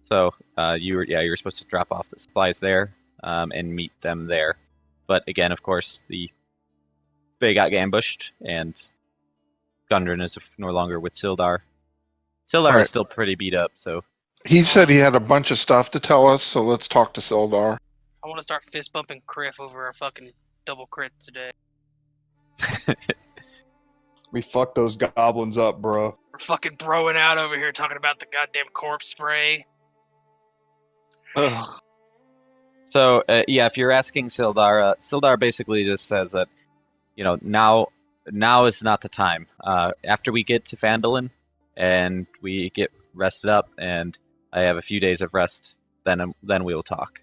Speaker 1: So you were supposed to drop off the supplies there and meet them there. But again, of course, they got ambushed, and Gundren is no longer with Sildar. Sildar is still pretty beat up, so...
Speaker 3: He said he had a bunch of stuff to tell us, so let's talk to Sildar.
Speaker 2: I want to start fist bumping Kriff over a fucking double crit today.
Speaker 6: We fucked those goblins up, bro.
Speaker 2: We're fucking broing out over here talking about the goddamn corpse spray.
Speaker 3: Ugh.
Speaker 1: So, if you're asking Sildar, Sildar basically just says that, now is not the time. After we get to Phandalin and we get rested up and I have a few days of rest, then we will talk.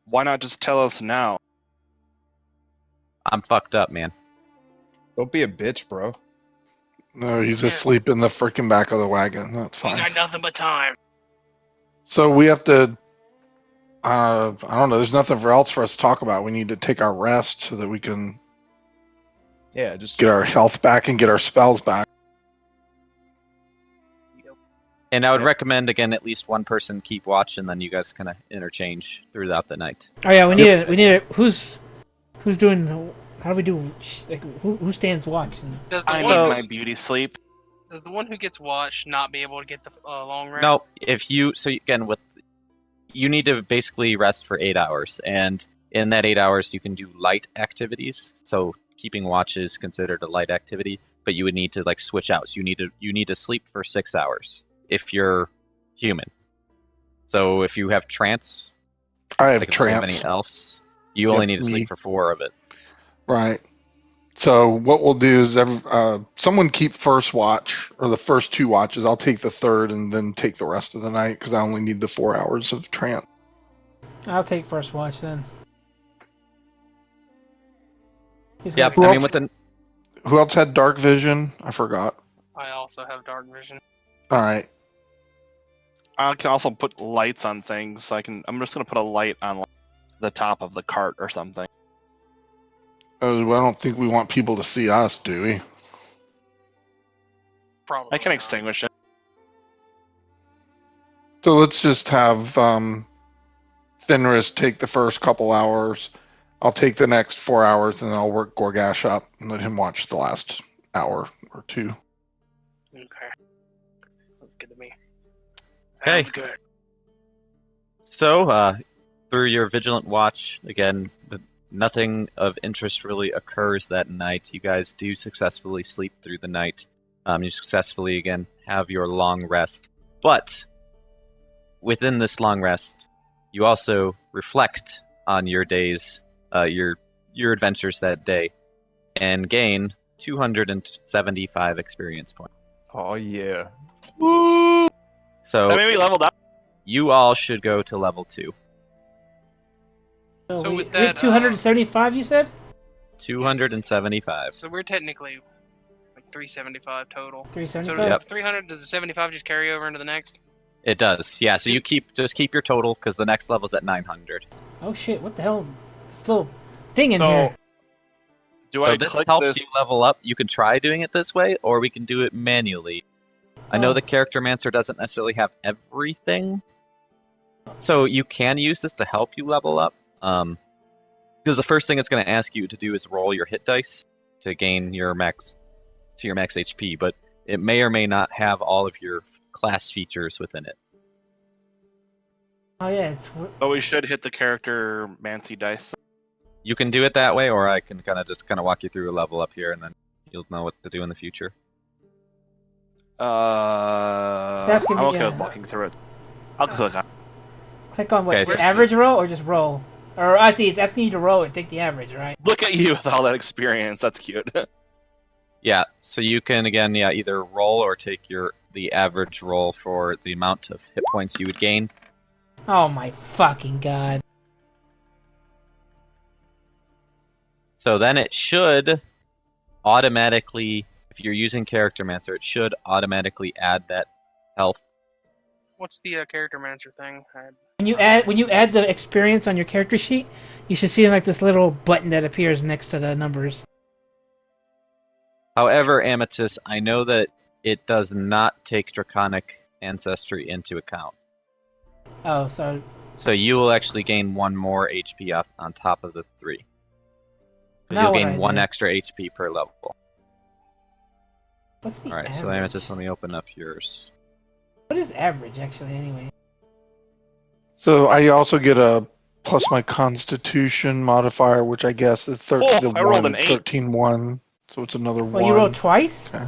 Speaker 5: Why not just tell us now?
Speaker 1: I'm fucked up, man.
Speaker 6: Don't be a bitch, bro.
Speaker 3: No, he's asleep in the freaking back of the wagon. That's
Speaker 2: We
Speaker 3: fine.
Speaker 2: got nothing but time.
Speaker 3: So we have to... I don't know. There's nothing else for us to talk about. We need to take our rest so that we can
Speaker 6: Yeah, just
Speaker 3: get our health back and get our spells back.
Speaker 1: And I would recommend, again, at least one person keep watch, and then you guys kind of interchange throughout the night.
Speaker 4: Oh yeah, we need it. Who's doing? How do we do? Like, who stands watch?
Speaker 2: Does the
Speaker 5: I
Speaker 2: one
Speaker 5: need my beauty sleep.
Speaker 2: Does the one who gets watched not be able to get the long rest?
Speaker 1: No, you need to basically rest for 8 hours, and in that 8 hours you can do light activities. So keeping watch is considered a light activity, but you would need to switch out. So you need to sleep for 6 hours if you're human. So if you have trance,
Speaker 3: I have
Speaker 1: if you have any
Speaker 3: trance.
Speaker 1: elves, you only need to sleep for 4 of it.
Speaker 3: Right. So what we'll do is someone keep first watch, or the first 2 watches. I'll take the third and then take the rest of the night because I only need the 4 hours of trance.
Speaker 4: I'll take first watch then.
Speaker 1: Yep.
Speaker 3: Who
Speaker 1: I mean,
Speaker 3: else? Who else had dark vision? I forgot.
Speaker 2: I also have dark vision.
Speaker 3: All right.
Speaker 5: I can also put lights on things. So I'm just gonna put a light on the top of the cart or something.
Speaker 3: Oh, I don't think we want people to see us, do we?
Speaker 2: Probably.
Speaker 5: I can
Speaker 2: not.
Speaker 5: extinguish it.
Speaker 3: So let's just have Fenris take the first couple hours. I'll take the next 4 hours, and then I'll work Goregash up and let him watch the last hour or 2.
Speaker 2: Okay. Sounds good to me.
Speaker 1: Okay.
Speaker 2: Sounds good.
Speaker 1: So, through your vigilant watch, again, nothing of interest really occurs that night. You guys do successfully sleep through the night. You successfully, again, have your long rest. But within this long rest, you also reflect on your days, your adventures that day, and gain 275 experience points.
Speaker 6: Oh yeah.
Speaker 5: Woo!
Speaker 1: So
Speaker 5: That made me leveled up.
Speaker 1: you all should go to level 2.
Speaker 2: So
Speaker 4: we,
Speaker 2: with
Speaker 4: we're
Speaker 2: that,
Speaker 4: 275, you said?
Speaker 1: 275.
Speaker 2: So we're technically like 375 total. So
Speaker 4: 375?
Speaker 1: Yep.
Speaker 2: 300, does the 75 just carry over into the next?
Speaker 1: It does, yeah. So you just keep your total because the next level's at 900.
Speaker 4: Oh shit, what the hell? This little thing in
Speaker 5: So,
Speaker 4: here.
Speaker 5: Do
Speaker 1: So
Speaker 5: I
Speaker 1: this
Speaker 5: click
Speaker 1: helps
Speaker 5: this?
Speaker 1: you level up. You can try doing it this way, or we can do it manually. I know
Speaker 4: Oh.
Speaker 1: the Charactermancer doesn't necessarily have everything, so you can use this to help you level up. Because the first thing it's going to ask you to do is roll your hit dice to gain your max HP, but it may or may not have all of your class features within it.
Speaker 4: Oh yeah,
Speaker 5: But we should hit the character Mancy dice.
Speaker 1: You can do it that way, or I can kind of walk you through a level up here, and then you'll know what to do in the future.
Speaker 4: It's asking
Speaker 5: I'm
Speaker 4: me,
Speaker 5: okay
Speaker 4: yeah.
Speaker 5: with walking through it. I'll click on.
Speaker 4: click on what?
Speaker 1: Okay,
Speaker 4: the
Speaker 1: so-
Speaker 4: average roll or just roll? Or I see, it's asking you to roll and take the average, right?
Speaker 5: Look at you with all that experience. That's cute.
Speaker 1: Yeah, so you can again, either roll or take the average roll for the amount of hit points you would gain.
Speaker 4: Oh my fucking god.
Speaker 1: So then it should automatically, if you're using Charactermancer, it should automatically add that health.
Speaker 2: What's the character manager thing?
Speaker 4: When you add the experience on your character sheet, you should see like this little button that appears next to the numbers.
Speaker 1: However, Amethyst, I know that it does not take Draconic Ancestry into account.
Speaker 4: Oh, so
Speaker 1: So you will actually gain 1 more HP on top of the 3.
Speaker 4: Now
Speaker 1: You'll
Speaker 4: what
Speaker 1: gain
Speaker 4: I
Speaker 1: 1
Speaker 4: do.
Speaker 1: extra HP per level.
Speaker 4: what's the
Speaker 1: Alright,
Speaker 4: average?
Speaker 1: so Amethyst, let me open up yours.
Speaker 4: What is average actually anyway?
Speaker 3: So I also get a plus my Constitution modifier, which I guess is
Speaker 5: I rolled an 8.
Speaker 3: 13-1. So it's another
Speaker 4: Well,
Speaker 3: 1.
Speaker 4: you rolled twice?
Speaker 3: Okay.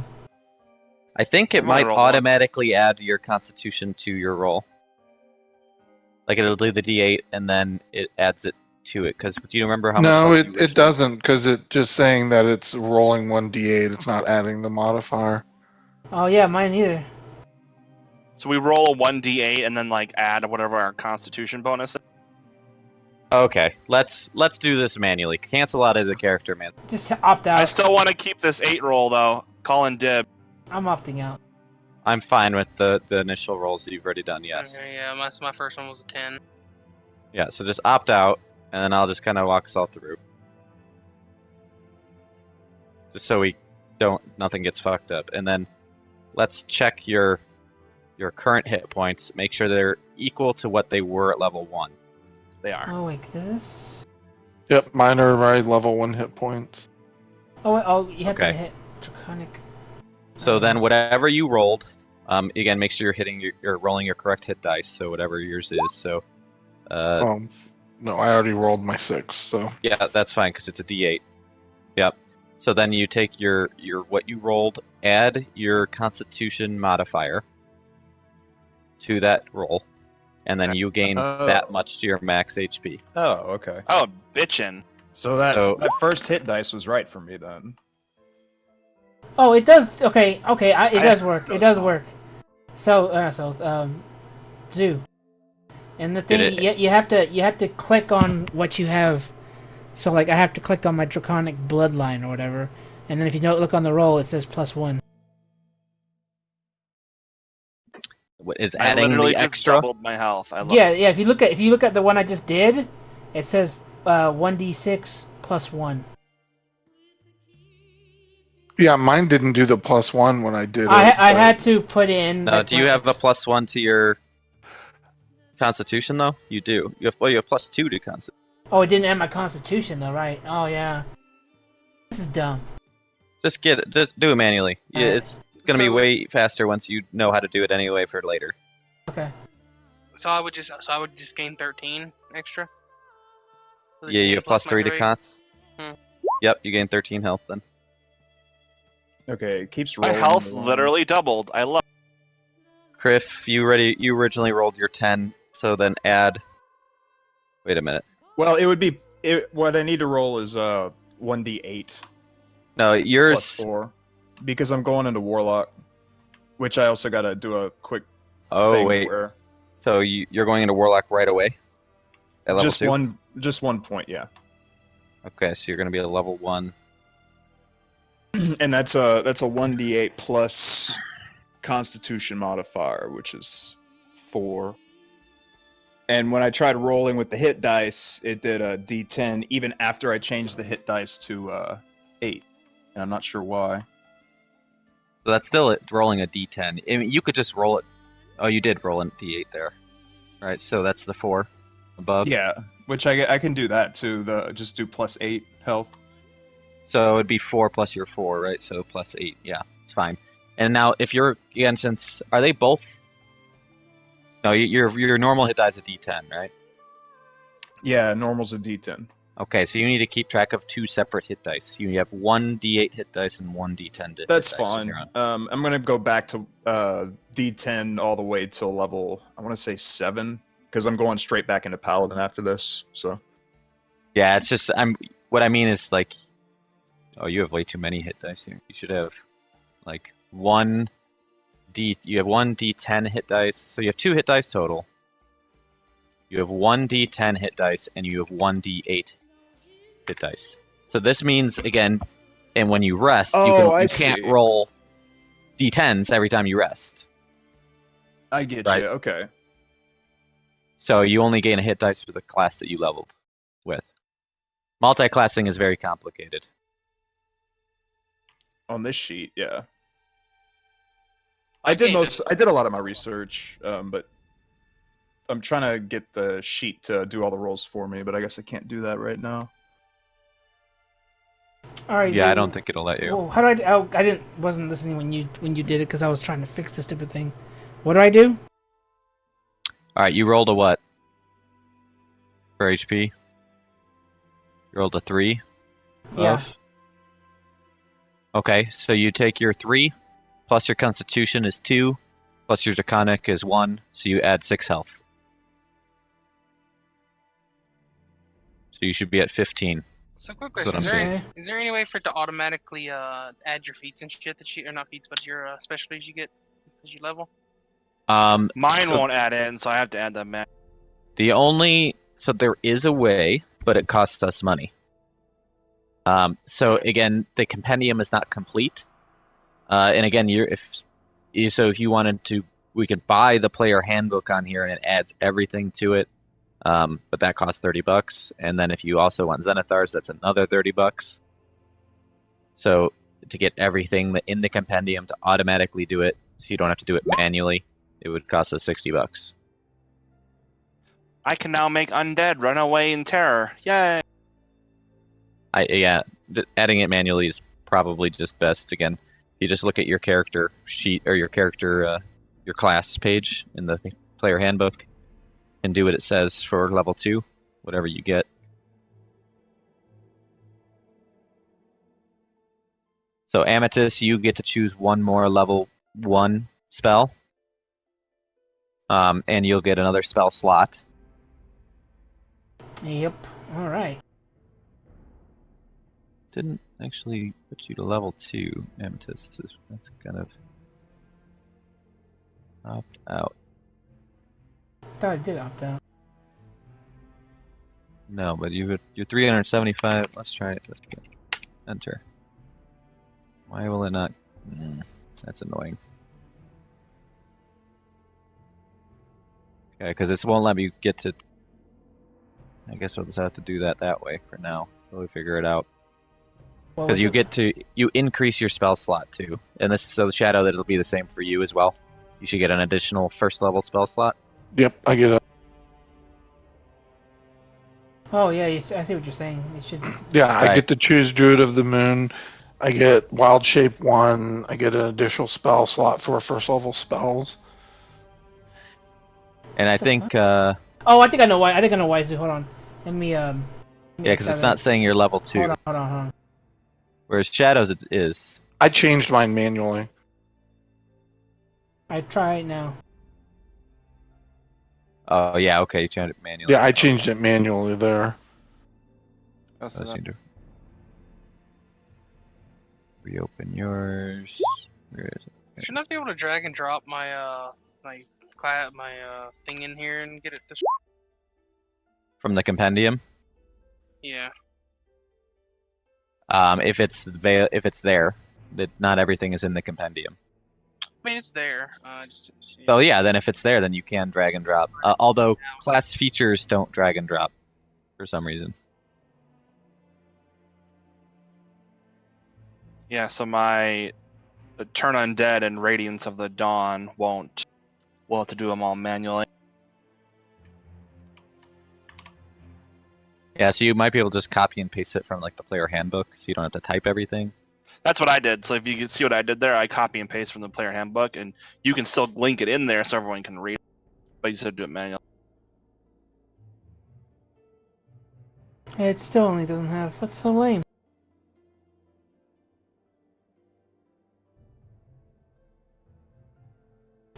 Speaker 1: I think it
Speaker 5: I'm gonna
Speaker 1: might
Speaker 5: roll one.
Speaker 1: automatically add your Constitution to your roll. Like it'll do the D8 and then it adds it to it. Because do you remember how much?
Speaker 3: No,
Speaker 1: health you
Speaker 3: it
Speaker 1: originally-
Speaker 3: doesn't, because it's just saying that it's rolling 1d8. It's not adding the modifier.
Speaker 4: Oh yeah, mine either.
Speaker 5: So we roll a 1d8 and then add whatever our Constitution bonus is.
Speaker 1: Okay, let's do this manually. Cancel out of the character, man.
Speaker 4: Just opt out.
Speaker 5: I still want to keep this 8 roll though. Calling dib.
Speaker 4: I'm opting out.
Speaker 1: I'm fine with the initial rolls that you've already done. Yes.
Speaker 2: Okay, yeah, my first one was a 10.
Speaker 1: Yeah. So just opt out, and then I'll just kind of walk us all through, just so nothing gets fucked up. And then let's check your current hit points. Make sure they're equal to what they were at level 1.
Speaker 5: They are.
Speaker 4: Oh wait, this.
Speaker 3: Yep, mine are my level 1 hit points.
Speaker 4: Oh wait, you have to
Speaker 1: Okay.
Speaker 4: hit draconic.
Speaker 1: So then, whatever you rolled, again, make sure you're hitting you're rolling your correct hit dice. So whatever yours is. So,
Speaker 3: No, I already rolled my 6, so...
Speaker 1: yeah, that's fine because it's a D8. Yep. So then you take your what you rolled, add your Constitution modifier to that roll, and then you gain
Speaker 6: Oh.
Speaker 1: that much to your max HP.
Speaker 6: Oh, okay.
Speaker 5: Oh, bitchin'.
Speaker 6: So that
Speaker 1: So-
Speaker 6: that first hit dice was right for me then.
Speaker 4: Oh, it does. Okay, it does work. It does work. So, do. And the thing,
Speaker 1: Did it-
Speaker 4: you have to click on what you have. So, I have to click on my draconic bloodline or whatever, and then if you don't look on the roll, it says +1.
Speaker 1: What is
Speaker 5: I
Speaker 1: adding
Speaker 5: literally
Speaker 1: the
Speaker 5: just
Speaker 1: extra?
Speaker 5: doubled my health. I love
Speaker 4: Yeah,
Speaker 5: it.
Speaker 4: yeah. If you look at the one I just did, it says 1d6 +1.
Speaker 3: Yeah, mine didn't do the +1 when I did it.
Speaker 4: I
Speaker 3: but-
Speaker 4: had to put in.
Speaker 1: No, do you have a +1 to your Constitution though? You do. You have +2 to Constitution.
Speaker 4: Oh, it didn't add my constitution though, right? Oh yeah. This is dumb.
Speaker 1: Just do it manually. Yeah,
Speaker 4: Alright.
Speaker 1: it's gonna be
Speaker 2: So-
Speaker 1: way faster once you know how to do it anyway for later.
Speaker 4: Okay.
Speaker 2: So I would just gain 13 extra. For the
Speaker 1: Yeah,
Speaker 2: 10
Speaker 1: you have
Speaker 2: plus
Speaker 1: +3
Speaker 2: my
Speaker 1: to cons.
Speaker 2: Hmm.
Speaker 1: Yep, you gain 13 health then.
Speaker 6: Okay, it keeps
Speaker 5: My
Speaker 6: rolling.
Speaker 5: health
Speaker 6: along.
Speaker 5: literally doubled. I love.
Speaker 1: Kriff, you originally rolled your 10, so then add. Wait a minute.
Speaker 6: Well, it would be what I need to roll is 1d8
Speaker 1: No,
Speaker 6: plus
Speaker 1: yours.
Speaker 6: 4 because I'm going into warlock. Which I also got to do a quick
Speaker 1: Oh
Speaker 6: thing
Speaker 1: wait,
Speaker 6: where
Speaker 1: so you're going into Warlock right away? At level
Speaker 6: just
Speaker 1: 2?
Speaker 6: just 1 point, yeah.
Speaker 1: Okay, so you're going to be at level 1.
Speaker 6: And that's a 1d8 plus Constitution modifier, which is 4. And when I tried rolling with the hit dice, it did a d10 even after I changed the hit dice to 8. And I'm not sure why.
Speaker 1: So that's still rolling a d10. I mean, you could just roll it. Oh, you did roll a d8 there. Right, so that's the 4 above.
Speaker 6: Yeah, which I can do that too. Just do plus 8 health.
Speaker 1: So it'd be 4 plus your 4, right? So plus 8. Yeah, it's fine. And now, if you're again, since are they both? No, your normal hit die is a d10, right?
Speaker 6: Yeah, normal's a d10.
Speaker 1: Okay, so you need to keep track of 2 separate hit dice. You have 1 d8 hit dice and 1 d10 hit
Speaker 6: That's
Speaker 1: dice.
Speaker 6: fine. I'm gonna go back to d10 all the way till level, I want to say 7, because I'm going straight back into Paladin after this. So
Speaker 1: Yeah, it's just what I mean is like, oh, you have way too many hit dice here. You should have like you have 1 d10 hit dice, so you have 2 hit dice total. You have 1 d10 hit dice, and you have 1 d8 hit dice. So this means, again, and when you rest, you can't roll d10s every time you rest.
Speaker 6: I get
Speaker 1: Right.
Speaker 6: you. Okay.
Speaker 1: So you only gain a hit dice for the class that you leveled with. Multi-classing is very complicated.
Speaker 6: On this sheet, yeah. I did a lot of my research, but I'm trying to get the sheet to do all the rolls for me, but I guess I can't do that right now.
Speaker 4: All right.
Speaker 1: Yeah,
Speaker 4: so,
Speaker 1: I don't think it'll let you.
Speaker 4: Well, how do I wasn't listening when you did it because I was trying to fix the stupid thing. What do I do?
Speaker 1: All right, you rolled a what? For HP? You rolled a 3?
Speaker 4: Yeah.
Speaker 1: Okay, so you take your 3, plus your Constitution is 2, plus your Draconic is 1, so you add 6 health. So you should be at 15.
Speaker 2: So quick
Speaker 1: That's what
Speaker 2: question:
Speaker 1: I'm
Speaker 2: is there any way for it to automatically add your feats and shit that you, or not feats, but your specialties you get as you level?
Speaker 5: Mine
Speaker 1: So
Speaker 5: won't add in, so I have to add them in.
Speaker 1: so there is a way, but it costs us money. So again, the compendium is not complete. And again, if you wanted to, we could buy the player handbook on here, and it adds everything to it. But that costs $30, and then if you also want Zenithars, that's another $30. So to get everything in the compendium to automatically do it, so you don't have to do it manually, it would cost us $60.
Speaker 5: I can now make undead run away in terror. Yay!
Speaker 1: Adding it manually is probably just best. Again, you just look at your character sheet or your class page in the player handbook and do what it says for level 2, whatever you get. So Amethyst, you get to choose one more level 1 spell, and you'll get another spell slot.
Speaker 4: Yep. All right.
Speaker 1: Didn't actually put you to level 2, Amethyst. That's kind of opt out.
Speaker 4: Thought I did opt out.
Speaker 1: No, but you're 375. Let's try it. Let's get enter. Why will it not? That's annoying. Okay, because it won't let me get to. I guess we'll just have to do that way for now. Till we figure it out. Because you increase your spell slot too, and this so Shadow that it'll be the same for you as well. You should get an additional first level spell slot.
Speaker 3: Yep, I get it.
Speaker 4: Oh yeah, I see what you're saying. It should.
Speaker 3: Yeah,
Speaker 1: Right.
Speaker 3: I get to choose Druid of the Moon. I get Wild Shape 1. I get an additional spell slot for first level spells.
Speaker 1: And I think,
Speaker 4: Oh, I think I know why. Hold on. Let me.
Speaker 1: yeah, because it's not saying you're level 2.
Speaker 4: Hold on.
Speaker 1: Whereas Shadows it is.
Speaker 3: I changed mine manually.
Speaker 4: I try it now.
Speaker 1: Oh yeah, okay, you changed it manually.
Speaker 3: Yeah, I changed it manually there.
Speaker 5: That's
Speaker 1: Let's
Speaker 5: enough.
Speaker 1: see, reopen yours. Where is it?
Speaker 2: Shouldn't I be able to drag and drop my thing in here and get it?
Speaker 1: From the compendium.
Speaker 2: Yeah.
Speaker 1: If it's there, that not everything is in the compendium.
Speaker 2: I mean, it's there. Just didn't see it.
Speaker 1: So yeah, then if it's there, then you can drag and drop. Although class features don't drag and drop for some reason.
Speaker 5: Yeah, so my Turn Undead and Radiance of the Dawn won't. We'll have to do them all manually.
Speaker 1: Yeah, so you might be able to just copy and paste it from like the player handbook, so you don't have to type everything.
Speaker 5: That's what I did. So if you can see what I did there, I copy and paste from the player handbook, and you can still link it in there so everyone can read it, but you said do it manually.
Speaker 4: It still only doesn't have. That's so lame.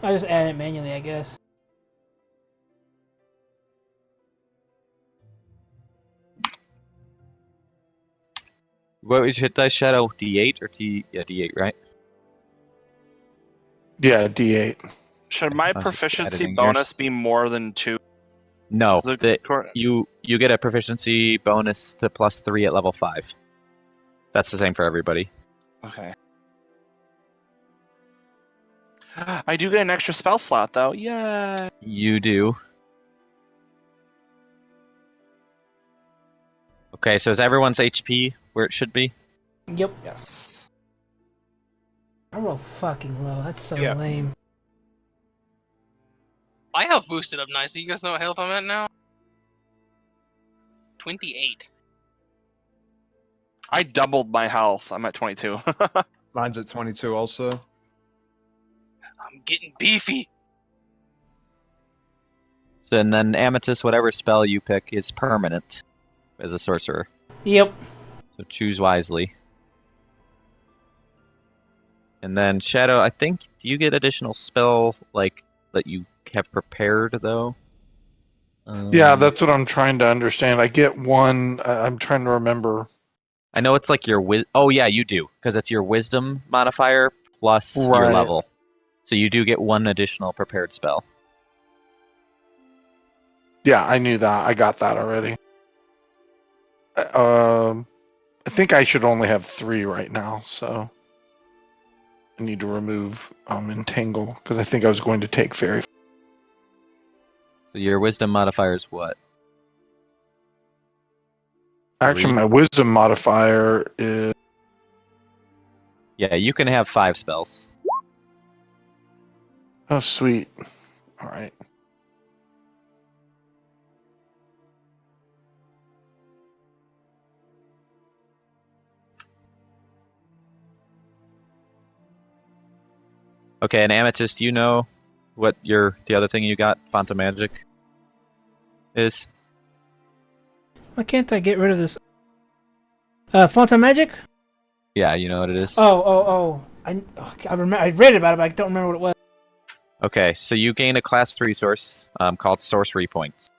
Speaker 4: I just add it manually, I guess.
Speaker 1: What was your dice shadow? D8 or T? Yeah, D8, right?
Speaker 3: Yeah, D8.
Speaker 5: Should my
Speaker 1: I'm just
Speaker 5: proficiency
Speaker 1: editing
Speaker 5: bonus
Speaker 1: yours.
Speaker 5: be more than 2?
Speaker 1: No,
Speaker 5: Is it cor-
Speaker 1: you get a proficiency bonus to +3 at level 5. That's the same for everybody.
Speaker 5: Okay. I do get an extra spell slot, though. Yeah.
Speaker 1: You do. Okay, so is everyone's HP where it should be?
Speaker 4: Yep.
Speaker 5: Yes.
Speaker 4: I roll fucking low. That's so
Speaker 6: Yeah.
Speaker 4: lame.
Speaker 2: My health boosted up nicely. You guys know what health I'm at now? 28.
Speaker 5: I doubled my health. I'm at 22.
Speaker 6: Mine's at 22 also.
Speaker 2: I'm getting beefy.
Speaker 1: So, and then Amethyst, whatever spell you pick is permanent as a sorcerer.
Speaker 4: Yep.
Speaker 1: So choose wisely. And then Shadow, I think, do you get additional spell like that you have prepared though?
Speaker 3: Yeah, that's what I'm trying to understand. I get one. I'm trying to remember.
Speaker 1: I know it's like your oh yeah, you do, because it's your wisdom modifier plus your
Speaker 3: Right.
Speaker 1: level. So you do get one additional prepared spell.
Speaker 3: Yeah, I knew that. I got that already. I think I should only have 3 right now, so I need to remove Entangle, because I think I was going to take Fairy.
Speaker 1: So your wisdom modifier is what?
Speaker 3: Actually,
Speaker 1: 3.
Speaker 3: my Wisdom modifier is...
Speaker 1: Yeah, you can have 5 spells.
Speaker 3: Oh, sweet. All right.
Speaker 1: Okay, and Amethyst, do you know what the other thing you got, Font of Magic, is?
Speaker 4: Why can't I get rid of this? Font of Magic?
Speaker 1: Yeah, you know what it is?
Speaker 4: Oh. I remember. I read about it, but I don't remember what it was.
Speaker 1: Okay, so you gain a class resource called Sorcery Points.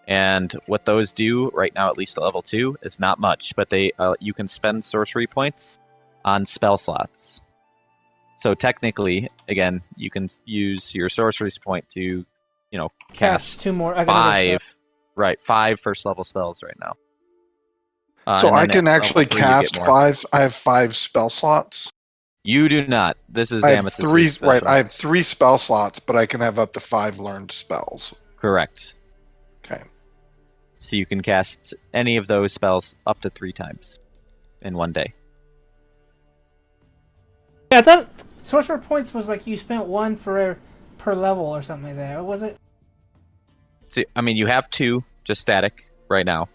Speaker 1: And what those do, right now at least at level 2, is not much, but you can spend Sorcery Points on spell slots. So technically, again, you can use your Sorcery's Point to, cast
Speaker 4: 2 more. I got another
Speaker 1: 5 first level spells right now.
Speaker 3: So
Speaker 1: and
Speaker 3: I
Speaker 1: then
Speaker 3: can
Speaker 1: at
Speaker 3: actually
Speaker 1: level 3 you get
Speaker 3: cast
Speaker 1: more.
Speaker 3: 5. I have 5 spell slots.
Speaker 1: You do not. This is
Speaker 3: I have
Speaker 1: Amethyst's
Speaker 3: 3.
Speaker 1: special.
Speaker 3: Right, I have 3 spell slots, but I can have up to 5 learned spells.
Speaker 1: Correct.
Speaker 3: Okay.
Speaker 1: So you can cast any of those spells up to 3 times in one day.
Speaker 4: Yeah, I thought Sorcerer Points was like you spent 1 per level or something like that. What was it?
Speaker 1: So, I mean, you have 2 just static right now,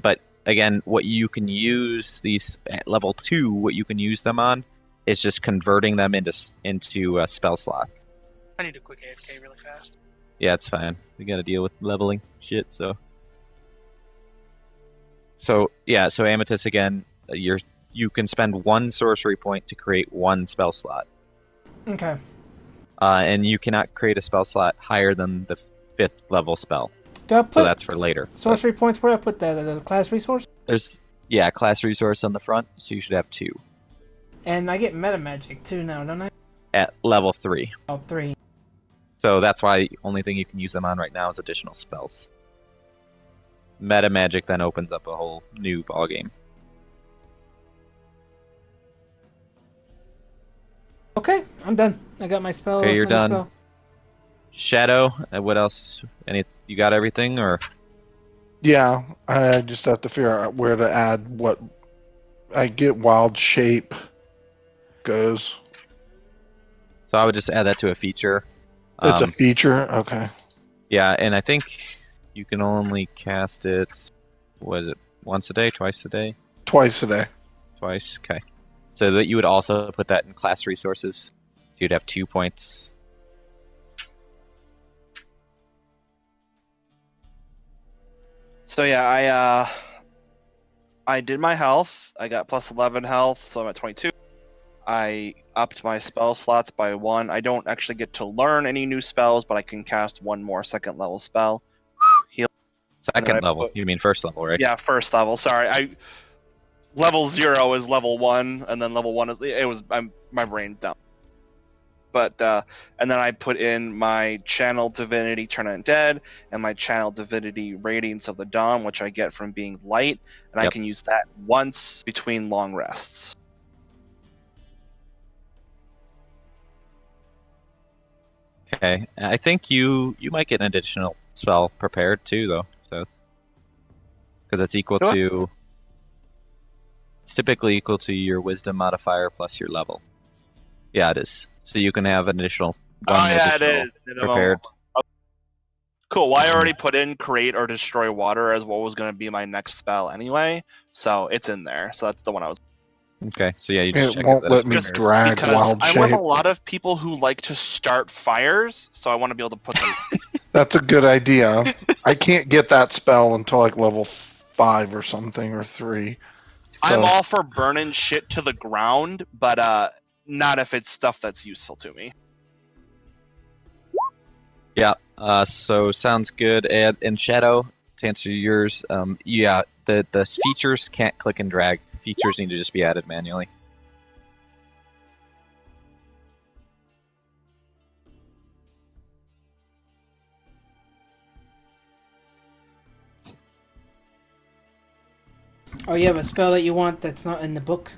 Speaker 1: but again, what you can use these at level 2, what you can use them on is just converting them into spell slots.
Speaker 2: I need a quick AFK really fast.
Speaker 1: Yeah, it's fine. We got to deal with leveling shit. So Amethyst again, you can spend 1 sorcery point to create 1 spell slot.
Speaker 4: Okay.
Speaker 1: And you cannot create a spell slot higher than the 5th level spell.
Speaker 4: Do I put
Speaker 1: So that's for later.
Speaker 4: Sorcery Points? Where do I put the class resource?
Speaker 1: There's class resource on the front, so you should have 2.
Speaker 4: And I get Meta Magic too now, don't I?
Speaker 1: at level 3.
Speaker 4: Oh, 3.
Speaker 1: So that's why the only thing you can use them on right now is additional spells. Meta magic then opens up a whole new ballgame.
Speaker 4: Okay, I'm done. I got my spell.
Speaker 1: Okay, you're
Speaker 4: another
Speaker 1: done.
Speaker 4: spell.
Speaker 1: Shadow, what else? You got everything, or?
Speaker 3: Yeah, I just have to figure out where to add what. I get wild shape goes.
Speaker 1: So I would just add that to a feature.
Speaker 3: It's a feature? Okay.
Speaker 1: Yeah, and I think you can only cast it, what is it, once a day, twice a day?
Speaker 3: Twice a day.
Speaker 1: Twice, okay. So that you would also put that in class resources. So you'd have 2 points.
Speaker 5: So yeah, I did my health. I got plus 11 health, so I'm at 22. I upped my spell slots by 1. I don't actually get to learn any new spells, but I can cast one more second level spell. Heal.
Speaker 1: Second level? You mean first level, right?
Speaker 5: Yeah, first level. Sorry, level 0 is level 1, and then level 1 is my brain dumb. But and then I put in my Channel Divinity Turn Undead and my Channel Divinity Radiance of the Dawn, which I get from being light, and I can use that once between long rests.
Speaker 1: Okay, I think you might get an additional spell prepared too, though, Seth. Because it's equal
Speaker 5: What?
Speaker 1: to... It's typically equal to your Wisdom modifier plus your level. Yeah, it is. So you can have an additional one
Speaker 5: it
Speaker 1: additional
Speaker 5: is. Minimum.
Speaker 1: prepared.
Speaker 5: Cool. Well, I already put in Create or Destroy Water as what was going to be my next spell anyway, so it's in there. So that's the one I was.
Speaker 1: Okay, so yeah, you just
Speaker 3: It
Speaker 1: check
Speaker 3: won't
Speaker 1: that
Speaker 3: let
Speaker 1: it's
Speaker 3: me
Speaker 1: prepared.
Speaker 3: drag
Speaker 5: Because
Speaker 3: wild
Speaker 5: I'm
Speaker 3: shape.
Speaker 5: with a lot of people who like to start fires, so I want to be able to put them.
Speaker 3: That's a good idea. I can't get that spell until like level 5 or something, or 3.
Speaker 5: I'm
Speaker 3: So-
Speaker 5: all for burning shit to the ground, but not if it's stuff that's useful to me.
Speaker 1: Yeah, so sounds good. And Shadow, to answer yours, yeah, the features can't click and drag. Features need to just be added manually.
Speaker 4: Oh, you have a spell that you want that's not in the book?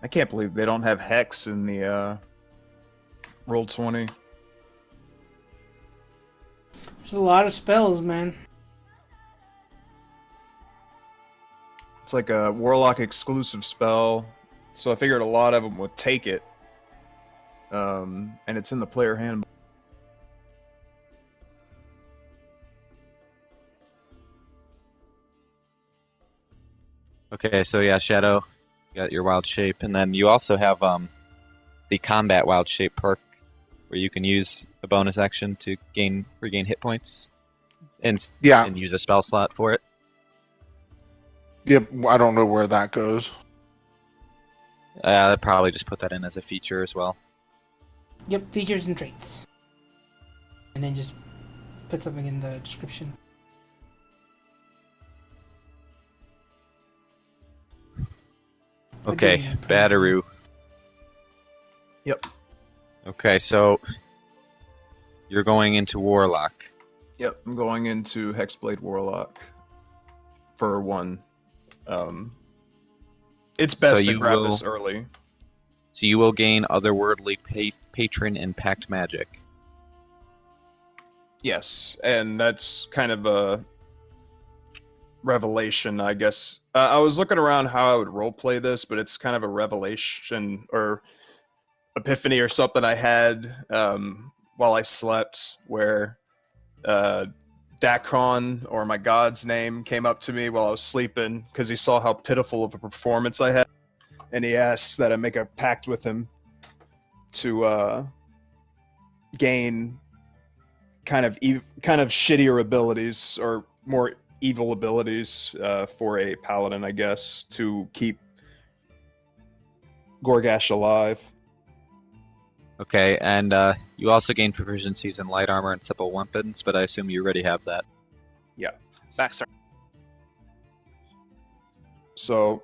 Speaker 6: I can't believe they don't have Hex in the Roll20.
Speaker 4: There's a lot of spells, man.
Speaker 6: It's like a Warlock exclusive spell, so I figured a lot of them would take it. And it's in the player handbook.
Speaker 1: Okay, so yeah, Shadow, you got your wild shape, and then you also have the combat wild shape perk, where you can use a bonus action to regain hit points, and use a spell slot for it.
Speaker 3: Yep, I don't know where that goes.
Speaker 1: I'd probably just put that in as a feature as well.
Speaker 4: Yep, features and traits. And then just put something in the description.
Speaker 1: Okay, Bataroo.
Speaker 6: Yep.
Speaker 1: Okay, so you're going into Warlock.
Speaker 6: Yep, I'm going into Hexblade Warlock for 1. It's best to grab this early.
Speaker 1: So you will gain otherworldly patron and pact magic.
Speaker 6: Yes, and that's kind of a revelation, I guess. I was looking around how I would roleplay this, but it's kind of a revelation or epiphany or something I had while I slept, where Dakron, or my god's name, came up to me while I was sleeping because he saw how pitiful of a performance I had, and he asked that I make a pact with him to gain kind of shittier abilities, or more evil abilities for a paladin, I guess, to keep Goregash alive.
Speaker 1: Okay, and you also gain proficiencies in light armor and simple weapons, but I assume you already have that.
Speaker 5: Backstar.
Speaker 6: So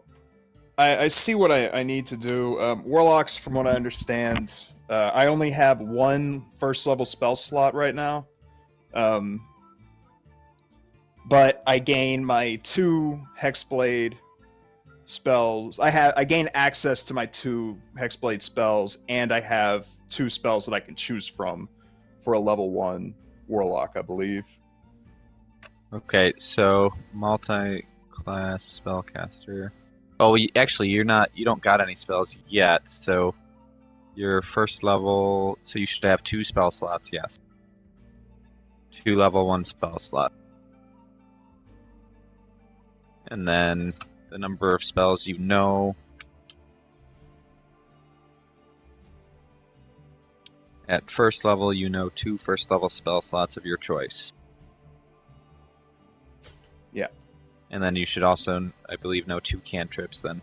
Speaker 6: I see what I need to do. Warlocks, from what I understand, I only have one first level spell slot right now. But I gain my 2 Hexblade spells. I gain access to my 2 Hexblade spells, and I have 2 spells that I can choose from for a level 1 Warlock, I believe.
Speaker 1: Okay, so multi-class spellcaster. Oh, actually, you don't got any spells yet, so your first level. So you should have 2 spell slots. Yes, 2 level 1 spell slots, and then the number of spells you know. At first level, you know 2 first level spell slots of your choice.
Speaker 6: Yeah.
Speaker 1: And then you should also, I believe, know 2 cantrips then.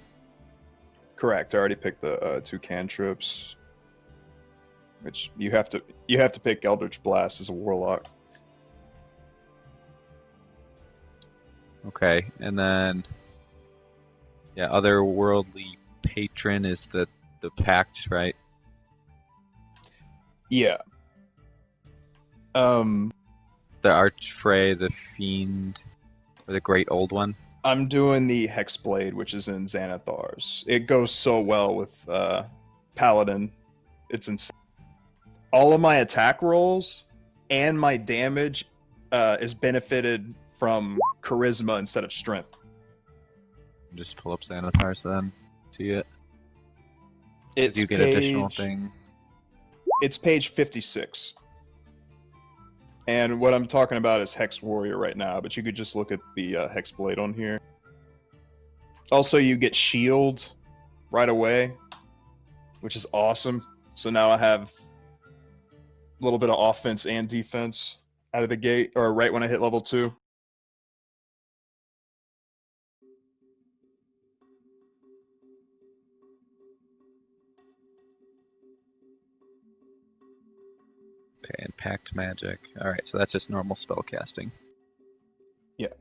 Speaker 6: Correct. I already picked the 2 cantrips, which you have to pick Eldritch Blast as a Warlock.
Speaker 1: Okay, and then otherworldly patron is the pact, right?
Speaker 6: Yeah.
Speaker 1: The Archfray, the Fiend, or the Great Old One.
Speaker 6: I'm doing the Hexblade, which is in Xanathar's. It goes so well with Paladin. It's insane. All of my attack rolls and my damage is benefited from charisma instead of strength.
Speaker 1: Just pull up Xanathar's then. See it.
Speaker 6: It's
Speaker 1: You get additional thing.
Speaker 6: It's page 56. And what I'm talking about is Hex Warrior right now, but you could just look at the Hexblade on here. Also, you get shield right away, which is awesome. So now I have a little bit of offense and defense out of the gate, or right when I hit level 2.
Speaker 1: Okay, and Pact Magic. Alright, so that's just normal spell casting.
Speaker 6: Yeah.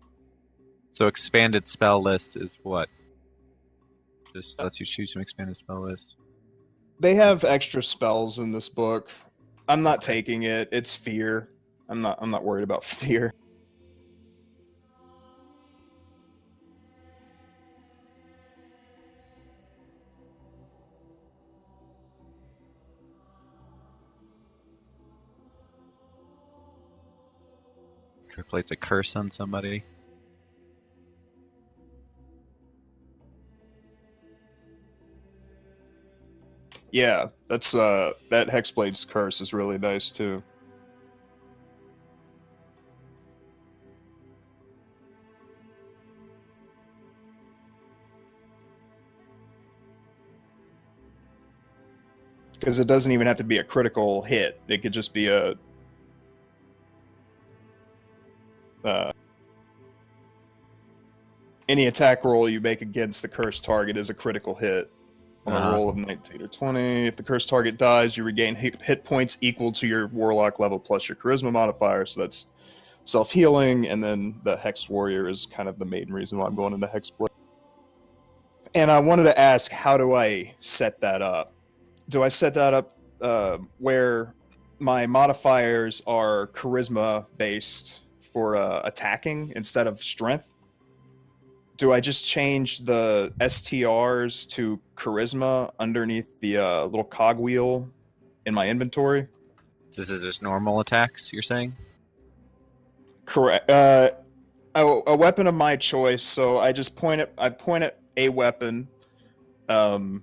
Speaker 1: So expanded spell list is what? Just lets you choose from expanded spell list.
Speaker 6: They have extra spells in this book. I'm not taking it. It's fear. I'm not worried about fear.
Speaker 1: Could place a curse on somebody.
Speaker 6: Yeah, that's that Hexblade's curse is really nice too. Because it doesn't even have to be a critical hit. It could just be a any attack roll you make against the cursed target is a critical hit on a roll of 19 or 20. If the cursed target dies, you regain hit points equal to your warlock level plus your charisma modifier, so that's self-healing, and then the Hex Warrior is kind of the main reason why I'm going into Hexblade. And I wanted to ask, how do I set that up? Do I set that up where my modifiers are charisma-based for attacking instead of strength? Do I just change the STRs to charisma underneath the little cogwheel in my inventory?
Speaker 1: This is just normal attacks, you're saying?
Speaker 6: Correct. A weapon of my choice. So I just point at a weapon, and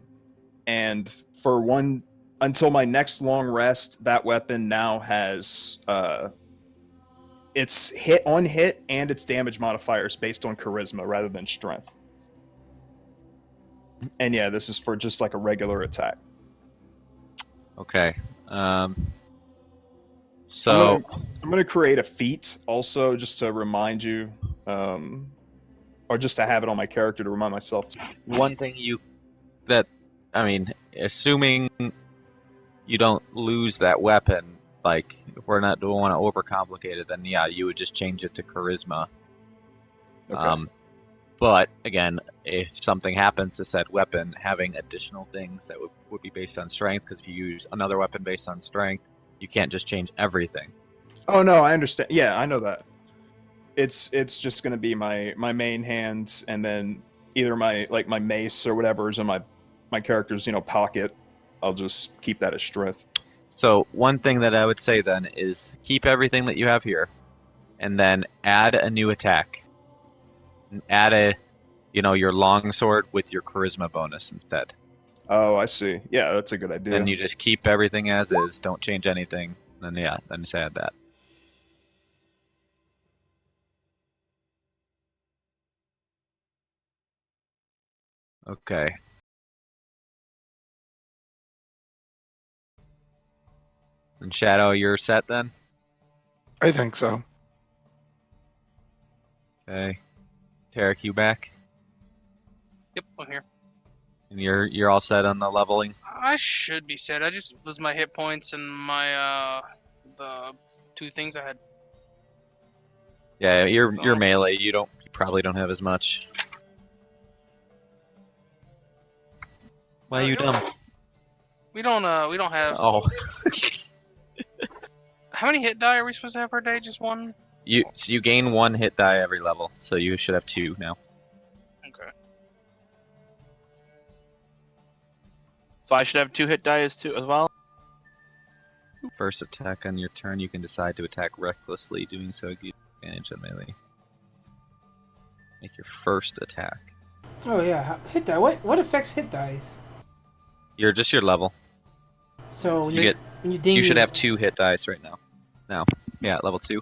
Speaker 6: for one until my next long rest, that weapon now has its hit and its damage modifiers based on charisma rather than strength. And yeah, this is for just like a regular attack.
Speaker 1: Okay. So
Speaker 6: I'm gonna create a feat also, just to remind you, or just to have it on my character to remind myself.
Speaker 1: one thing assuming you don't lose that weapon. Like, if we don't want to overcomplicate it, then yeah, you would just change it to charisma.
Speaker 6: Okay.
Speaker 1: But again, if something happens to said weapon, having additional things that would be based on strength, because if you use another weapon based on strength, you can't just change everything.
Speaker 6: Oh no, I understand. Yeah, I know that. It's just gonna be my main hand, and then either my mace or whatever is in my character's pocket. I'll just keep that as strength.
Speaker 1: So one thing that I would say then is keep everything that you have here, and then add a new attack. And add your longsword with your charisma bonus instead.
Speaker 6: Oh, I see. Yeah, that's a good idea.
Speaker 1: Then you just keep everything as is. Don't change anything. Then just add that. Okay. And Shadow, you're set then?
Speaker 3: I think so.
Speaker 1: Okay. Tarek, you back?
Speaker 2: Yep, I'm here.
Speaker 1: And you're all set on the leveling?
Speaker 2: I should be set. I just was my hit points and my the 2 things I had.
Speaker 1: Yeah, you're melee. You probably don't have as much. Why are you dumb?
Speaker 2: We don't have.
Speaker 1: Oh.
Speaker 2: How many hit die are we supposed to have per day? Just one?
Speaker 1: You gain 1 hit die every level, so you should have 2 now.
Speaker 2: Okay.
Speaker 5: So I should have 2 hit dice too as well.
Speaker 1: First attack on your turn, you can decide to attack recklessly. Doing so gives you advantage on melee. Make your first attack.
Speaker 4: Oh yeah, hit die. What affects hit dice?
Speaker 1: Your level.
Speaker 4: So
Speaker 1: So
Speaker 4: when you ding,
Speaker 1: you should have 2 hit dice right now. Yeah, level 2.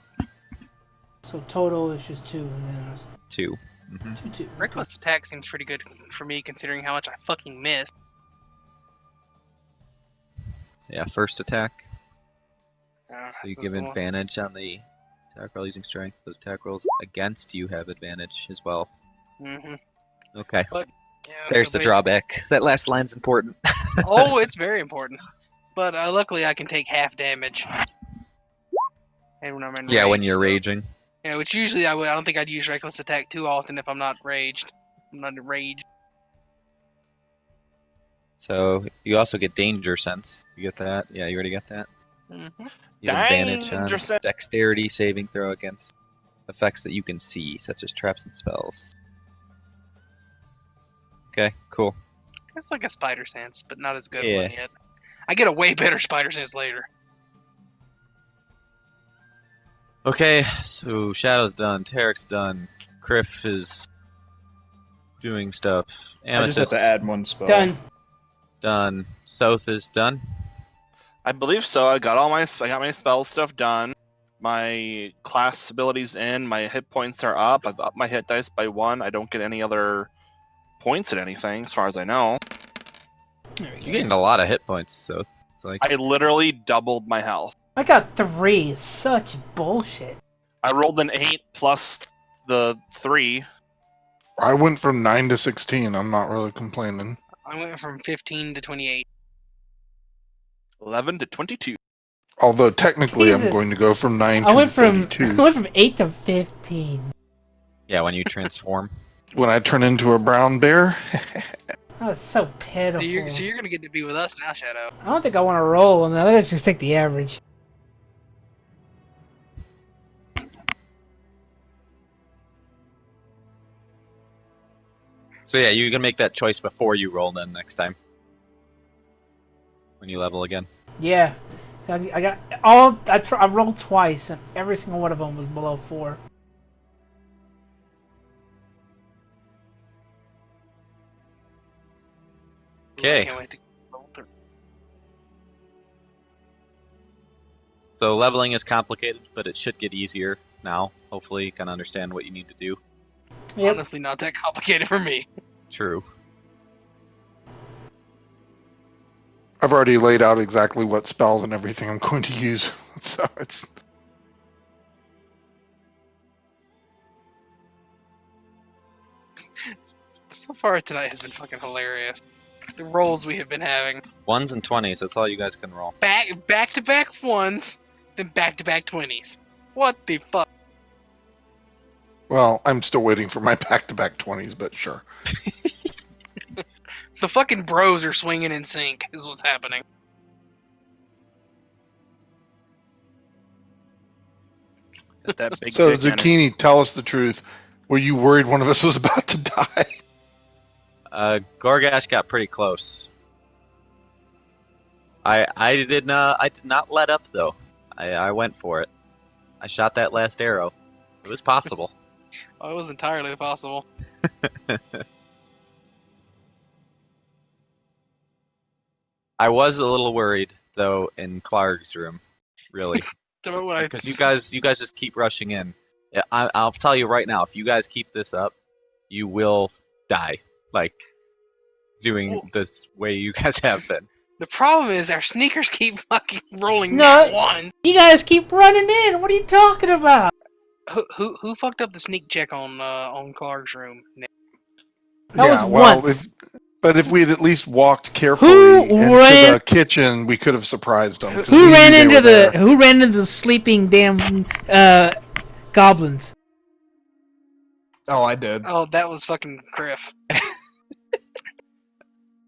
Speaker 4: So total is just 2. And then
Speaker 1: 2. Mm-hmm.
Speaker 4: 2.
Speaker 2: Reckless attack seems pretty good for me, considering how much I fucking missed.
Speaker 1: Yeah, first attack. So you
Speaker 2: So
Speaker 1: give
Speaker 2: the one-
Speaker 1: advantage on the attack roll using strength. The attack rolls against you have advantage as well.
Speaker 2: Mhm.
Speaker 1: Okay.
Speaker 2: Yeah,
Speaker 1: There's
Speaker 2: so
Speaker 1: the drawback. That last line's important.
Speaker 2: Oh, it's very important. But luckily, I can take half damage. And when I'm in
Speaker 1: Yeah,
Speaker 2: rage,
Speaker 1: when you're
Speaker 2: so-
Speaker 1: raging.
Speaker 2: Yeah, which usually I don't think I'd use reckless attack too often if I'm not raged. I'm not enraged.
Speaker 1: So you also get danger sense. You get that? Yeah, you already got that.
Speaker 2: Mm-hmm.
Speaker 1: You have advantage
Speaker 5: Danger
Speaker 1: on
Speaker 5: sense.
Speaker 1: dexterity saving throw against effects that you can see, such as traps and spells. Okay, cool.
Speaker 2: It's like a spider sense, but not as good
Speaker 1: Yeah.
Speaker 2: one yet. I get a way better spider sense later.
Speaker 1: Okay, so Shadow's done, Tarek's done, Kriff is doing stuff.
Speaker 6: I just have to add 1 spell.
Speaker 4: Done.
Speaker 1: Done. South is done.
Speaker 5: I believe so. I got my spell stuff done. My class abilities in. My hit points are up. I've upped my hit dice by 1. I don't get any other points at anything, as far as I know.
Speaker 4: There we
Speaker 1: You
Speaker 4: go.
Speaker 1: gained a lot of hit points, so it's like
Speaker 5: I literally doubled my health.
Speaker 4: I got 3. Such bullshit.
Speaker 5: I rolled an 8 plus the 3.
Speaker 3: I went from 9 to 16. I'm not really complaining.
Speaker 2: I went from 15 to 28.
Speaker 5: 11 to 22.
Speaker 3: Although technically, I'm
Speaker 4: Jesus.
Speaker 3: going to go from 9
Speaker 4: I
Speaker 3: to
Speaker 4: went from
Speaker 3: 32.
Speaker 4: 8 to 15.
Speaker 1: yeah, when you transform.
Speaker 3: When I turn into a brown bear,
Speaker 4: That was so
Speaker 2: So
Speaker 4: pitiful.
Speaker 2: you're gonna get to be with us now, Shadow.
Speaker 4: I don't think I want to roll, and let's just take the average.
Speaker 1: So yeah, you can make that choice before you roll then next time. When you level again.
Speaker 4: Yeah. I got all. I rolled twice, and every single one of them was below 4.
Speaker 1: Okay.
Speaker 2: I can't wait to level 3.
Speaker 1: So leveling is complicated, but it should get easier now. Hopefully you can understand what you need to do.
Speaker 4: Yep.
Speaker 2: Honestly, not that complicated for me.
Speaker 1: True.
Speaker 3: I've already laid out exactly what spells and everything I'm going to use. So it's
Speaker 2: So far tonight has been fucking hilarious. The rolls we have been having.
Speaker 1: 1s and 20s. That's all you guys can roll.
Speaker 2: Back to back 1s, then back to back 20s. What the fuck?
Speaker 3: Well, I'm still waiting for my back-to-back 20s, but sure.
Speaker 2: The fucking bros are swinging in sync, is what's happening.
Speaker 5: That big
Speaker 3: So,
Speaker 5: dick energy.
Speaker 3: Zucchini, tell us the truth. Were you worried one of us was about to die?
Speaker 1: Goregash got pretty close. I did not let up though. I went for it. I shot that last arrow. It was possible.
Speaker 2: Oh, it was entirely possible.
Speaker 1: I was a little worried though in Clark's room, really,
Speaker 2: So what I
Speaker 1: because you guys just keep rushing in. Yeah, I'll tell you right now, if you guys keep this up, you will die. Like doing this way you guys have been.
Speaker 2: The problem is our sneakers keep fucking rolling
Speaker 4: No.
Speaker 2: nat one.
Speaker 4: You guys keep running in. What are you talking about?
Speaker 2: Who fucked up the sneak check on Clark's room?
Speaker 4: That was
Speaker 3: well,
Speaker 4: once.
Speaker 3: but if we had at least walked carefully
Speaker 4: Who
Speaker 3: into
Speaker 4: ran-
Speaker 3: the kitchen, we could have surprised them. 'cause we
Speaker 4: Who
Speaker 3: knew
Speaker 4: ran
Speaker 3: they
Speaker 4: into
Speaker 3: were
Speaker 4: the
Speaker 3: there.
Speaker 4: Who ran into the sleeping damn goblins?
Speaker 6: Oh, I did.
Speaker 2: Oh, that was fucking Kriff.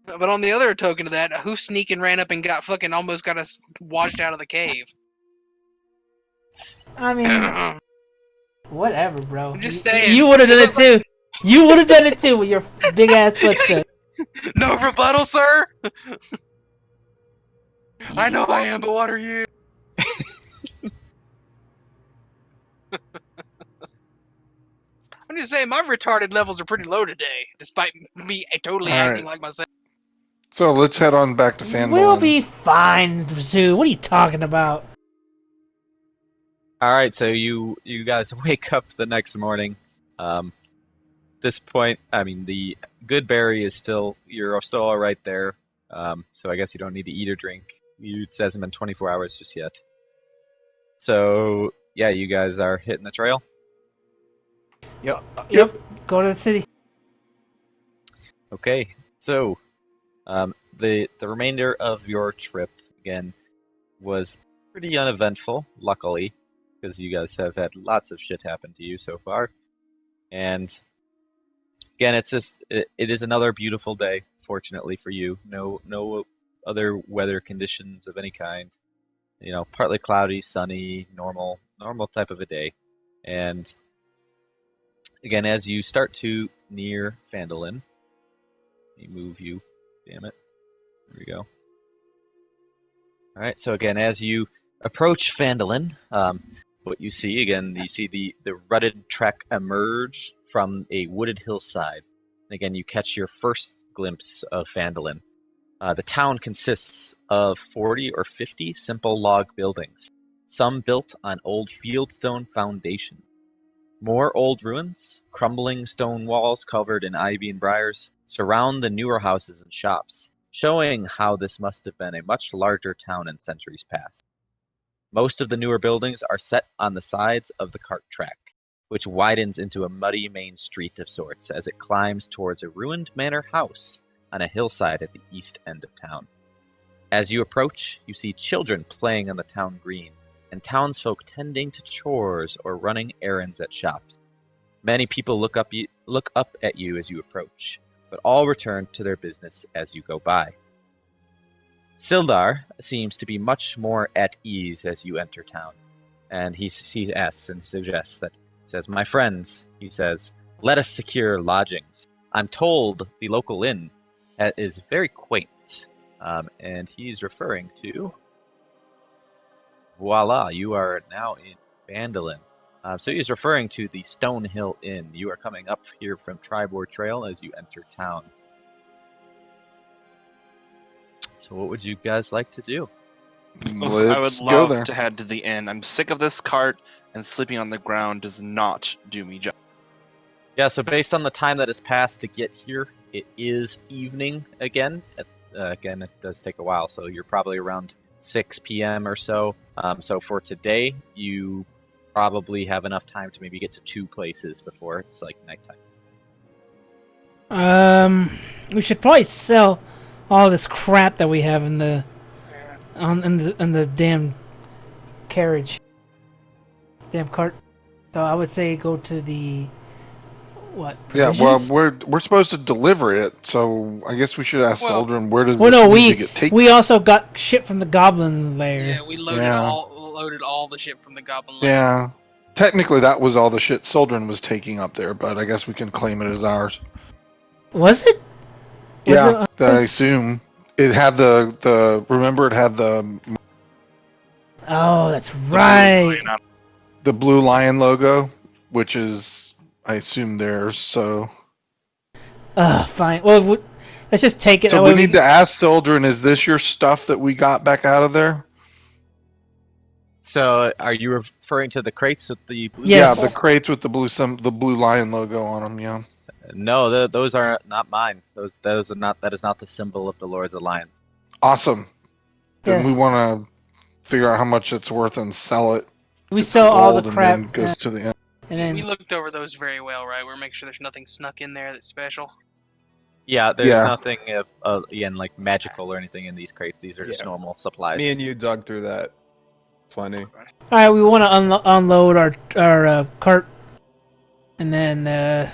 Speaker 2: But on the other token of that, who sneaking ran up and almost got us washed out of the cave?
Speaker 4: I mean, whatever, bro.
Speaker 2: I'm just saying.
Speaker 4: You would have done it too. You would have done it too with your big ass footsteps.
Speaker 2: No rebuttal, sir. I know I am, but what are you? I'm just saying, my retarded levels are pretty low today, despite me totally
Speaker 3: All
Speaker 2: acting
Speaker 3: right.
Speaker 2: like myself.
Speaker 3: So let's head on back to Fandolin.
Speaker 4: We'll be fine, Zoo. What are you talking about?
Speaker 1: All right, so you guys wake up the next morning. This point, I mean, the good berry is you're still all right there. So I guess you don't need to eat or drink. It hasn't been 24 hours just yet. So yeah, you guys are hitting the trail.
Speaker 4: Yep. Go to the city.
Speaker 1: Okay, so the remainder of your trip again was pretty uneventful, luckily, because you guys have had lots of shit happen to you so far. And again, it is another beautiful day. Fortunately for you, no other weather conditions of any kind. You know, partly cloudy, sunny, normal type of a day. And again, as you start to near Fandolin, let me move you. Damn it. There we go. All right. So again, as you approach Fandolin, what you see again, you see the rutted trek emerge from a wooded hillside. And again, you catch your first glimpse of Fandolin. The town consists of 40 or 50 simple log buildings, some built on old fieldstone foundations. More old ruins, crumbling stone walls covered in ivy and briars, surround the newer houses and shops, showing how this must have been a much larger town in centuries past. Most of the newer buildings are set on the sides of the cart track, which widens into a muddy main street of sorts as it climbs towards a ruined manor house on a hillside at the east end of town. As you approach, you see children playing on the town green, and townsfolk tending to chores or running errands at shops. Many people look up at you as you approach, but all return to their business as you go by. Sildar seems to be much more at ease as you enter town, and he asks and suggests that, says, "My friends," he says, "let us secure lodgings. I'm told the local inn is very quaint," and he's referring to, voila, you are now in Fandolin. So he's referring to the Stonehill Inn. You are coming up here from Tribord Trail as you enter town. So what would you guys like to do?
Speaker 5: I would
Speaker 3: Let's go
Speaker 5: love
Speaker 3: there.
Speaker 5: to head to the inn. I'm sick of this cart, and sleeping on the ground does not do me justice.
Speaker 1: Yeah, so based on the time that has passed to get here, it is evening again. Again, it does take a while, so you're probably around 6 p.m. or so. So for today, you probably have enough time to maybe get to 2 places before it's like nighttime.
Speaker 4: We should probably sell all this crap that we have in the in the damn carriage, damn cart. So I would say go to the what?
Speaker 3: Yeah, well,
Speaker 4: Provisions?
Speaker 3: we're supposed to deliver it, so I guess we should ask
Speaker 2: Well-
Speaker 3: Soldrin, where does
Speaker 4: Well,
Speaker 3: this
Speaker 4: no,
Speaker 3: need to get taken?
Speaker 4: we also got shit from the goblin lair.
Speaker 2: Yeah, we loaded
Speaker 3: Yeah.
Speaker 2: all the shit from the goblin. Lair.
Speaker 3: Yeah. Technically, that was all the shit Soldrin was taking up there, but I guess we can claim it as ours.
Speaker 4: Was it? Was
Speaker 3: Yeah,
Speaker 4: it-
Speaker 3: I assume. It had the remember it had the
Speaker 4: Oh, that's right.
Speaker 3: blue lion logo, which is I assume theirs, so
Speaker 4: Fine. Well, let's just take it.
Speaker 3: so
Speaker 4: that
Speaker 3: we
Speaker 4: way
Speaker 3: need to ask Soldrin, is this your stuff that we got back out of there?
Speaker 1: So, are you referring to the crates with the blue?
Speaker 4: Yes.
Speaker 3: Yeah, the crates with the blue lion logo on them, yeah.
Speaker 1: No, those are not mine. Those are not. That is not the symbol of the Lord's Alliance.
Speaker 3: Awesome. Then
Speaker 4: Yeah.
Speaker 3: we want to figure out how much it's worth and sell it.
Speaker 4: we sell all the
Speaker 3: Gold,
Speaker 4: crap,
Speaker 3: and then goes to the end.
Speaker 4: and then
Speaker 2: We looked over those very well, right? We're making sure there's nothing snuck in there that's special.
Speaker 1: Yeah, there's
Speaker 3: Yeah.
Speaker 1: nothing again like magical or anything in these crates. These are just
Speaker 6: Yeah.
Speaker 1: normal supplies.
Speaker 6: Me and you dug through that plenty.
Speaker 4: all right, we want to unload our cart, and then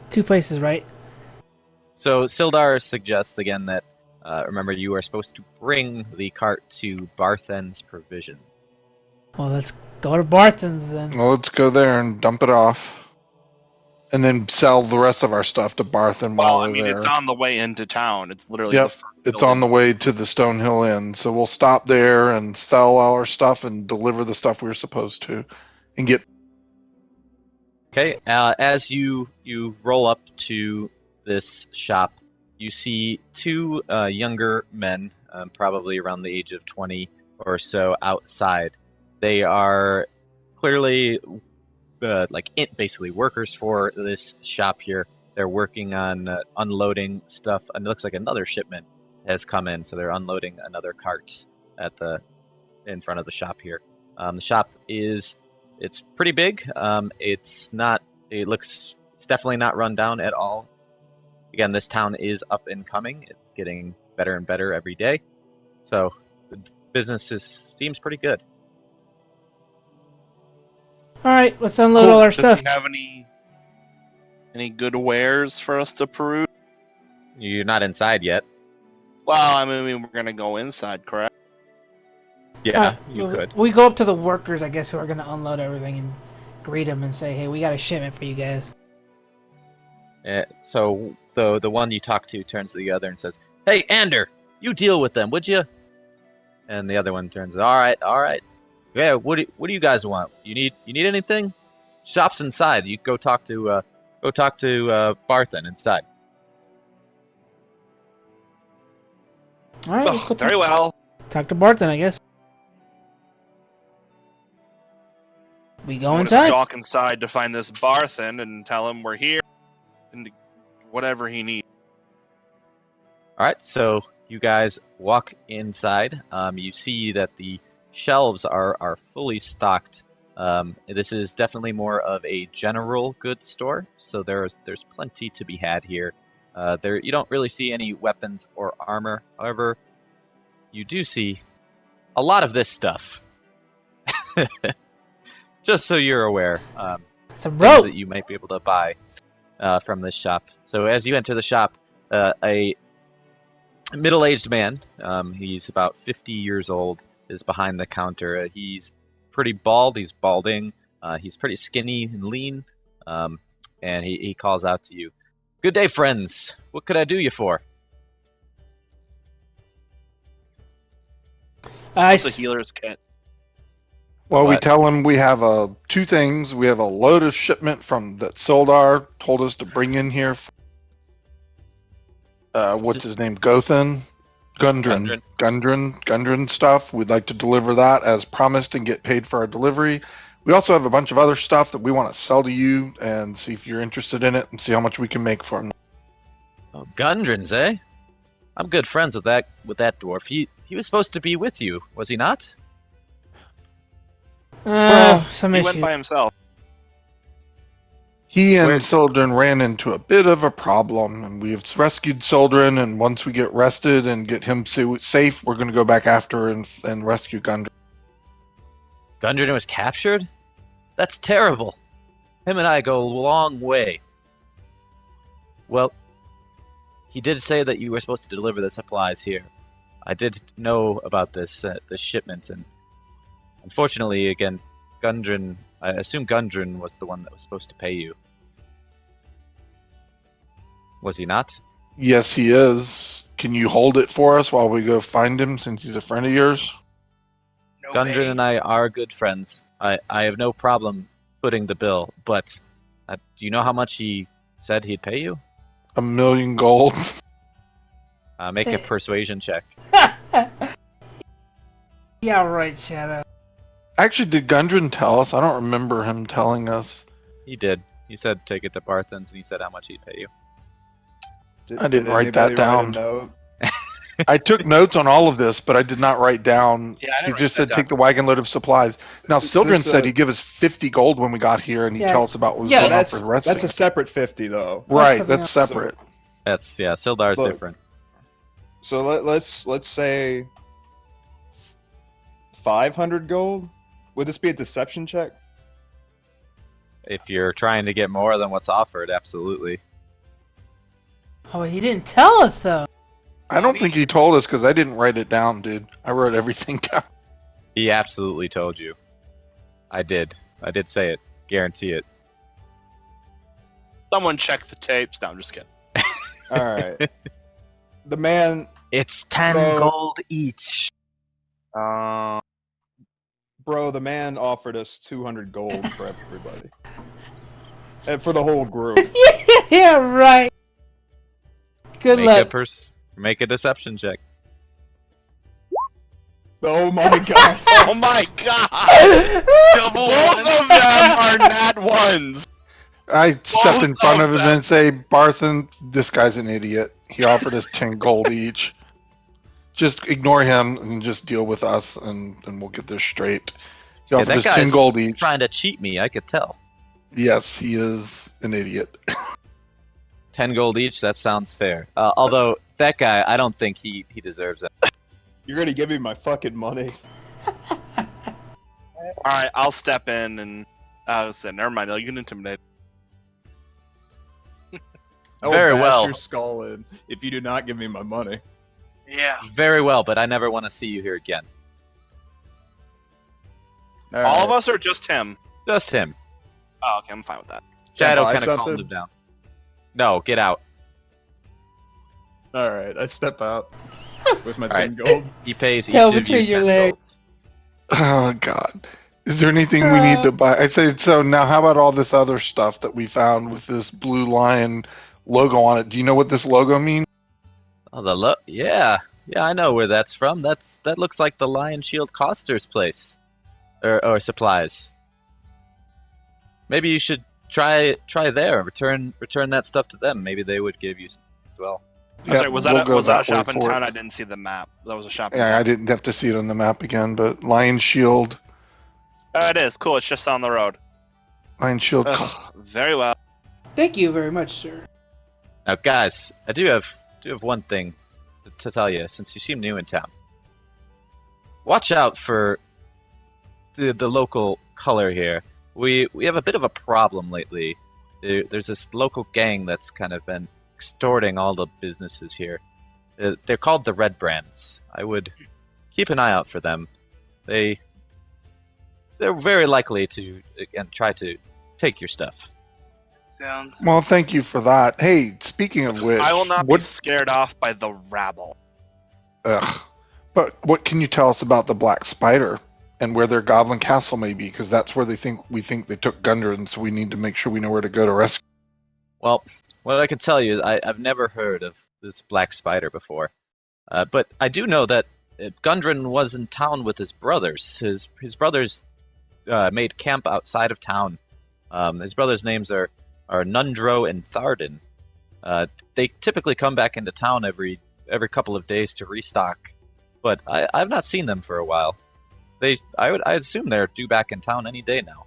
Speaker 4: 2 places, right?
Speaker 1: So Sildar suggests again that remember you are supposed to bring the cart to Barthen's provision.
Speaker 4: Well, let's go to Barthen's then.
Speaker 3: Well, let's go there and dump it off. And then sell the rest of our stuff to Barthen while
Speaker 5: Well, I
Speaker 3: we're
Speaker 5: mean,
Speaker 3: there.
Speaker 5: it's on the way into town. It's literally
Speaker 3: Yep,
Speaker 5: the first
Speaker 3: It's on the
Speaker 5: building.
Speaker 3: way to the Stonehill Inn. So we'll stop there and sell all our stuff and deliver the stuff we were supposed to. And get
Speaker 1: Okay, as you roll up to this shop, you see 2 younger men, probably around the age of 20 or so, outside. They are clearly basically workers for this shop here. They're working on unloading stuff, and it looks like another shipment has come in, so they're unloading another cart in front of the shop here. The shop it's pretty big. It's definitely not run down at all. Again, this town is up and coming. It's getting better and better every day. So the business seems pretty good.
Speaker 4: All right, let's unload all our
Speaker 5: Does
Speaker 4: stuff.
Speaker 5: he have any good wares for us to peruse?
Speaker 1: You're not inside yet.
Speaker 5: Well, I mean, we're gonna go inside, correct?
Speaker 1: Yeah,
Speaker 4: All right,
Speaker 1: you
Speaker 4: well,
Speaker 1: could.
Speaker 4: We go up to the workers, I guess, who are going to unload everything and greet them and say, "Hey, we got a shipment for you guys."
Speaker 1: So the one you talk to turns to the other and says, "Hey, Ander, you deal with them, would you?" And the other one turns, "All right. Yeah, what do you guys want? You need anything? Shop's inside. You go talk to Barthen inside."
Speaker 4: All right, let's go
Speaker 5: Very well.
Speaker 4: talk to Barthen, I guess. We go
Speaker 5: I'm gonna
Speaker 4: inside.
Speaker 5: stalk inside to find this Barthen and tell him we're here and whatever he needs.
Speaker 1: All right, so you guys walk inside. You see that the shelves are fully stocked. This is definitely more of a general goods store, so there's plenty to be had here. There you don't really see any weapons or armor. However, you do see a lot of this stuff. Just so you're aware,
Speaker 4: Some
Speaker 1: things
Speaker 4: rope.
Speaker 1: that you might be able to buy from this shop. So as you enter the shop, a middle-aged man, he's about 50 years old, is behind the counter. He's pretty bald. He's balding. He's pretty skinny and lean, and he calls out to you, "Good day, friends. What could I do you for?"
Speaker 5: It's a healer's kit.
Speaker 3: Well, we
Speaker 1: What?
Speaker 3: tell him we have 2 things. We have a load of shipment that Soldar told us to bring in here. What's his name? Gundren stuff. We'd like to deliver that as promised and get paid for our delivery. We also have a bunch of other stuff that we want to sell to you and see if you're interested in it and see how much we can make for them.
Speaker 1: Oh, Gundren's, eh? I'm good friends with that dwarf. He was supposed to be with you, was he not?
Speaker 4: Some
Speaker 5: He
Speaker 4: issue.
Speaker 5: went by himself.
Speaker 3: He and
Speaker 1: Where-
Speaker 3: Sildren ran into a bit of a problem, and we've rescued Sildren, and once we get rested and get him safe, we're going to go back after and rescue Gundren.
Speaker 1: Gundren was captured? That's terrible. Him and I go a long way. Well, he did say that you were supposed to deliver the supplies here. I did know about this shipment, and unfortunately, again, Gundren... I assume Gundren was the one that was supposed to pay you. Was he not?
Speaker 3: Yes, he is. Can you hold it for us while we go find him, since he's a friend of yours?
Speaker 2: No
Speaker 1: Gundren
Speaker 2: way.
Speaker 1: and I are good friends. I have no problem footing the bill, but do you know how much he said he'd pay you?
Speaker 3: 1 million gold.
Speaker 1: Make a persuasion check.
Speaker 4: Yeah, right, Shadow.
Speaker 3: Actually, did Gundren tell us? I don't remember him telling us.
Speaker 1: He did. He said take it to Barthen's, and he said how much he'd pay you.
Speaker 3: I didn't write that
Speaker 6: anybody write a
Speaker 3: down.
Speaker 6: note?
Speaker 3: I took notes on all of this, but I did not write down.
Speaker 5: Yeah, I
Speaker 3: He
Speaker 5: didn't
Speaker 3: just
Speaker 5: write
Speaker 3: said
Speaker 5: that
Speaker 3: take the wagon load of supplies. Now,
Speaker 6: Is
Speaker 3: Sildren
Speaker 6: this,
Speaker 3: said he'd give us 50 gold when we got here, and he'd
Speaker 4: Yeah.
Speaker 3: tell us about what was
Speaker 4: Yeah,
Speaker 3: going on
Speaker 6: That's
Speaker 3: for the rest of
Speaker 6: a separate 50 though.
Speaker 3: Right,
Speaker 4: something
Speaker 3: that's
Speaker 4: else.
Speaker 3: separate.
Speaker 1: That's Sildar's
Speaker 6: Look.
Speaker 1: different.
Speaker 6: So let's say 500 gold. Would this be a deception check?
Speaker 1: If you're trying to get more than what's offered, absolutely.
Speaker 4: Oh, he didn't tell us, though.
Speaker 3: I don't think he told us because I didn't write it down, dude. I wrote everything down.
Speaker 1: He absolutely told you. I did. I did say it. Guarantee it.
Speaker 5: Someone check the tapes. No, I'm just kidding.
Speaker 6: All right. The man,
Speaker 1: It's 10
Speaker 6: Bro.
Speaker 1: gold each.
Speaker 6: the man offered us 200 gold for everybody. And for the whole group.
Speaker 4: Yeah, right. Good luck.
Speaker 1: Make a deception check.
Speaker 6: Oh my god.
Speaker 5: Oh my god! Both of them are nat ones.
Speaker 3: I step in
Speaker 5: Both
Speaker 3: front
Speaker 5: of
Speaker 3: of him
Speaker 5: them.
Speaker 3: and say, Barthen, this guy's an idiot. He offered us 10 gold each. Just ignore him and just deal with us, and we'll get this straight. He offered us 10 gold each.
Speaker 1: Trying to cheat me, I could tell.
Speaker 3: Yes, he is an idiot.
Speaker 1: 10 gold each, that sounds fair. Although, that guy, I don't think he deserves it.
Speaker 6: You're gonna give me my fucking money.
Speaker 5: Alright, I'll step in and... never mind, you can intimidate.
Speaker 6: I will
Speaker 1: Very
Speaker 6: bash
Speaker 1: well.
Speaker 6: your skull in if you do not give me my money.
Speaker 2: Yeah.
Speaker 1: Very well, but I never want to see you here again.
Speaker 5: All of us or just him?
Speaker 1: Just him.
Speaker 5: Oh, okay, I'm fine with that.
Speaker 1: Shadow
Speaker 6: buy
Speaker 1: kind of calmed
Speaker 6: something?
Speaker 1: him down. No, get out.
Speaker 6: Alright, I step out with my
Speaker 1: All
Speaker 6: 10 gold.
Speaker 1: He pays each
Speaker 4: Tail
Speaker 1: of you
Speaker 4: between your
Speaker 1: 10
Speaker 4: legs.
Speaker 1: golds.
Speaker 3: Oh, God. Is there anything we need to buy? I said, so now how about all this other stuff that we found with this blue lion logo on it? Do you know what this logo means?
Speaker 1: Oh, yeah, I know where that's from. That looks like the Lion Shield Coster's place, or supplies. Maybe you should try there. Return that stuff to them. Maybe they would give you some as well.
Speaker 5: I'm sorry, was that
Speaker 3: we'll
Speaker 5: a,
Speaker 3: go
Speaker 5: was that a
Speaker 3: way
Speaker 5: shop in
Speaker 3: for
Speaker 5: town?
Speaker 3: it.
Speaker 5: I didn't see the map. That was a shop in
Speaker 3: Yeah, I
Speaker 5: town.
Speaker 3: didn't have to see it on the map again, but Lion Shield.
Speaker 5: It is. Cool, it's just on the road.
Speaker 3: Lion Shield.
Speaker 5: Ugh, very well.
Speaker 4: Thank you very much, sir.
Speaker 1: Now, guys, I do have one thing to tell you, since you seem new in town. Watch out for the local color here. We have a bit of a problem lately. There's this local gang that's kind of been extorting all the businesses here. They're called the Red Brands. I would keep an eye out for them. They're very likely to, again, try to take your stuff.
Speaker 2: Sounds.
Speaker 3: Well, thank you for that. Hey, speaking of which,
Speaker 5: I will not be
Speaker 3: what?
Speaker 5: scared off by the rabble.
Speaker 3: Ugh. But what can you tell us about the Black Spider and where their Goblin Castle may be? Because that's where we think they took Gundren, so we need to make sure we know where to go to rescue.
Speaker 1: Well, what I can tell you is I've never heard of this Black Spider before. But I do know that Gundren was in town with his brothers. His brothers made camp outside of town. His brothers' names are Nundro and Tharden. They typically come back into town every couple of days to restock, but I've not seen them for a while. I assume they're due back in town any day now.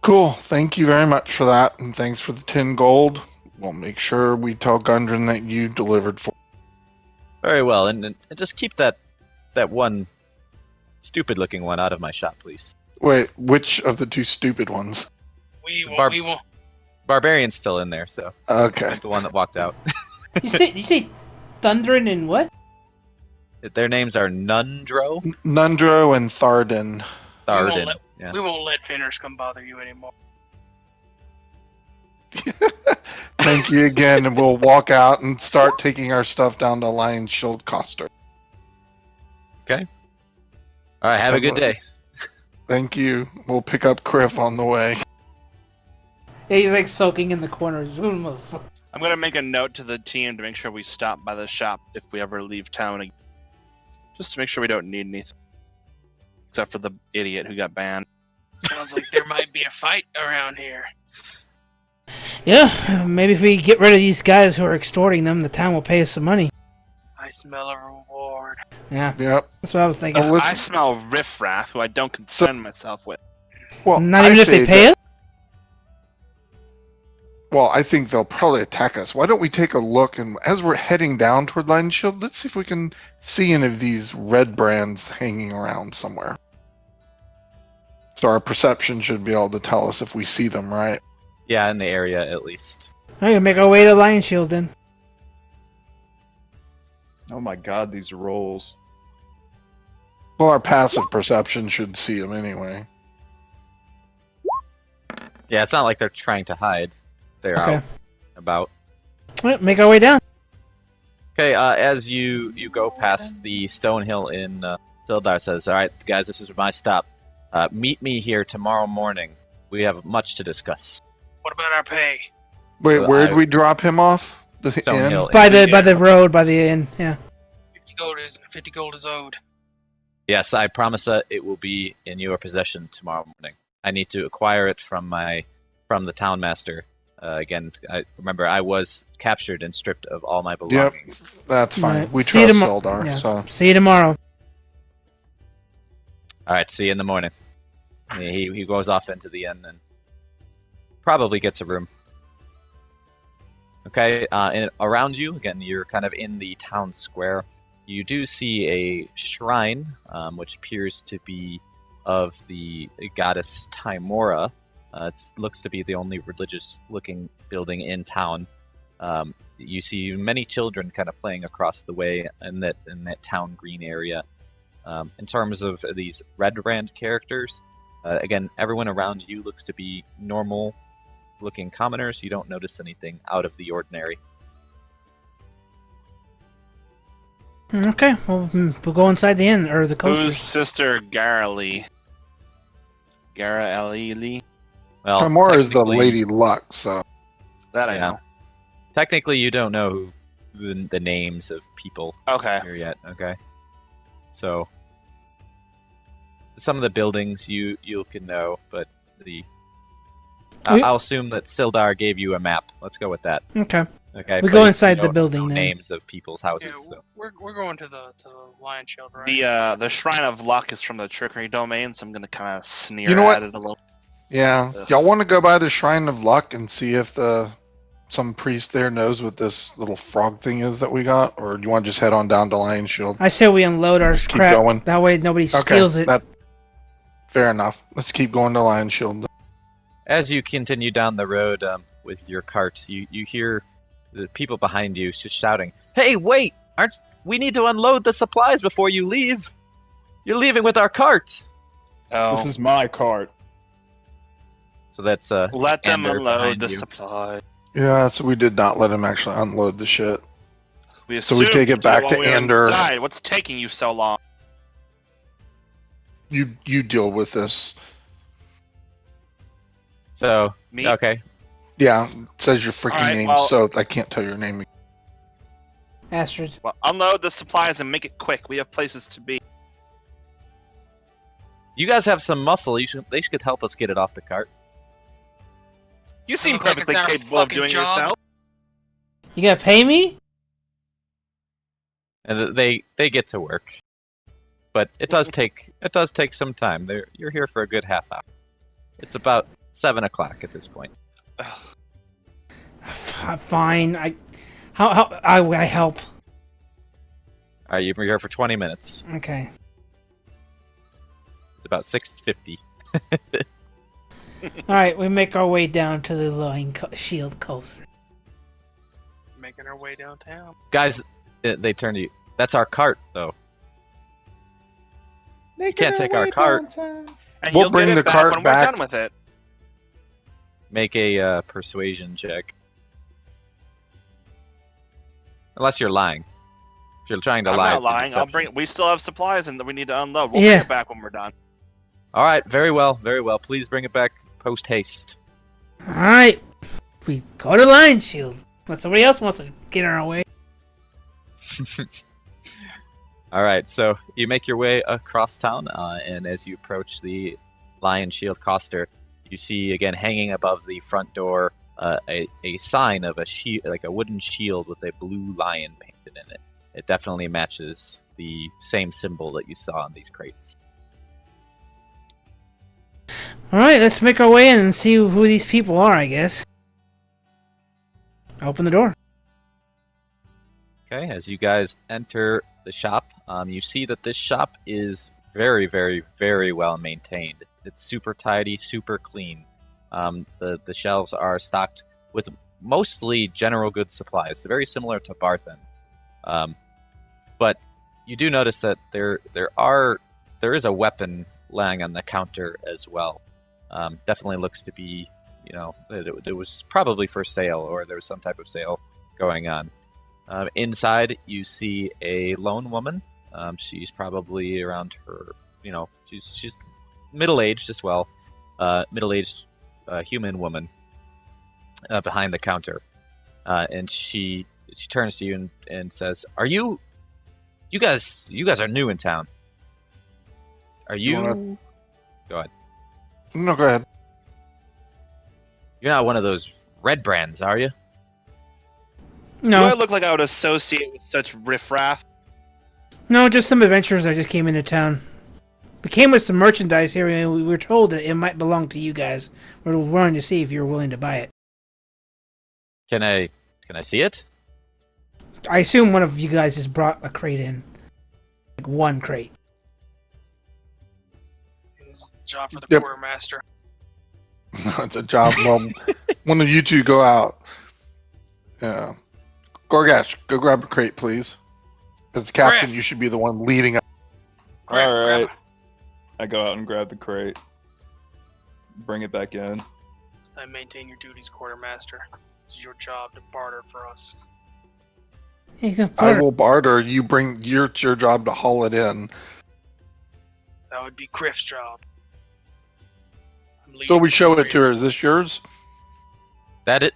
Speaker 3: Cool. Thank you very much for that, and thanks for the 10 gold. We'll make sure we tell Gundren that you delivered for.
Speaker 1: Very well, and just keep that one stupid-looking one out of my shop, please.
Speaker 3: Wait, which of the two stupid ones?
Speaker 2: We won't.
Speaker 1: Barbarian's still in there, so
Speaker 3: Okay.
Speaker 1: the one that walked out.
Speaker 4: You say Thundrin and what?
Speaker 1: Their names are Nundro,
Speaker 3: Nundro and Tharden.
Speaker 1: Tharden.
Speaker 2: We won't let Fenris come bother you anymore.
Speaker 3: Thank you again, and we'll walk out and start taking our stuff down to Lion Shield Coster.
Speaker 1: Okay. All right. Have a good day.
Speaker 3: Thank you. We'll pick up Kriff on the way.
Speaker 4: Yeah, he's like soaking in the corner. Motherfucker.
Speaker 5: I'm gonna make a note to the team to make sure we stop by the shop if we ever leave town again. Just to make sure we don't need anything. Except for the idiot who got banned.
Speaker 2: Sounds like there might be a fight around here.
Speaker 4: Yeah, maybe if we get rid of these guys who are extorting them, the town will pay us some money.
Speaker 2: I smell a reward.
Speaker 4: Yeah,
Speaker 3: Yep.
Speaker 4: that's what I was thinking.
Speaker 3: Oh,
Speaker 5: I smell riffraff, who I don't concern myself with.
Speaker 3: Well,
Speaker 4: Not even
Speaker 3: I
Speaker 4: if they
Speaker 3: say
Speaker 4: pay
Speaker 3: that-
Speaker 4: us?
Speaker 3: Well, I think they'll probably attack us. Why don't we take a look, and as we're heading down toward Lion Shield, let's see if we can see any of these red brands hanging around somewhere. So our perception should be able to tell us if we see them, right?
Speaker 1: Yeah, in the area at least.
Speaker 4: Alright, make our way to Lion Shield then.
Speaker 6: Oh my god, these rolls.
Speaker 3: Well, our passive perception should see them anyway.
Speaker 1: Yeah, it's not like they're trying to hide. They're
Speaker 4: Okay.
Speaker 1: out about.
Speaker 4: Alright, make our way down.
Speaker 1: Okay, as you go past the stone hill in Sildar says, "All right, guys, this is my stop. Meet me here tomorrow morning. We have much to discuss."
Speaker 2: What about our pay?
Speaker 3: Wait,
Speaker 1: Well,
Speaker 3: where'd we drop him off? The
Speaker 1: Stone
Speaker 3: inn?
Speaker 1: Hill.
Speaker 4: By the road, by the inn, yeah.
Speaker 2: 50 gold is owed.
Speaker 1: Yes, I promise it will be in your possession tomorrow morning. I need to acquire it from the town master. Again, remember I was captured and stripped of all my
Speaker 3: Yep,
Speaker 1: belongings.
Speaker 3: that's fine.
Speaker 4: Right.
Speaker 3: We
Speaker 4: See you
Speaker 3: trust
Speaker 4: tomo-
Speaker 3: Sildar,
Speaker 4: yeah.
Speaker 3: so...
Speaker 4: See you tomorrow.
Speaker 1: All right, see you in the morning. He goes off into the inn and probably gets a room. Okay, and around you, again, you're kind of in the town square. You do see a shrine, which appears to be of the goddess Timora. It looks to be the only religious-looking building in town. You see many children kind of playing across the way in that town green area. In terms of these red brand characters, again, everyone around you looks to be normal-looking commoners. You don't notice anything out of the ordinary.
Speaker 4: Okay, well, we'll go inside the inn, or the
Speaker 5: Whose
Speaker 4: coasters.
Speaker 5: sister Garali? Garali?
Speaker 1: Well,
Speaker 3: Timora is the
Speaker 1: technically-
Speaker 3: Lady Luck, so...
Speaker 5: That I
Speaker 1: Yeah.
Speaker 5: know.
Speaker 1: Technically, you don't know the names of people
Speaker 5: Okay.
Speaker 1: here yet. Okay, so some of the buildings you can know, but I'll assume that Sildar gave you a map. Let's go with that.
Speaker 4: Okay.
Speaker 1: Okay,
Speaker 4: We
Speaker 1: but
Speaker 4: go
Speaker 1: you
Speaker 4: inside the
Speaker 1: don't
Speaker 4: building
Speaker 1: know
Speaker 4: then.
Speaker 1: names of people's houses.
Speaker 2: Yeah,
Speaker 1: So.
Speaker 2: we're going to the Lion Shield, right?
Speaker 5: The Shrine of Luck is from the Trickery domain, so I'm gonna kind of sneer
Speaker 3: You know what?
Speaker 5: at it a little.
Speaker 3: Yeah.
Speaker 5: Ugh.
Speaker 3: Y'all want to go by the Shrine of Luck and see if some priest there knows what this little frog thing is that we got? Or do you want to just head on down to Lion Shield?
Speaker 4: I say we unload our
Speaker 3: Keep
Speaker 4: crap.
Speaker 3: going.
Speaker 4: That way nobody
Speaker 3: Okay,
Speaker 4: steals it.
Speaker 3: fair enough. Let's keep going to Lion Shield.
Speaker 1: As you continue down the road with your cart, you hear the people behind you just shouting, "Hey, wait! We need to unload the supplies before you leave. You're leaving with our cart."
Speaker 5: Oh,
Speaker 6: This is my cart.
Speaker 1: So that's
Speaker 5: let them
Speaker 1: Ander
Speaker 5: unload
Speaker 1: behind
Speaker 5: the
Speaker 1: you.
Speaker 5: supply.
Speaker 3: Yeah, so we did not let him actually unload the shit.
Speaker 5: We
Speaker 3: So we
Speaker 5: assumed
Speaker 3: take it
Speaker 5: you
Speaker 3: back
Speaker 5: while
Speaker 3: to
Speaker 5: we were
Speaker 3: Ander.
Speaker 5: inside. What's taking you so long?
Speaker 3: You deal with this.
Speaker 1: So
Speaker 5: Me?
Speaker 1: okay.
Speaker 3: Yeah, it says your freaking
Speaker 5: Alright,
Speaker 3: name,
Speaker 5: well-
Speaker 3: so I can't tell your name.
Speaker 4: Astrid.
Speaker 5: Well, unload the supplies and make it quick. We have places to be.
Speaker 1: You guys have some muscle. They should help us get it off the cart.
Speaker 5: You seem
Speaker 2: Sounds like it's
Speaker 5: perfectly
Speaker 2: our
Speaker 5: capable of
Speaker 2: fucking
Speaker 5: doing
Speaker 2: job.
Speaker 5: yourself.
Speaker 4: You gotta pay me?
Speaker 1: And they get to work, but it does take some time. You're here for a good half hour. It's about 7 o'clock at this point.
Speaker 4: Fine. I help.
Speaker 1: All right, you're here for 20 minutes.
Speaker 4: Okay.
Speaker 1: It's about 6:50.
Speaker 4: All right, we make our way down to the shield coaster.
Speaker 2: Making our way downtown.
Speaker 1: Guys, they turn to you. That's our cart, though. You can't take our cart.
Speaker 5: And
Speaker 3: We'll
Speaker 5: you'll
Speaker 3: bring
Speaker 5: get it
Speaker 3: the
Speaker 5: back
Speaker 3: cart
Speaker 5: when
Speaker 3: back.
Speaker 5: we're done with it.
Speaker 1: Make a persuasion check. Unless you're lying. If you're trying to
Speaker 5: I'm
Speaker 1: lie,
Speaker 5: not
Speaker 1: it's
Speaker 5: lying. I'll
Speaker 1: deception.
Speaker 5: bring. We still have supplies and we need to unload. We'll
Speaker 4: Yeah.
Speaker 5: bring it back when we're done.
Speaker 1: All right, very well, very well. Please bring it back post haste.
Speaker 4: All right, we go to Lion Shield. But somebody else wants to get in our way.
Speaker 1: All right, so you make your way across town, and as you approach the Lion Shield coaster, you see again hanging above the front door a sign of a shield, like a wooden shield with a blue lion painted in it. It definitely matches the same symbol that you saw in these crates.
Speaker 4: All right, let's make our way in and see who these people are. I guess. Open the door.
Speaker 1: Okay, as you guys enter the shop, you see that this shop is very, very, very well maintained. It's super tidy, super clean. The shelves are stocked with mostly general goods supplies, very similar to Barthen's. But you do notice that there is a weapon lying on the counter as well. Definitely looks to be, it was probably for sale, or there was some type of sale going on. Inside, you see a lone woman. She's probably around her, she's middle-aged as well. Middle-aged human woman behind the counter. And she turns to you and says, "Are you guys are new in town. Are you..." Go ahead.
Speaker 3: No, go ahead.
Speaker 1: You're not one of those red brands, are you?
Speaker 5: Do I
Speaker 4: No,
Speaker 5: look like I would associate with such riffraff?
Speaker 4: no, just some adventurers that just came into town. We came with some merchandise here, and we were told that it might belong to you guys. We're willing to see if you're willing to buy it.
Speaker 1: Can I see it?
Speaker 4: I assume one of you guys just brought a crate in. Like one crate.
Speaker 2: It's a job for the
Speaker 3: Yep.
Speaker 2: quartermaster.
Speaker 3: It's a job. Well, one of you two go out. Yeah. Goregash, go grab a crate, please. As the captain,
Speaker 2: Kriff.
Speaker 3: you should be the one leading up.
Speaker 2: Grab
Speaker 6: All
Speaker 2: it,
Speaker 6: right.
Speaker 2: grab it.
Speaker 6: I go out and grab the crate. Bring it back in.
Speaker 2: It's time to maintain your duties, quartermaster. It's your job to barter for us.
Speaker 4: He's a
Speaker 3: I
Speaker 4: barter.
Speaker 3: will barter. You bring your job to haul it in.
Speaker 2: That would be Kriff's job. I'm
Speaker 3: So
Speaker 2: leading
Speaker 3: we
Speaker 2: from
Speaker 3: show
Speaker 2: the
Speaker 3: it to her. Is this yours?
Speaker 1: That it?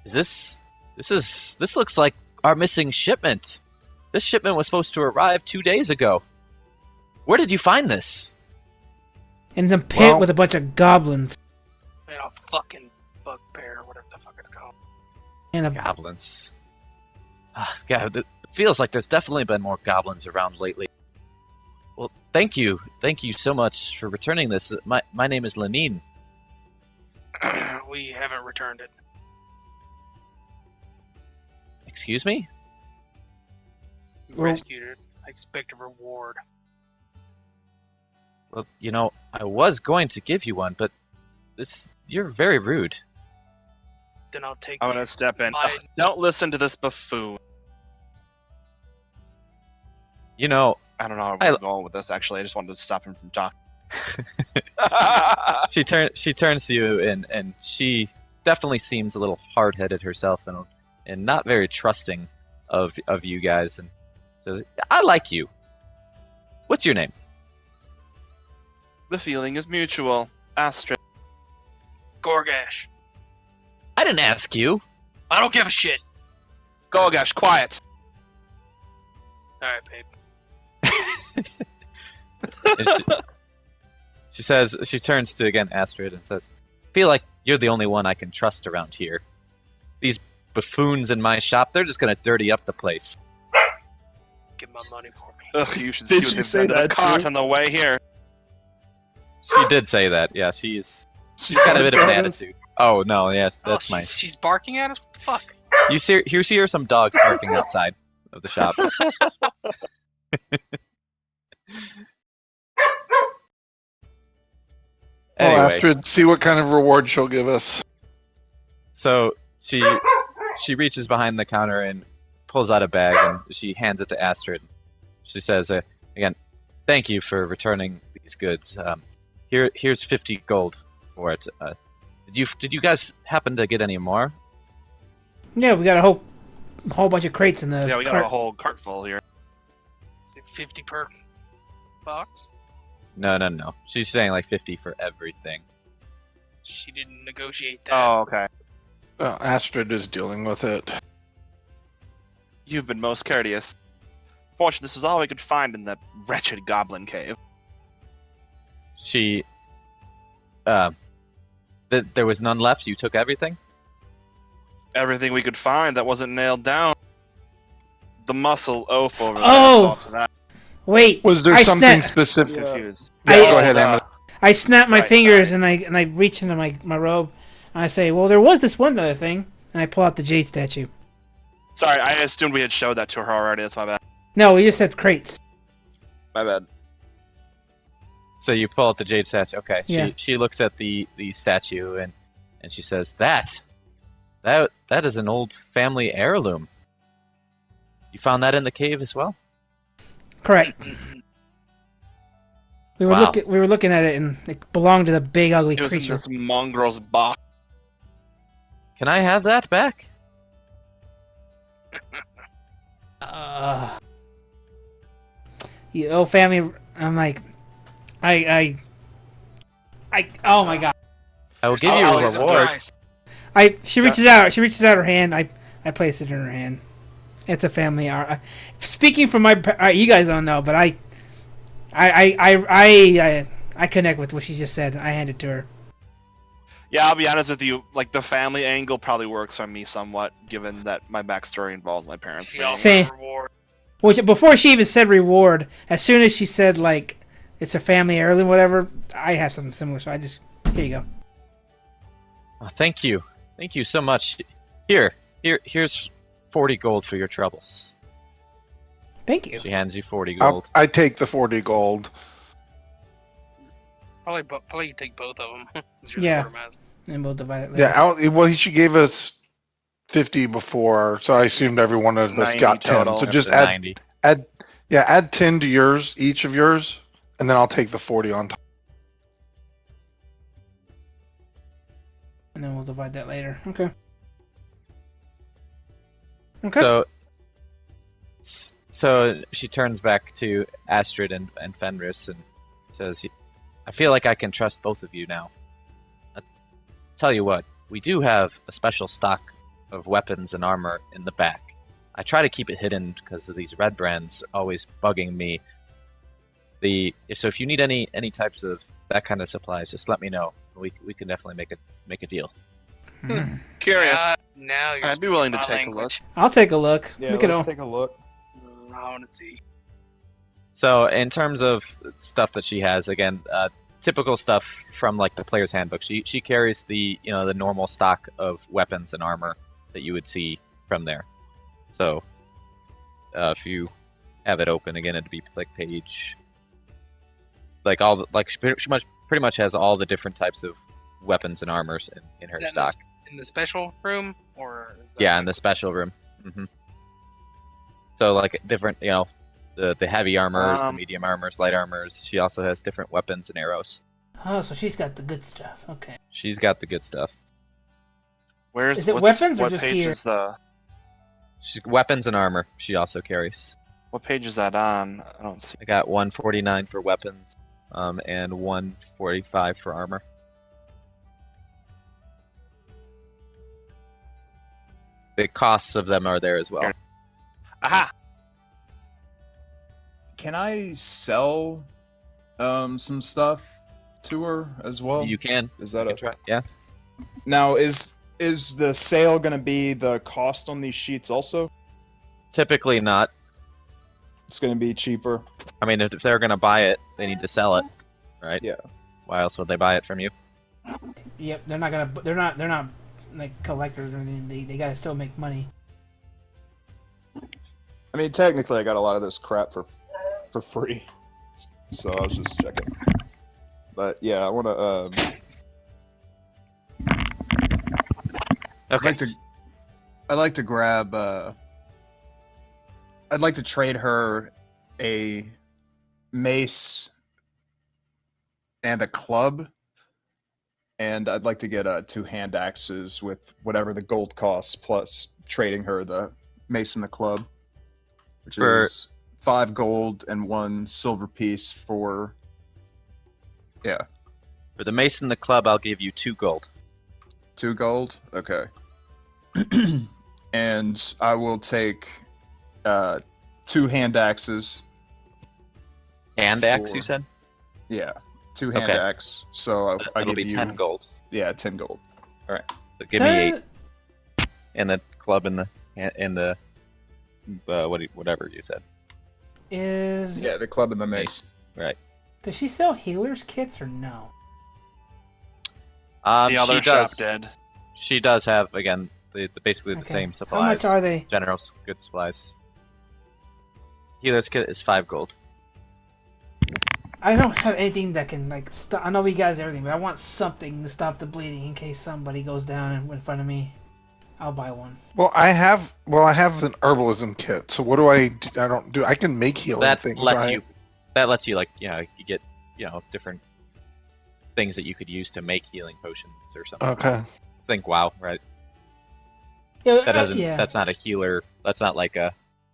Speaker 1: Is this? This looks like our missing shipment. This shipment was supposed to arrive 2 days ago. Where did you find this?
Speaker 4: In the pit
Speaker 3: Well-
Speaker 4: with a bunch of goblins.
Speaker 2: And a fucking bugbear, or whatever the fuck it's called.
Speaker 4: And a
Speaker 1: Goblins. God, it feels like there's definitely been more goblins around lately. Well, thank you so much for returning this. My name is Lenine.
Speaker 2: We haven't returned it.
Speaker 1: Excuse me?
Speaker 2: We
Speaker 4: Well-
Speaker 2: rescued it. I expect a reward.
Speaker 1: Well, I was going to give you one, but you're very rude.
Speaker 2: Then I'll take
Speaker 5: I'm gonna step in.
Speaker 2: my...
Speaker 5: Ugh, don't listen to this buffoon.
Speaker 1: You know,
Speaker 5: I don't know where
Speaker 1: I-
Speaker 5: I'm going with this. Actually, I just wanted to stop him from talking.
Speaker 1: she turns to you and she definitely seems a little hard-headed herself and not very trusting of you guys, and says, "I like you. What's your name?"
Speaker 5: The feeling is mutual. Astrid.
Speaker 2: Goregash.
Speaker 1: I didn't ask you.
Speaker 2: I don't give a shit.
Speaker 5: Goregash, quiet.
Speaker 2: Alright, babe.
Speaker 1: And she turns to again Astrid and says, "I feel like you're the only one I can trust around here. These buffoons in my shop, they're just gonna dirty up the place."
Speaker 2: Get my money for me.
Speaker 5: Ugh, you should
Speaker 6: Did
Speaker 5: see
Speaker 6: she
Speaker 5: what
Speaker 6: say
Speaker 5: they've done to
Speaker 6: that
Speaker 5: the cart
Speaker 6: too?
Speaker 5: on the way here.
Speaker 1: She did say that. Yeah, she's She's got a bit of an attitude. Oh no, yes, that's my.
Speaker 2: She's barking at us. What the fuck?
Speaker 1: You see her some dogs barking outside of the shop. Anyway,
Speaker 3: Astrid, see what kind of reward she'll give us.
Speaker 1: so she reaches behind the counter and pulls out a bag and she hands it to Astrid. She says, again, thank you for returning these goods. Here's 50 gold for it. Did you guys happen to get any more?
Speaker 4: Yeah, we got a whole bunch of crates in the.
Speaker 5: Yeah, we got
Speaker 4: cart.
Speaker 5: a whole cart full here.
Speaker 2: Is it 50 per box?
Speaker 1: No. She's saying like 50 for everything.
Speaker 2: She didn't negotiate that.
Speaker 5: Oh, okay.
Speaker 3: Astrid is dealing with it.
Speaker 5: You've been most courteous. Fortunately, this is all we could find in that wretched goblin cave.
Speaker 1: She, there was none left. You took everything.
Speaker 5: Everything we could find that wasn't nailed down. The muscle oaf over there.
Speaker 4: Oh!
Speaker 5: saw to that.
Speaker 4: Wait,
Speaker 3: Was there
Speaker 4: I
Speaker 3: something
Speaker 4: snap-
Speaker 3: specific?
Speaker 5: Confused.
Speaker 3: Yeah,
Speaker 4: I-
Speaker 3: go ahead, Emma.
Speaker 4: I snap my
Speaker 5: Right,
Speaker 4: fingers
Speaker 5: sorry.
Speaker 4: and I reach into my robe and I say, well, there was this one other thing, and I pull out the jade statue.
Speaker 5: Sorry, I assumed we had showed that to her already. That's my bad.
Speaker 4: No, we just said crates.
Speaker 5: My bad.
Speaker 1: So you pull out the jade statue. Okay.
Speaker 4: Yeah.
Speaker 1: She looks at the statue and she says, that is an old family heirloom. You found that in the cave as well?
Speaker 4: Correct. We were
Speaker 1: Wow.
Speaker 4: looking at it, and it belonged to the big ugly
Speaker 5: It was in
Speaker 4: creature.
Speaker 5: this mongrel's box.
Speaker 1: Can I have that back?
Speaker 4: You old family. I'm like, I. Oh my god!
Speaker 1: I will give you
Speaker 5: Oh,
Speaker 1: a
Speaker 5: it's a
Speaker 1: reward.
Speaker 2: Nice.
Speaker 4: She reaches out. She reaches out her hand. I place it in her hand. It's a family art. Speaking from my, you guys don't know, but I connect with what she just said. I hand it to her.
Speaker 5: Yeah, I'll be honest with you. Like, the family angle probably works on me somewhat, given that my backstory involves my parents.
Speaker 2: She
Speaker 5: being-
Speaker 2: also
Speaker 4: Same.
Speaker 2: got a reward.
Speaker 4: Which before she even said reward, as soon as she said like it's a family heirloom, whatever, I have something similar. So I just here you go.
Speaker 1: Oh, thank you so much. Here's 40 gold for your troubles.
Speaker 4: Thank you.
Speaker 1: She hands you 40 gold.
Speaker 3: I take the 40 gold.
Speaker 2: Probably you take both of them.
Speaker 4: Yeah. And we'll divide it later.
Speaker 3: Yeah, she gave us 50 before, so I assumed every one of us
Speaker 5: 90
Speaker 3: got 10.
Speaker 5: total.
Speaker 3: So
Speaker 1: That's
Speaker 3: just
Speaker 1: the
Speaker 3: add
Speaker 1: 90.
Speaker 3: add 10 to yours, each of yours, and then I'll take the 40 on top.
Speaker 4: And then we'll divide that later. Okay. Okay.
Speaker 1: So she turns back to Astrid and Fenris and says, I feel like I can trust both of you now. I'll tell you what, we do have a special stock of weapons and armor in the back. I try to keep it hidden because of these red brands always bugging me. So if you need any types of that kind of supplies, just let me know. We can definitely make a deal.
Speaker 5: Curious.
Speaker 2: Now you're
Speaker 5: I'd be willing to
Speaker 2: speaking my
Speaker 5: take a look.
Speaker 2: language.
Speaker 4: I'll take a look.
Speaker 6: Yeah,
Speaker 4: Look at
Speaker 6: let's
Speaker 4: all.
Speaker 6: take a look.
Speaker 2: I want to see.
Speaker 1: So in terms of stuff that she has, again, typical stuff from like the player's handbook. She carries the the normal stock of weapons and armor that you would see from there. So if you have it open again, it'd be like page, like all the, like she pretty much has all the different types of weapons and armors in her
Speaker 2: Is that
Speaker 1: stock.
Speaker 2: in the special room, or is that
Speaker 1: Yeah, in the special room. So like different, the heavy armors, the medium armors, light armors. She also has different weapons and arrows.
Speaker 4: Oh, so she's got the good stuff. Okay.
Speaker 1: She's got the good stuff.
Speaker 4: Is it weapons or
Speaker 5: what
Speaker 4: just
Speaker 5: page
Speaker 4: gear?
Speaker 5: is the?
Speaker 1: She's weapons and armor. She also carries.
Speaker 5: What page is that on? I don't see.
Speaker 1: I got 149 for weapons, and 145 for armor. The costs of them are there as well.
Speaker 5: Aha!
Speaker 6: Can I sell some stuff to her as well?
Speaker 1: You can.
Speaker 6: Is that
Speaker 1: You can try. Yeah.
Speaker 6: Now is the sale going to be the cost on these sheets also?
Speaker 1: Typically not.
Speaker 6: It's going to be cheaper.
Speaker 1: I mean, if they're going to buy it, they need to sell it, right?
Speaker 6: Yeah.
Speaker 1: Why else would they buy it from you?
Speaker 4: Yep, they're not gonna. They're not like collectors or anything. They gotta still make money.
Speaker 6: I mean, technically, I got a lot of this crap for free, so I was just checking. But yeah, I want to.
Speaker 1: Okay.
Speaker 6: I'd like to grab. I'd like to trade her a mace and a club, and I'd like to get 2 hand axes with whatever the gold costs, plus trading her the mace and the club, which is 5 gold and 1 silver piece for. Yeah.
Speaker 1: For the mace and the club, I'll give you 2 gold.
Speaker 6: 2 gold? Okay. And I will take 2 hand axes.
Speaker 1: Hand axe, you said?
Speaker 6: Yeah, 2 hand
Speaker 1: Okay.
Speaker 6: axe. So I
Speaker 1: It'll
Speaker 6: give
Speaker 1: be
Speaker 6: you
Speaker 1: 10 gold.
Speaker 6: Yeah, 10 gold. All right.
Speaker 1: So give me 8. And the club and the whatever you said.
Speaker 4: Is
Speaker 6: Yeah, the club and the mace.
Speaker 1: Right.
Speaker 4: does she sell healers kits or no?
Speaker 5: The other
Speaker 1: she does.
Speaker 5: shop did.
Speaker 1: She does have again basically the
Speaker 4: Okay.
Speaker 1: same supplies.
Speaker 4: How much are they?
Speaker 1: General good supplies. Healer's kit is 5 gold.
Speaker 4: I don't have anything that can like stop. I know we guys everything, but I want something to stop the bleeding in case somebody goes down in front of me. I'll buy one.
Speaker 3: Well, I have an herbalism kit. So what do I do? I don't do. I can make healing
Speaker 1: That
Speaker 3: things.
Speaker 1: lets
Speaker 3: right?
Speaker 1: you. That lets you you get different things that you could use to make healing potions or something.
Speaker 3: Okay.
Speaker 1: Think WoW, right?
Speaker 4: Yeah,
Speaker 1: That doesn't.
Speaker 4: Yeah.
Speaker 1: That's not a healer. That's not like a.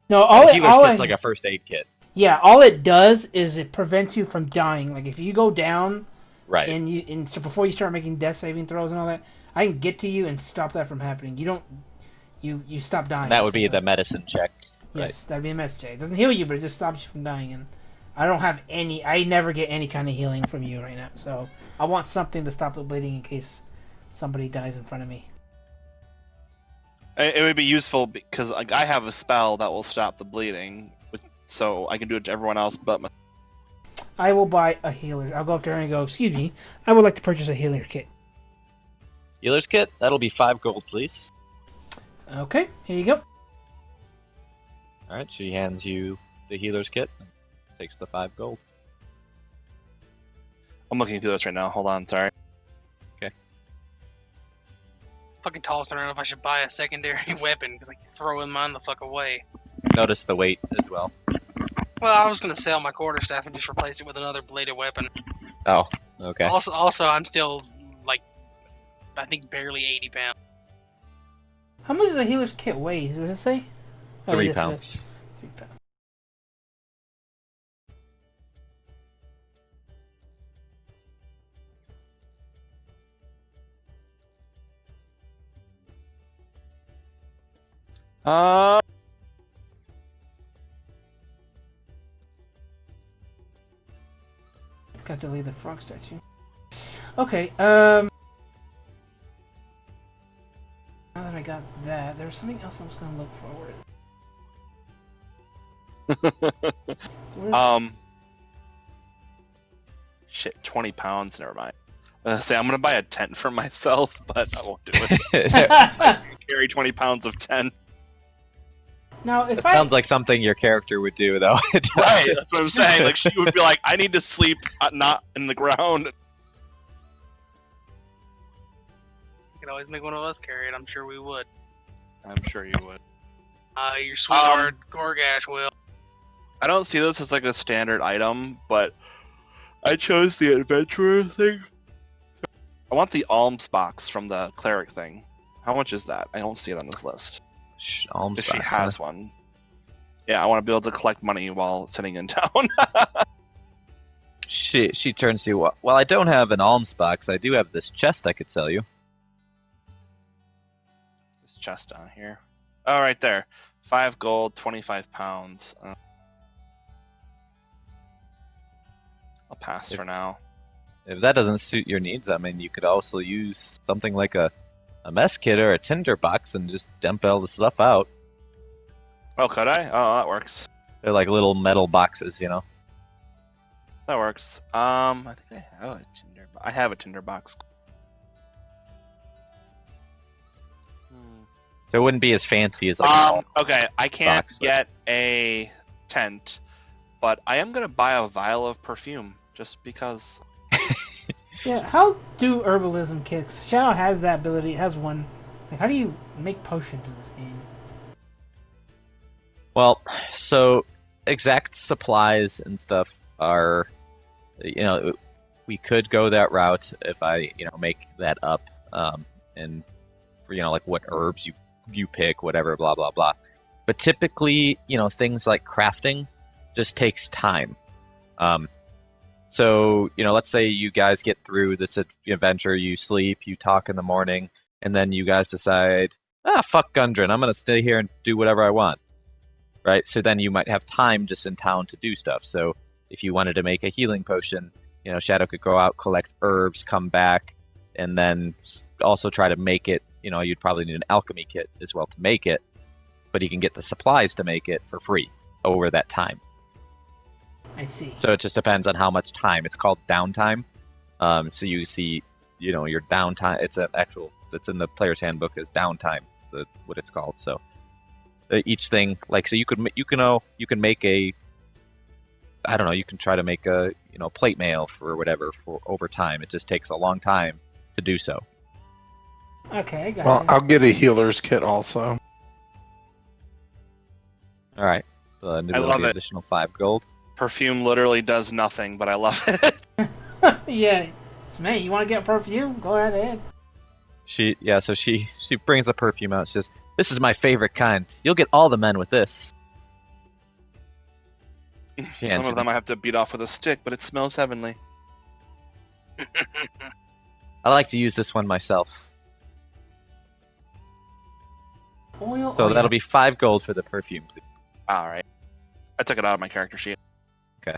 Speaker 4: No,
Speaker 1: A healer's kit's like a first aid kit.
Speaker 4: Yeah, all it does is it prevents you from dying. Like if you go down,
Speaker 1: Right.
Speaker 4: and so before you start making death saving throws and all that, I can get to you and stop that from happening. You don't, you stop dying.
Speaker 1: That would be the
Speaker 4: essentially.
Speaker 1: medicine check.
Speaker 4: Yes, that'd be a mess check. It doesn't heal you, but it just stops you from dying. And I don't have any. I never get any kind of healing from you right now. So I want something to stop the bleeding in case somebody dies in front of me.
Speaker 5: It would be useful because like, I have a spell that will stop the bleeding, so I can do it to everyone else but myself.
Speaker 4: I will buy a healer. I'll go up to her and go, "Excuse me, I would like to purchase a healer kit."
Speaker 1: Healer's kit. That'll be 5 gold, please.
Speaker 4: Okay, here you go.
Speaker 1: All right. She hands you the healer's kit. And takes the 5 gold.
Speaker 5: I'm looking through this right now. Hold on, sorry.
Speaker 2: Fucking tossing around if I should buy a secondary weapon because I keep throwing mine the fuck away.
Speaker 1: Notice the weight as well.
Speaker 2: Well, I was gonna sell my quarterstaff and just replace it with another bladed weapon.
Speaker 1: Oh, okay.
Speaker 2: Also, I'm still like, I think barely 80 pounds.
Speaker 4: How much does a healer's kit weigh? What does it say?
Speaker 1: 3
Speaker 4: yes, it
Speaker 1: pounds.
Speaker 4: is. 3 pounds. Got to delete the frog statue. Okay, now that I got that, there was something else I was gonna look forward. Where's
Speaker 5: Shit, 20 pounds. Never mind. Say I'm gonna buy a tent for myself, but I won't do it. Carry 20 pounds of tent.
Speaker 4: Now, if
Speaker 1: That
Speaker 4: I
Speaker 1: sounds like something your character would do, though.
Speaker 5: Right, that's what I'm saying. Like she would be like, I need to sleep not in the ground.
Speaker 2: You could always make one of us carry it. I'm sure we would.
Speaker 5: I'm sure you would.
Speaker 2: Your sweetheart Goregash will.
Speaker 5: I don't see this as like a standard item, but I chose the adventurer thing. I want the alms box from the cleric thing. How much is that? I don't see it on this list.
Speaker 1: Alms
Speaker 5: If she
Speaker 1: box,
Speaker 5: has
Speaker 1: huh?
Speaker 5: one. Yeah, I want to be able to collect money while sitting in town.
Speaker 1: She turns to you. Well, I don't have an alms box. I do have this chest I could sell you.
Speaker 5: This chest down here. Oh, right there. 5 gold, 25 pounds. I'll pass for now.
Speaker 1: If that doesn't suit your needs, I mean, you could also use something like a mess kit or a tinder box and just dump all the stuff out.
Speaker 5: Oh, could I? Oh, that works.
Speaker 1: They're like little metal boxes, you know.
Speaker 5: That works. I think I have a tinder. I have a tinder box.
Speaker 1: So it wouldn't be as fancy as like a small
Speaker 5: Okay, I can't
Speaker 1: box, but-
Speaker 5: get a tent, but I am gonna buy a vial of perfume just because.
Speaker 4: Yeah, how do herbalism kits? Shadow has that ability. It has one. Like, how do you make potions in this game?
Speaker 1: Well, so exact supplies and stuff are, we could go that route if I, make that up, and for, like what herbs you pick, whatever, blah, blah, blah. But typically, things like crafting just takes time. So, let's say you guys get through this adventure, you sleep, you talk in the morning, and then you guys decide, fuck Gundren, I'm going to stay here and do whatever I want. Right? So then you might have time just in town to do stuff. So if you wanted to make a healing potion, Shadow could go out, collect herbs, come back, and then also try to make it. You'd probably need an alchemy kit as well to make it, but you can get the supplies to make it for free over that time.
Speaker 4: I see.
Speaker 1: So it just depends on how much time. It's called downtime. So you see, your downtime. It's in the player's handbook as downtime. What it's called. So each thing, so you can make a. I don't know. You can try to make a plate mail for whatever for over time. It just takes a long time to do so.
Speaker 4: Okay, I got
Speaker 3: Well,
Speaker 4: it.
Speaker 3: I'll get a healer's kit also.
Speaker 1: All right. So
Speaker 5: I love it.
Speaker 1: Additional 5 gold.
Speaker 5: Perfume literally does nothing, but I love it.
Speaker 4: Yeah, it's me. You want to get perfume? Go right ahead.
Speaker 1: She brings the perfume out. She says, "This is my favorite kind. You'll get all the men with this."
Speaker 5: Some of them I have to beat off with a stick, but it smells heavenly.
Speaker 1: I like to use this one myself.
Speaker 4: Oil.
Speaker 1: So that'll be 5 gold for the perfume, please.
Speaker 5: All right. I took it out of my character sheet.
Speaker 1: Okay.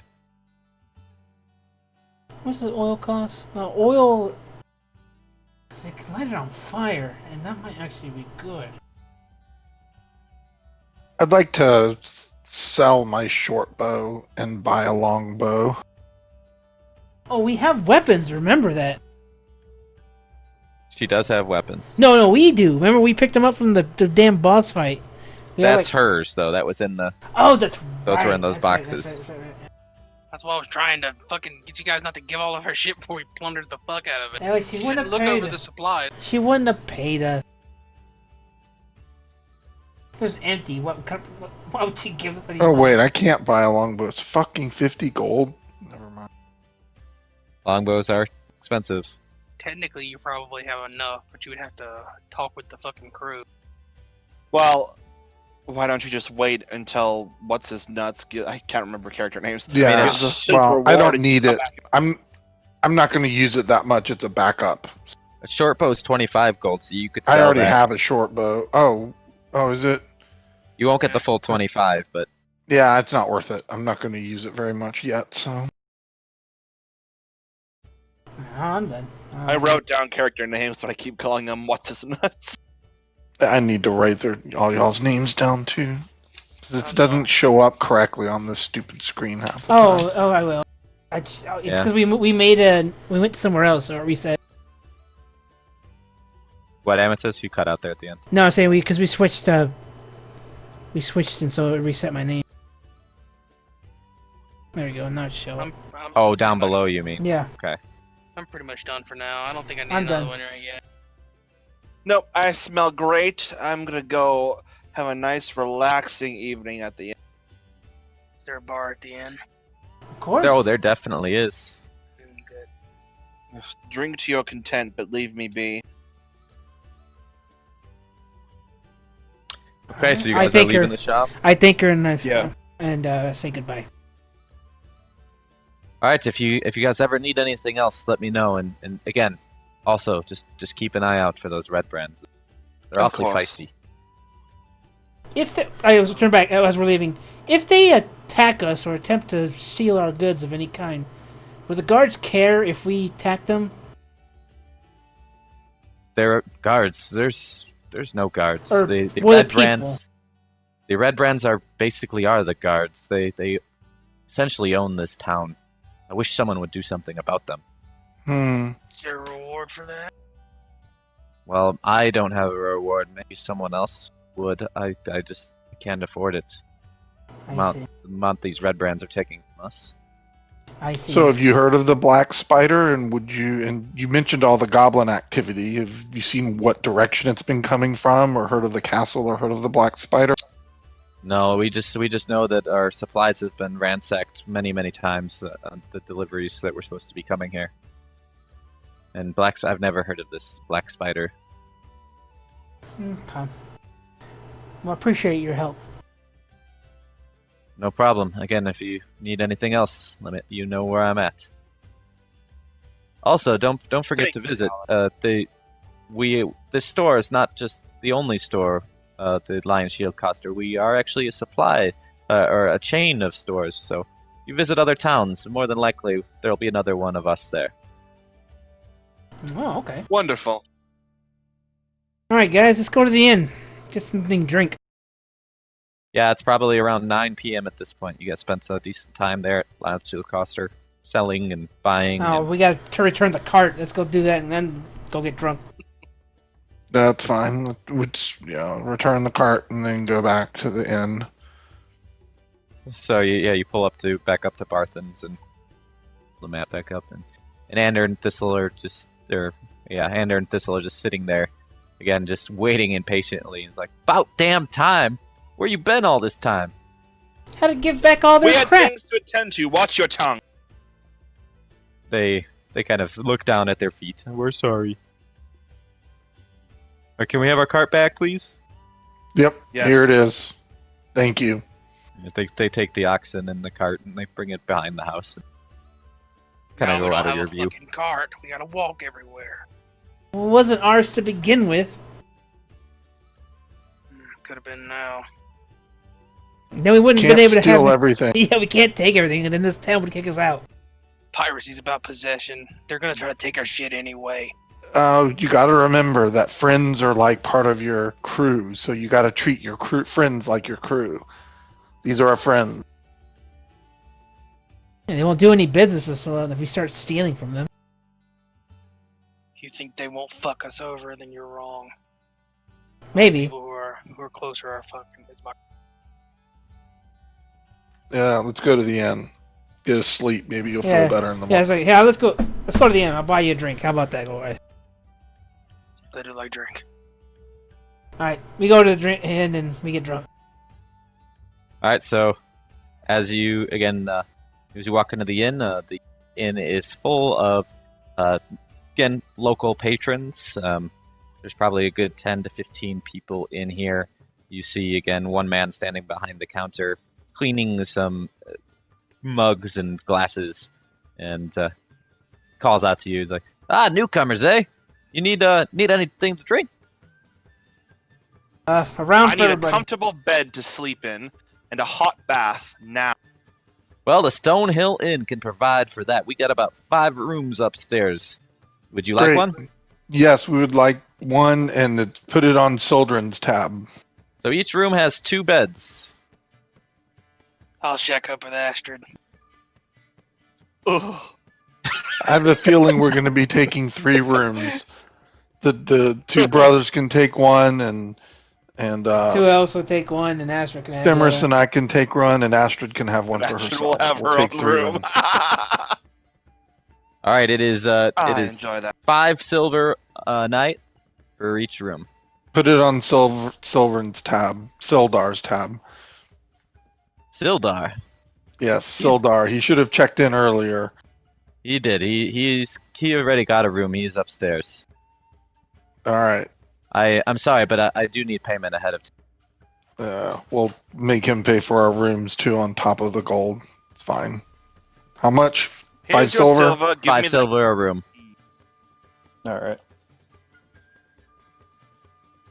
Speaker 4: What does oil cost? Oil. You can light it on fire, and that might actually be good.
Speaker 3: I'd like to sell my short bow and buy a long bow.
Speaker 4: Oh, we have weapons. Remember that.
Speaker 1: She does have weapons.
Speaker 4: No, we do. Remember, we picked them up from the damn boss fight. We had,
Speaker 1: That's hers, though. That was in the...
Speaker 4: Oh, that's
Speaker 1: Those
Speaker 4: right.
Speaker 1: were in those
Speaker 4: That's right,
Speaker 1: boxes.
Speaker 4: that's right.
Speaker 2: That's why I was trying to fucking get you guys not to give all of her shit before we plundered the fuck out of it.
Speaker 4: Anyway, she
Speaker 2: You
Speaker 4: wouldn't
Speaker 2: didn't
Speaker 4: have
Speaker 2: look
Speaker 4: paid
Speaker 2: over
Speaker 4: us.
Speaker 2: the supplies.
Speaker 4: She wouldn't have paid us. It was empty. Why would she give us any
Speaker 3: Oh
Speaker 4: money?
Speaker 3: wait, I can't buy a longbow. It's fucking 50 gold. Never mind.
Speaker 1: Longbows are expensive.
Speaker 2: Technically, you probably have enough, but you would have to talk with the fucking crew.
Speaker 5: Well, why don't you just wait until what's his nuts? I can't remember character names.
Speaker 3: Yeah.
Speaker 5: Gives us his
Speaker 3: Well, I
Speaker 5: reward
Speaker 3: don't
Speaker 5: and
Speaker 3: need
Speaker 5: come
Speaker 3: it.
Speaker 5: back.
Speaker 3: I'm not going to use it that much. It's a backup.
Speaker 1: A short bow is 25 gold, so you could sell
Speaker 3: I already
Speaker 1: that.
Speaker 3: have a short bow. Oh, is it?
Speaker 1: You won't get the full 25, but...
Speaker 3: Yeah, it's not worth it. I'm not going to use it very much yet. So
Speaker 4: Oh, I'm done.
Speaker 5: I wrote down character names, but I keep calling them what's his nuts.
Speaker 3: I need to write all y'all's names down too. 'Cause it doesn't show up correctly on this stupid screen half the time.
Speaker 4: I will. It's
Speaker 1: Yeah.
Speaker 4: because we went somewhere else or reset.
Speaker 1: What, Amethyst? You cut out there at the end.
Speaker 4: No, I'm saying because we switched. We switched and so it reset my name. There we go. Now it's showing.
Speaker 1: Oh, down below, you mean?
Speaker 4: Yeah.
Speaker 2: I'm pretty much done for now. I don't think I need
Speaker 4: I'm
Speaker 2: another
Speaker 4: done.
Speaker 2: one right yet.
Speaker 5: Nope, I smell great. I'm gonna go have a nice, relaxing evening at the end.
Speaker 2: Is there a bar at the end?
Speaker 4: Of course.
Speaker 1: Oh, there definitely is.
Speaker 2: Good.
Speaker 5: Drink to your content, but leave me be.
Speaker 1: Okay, so you
Speaker 4: I
Speaker 1: guys are
Speaker 4: think
Speaker 1: leaving
Speaker 4: you're-
Speaker 1: the shop?
Speaker 4: I thank her and say goodbye.
Speaker 1: All right, if you guys ever need anything else, let me know. And again, also just keep an eye out for those red brands. They're
Speaker 5: Of
Speaker 1: awfully
Speaker 5: course.
Speaker 1: feisty.
Speaker 4: I was turn back as we're leaving. If they attack us or attempt to steal our goods of any kind, will the guards care if we attack them?
Speaker 1: They're guards. There's no guards.
Speaker 4: Or
Speaker 1: The
Speaker 4: will
Speaker 1: red
Speaker 4: the
Speaker 1: brands. The red brands are basically the guards. They essentially own this town. I wish someone would do something about them.
Speaker 3: Hmm.
Speaker 2: Is there a reward for that?
Speaker 1: Well, I don't have a reward. Maybe someone else would. I just can't afford it.
Speaker 4: I see.
Speaker 1: The amount these red brands are taking from us.
Speaker 4: I see.
Speaker 3: So have you heard of the Black Spider? And you mentioned all the goblin activity. Have you seen what direction it's been coming from, or heard of the castle, or heard of the Black Spider?
Speaker 1: No, we just know that our supplies have been ransacked many, many times on the deliveries that were supposed to be coming here. And I've never heard of this Black Spider.
Speaker 4: Okay. Well, I appreciate your help.
Speaker 1: No problem. Again, if you need anything else, you know where I'm at. Also, don't forget to visit. This store is not just the only store. The Lion Shield Coster. We are actually a supply or a chain of stores. So, you visit other towns, more than likely there'll be another one of us there.
Speaker 4: Oh, okay.
Speaker 5: Wonderful.
Speaker 4: All right, guys, let's go to the inn. Get something to drink.
Speaker 1: Yeah, it's probably around 9 p.m. at this point. You guys spent a decent time there at Lion Shield Coster, selling and buying.
Speaker 4: Oh, we got to return the cart. Let's go do that and then go get drunk.
Speaker 3: That's fine. Return the cart and then go back to the inn.
Speaker 1: So you pull back up to Barthen's and pull the map back up, and Ander and Thistle are just sitting there again, just waiting impatiently. It's like, about damn time. Where you been all this time?
Speaker 4: How to give back all
Speaker 5: We
Speaker 4: their
Speaker 5: had
Speaker 4: crap?
Speaker 5: things to attend to. Watch your tongue.
Speaker 1: They kind of look down at their feet. We're sorry. Can we have our cart back, please?
Speaker 3: Yep,
Speaker 5: Yes.
Speaker 3: Here it is. Thank you.
Speaker 1: They take the oxen and the cart and they bring it behind the house. Kind of
Speaker 2: we
Speaker 1: go
Speaker 2: don't
Speaker 1: out of
Speaker 2: have
Speaker 1: your
Speaker 2: a
Speaker 1: view.
Speaker 2: fucking cart. We gotta walk everywhere.
Speaker 4: Well, it wasn't ours to begin with.
Speaker 2: Could have been now.
Speaker 4: Then we wouldn't have
Speaker 3: Can't
Speaker 4: been able to
Speaker 3: steal
Speaker 4: have...
Speaker 3: everything.
Speaker 4: Yeah, we can't take everything, and then this town would kick us out.
Speaker 2: Piracy's about possession. They're gonna try to take our shit anyway.
Speaker 3: You got to remember that friends are like part of your crew, so you got to treat your friends like your crew. These are our friends.
Speaker 4: And they won't do any business if we start stealing from them.
Speaker 2: You think they won't fuck us over? Then you're wrong.
Speaker 4: Maybe.
Speaker 2: People who are closer are fucking.
Speaker 3: Yeah, let's go to the inn. Get a sleep. Maybe you'll feel better in the morning.
Speaker 4: Yeah, it's like, let's go to the inn. I'll buy you a drink. How about that, Goregash?
Speaker 2: They do like drink.
Speaker 4: All right, we go to the inn and we get drunk.
Speaker 1: All right, so as you walk into the inn is full of again local patrons. There's probably a good 10 to 15 people in here. You see again one man standing behind the counter cleaning some mugs and glasses, and calls out to you. He's like, newcomers, eh? You need anything to drink?
Speaker 4: Around
Speaker 5: I
Speaker 4: for
Speaker 5: need a
Speaker 4: everybody.
Speaker 5: comfortable bed to sleep in and a hot bath now.
Speaker 1: Well, the Stonehill Inn can provide for that. We got about 5 rooms upstairs. Would you like
Speaker 3: Great.
Speaker 1: one?
Speaker 3: Yes, we would like one, and put it on Sildren's tab.
Speaker 1: So each room has 2 beds.
Speaker 2: I'll check up with Astrid.
Speaker 5: Ugh.
Speaker 3: I have a feeling we're going to be taking 3 rooms. The 2 brothers can take one, and
Speaker 4: 2 elves will take one, and Astrid can have
Speaker 3: Fenris
Speaker 4: the
Speaker 3: and I can take one, and Astrid can have one for
Speaker 5: Astrid
Speaker 3: herself.
Speaker 5: will have
Speaker 3: We'll
Speaker 5: her
Speaker 3: take
Speaker 5: own
Speaker 3: 3
Speaker 5: room.
Speaker 3: rooms.
Speaker 1: All right, it is
Speaker 5: I enjoy that.
Speaker 1: 5 silver a night for each room.
Speaker 3: Put it on Sildren's tab. Sildar's tab.
Speaker 1: Sildar.
Speaker 3: Yes, Sildar. He should have checked in earlier.
Speaker 1: He did. He already got a room. He's upstairs.
Speaker 3: All right.
Speaker 1: I'm sorry, but I do need payment ahead of time.
Speaker 3: We'll make him pay for our rooms too on top of the gold. It's fine. How much?
Speaker 5: Here's
Speaker 3: 5
Speaker 5: your
Speaker 3: silver?
Speaker 5: Give
Speaker 1: 5
Speaker 5: me
Speaker 1: silver a room.
Speaker 6: All right.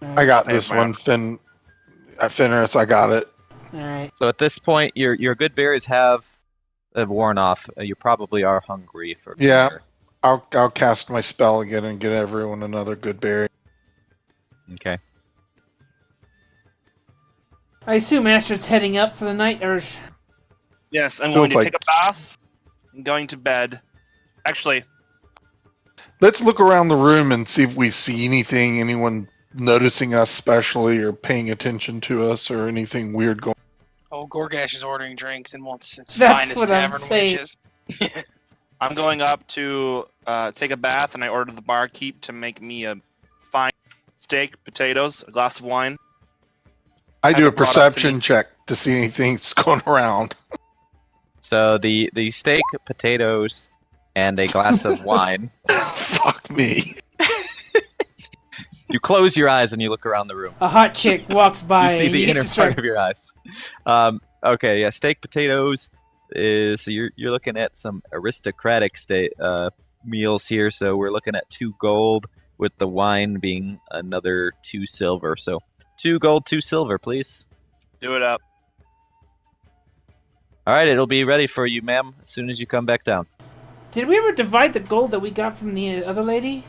Speaker 3: I got this one, Fenris. I got it.
Speaker 4: All right.
Speaker 1: So at this point, your good berries have worn off. You probably are hungry for
Speaker 3: Yeah.
Speaker 1: dinner.
Speaker 3: I'll cast my spell again and get everyone another good berry.
Speaker 1: Okay.
Speaker 4: I assume Astrid's heading up for the night, or
Speaker 5: Yes, I'm
Speaker 3: Feels
Speaker 5: going to
Speaker 3: like-
Speaker 5: take a bath. I'm going to bed. Actually,
Speaker 3: Let's look around the room and see if we see anything, anyone noticing us specially or paying attention to us or anything weird going.
Speaker 2: Oh, Goregash is ordering drinks and wants its
Speaker 4: That's
Speaker 2: finest
Speaker 4: what I'm
Speaker 2: tavern
Speaker 4: saying.
Speaker 2: wenches.
Speaker 5: I'm going up to take a bath, and I ordered the barkeep to make me a fine steak, potatoes, a glass of wine.
Speaker 3: I do
Speaker 5: Have
Speaker 3: a
Speaker 5: it brought up to
Speaker 3: perception
Speaker 5: me.
Speaker 3: check to see anything that's going around.
Speaker 1: So the steak, potatoes, and a glass of wine.
Speaker 3: Fuck me.
Speaker 1: You close your eyes and you look around the room.
Speaker 4: A hot chick walks by.
Speaker 1: You see
Speaker 4: and
Speaker 1: the
Speaker 4: you
Speaker 1: inner
Speaker 4: start-
Speaker 1: part of your eyes. Okay, yeah, steak, potatoes is so you're looking at some aristocratic meals here. So we're looking at 2 gold, with the wine being another 2 silver. So 2 gold, 2 silver, please.
Speaker 5: Do it up.
Speaker 1: All right, it'll be ready for you, ma'am, as soon as you come back down.
Speaker 4: Did we ever divide the gold that we got from the other lady?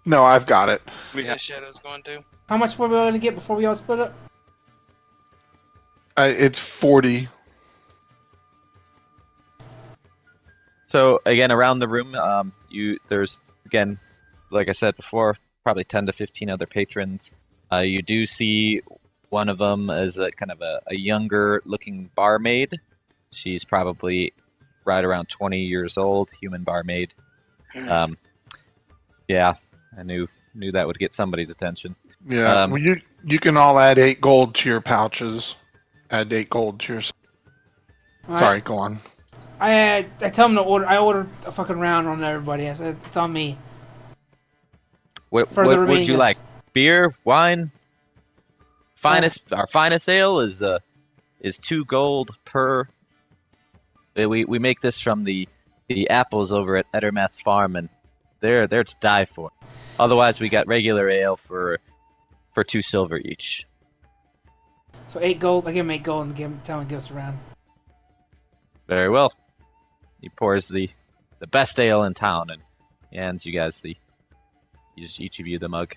Speaker 3: No, I've got it.
Speaker 2: Yeah, Shadow's going to.
Speaker 4: How much were we going to get before we all split up?
Speaker 3: It's 40.
Speaker 1: So again, around the room, there's again, like I said before, probably 10 to 15 other patrons. You do see one of them as a kind of a younger-looking barmaid. She's probably right around 20 years old, human barmaid. Yeah, I knew that would get somebody's attention.
Speaker 3: Yeah. Well, you can all add 8 gold to your pouches. Add 8 gold to your.
Speaker 4: All
Speaker 3: Sorry,
Speaker 4: right.
Speaker 3: go on.
Speaker 4: I tell them to order. I ordered a fucking round on everybody. I said it's on me.
Speaker 1: What
Speaker 4: For the
Speaker 1: would
Speaker 4: remaining
Speaker 1: you
Speaker 4: guests.
Speaker 1: like? Beer, wine? Our finest ale is 2 gold per. We make this from the apples over at Ettermath Farm, and they're to die for. Otherwise, we got regular ale for 2 silver each.
Speaker 4: So 8 gold. I give him 8 gold and tell him to give us a round.
Speaker 1: Very well. He pours the best ale in town and hands you guys each of you the mug.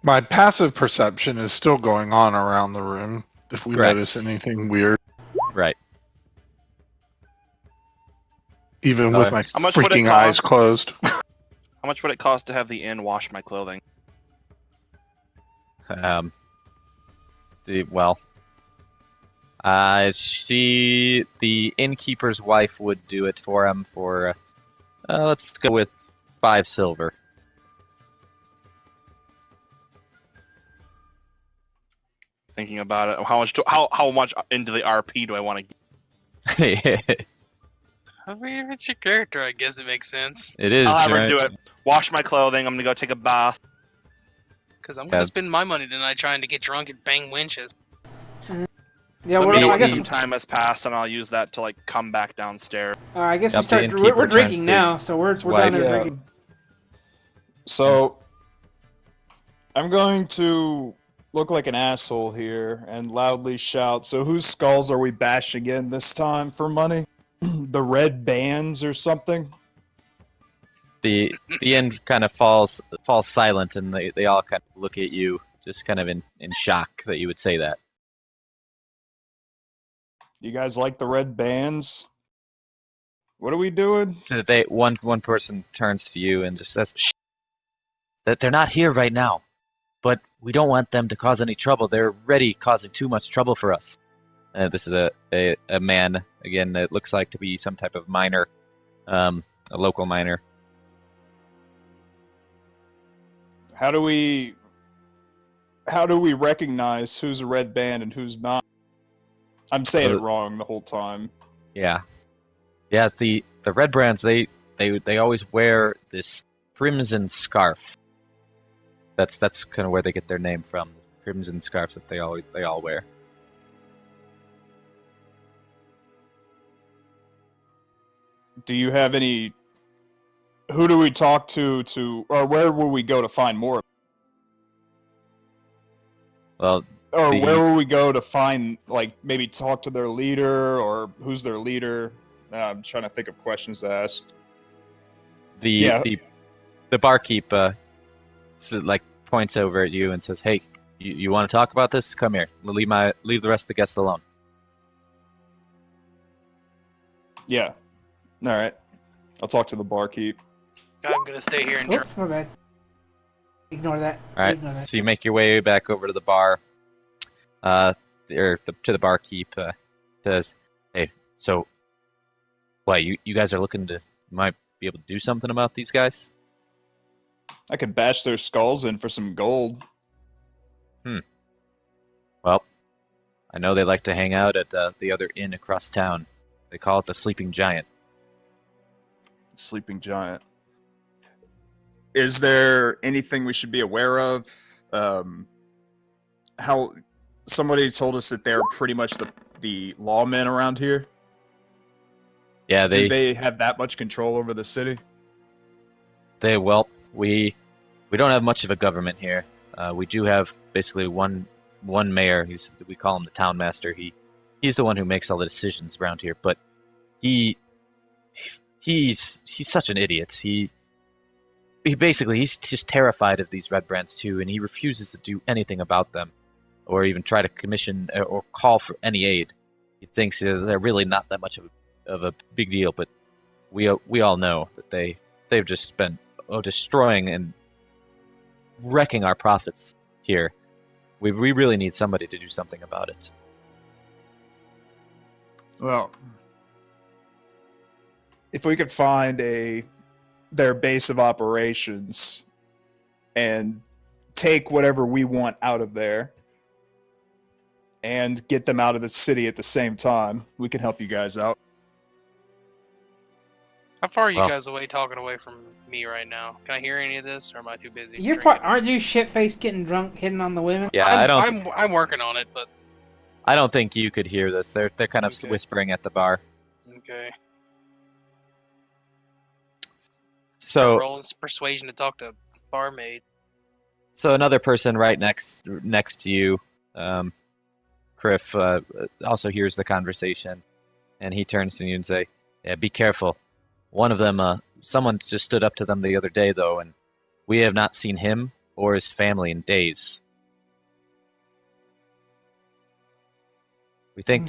Speaker 3: My passive perception is still going on around the room. If we
Speaker 1: Correct.
Speaker 3: notice anything weird,
Speaker 1: Right.
Speaker 3: even with my
Speaker 5: How much would it
Speaker 3: freaking eyes
Speaker 5: cost?
Speaker 3: closed.
Speaker 5: How much would it cost to have the inn wash my clothing?
Speaker 1: The innkeeper's wife would do it for him for, let's go with 5 silver.
Speaker 5: Thinking about it, how much into the RP do I want to get?
Speaker 2: I mean, if it's your character, I guess it makes sense.
Speaker 1: It is,
Speaker 5: I'll have her
Speaker 1: right?
Speaker 5: do it. Wash my clothing. I'm gonna go take a bath.
Speaker 2: Because I'm going to spend my money tonight trying to get drunk and bang winches.
Speaker 4: Yeah,
Speaker 5: Let
Speaker 4: we're,
Speaker 5: me
Speaker 4: I guess.
Speaker 5: some time has passed, and I'll use that to like come back downstairs.
Speaker 4: I guess we
Speaker 1: Yep, the
Speaker 4: start.
Speaker 1: innkeeper
Speaker 4: We're drinking
Speaker 1: turns to
Speaker 4: now, so we're down
Speaker 1: wife.
Speaker 4: there
Speaker 6: Yeah.
Speaker 4: drinking.
Speaker 6: So, I'm going to look like an asshole here and loudly shout, so whose skulls are we bashing in this time for money? The red bands or something?
Speaker 1: The inn kind of falls silent, and they all kind of look at you, just kind of in shock that you would say that.
Speaker 6: You guys like the red bands? What are we doing?
Speaker 1: So one person turns to you and just says, "Shh, that they're not here right now, but we don't want them to cause any trouble. They're already causing too much trouble for us." This is a man, again, it looks like to be some type of miner, a local miner.
Speaker 6: How do we recognize who's a red band and who's not? I'm saying it wrong the whole time.
Speaker 1: Yeah. The red brands, they always wear this crimson scarf. That's kind of where they get their name from. This crimson scarf that they all wear.
Speaker 6: Do you have any? Who do we talk to, or where will we go to find more?
Speaker 1: Well,
Speaker 6: Or
Speaker 1: the-
Speaker 6: where will we go to find, like, maybe talk to their leader, or who's their leader? I'm trying to think of questions to ask.
Speaker 1: the barkeep points over at you and says, "Hey, you want to talk about this? Come here. Leave the rest of the guests alone."
Speaker 6: Yeah. All right. I'll talk to the barkeep.
Speaker 2: I'm gonna stay here and drink.
Speaker 4: Oops, my bad. Ignore that.
Speaker 1: All right,
Speaker 4: Ignore that.
Speaker 1: so you make your way back over to the bar, to the barkeep. Says, "Hey, so, what? You guys are looking to might be able to do something about these guys?"
Speaker 6: I could bash their skulls in for some gold.
Speaker 1: Well, I know they like to hang out at the other inn across town. They call it the Sleeping Giant.
Speaker 6: Sleeping Giant. Is there anything we should be aware of? How somebody told us that they're pretty much the lawmen around here.
Speaker 1: Yeah,
Speaker 6: Do they have that much control over the city?
Speaker 1: We don't have much of a government here. We do have basically one mayor. We call him the town master. He's the one who makes all the decisions around here. But he's such an idiot. He's just terrified of these red brands too, and he refuses to do anything about them, or even try to commission or call for any aid. He thinks they're really not that much of a big deal. But we all know that they've just been destroying and wrecking our profits here. We really need somebody to do something about it.
Speaker 6: Well, if we could find their base of operations and take whatever we want out of there and get them out of the city at the same time, we can help you guys out.
Speaker 2: How far are you
Speaker 1: Well-
Speaker 2: guys talking away from me right now? Can I hear any of this, or am I too busy?
Speaker 4: You're
Speaker 2: drinking?
Speaker 4: aren't you shit-faced getting drunk, hitting on the women?
Speaker 1: Yeah,
Speaker 2: I'm working on it, but
Speaker 1: I don't think you could hear this. They're kind of
Speaker 2: Okay.
Speaker 1: whispering at the bar.
Speaker 2: okay.
Speaker 1: So
Speaker 2: Rolling persuasion to talk to barmaid.
Speaker 1: So another person right next to you, Kriff, also hears the conversation, and he turns to you and say, "Yeah, be careful. One of them, someone just stood up to them the other day, though, and we have not seen him or his family in days. We think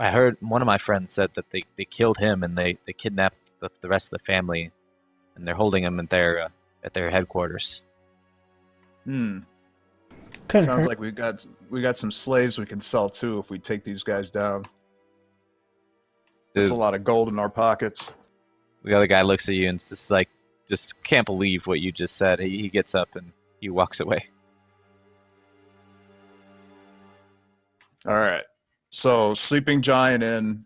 Speaker 1: I heard one of my friends said that they killed him and they kidnapped the rest of the family, and they're holding him at their headquarters."
Speaker 6: Couldn't
Speaker 4: Couldn't
Speaker 6: Sounds
Speaker 4: hurt.
Speaker 6: like we got some slaves we can sell too if we take these guys down. That's a lot of gold in our pockets.
Speaker 1: The other guy looks at you and is just can't believe what you just said. He gets up and he walks away.
Speaker 6: All right. So, Sleeping Giant Inn,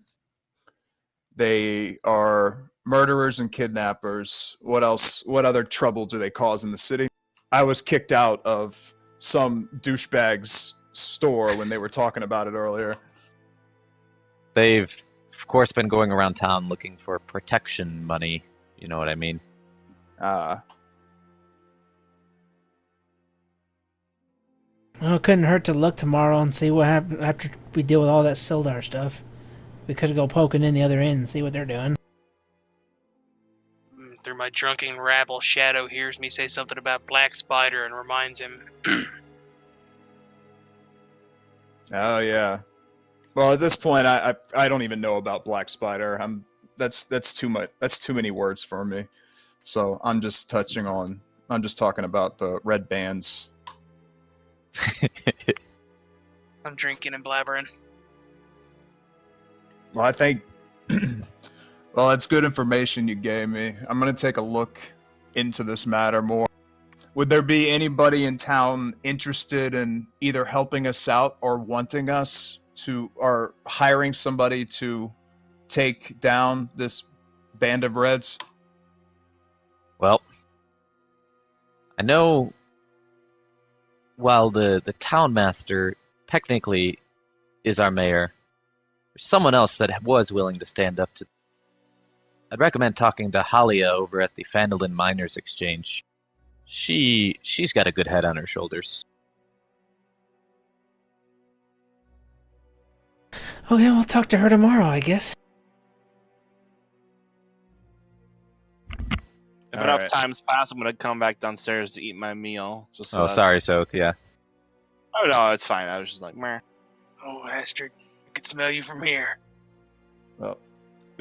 Speaker 6: they are murderers and kidnappers. What else? What other trouble do they cause in the city? I was kicked out of some douchebag's store when they were talking about it earlier.
Speaker 1: They've, of course, been going around town looking for protection money. You know what I mean?
Speaker 4: Well, it couldn't hurt to look tomorrow and see what happens after we deal with all that Sildar stuff. We could go poking in the other end and see what they're doing.
Speaker 2: Through my drunken rabble, Shadow hears me say something about Black Spider and reminds him.
Speaker 6: Oh yeah. Well, at this point, I don't even know about Black Spider. That's too much. That's too many words for me. So I'm just talking about the red bands.
Speaker 2: I'm drinking and blabbering.
Speaker 6: Well, I think. Well, that's good information you gave me. I'm gonna take a look into this matter more. Would there be anybody in town interested in either helping us out or wanting us to, or hiring somebody to take down this band of Reds?
Speaker 1: Well, I know while the town master technically is our mayor, there's someone else that was willing to stand up to. I'd recommend talking to Halia over at the Fandolin Miners Exchange. She's got a good head on her shoulders.
Speaker 4: Okay, we'll talk to her tomorrow, I guess.
Speaker 5: If
Speaker 6: All
Speaker 5: enough
Speaker 6: right.
Speaker 5: times pass, I'm gonna come back downstairs to eat my meal. Just so
Speaker 1: Oh,
Speaker 5: that's-
Speaker 1: sorry, Soth, yeah.
Speaker 5: Oh no, it's fine. I was just like, meh.
Speaker 2: Oh, Astrid, I can smell you from here.
Speaker 6: Well,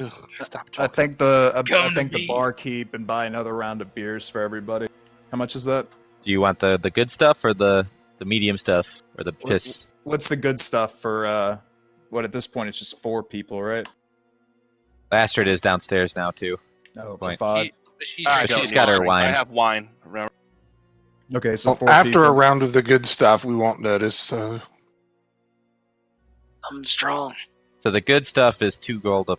Speaker 5: Ugh, stop
Speaker 6: I
Speaker 5: talking.
Speaker 6: think the
Speaker 2: Come to me.
Speaker 6: barkeep and buy another round of beers for everybody. How much is that?
Speaker 1: Do you want the good stuff or the medium stuff or the piss?
Speaker 6: What's the good stuff for what at this point it's just 4 people, right?
Speaker 1: Astrid is downstairs now too.
Speaker 6: No, for
Speaker 1: Point.
Speaker 6: 5.
Speaker 2: She's
Speaker 5: I
Speaker 1: She's
Speaker 5: don't
Speaker 1: got
Speaker 5: need
Speaker 1: her wine.
Speaker 5: I have wine. Remember?
Speaker 6: Okay, so
Speaker 3: Well,
Speaker 6: 4
Speaker 3: after
Speaker 6: people.
Speaker 3: a round of the good stuff, we won't notice.
Speaker 2: I'm strong.
Speaker 1: So the good stuff is 2 gold a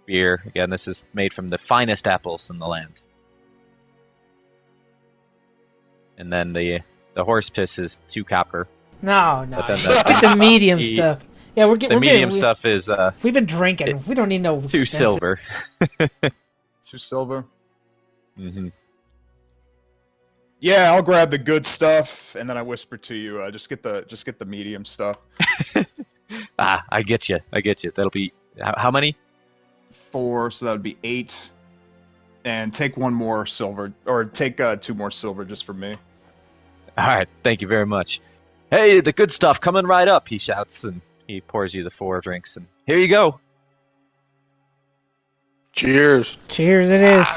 Speaker 1: beer. Again, this is made from the finest apples in the land. And then the horse piss is 2 copper.
Speaker 4: No.
Speaker 1: But then
Speaker 4: Get the medium
Speaker 1: the-
Speaker 4: stuff. Yeah, we're
Speaker 1: The
Speaker 4: getting.
Speaker 1: medium stuff is
Speaker 4: We've been drinking. We don't need no
Speaker 1: 2
Speaker 4: expensive-
Speaker 1: silver.
Speaker 6: 2 silver.
Speaker 1: Mm-hmm.
Speaker 6: Yeah, I'll grab the good stuff, and then I whisper to you, just get the medium stuff.
Speaker 1: I get you. That'll be how many?
Speaker 6: 4, so that would be 8. And take 1 more silver, or take 2 more silver just for me.
Speaker 1: All right, thank you very much. Hey, the good stuff coming right up! He shouts, and he pours you the 4 drinks, and here you go.
Speaker 3: Cheers.
Speaker 4: Cheers, it is.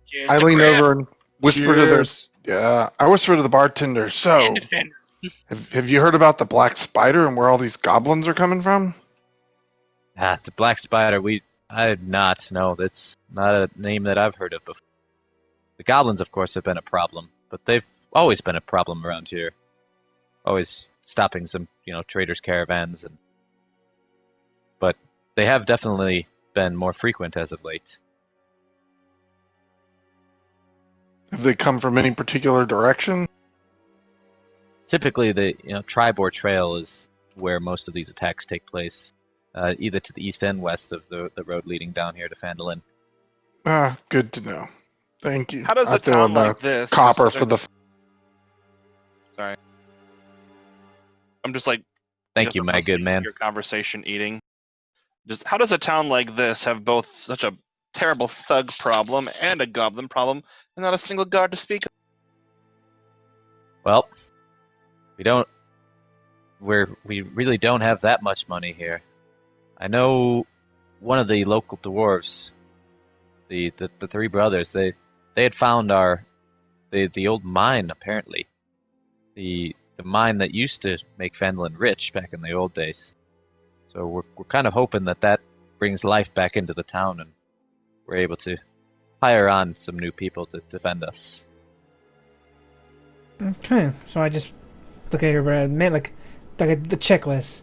Speaker 2: Cheers
Speaker 3: I
Speaker 2: to
Speaker 3: lean
Speaker 2: Kriff
Speaker 3: over and whisper to the.
Speaker 6: Cheers.
Speaker 3: Yeah, I whisper to the bartender. So,
Speaker 2: and to Fenris.
Speaker 3: have you heard about the black spider and where all these goblins are coming from?
Speaker 1: The black spider. I did not know. That's not a name that I've heard of before. The goblins, of course, have been a problem, but they've always been a problem around here. Always stopping some, traders' caravans, but they have definitely been more frequent as of late.
Speaker 3: Have they come from any particular direction?
Speaker 1: Typically, the Tribor Trail is where most of these attacks take place, either to the east and west of the road leading down here to Fandolin.
Speaker 3: Good to know. Thank you.
Speaker 5: How does
Speaker 3: I
Speaker 5: a
Speaker 3: throw
Speaker 5: town
Speaker 3: about
Speaker 5: like this?
Speaker 3: copper for the.
Speaker 5: Sorry. I'm just like.
Speaker 1: Thank you, my good man.
Speaker 5: Your conversation eating. Just how does a town like this have both such a terrible thug problem and a goblin problem, and not a single guard to speak of?
Speaker 1: Well, we really don't have that much money here. I know one of the local dwarves, the 3 brothers, they had found the old mine, apparently. The mine that used to make Fandolin rich back in the old days. So we're kind of hoping that brings life back into the town, and we're able to hire on some new people to defend us.
Speaker 4: Okay, so I just look at your man like the checklist.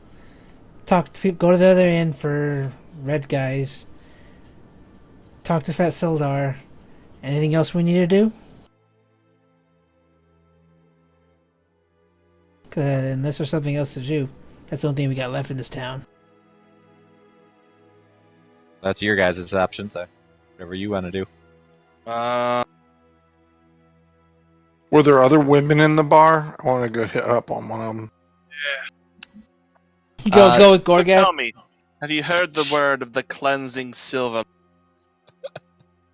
Speaker 4: Talk to people. Go to the other end for red guys. Talk to Fat Sildar. Anything else we need to do? Unless there's something else to do, that's the only thing we got left in this town.
Speaker 1: That's your guys' options. Whatever you want to do.
Speaker 3: Were there other women in the bar? I want to go hit up on one of them.
Speaker 4: You go with Goregash.
Speaker 5: Tell me, have you heard the word of the cleansing silver?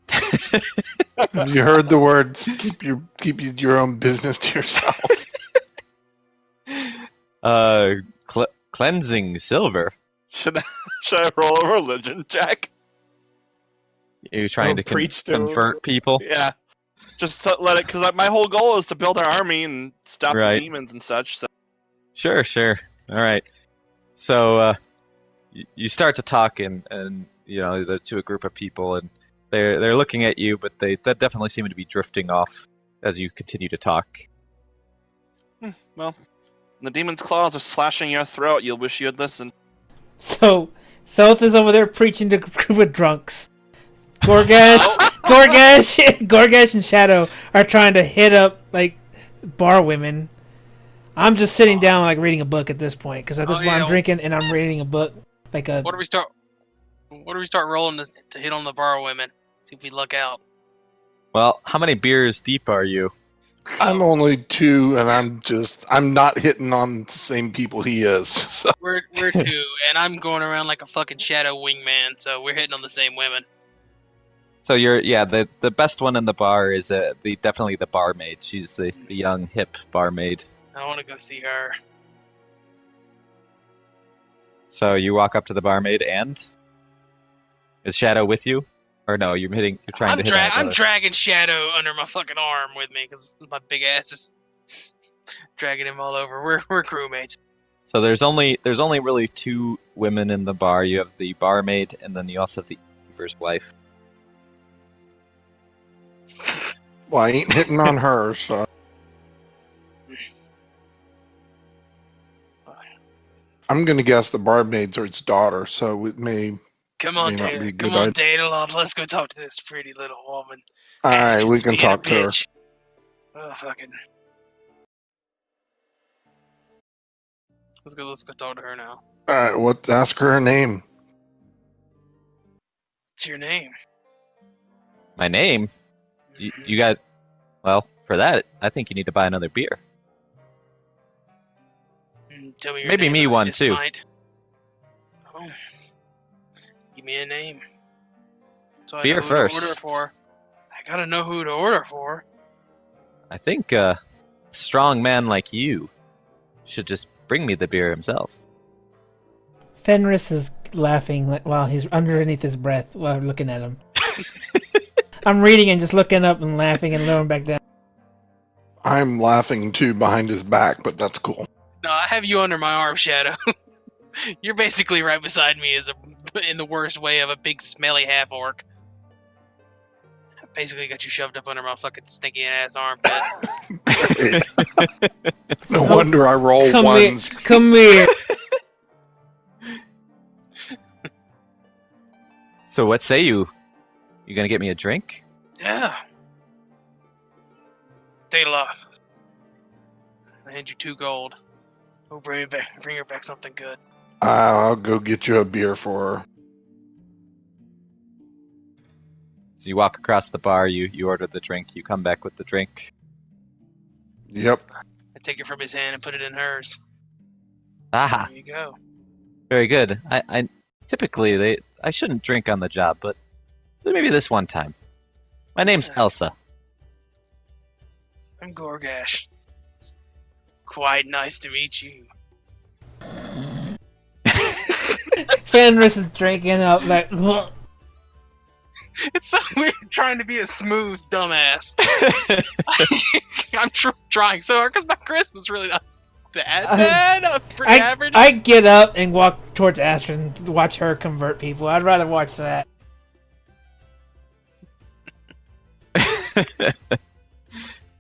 Speaker 3: Have you heard the words? Keep your own business to yourself.
Speaker 1: Cleansing silver.
Speaker 5: Should I roll a religion check?
Speaker 1: You're trying to
Speaker 6: preach to
Speaker 1: convert people.
Speaker 5: Yeah, just to let it, because my whole goal is to build our army and stop
Speaker 1: Right.
Speaker 5: the demons and such. So.
Speaker 1: Sure. All right. So you start to talk and to a group of people, and they're looking at you, but that definitely seem to be drifting off as you continue to talk.
Speaker 5: Well, when the demon's claws are slashing your throat, you'll wish you had listened.
Speaker 4: So South is over there preaching to a group of drunks. Goregash and Shadow are trying to hit up like bar women. I'm just sitting down like reading a book at this point because at this point I'm drinking and I'm reading a book like a.
Speaker 2: What do we start rolling to hit on the bar women? See if we luck out.
Speaker 1: Well, how many beers deep are you?
Speaker 3: I'm only 2, and I'm not hitting on the same people he is. So.
Speaker 2: We're 2, and I'm going around like a fucking shadow wingman, so we're hitting on the same women.
Speaker 1: So the best one in the bar is definitely the barmaid. She's the young hip barmaid.
Speaker 2: I want to go see her.
Speaker 1: So you walk up to the barmaid and Is Shadow with you? Or no, you're trying to hit our
Speaker 2: I'm
Speaker 1: brother.
Speaker 2: dragging Shadow under my fucking arm with me because my big ass is dragging him all over. We're crewmates.
Speaker 1: So there's only really 2 women in the bar. You have the barmaid, and then you also have the innkeeper's wife.
Speaker 3: Well, I ain't hitting on her, so. I'm going to guess the barmaid's or its daughter, so it may.
Speaker 2: Come on,
Speaker 3: May not be a
Speaker 2: Daedeloth.
Speaker 3: good
Speaker 2: Come on,
Speaker 3: idea.
Speaker 2: Daedeloth. Let's go talk to this pretty little woman.
Speaker 3: All right, we
Speaker 2: Astrid's
Speaker 3: can
Speaker 2: being
Speaker 3: talk
Speaker 2: a
Speaker 3: to her.
Speaker 2: bitch. Oh, fucking. Let's go talk to her now.
Speaker 3: All right, ask her name.
Speaker 2: What's your name?
Speaker 1: My name? You got... Well, for that, I think you need to buy another beer.
Speaker 2: Tell me your
Speaker 1: Maybe
Speaker 2: name.
Speaker 1: me
Speaker 2: I
Speaker 1: one,
Speaker 2: just
Speaker 1: too.
Speaker 2: might. Oh. Give me a name. So I
Speaker 1: Beer
Speaker 2: know who to order
Speaker 1: first.
Speaker 2: for. I gotta know who to order for.
Speaker 1: I think a strong man like you should just bring me the beer himself.
Speaker 4: Fenris is laughing while he's underneath his breath while looking at him. I'm reading and just looking up and laughing and lowering back down.
Speaker 3: I'm laughing too behind his back, but that's cool.
Speaker 2: No, I have you under my arm, Shadow. You're basically right beside me in the worst way of a big smelly half-orc. I basically got you shoved up under my fucking stinky ass armpit.
Speaker 3: No wonder I roll
Speaker 4: Come
Speaker 3: ones.
Speaker 4: here. Come here.
Speaker 1: So what say you? You gonna get me a drink?
Speaker 2: Yeah. Daedeloth. I hand you 2 gold. Oh, bring her back something good.
Speaker 3: I'll go get you a beer for her.
Speaker 1: So you walk across the bar, you order the drink, you come back with the drink.
Speaker 3: Yep.
Speaker 2: I take it from his hand and put it in hers.
Speaker 1: Aha,
Speaker 2: There you go.
Speaker 1: very good. I typically I shouldn't drink on the job, but maybe this one time. My name's Elsa.
Speaker 2: I'm Goregash. It's quite nice to meet you.
Speaker 4: Fenris is drinking up like.
Speaker 2: It's so weird trying to be a smooth dumbass. I'm trying so hard because my charisma's really not bad. Pretty average.
Speaker 4: I get up and walk towards Astrid and watch her convert people. I'd rather watch that.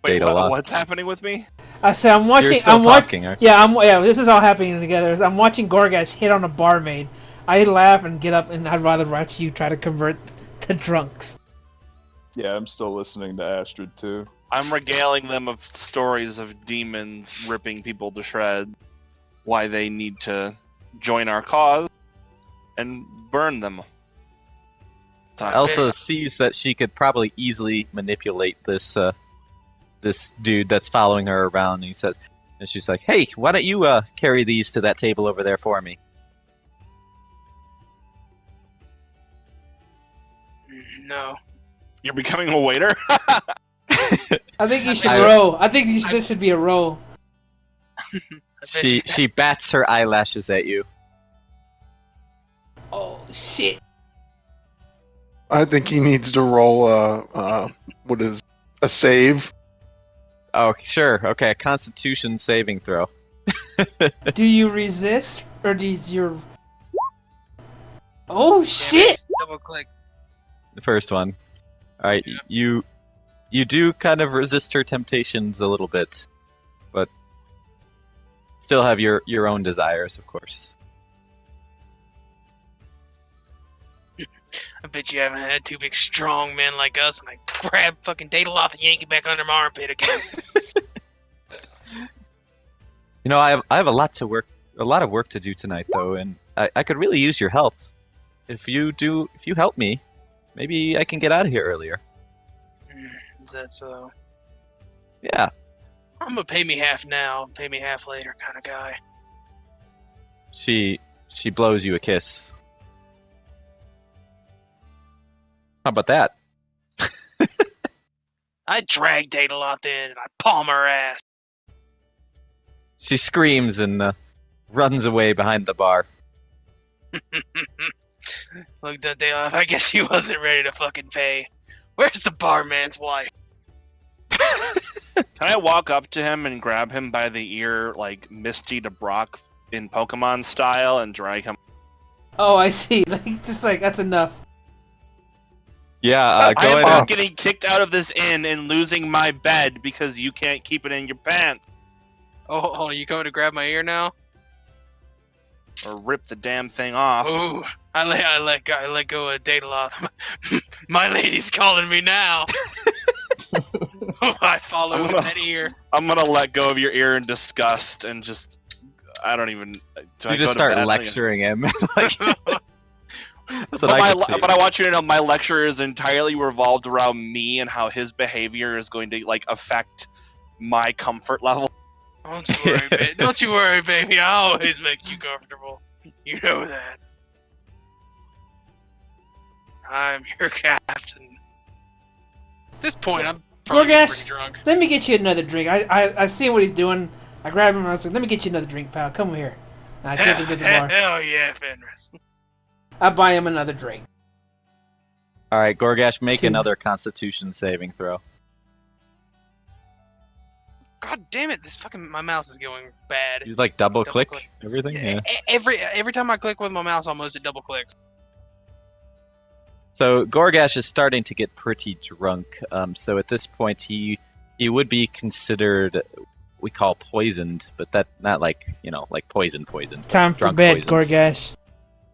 Speaker 5: Wait,
Speaker 1: Daedeloth.
Speaker 5: what's happening with me?
Speaker 4: I say I'm watching.
Speaker 1: You're still
Speaker 4: I'm
Speaker 1: talking, aren't you?
Speaker 4: Yeah, this is all happening together. I'm watching Goregash hit on a barmaid. I laugh and get up, and I'd rather watch you try to convert to drunks.
Speaker 6: Yeah, I'm still listening to Astrid too.
Speaker 5: I'm regaling them of stories of demons ripping people to shreds, why they need to join our cause, and burn them.
Speaker 1: Elsa sees that she could probably easily manipulate this this dude that's following her around, and she's like, "Hey, why don't you carry these to that table over there for me?"
Speaker 2: No.
Speaker 5: You're becoming a waiter?
Speaker 4: I think you should
Speaker 1: I-
Speaker 4: roll. I think this should be a roll.
Speaker 1: She bats her eyelashes at you.
Speaker 4: Oh shit!
Speaker 3: I think he needs to roll a save.
Speaker 1: Oh, sure. Okay, a Constitution saving throw.
Speaker 4: Do you resist, or does your? Oh shit!
Speaker 2: Double click.
Speaker 1: The first one. All right, you do kind of resist her temptations a little bit, but still have your own desires, of course.
Speaker 2: I bet you haven't had 2 big strong men like us, and I grab fucking Daedeloth and yank it back under my armpit again.
Speaker 1: You know, I have a lot of work to do tonight, though, and I could really use your help. If you help me, maybe I can get out of here earlier.
Speaker 2: Is that so?
Speaker 1: Yeah.
Speaker 2: I'm gonna pay me half now, pay me half later kind of guy.
Speaker 1: She blows you a kiss. How about that?
Speaker 2: I drag Daedeloth in and I palm her ass.
Speaker 1: She screams and runs away behind the bar.
Speaker 2: Looked at Daedeloth. I guess he wasn't ready to fucking pay. Where's the barman's wife?
Speaker 5: Can I walk up to him and grab him by the ear, like Misty to Brock in Pokemon style, and drag him?
Speaker 4: Oh, I see. Like, just like, that's enough.
Speaker 1: Yeah, go
Speaker 5: I'm
Speaker 1: ahead.
Speaker 5: not getting kicked out of this inn and losing my bed because you can't keep it in your pants.
Speaker 2: Oh, you going to grab my ear now?
Speaker 5: Or rip the damn thing off.
Speaker 2: Ooh, I let go of Daedeloth. My lady's calling me now. I follow with that ear.
Speaker 5: I'm gonna let go of your ear in disgust and just... I don't even...
Speaker 1: You just start lecturing him. Like, that's what
Speaker 5: But
Speaker 1: I could see.
Speaker 5: but I want you to know my lecture is entirely revolved around me and how his behavior is going to like affect my comfort level.
Speaker 2: Don't you worry, baby. I always make you comfortable. You know that. I'm your captain. At this point, I'm probably
Speaker 4: Goregash,
Speaker 2: pretty drunk.
Speaker 4: let me get you another drink. I see what he's doing. I grab him and I was like, let me get you another drink, pal. Come here. And I take him to the bar.
Speaker 2: Hell yeah, Fenris.
Speaker 4: I buy him another drink.
Speaker 1: All right, Goregash, make
Speaker 4: Two.
Speaker 1: another Constitution saving throw.
Speaker 2: God damn it! My mouse is going bad.
Speaker 1: You like double click
Speaker 2: click.
Speaker 1: everything. Yeah.
Speaker 2: Every time I click with my mouse, almost it double clicks.
Speaker 1: So Goregash is starting to get pretty drunk. So at this point, he would be considered, we call poisoned, but that not like like poison.
Speaker 4: Time for
Speaker 1: Drunk
Speaker 4: bed,
Speaker 1: poisons.
Speaker 4: Goregash.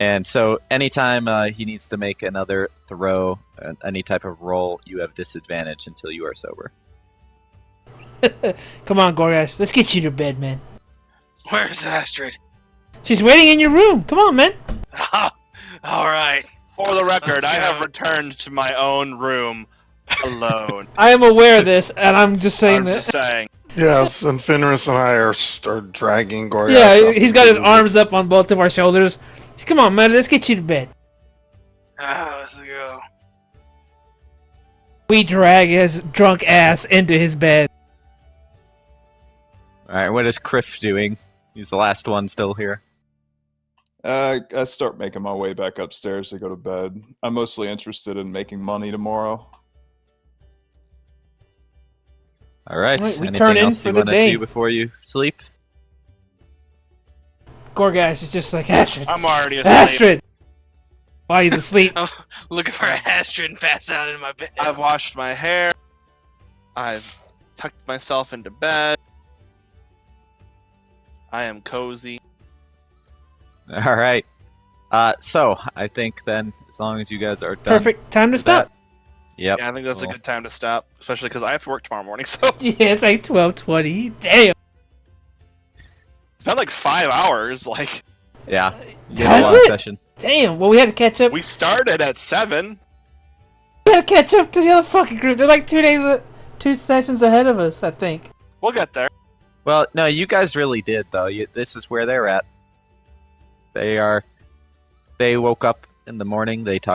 Speaker 1: And so anytime he needs to make another throw, any type of roll, you have disadvantage until you are sober.
Speaker 4: Come on, Goregash. Let's get you to bed, man.
Speaker 2: Where's Astrid?
Speaker 4: She's waiting in your room. Come on, man.
Speaker 2: All right.
Speaker 5: For the record,
Speaker 2: Let's
Speaker 5: I have
Speaker 2: go.
Speaker 5: returned to my own room alone.
Speaker 4: I am aware of this, and I'm just saying
Speaker 5: I'm
Speaker 4: that.
Speaker 5: just saying.
Speaker 3: Yes, and Fenris and I are dragging Goregash.
Speaker 4: Yeah,
Speaker 3: up
Speaker 4: he's got his
Speaker 3: into-
Speaker 4: arms up on both of our shoulders. Come on, man. Let's get you to bed.
Speaker 2: Let's go.
Speaker 4: We drag his drunk ass into his bed.
Speaker 1: All right, what is Kriff doing? He's the last one still here.
Speaker 6: I start making my way back upstairs to go to bed. I'm mostly interested in making money tomorrow.
Speaker 1: All right.
Speaker 4: Right, we
Speaker 1: Anything
Speaker 4: turn in
Speaker 1: else
Speaker 4: for
Speaker 1: you
Speaker 4: the
Speaker 1: want to
Speaker 4: day.
Speaker 1: do before you sleep?
Speaker 4: Goregash is just like, Astrid.
Speaker 5: I'm already asleep.
Speaker 4: Astrid! While he's asleep.
Speaker 2: I'm looking for Astrid and pass out in my bed.
Speaker 5: I've washed my hair. I've tucked myself into bed. I am cozy.
Speaker 1: All right. So I think then, as long as you guys are done,
Speaker 4: Perfect time to
Speaker 1: with
Speaker 4: stop.
Speaker 1: that- Yep.
Speaker 5: Yeah, I think that's
Speaker 1: Cool.
Speaker 5: a good time to stop, especially because I have to work tomorrow morning. So
Speaker 4: Yeah, it's like 12:20. Damn.
Speaker 5: it's been like 5 hours. Like
Speaker 1: Yeah. You did
Speaker 4: Has
Speaker 1: a long
Speaker 4: it?
Speaker 1: session.
Speaker 4: Damn. Well, we had to catch up.
Speaker 5: we started at 7.
Speaker 4: We had to catch up to the other fucking group. They're like 2 sessions ahead of us, I think.
Speaker 5: We'll get there.
Speaker 1: Well, no, you guys really did though. This is where they're at. They woke up in the morning. They talked